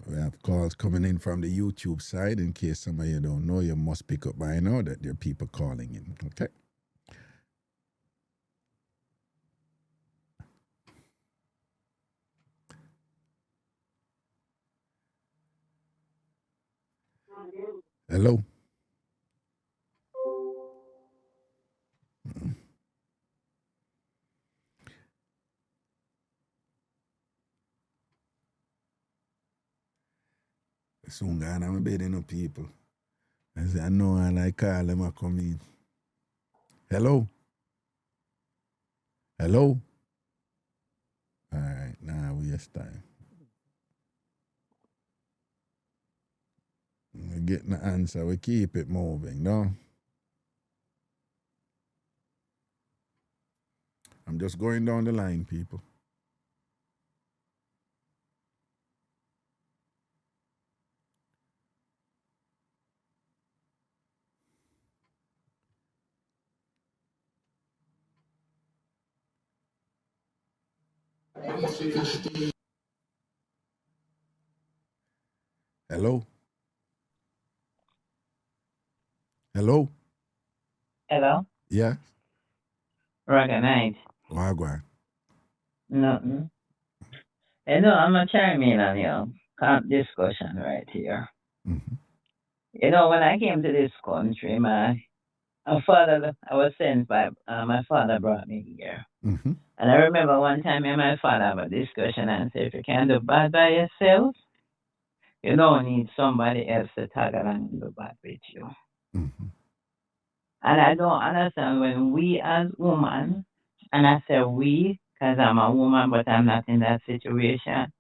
We have calls coming in from the YouTube side. In case some of you don't know, you must pick up by now that there are people calling in. Okay. Hello. Soon gone, I'm bedding up people. I say, I know, and I call them, I come in. Hello? Hello? All right, now we waste time. We're getting the answer. We keep it moving, no? I'm just going down the line, people. Hello? Hello? Hello? Yeah? Reggae night. Wagwan. Nothing. I'm a chime in on your discussion right here. Mm-hmm. When I came to this country, my father, I was sent by, my father brought me here. Mm-hmm. And I remember one time me and my father have a discussion and said, if you can do bad by yourself, you don't need somebody else to tag along and do bad with you. Mm-hmm. And I don't understand when we as women, and I say we, because I'm a woman, but I'm not in that situation,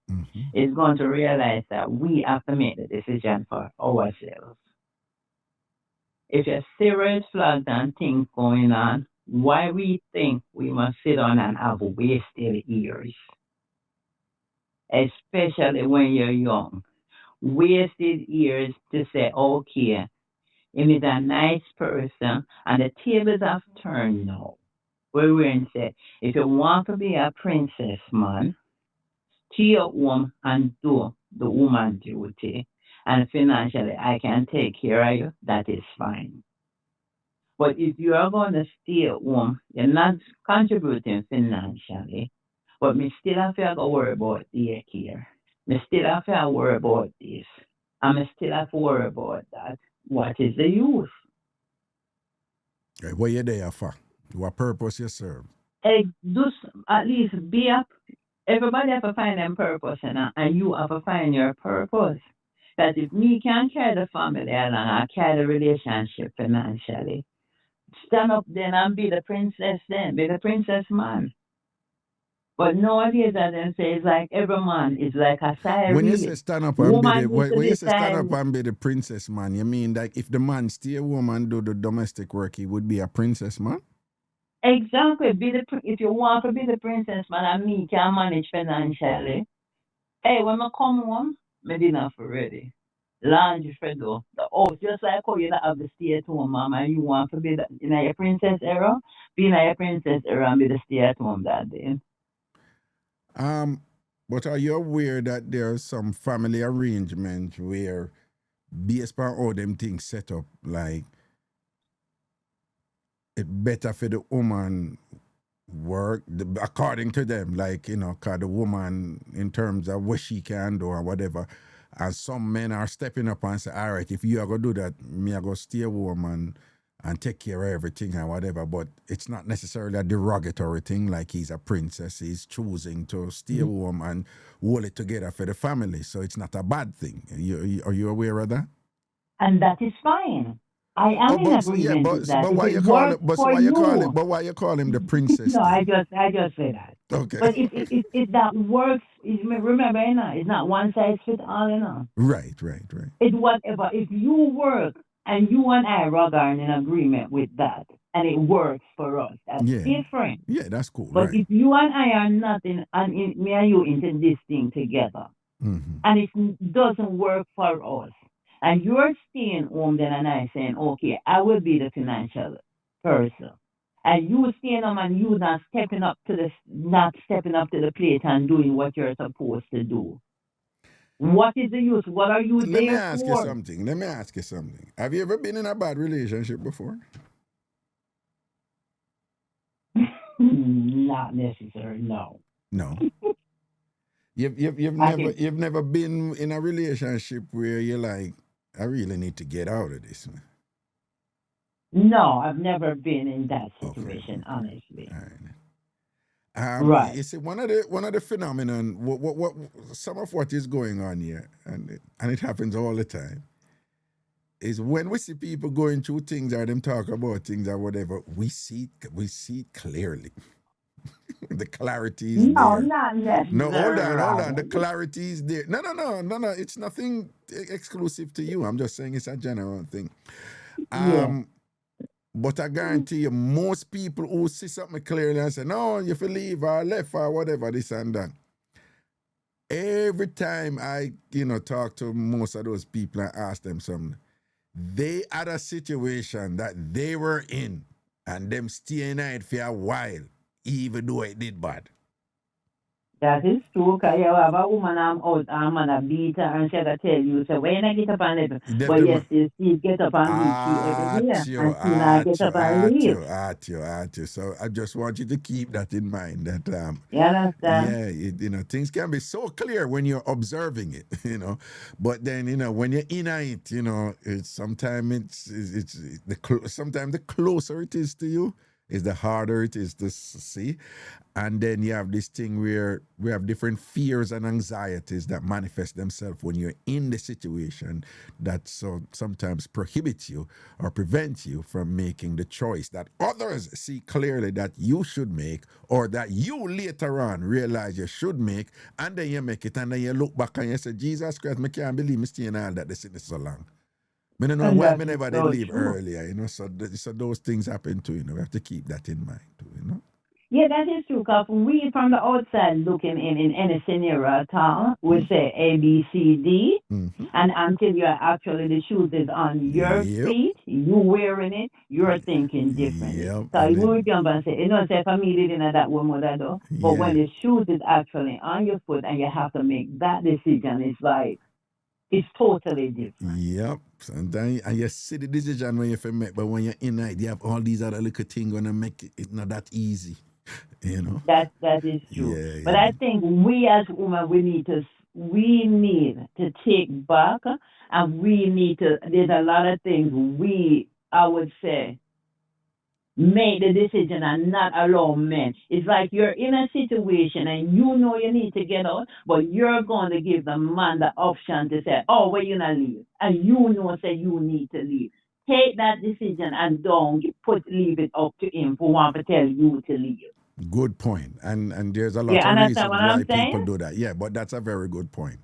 is going to realize that we have to make the decision for ourselves. If you're serious flags and things going on, why we think we must sit on and have wasted years? Especially when you're young. Wasted years to say, okay, if he's a nice person and the tables have turned now. Where we say, if you want to be a princess, man, stay at home and do the woman duty. And financially, I can take care of you, that is fine. But if you are going to stay at home, you're not contributing financially, but me still have to go worry about daycare. Me still have to worry about this. And me still have to worry about that. What is the use? What you there for? What purpose you serve? Just at least be up. Everybody have to find their purpose, and you have to find your purpose. Because if me can carry the family along, I carry the relationship financially. Stand up then and be the princess then, be the princess man. But nowadays, as I say, it's like every man is like a side When you really. say stand up and be Woman the used to when you be say stand up side. and be the princess man, you mean like if the man stay woman do the domestic work, he would be a princess man? Exactly. If you want to be the princess man and me can manage financially. Hey, when I come home, my dinner for ready. Laundry for do. The house, just like how you don't have the stay at home mom and you want to be in your princess era, be in your princess era and be the stay at home that day. But are you aware that there are some family arrangements where based on all them things set up, like it better for the woman work according to them, like, you know, cause the woman in terms of what she can do or whatever. And some men are stepping up and say, all right, if you are gonna do that, me I go stay home and take care of everything and whatever. But it's not necessarily a derogatory thing, like he's a princess, he's choosing to stay home and hold it together for the family. So it's not a bad thing. Are you aware of that? And that is fine. I am in agreement with that. But If why it you call works it? But for why you call it? you, But why you call him the princess? no, I thing? just say that. Okay. But if that works, remember, you know, it's not one size fits all, you know. Right. It's whatever. If you work and you and I rather are in agreement with that, and it works for us, that's different. Yeah, that's cool. But Right. if you and I are not me and you into this thing together, and it doesn't work for us, and you're staying home, then and I saying, okay, I will be the financial person. And you staying home and you not stepping up to the plate and doing what you're supposed to do. What is the use? What are you Let me there ask for? you something. Have you ever been in a bad relationship before? Not necessarily, no. No. You've never been in a relationship where you're like, I really need to get out of this, man. No, I've never been in that situation, honestly. All right. Right. You see, one of the phenomenon, what some of what is going on here, and it happens all the time, is when we see people going through things or them talk about things or whatever, we see it clearly. The clarity is No, there. not necessarily. No, hold on. The clarity is there. No. It's nothing exclusive to you. I'm just saying it's a general thing. But I guarantee you, most people who see something clearly and say, no, you have to leave or left or whatever, this and that. Every time I, talk to most of those people and ask them something, they had a situation that they were in and them stay in it for a while, even though it did bad. That is true, because you have a woman out, I'm on a beat her and she'll tell you, so when I get up and leave, but yes, she get up and leave, she every day, and she not get up and leave. So I just want you to keep that in mind, that you understand? Yeah, things can be so clear when you're observing it, but then, when you're in it, it's sometimes sometimes the closer it is to you, is the harder it is to see. And then you have this thing where we have different fears and anxieties that manifest themselves when you're in the situation that sometimes prohibits you or prevents you from making the choice that others see clearly that you should make, or that you later on realize you should make, and then you make it, and then you look back and you say, Jesus Christ, I can't believe me staying all that this so long. I don't know why I never did leave earlier, so those things happen too, we have to keep that in mind too, Yeah, that is true, because we from the outside looking in any scenario at all, we say A, B, C, D, and until you're actually, the shoes is on your feet, you wearing it, you're thinking differently. So you will jump and say, say for me, didn't know that one mother though, but when the shoes is actually on your foot and you have to make that decision, it's like, it's totally different. Yep. Sometimes and you see the decision when you make, but when you're in it, you have all these other little things gonna make it not that easy. That is true. But I think we as women, we need to take back, and we need to. There's a lot of things I would say, make the decision and not allow men. It's like you're in a situation and you know you need to get out, but you're going to give the man the option to say, oh, well, you're not leave. And you know say you need to leave. Take that decision and don't leave it up to him who want to tell you to leave. Good point. And there's a You lot of understand reasons what why I'm people saying? do that. Yeah, but that's a very good point.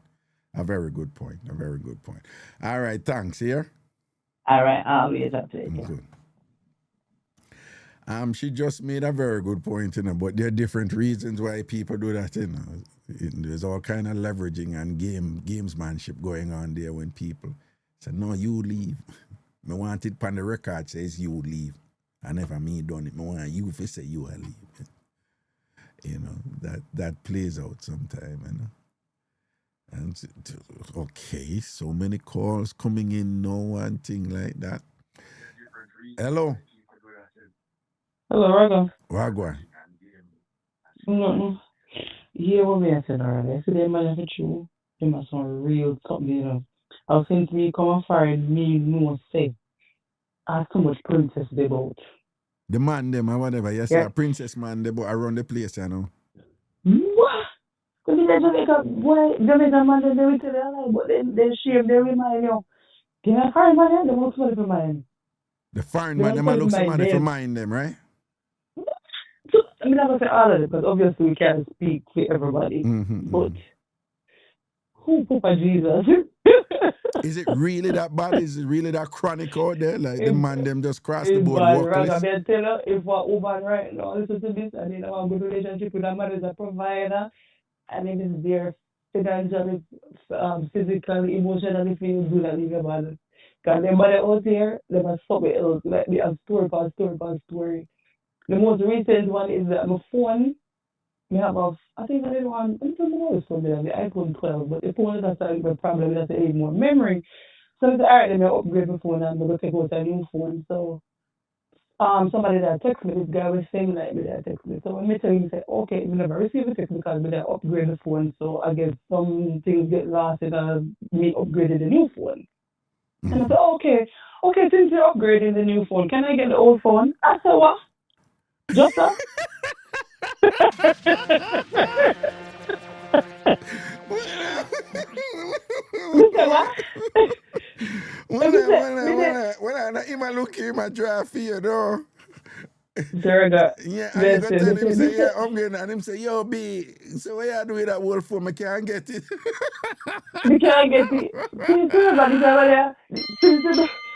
A very good point. A very good point. All right, thanks. Here. All right, I'll always update you. Good. She just made a very good point, but there are different reasons why people do that, There's all kind of leveraging and gamesmanship going on there when people say, no, you leave. Me want it on the record says you leave. And if me done it, me want you to say you are leave. That plays out sometime, And okay, so many calls coming in, no one thing like that. Hello. Hello, Raga. Wagwan. Nothing. Yeah, what me I said already. I said they might have a true. They must some real something, I've since me come and find me no say. I have too much princess they both. The man them or whatever. Yes, Yeah. sir. Princess man they both around the place, What? Because in Jamaica, boy, Jamaica man they do it to their life, but they shame, they remind you. Can I find man they want somebody for mine. The foreign They man, want them a somebody look for somebody mine, for them. mind them, right? So, I'm not going to say all of it, because obviously we can't speak for everybody. But who Papa Jesus? Is it really that bad? Is it really that chronic out there? Like the man them just cross the It's board bad, Wukliss? Raga. I tell you, if we're woman right now, listen to this, and they have a good relationship with a man as a provider, and it is there financially, physically, emotionally, for you to do that, leave your man. Because them body out there, they must something else. Like they have story upon story upon story. The most recent one is that my phone, we have I think I didn't want, I don't know what's something, the iPhone 12, but the phone is a problem, that's a more memory. So I said, all right, let me upgrade my phone and I'm going to take out a new phone. So somebody that text me, this guy was saying like me that text me. So when me tell him, he said, okay, we never receive a text because we didn't upgrade the phone. So I guess some things get lost and me upgraded the new phone. And I said, okay, since you're upgrading the new phone, can I get the old phone? I said, what? Just that? You say what? When I look him a drive for you, though. Yeah, and you gonna tell him, say, yeah, upgrade, and him say, yo, B, so what you do with that whole phone? I can't get it. You can't get it. See, everybody say,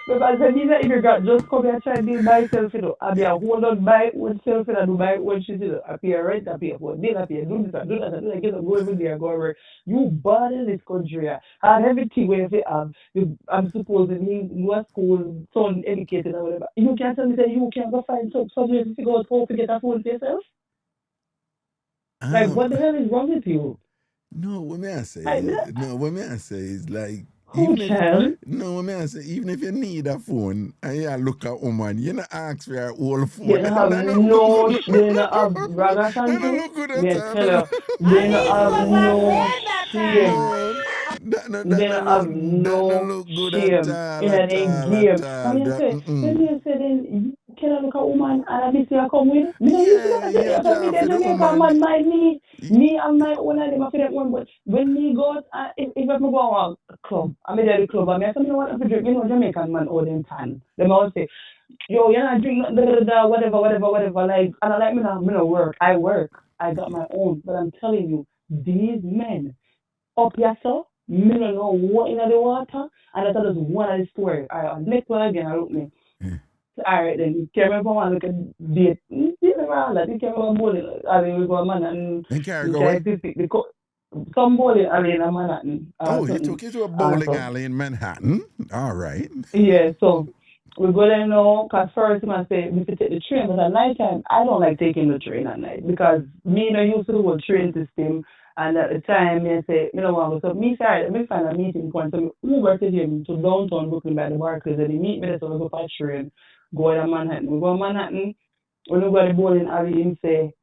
because if you got just come here and try to deal by yourself, I'll be a hold on by oneself and I do by one shit, I pay rent, I pay for bill, I pay do this, I do that, I do that, get go every day, I go over. You bad in this country, and everything where you have, I'm supposing you are school, son educated or whatever. You can't tell me that you can't go find somewhere to figure out how to get a phone for yourself? Like, what the hell is wrong with you? No, what may I say? Like, What may I say is like, what may I say, even if you need a phone and you look at a woman, you don't ask for your old phone. They don't have they don't have Ragashanti. They tell you, they don't have no shame. They don't have no shame in their game. I mean, I say, then you cannot look at a woman and I miss you come with. Me don't use that. If I meet a Jamaican man, mind me and my own of them, I feel that one. But when me go, if I go to a club, I'm at the club, I mean, I say, what if you drink, Jamaican man all them time. Them all say, yo, you're not drinking whatever. Like, and I like me not work. I work. I got my own. But I'm telling you, these men up yourself, me don't know what in the water, and that's just one of the story. Alright, next one again, I look me. Alright, then you can't remember one look at date. You can't remember bowling. I mean, we go a man and you can't some bowling alley in Manhattan. You took it to a bowling alley in Manhattan? All right. Yeah, so we go there now, because first I say we could take the train, but at night time, I don't like taking the train at night, because me not used to the whole train system, and at the time, I say, me don't want to, so me sorry, let me find a meeting point, so me Uber to him to downtown Brooklyn by the Barclays, and he meet me there, so we go for a train, go to Manhattan. We go to Manhattan, when we go to the bowling alley, he say,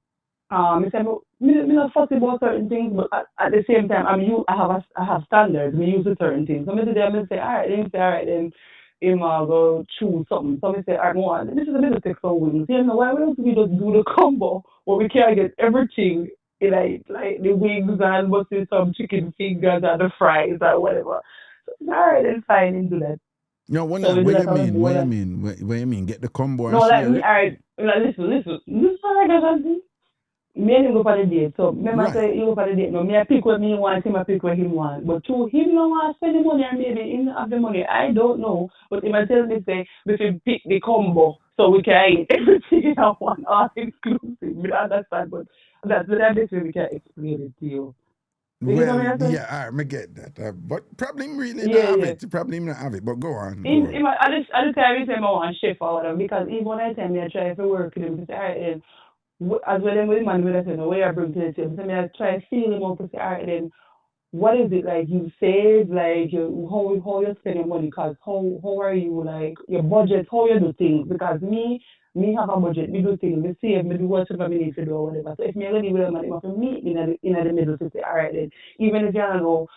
I say, me not fussy about certain things, but at the same time, I have standards, me use to certain things. So I sit there and say, all right, then him go choose something. So I say, I want this is a little take some wings. You know, why don't we just do the combo where we can get everything like the wings and what's in some chicken fingers and the fries or whatever. So all right, then fine, and do that. No, what So we do you that on the mean? bowl What you and mean? What you mean? Get the combo no, and like share me, it? all right, like listen, Ragashanti. Me and him go for the date. So remember say you go for the date. No, me I pick what me want, him I pick what him want. But to him no want to spend the money or maybe him not have the money. I don't know. But him I tell me say we should pick the combo so we can eat everything in one all inclusive. Me understand, but that's the best way we can explain it to you. You get what Well, I'm saying? yeah, I get that. But probably him really not Yeah, have yeah. it. Probably him not have it. But go on. I just tell him say I want chef or whatever because even when I tell me I try to work with him, say all right then as well then with the man with us, you know, where I bring to the table. So I try to feel him out to say, all right, then what is it like you save, like how you spend your money, because how are you, like your budget, how you do things, because me have a budget, me do things, me save, me do whatever me need to do or whatever. So if me really with a man, you have to meet me in the middle to say, all right then, even if you don't know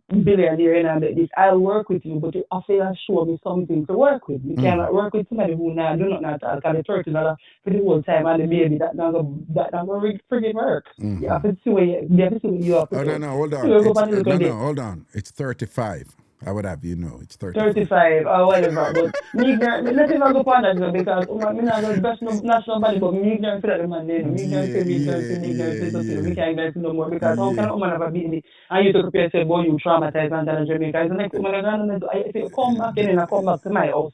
billionaire and this, I'll work with you, but you have to show me something to work with. You cannot work with somebody who now do not at all, because the $30 for the whole time and the baby that not gonna friggin' work. You have to see what you have to see what you have to do. No, hold So on. you go It's back and look at it. hold on. It's 35. I would have you know, it's 35. 35 or whatever, but me ignorant, let's even go on that because me not going to bash no nobody, but me ignorant for that man, you know, me ignorant for me ignorant for me ignorant for something, we can't ignorant no more because how can a woman have a baby and you took a place and boy you traumatized and tell Jamaica, it's the next woman I'm gonna if you come back in and I come back to my house,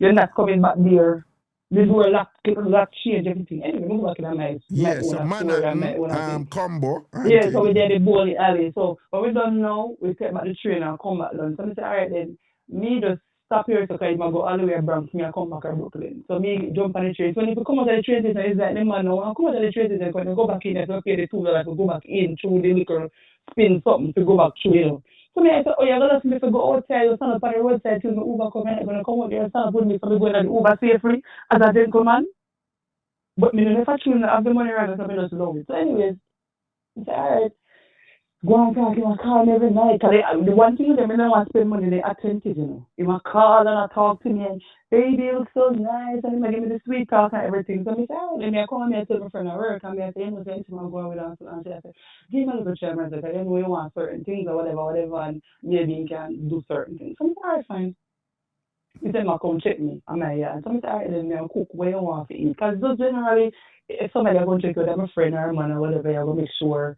you're not coming back there. The door lock, change everything. Anyway, we go back in my So own story and my own thing. combo. Yeah, so we did the bowling alley. So what we done now, we take back the train and come back down. So I say, all right then, me just stop here so I go all the way to Bronx, me and come back to Brooklyn. So me jump on the train. So when you come out of the train station, it's like the man now, come out of the train station, when you go back in, you have to pay the $2 to go back in through the little spin something to go back through, you know. So me I said, oh, you're going to ask me to go outside, you stand up on the roadside till the Uber come and I'm going to come out there and stand up with me so me go in the Uber safely as a gentleman. But me never truly have the money right, so I just love it. So anyways, I said, all right. Go and talk, he might call me every night. The one thing with them, I don't want to spend money, they attentive, you know. He might call and I talk to me and, baby, you look so nice, and he might give me the sweet talk and everything. So I say, oh, then I call me and tell my friend at work, and I say, you know, say, I'm going with us, and I say, give me a little share, and I say, I know you want certain things or whatever, and maybe you can do certain things. So I say, all right, fine. He said, come check me. I'm like, yeah. So I say, all right, then I'll cook what you want to eat. Because just generally, if somebody going to check you, they're a friend or a man or whatever, I will make sure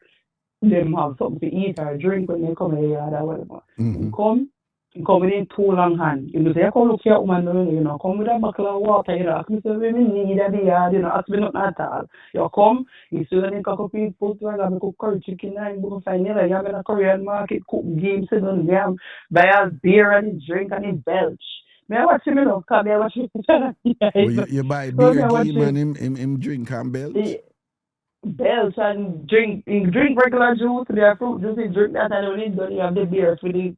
them have something to eat or drink when they come here or whatever. You come with a two long hand. You know, say, I come look for your woman, you know, come with a bucket of water, you know, ask me, say, we need a beer, you know, ask me nothing at all. You come, you still in cook up your food, I got cook curry chicken, and you go find it, you have in a Korean market, cook games, sit down there, buy a beer and drink and it belch. Me I watch him, you know, come here, watch him. You buy beer game and him drink and belch? Belch and drink regular juice, their fruit juice, you drink that, and when you done, you have the beer for the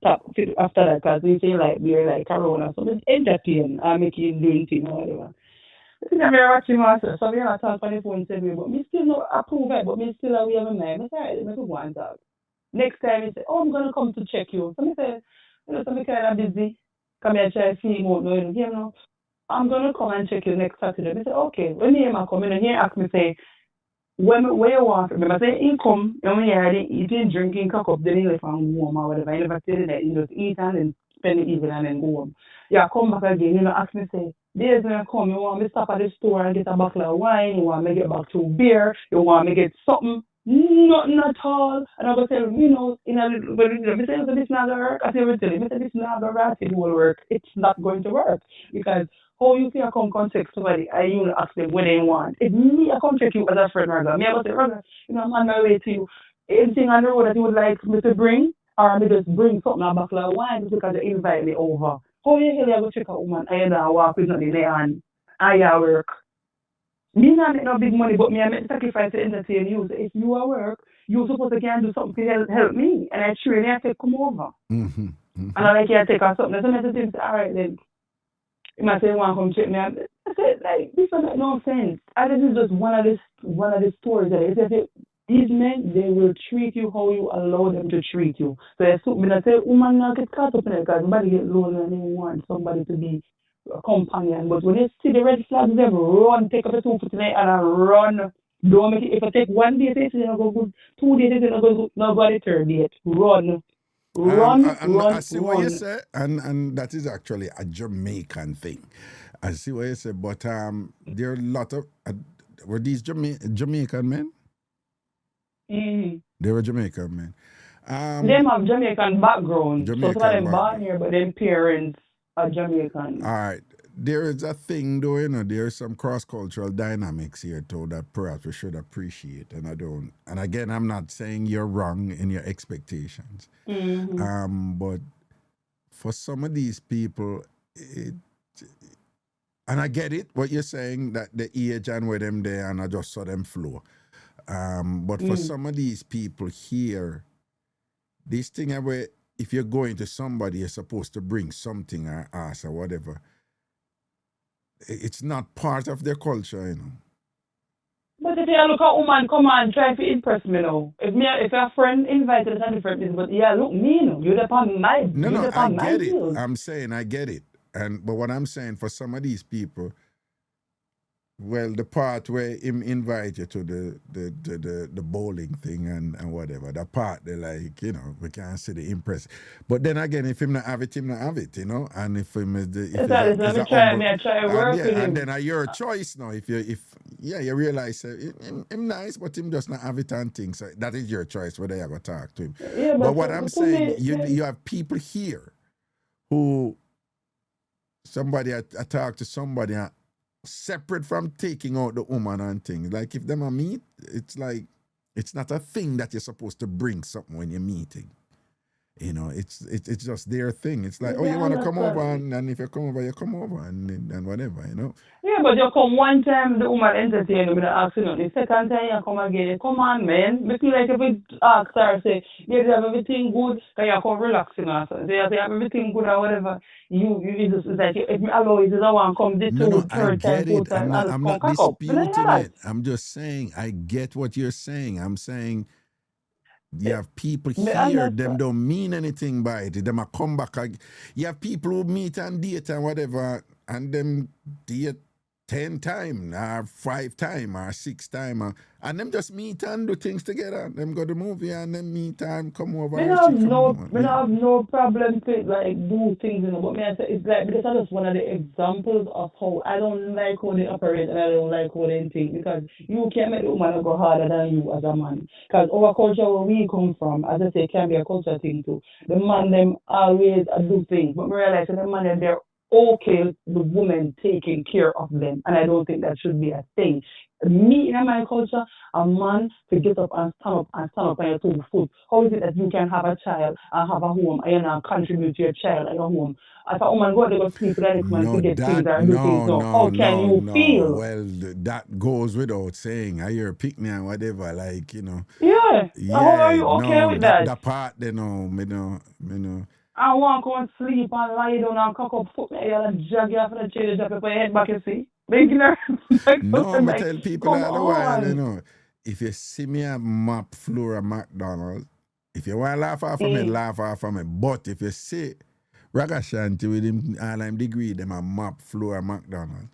top after that, because you say like beer like Corona, so it's entertain or make you drink thing or whatever. I think I'm watching myself, so we have to talk on the phone today, but me still not approve it, but me still we have a mind. I say, I go and talk. Next time he say, oh, I'm gonna come to check you. So I say, you know, so me kind of busy. Come here, try to see him out, you know. I'm gonna come and check you next Saturday. I say, okay. When he come in and he ask me say, where you want, remember say he come, and when you're eating, drinking, cook up, then he left and warm or whatever. He never stay there, you just eat and then spend the evening and then go home. Yeah, come back again, you know, ask me say, days when I come, you want me to stop at the store and get a bottle of wine, you want me to get back to beer, you want me to get something, nothing at all. And I go tell him, you know, in a little bit, I say, this not going to work. I say, this not going to work, it will work. It's not going to work. Because how you see I come contact somebody and you ask them what they want. If me I come check you as a friend, Raga, me I go say, Raga, you know, I'm on my way to you. Anything on the road that you would like me to bring, or me just bring something, a bottle of wine just because you invite me over. How you hell you go check a woman and I walk with nothing there and I work. Me not make no big money, but me I make sacrifice to entertain you. So if you are work, you're supposed to can do something to help me. And I train you, I say, come over. And I like you to take or something. So I say, all right then. You might say, you want to come check me. I said, like, this doesn't make no sense. This is just one of the stories that if these men, they will treat you how you allow them to treat you. So I say, woman not get caught up in it because somebody get lonely and they want somebody to be a companion. But when you see the red flags, them run, take up the 2 foot tonight and run. Don't make it. If I take 1 day, it's not go good. 2 days, it's not go good. Not go the 3rd day. Run. I see what you say, and that is actually a Jamaican thing. I see what you say, but there are a lot of were these Jamaican men? Mm-hmm. They were Jamaican men. Them have Jamaican background. Jamaican so some of them background. born here, but their parents are Jamaican. All right. There is a thing, though, you know, there is some cross-cultural dynamics here, too, that perhaps we should appreciate. And I don't, and again, I'm not saying you're wrong in your expectations. Mm-hmm. But for some of these people, and I get it, what you're saying, that the age and where them there, and I just saw them flow. But for some of these people here, this thing where if you're going to somebody, you're supposed to bring something or ask or whatever. It's not part of their culture, you know. But if you look at woman, come on, try to impress me now. If your friend invited us, different things, but yeah, look me, you know. You're the part my. No, I get it. I'm saying I get it, but what I'm saying for some of these people, well, the part where him invite you to the bowling thing and whatever, the part they like, you know, we can't see the impress. But then again, if him not have it, you know. And if him is the try work with him. And then your choice now. If you realize him nice, but him just not have it and things. So that is your choice whether you go talk to him. Yeah, but what I'm saying, you have people here who somebody I talk to somebody. Separate from taking out the woman and things. Like if them are meet, it's like it's not a thing that you're supposed to bring something when you're meeting. You know, it's just their thing. It's like, you want to come over and if you come over, you come over and whatever, you know. Yeah, but you come one time, the woman entertain you with the accident. The second time you come again, come on, man. But like if we ask her, say, you have everything good, then you come relaxing or something. Say, you have everything good or whatever. You just, it's like, if me allow you, I want to come this third time, fourth time, I'm not disputing it. I'm just saying, I get what you're saying. I'm saying, you have people here, them don't mean anything by it. Them a come back. You have people who meet and date and whatever, and them date 10 times, or 5 times, or 6 times, and them just meet and do things together. Them go to the movie and them meet and come over. I have no problem to like do things, you know, but I say it's like because that's just one of the examples of how I don't like how they operate and I don't like how they think, because you can't make the woman go harder than you as a man. Because our culture where we come from, as I say, can be a culture thing too. The man them always do things, but we realize that the man they're okay the woman taking care of them, and I don't think that should be a thing. Me in my culture, a man to get up and stand up on your 2 feet. How is it that you can have a child and have a home and contribute to your child at your home? As a woman, go to sleep with a man to get things and do things. No, how can you feel? Well, that goes without saying. I hear pick me and whatever, like, you know. Yeah. How are you okay with that? The part, me know. I want to go and sleep and lie down and cock up foot and jog you after the chair, drop your head back, you see? No, I tell people all the while, you know, if you see me at map floor at McDonald's, if you want to laugh off of me, laugh off of me. But if you see Ragashanti with him all I'm degree, them a map floor at McDonald's,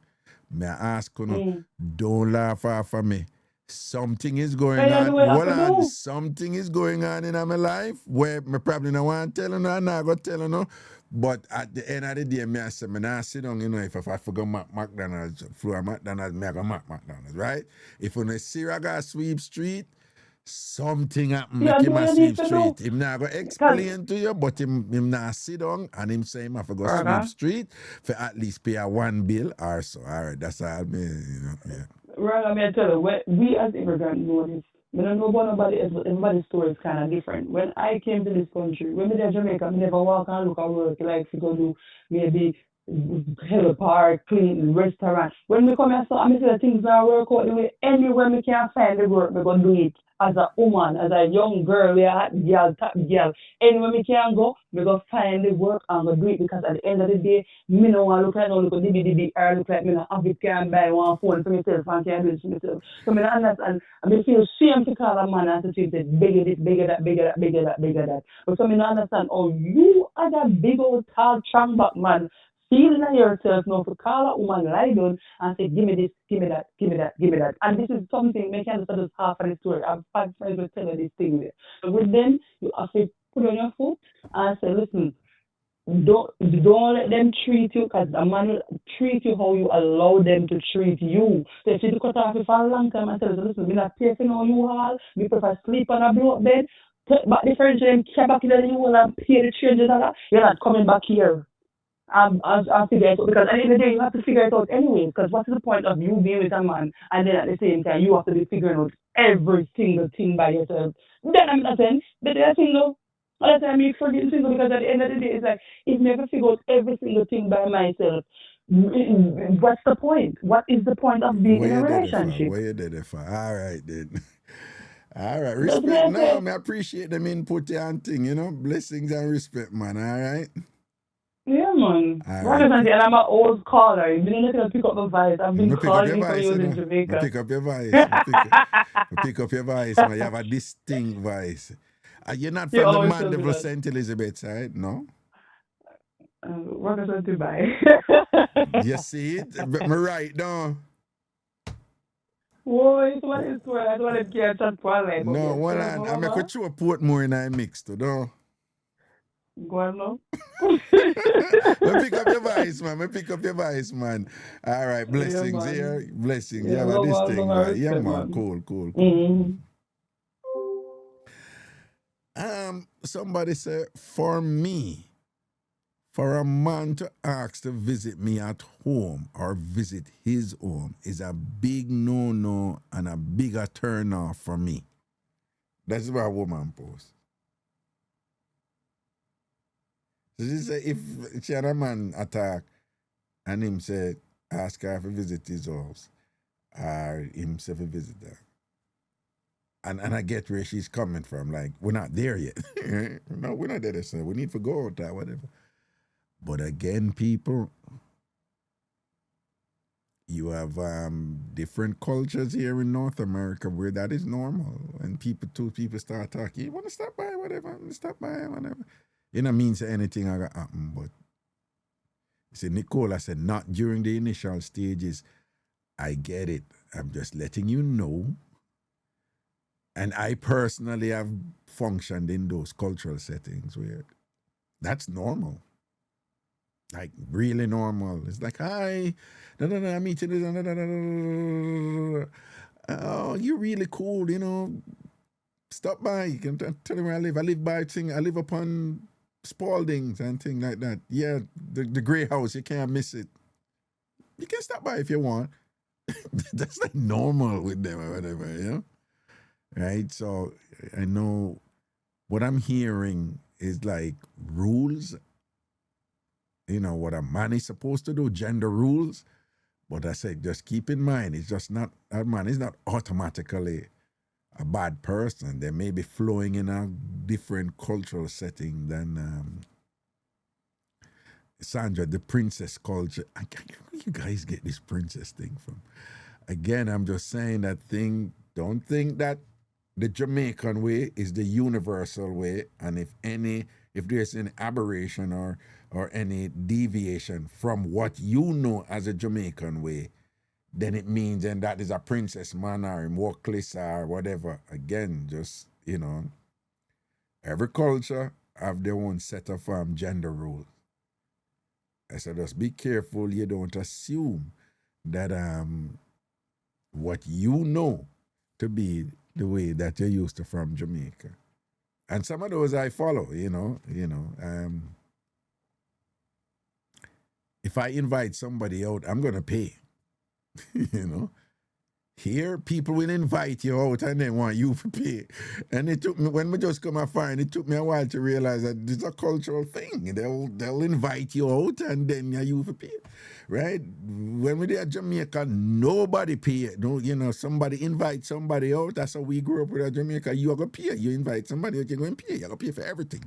may I ask you, don't laugh off of me. Something is going on. Something is going on in my life where me probably not want to tell you, and I go tell you, but at the end of the day, I say, I not sit down, you know, if I forgot McDonald's, floor McDonald's, I go McDonald's, right? If you see Raga sweep street, something happen, make him a sweep street. Him not go explain to you, but him not sit down and him say him have to go sweep street for at least pay a 1 bill or so. All right, that's all me, you know, yeah. Well, I mean, tell you, we as immigrants know this. We don't know about nobody else, but everybody's story is kind of different. When I came to this country, when we were in Jamaica, I never walk and look at work like to go do maybe help her clean restaurant. When we come here, so I say things now work out the way anywhere we can find the work, we go do it. As a woman, as a young girl, we are girl, top girl. Anywhere we can go, we go find the work and go do it because at the end of the day, me no want look like no look DBDB or look like me no have it can buy one phone for myself and can do it for myself. So me don't understand. I mean feel shame to call a man and to treat it bigger this, bigger that, bigger that, bigger that, bigger that. But so me don't understand. Oh, you are that big old tall strong back man. Feeling at yourself now to call a woman lie down and say, give me this, give me that, give me that, give me that. And this is something, make you understand half of the story. I've had friends who tell you this thing there. So with them, you have to put on your foot and say, listen, don't let them treat you because a man will treat you how you allow them to treat you. So if you cut off it for a long time and tell them, listen, me not pay for no you all, me prefer sleep on a blow up bed, take back the furniture and carry back in the you and pay the $300, you're not coming back here. I'll figure it out because at the end of the day you have to figure it out anyway. Because what's the point of you being with a man and then at the same time you have to be figuring out every single thing by yourself? Then I'm not saying that they're single. All the time you forget single because at the end of the day it's like if never figure out every single thing by myself. What's the point? What is the point of being in a relationship? Where you did it for? All right then. All right, respect. No, I appreciate them input and thing, you know. Blessings and respect, man. All right. Yeah, man. Ragashanti, and I'm an old caller. You've been able to pick up the voice. I've been calling you for years in Jamaica. Pick up your voice. Pick up your voice, man. You have a distinct voice. You're not from the Mandeville St. Elizabeth side, no? Ragashanti, bye. You see it? But me right now. Whoa, what is I don't want to get chat for like. No, well, I'm going to a Portmore in a mix, too, no? Go on now. Pick up your voice, man. Pick up your voice, man. All right, blessings here. Blessings. Yeah, but this thing, right? Yeah, man. Cool. Somebody said, for me, for a man to ask to visit me at home or visit his home is a big no-no and a bigger turn-off for me. That's what a woman posts. So she said if she had a man attack and him said, ask her to visit his house or himself to visit her. And I get where she's coming from. Like, we're not there yet. No, we're not there, so we need to go out there, whatever. But again, people, you have different cultures here in North America where that is normal. And two people start talking, you want to stop by, whatever, stop by, whatever. It don't mean anything I got happen, but you see, Nicole, I said, not during the initial stages. I get it. I'm just letting you know. And I personally have functioned in those cultural settings where that's normal. Like, really normal. It's like, hi, I'm meeting you. Oh, you're really cool, you know. Stop by. You can tell me where I live. I live upon Spaldings and things like that. Yeah, the grey house, you can't miss it. You can stop by if you want. That's like normal with them or whatever, you know? Right? So I know what I'm hearing is like rules, you know, what a man is supposed to do, gender rules. But I say, just keep in mind, it's just not, a man is not automatically a bad person. They may be flowing in a different cultural setting than Sandra, the princess culture. Where you guys get this princess thing from? Again, I'm just saying that thing, don't think that the Jamaican way is the universal way, and if there's an aberration or any deviation from what you know as a Jamaican way, then it means and that is a princess man or in Wukliss or whatever. Again, just, you know, every culture have their own set of gender rules. I said, just be careful you don't assume that what you know to be the way that you're used to from Jamaica. And some of those I follow, you know. If I invite somebody out, I'm going to pay. You know, Here, people will invite you out and then want you to pay. And it took me, when we just come and find, it took me a while to realize that it's a cultural thing. They'll invite you out and then you to pay, right? When we did at Jamaica, nobody pay. No, you know, somebody invite somebody out. That's how we grew up with Jamaica. You are going to pay. You invite somebody out, you're going to pay. You're going to pay for everything.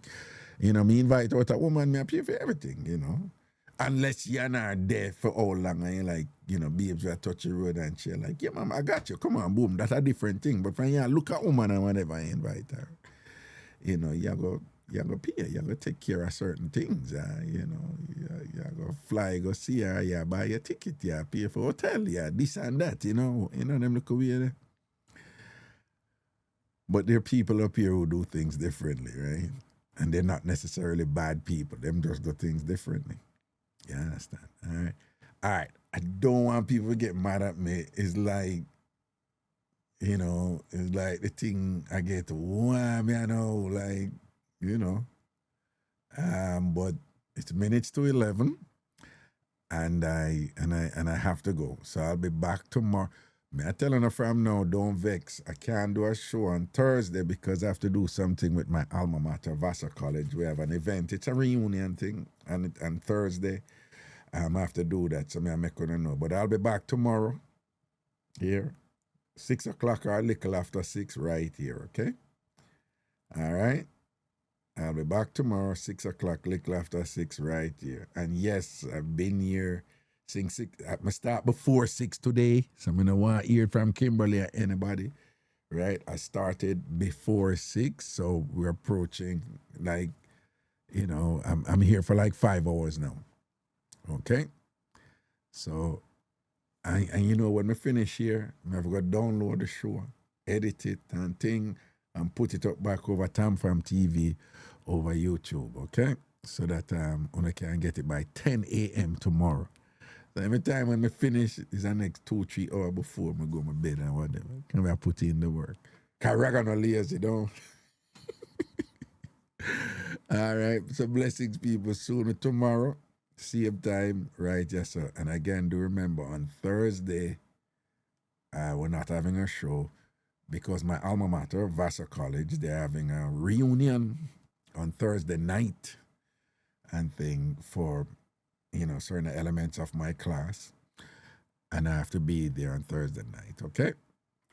You know, me invite out a woman, me I pay for everything, you know. Unless you're not there for all long and you're like, you know, babes will touch the road and she's like, yeah, mama, I got you. Come on, boom. That's a different thing. But when you look at woman and whenever I invite her, you know, you go pay. You go take care of certain things. You know, you go fly, go see her, you buy your ticket, you pay for hotel, this and that, you know. You know them look away there. But there are people up here who do things differently, right? And they're not necessarily bad people. Them just do things differently. You understand? All right. I don't want people to get mad at me. It's like, you know, it's like the thing I get wham, you know, like, you know. But it's minutes to 11 and I have to go. So I'll be back tomorrow. I'm telling her from now, don't vex. I can't do a show on Thursday because I have to do something with my alma mater, Vassar College. We have an event. It's a reunion thing, and Thursday I have to do that, so I make her know. But I'll be back tomorrow here, 6 o'clock or a little after 6, right here, okay? All right? I'll be back tomorrow, 6 o'clock, little after 6, right here. And yes, I've been here since 6. I start before 6 today, so I don't want to hear from Kimberly or anybody, right? I started before 6, so we're approaching, like, you know, I'm here for like 5 hours now, okay? So, and you know, when we finish here, I've got to download the show, edit it and thing, and put it up back over TamFam TV over YouTube, okay? So that I can get it by 10 a.m. tomorrow. So every time when we finish, it's the next 2-3 hours before I go to my bed and whatever. Can I put in the work? Because Raga no lazy, don't. All right, so blessings, people. Sooner tomorrow, same time, right? Yes, sir. And again, do remember, on Thursday, we're not having a show because my alma mater, Vassar College, they're having a reunion on Thursday night and thing for, you know, certain elements of my class. And I have to be there on Thursday night, okay?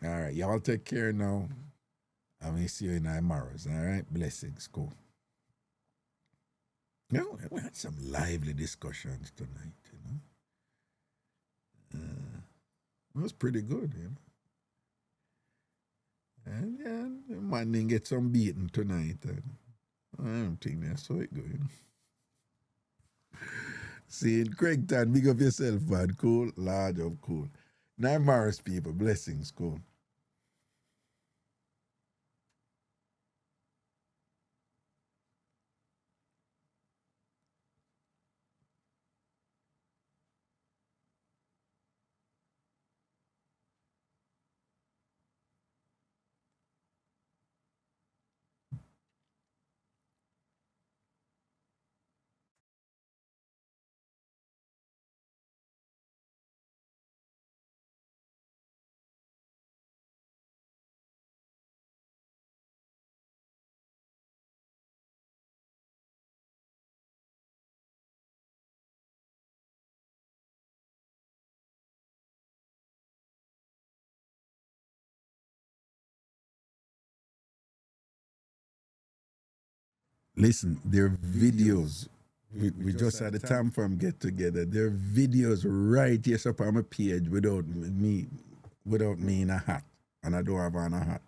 All right, y'all take care now. I will see you in tomorrow's, all right? Blessings, cool. No, we had some lively discussions tonight, you know. It was pretty good, you know. And yeah, the man didn't get some beating tonight. I don't think that's so it good, you know. See, Craigton, big up yourself, man. Cool, large of cool. Now, Morris people, blessings, cool. Listen, there are videos. We just had a TamFam get together. There are videos right here up on my page without me in a hat. And I don't have on a hat.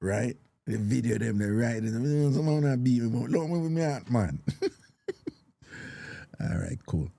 Right? The video them they right in someone not beat me. Don't move with me hat, man. All right, cool.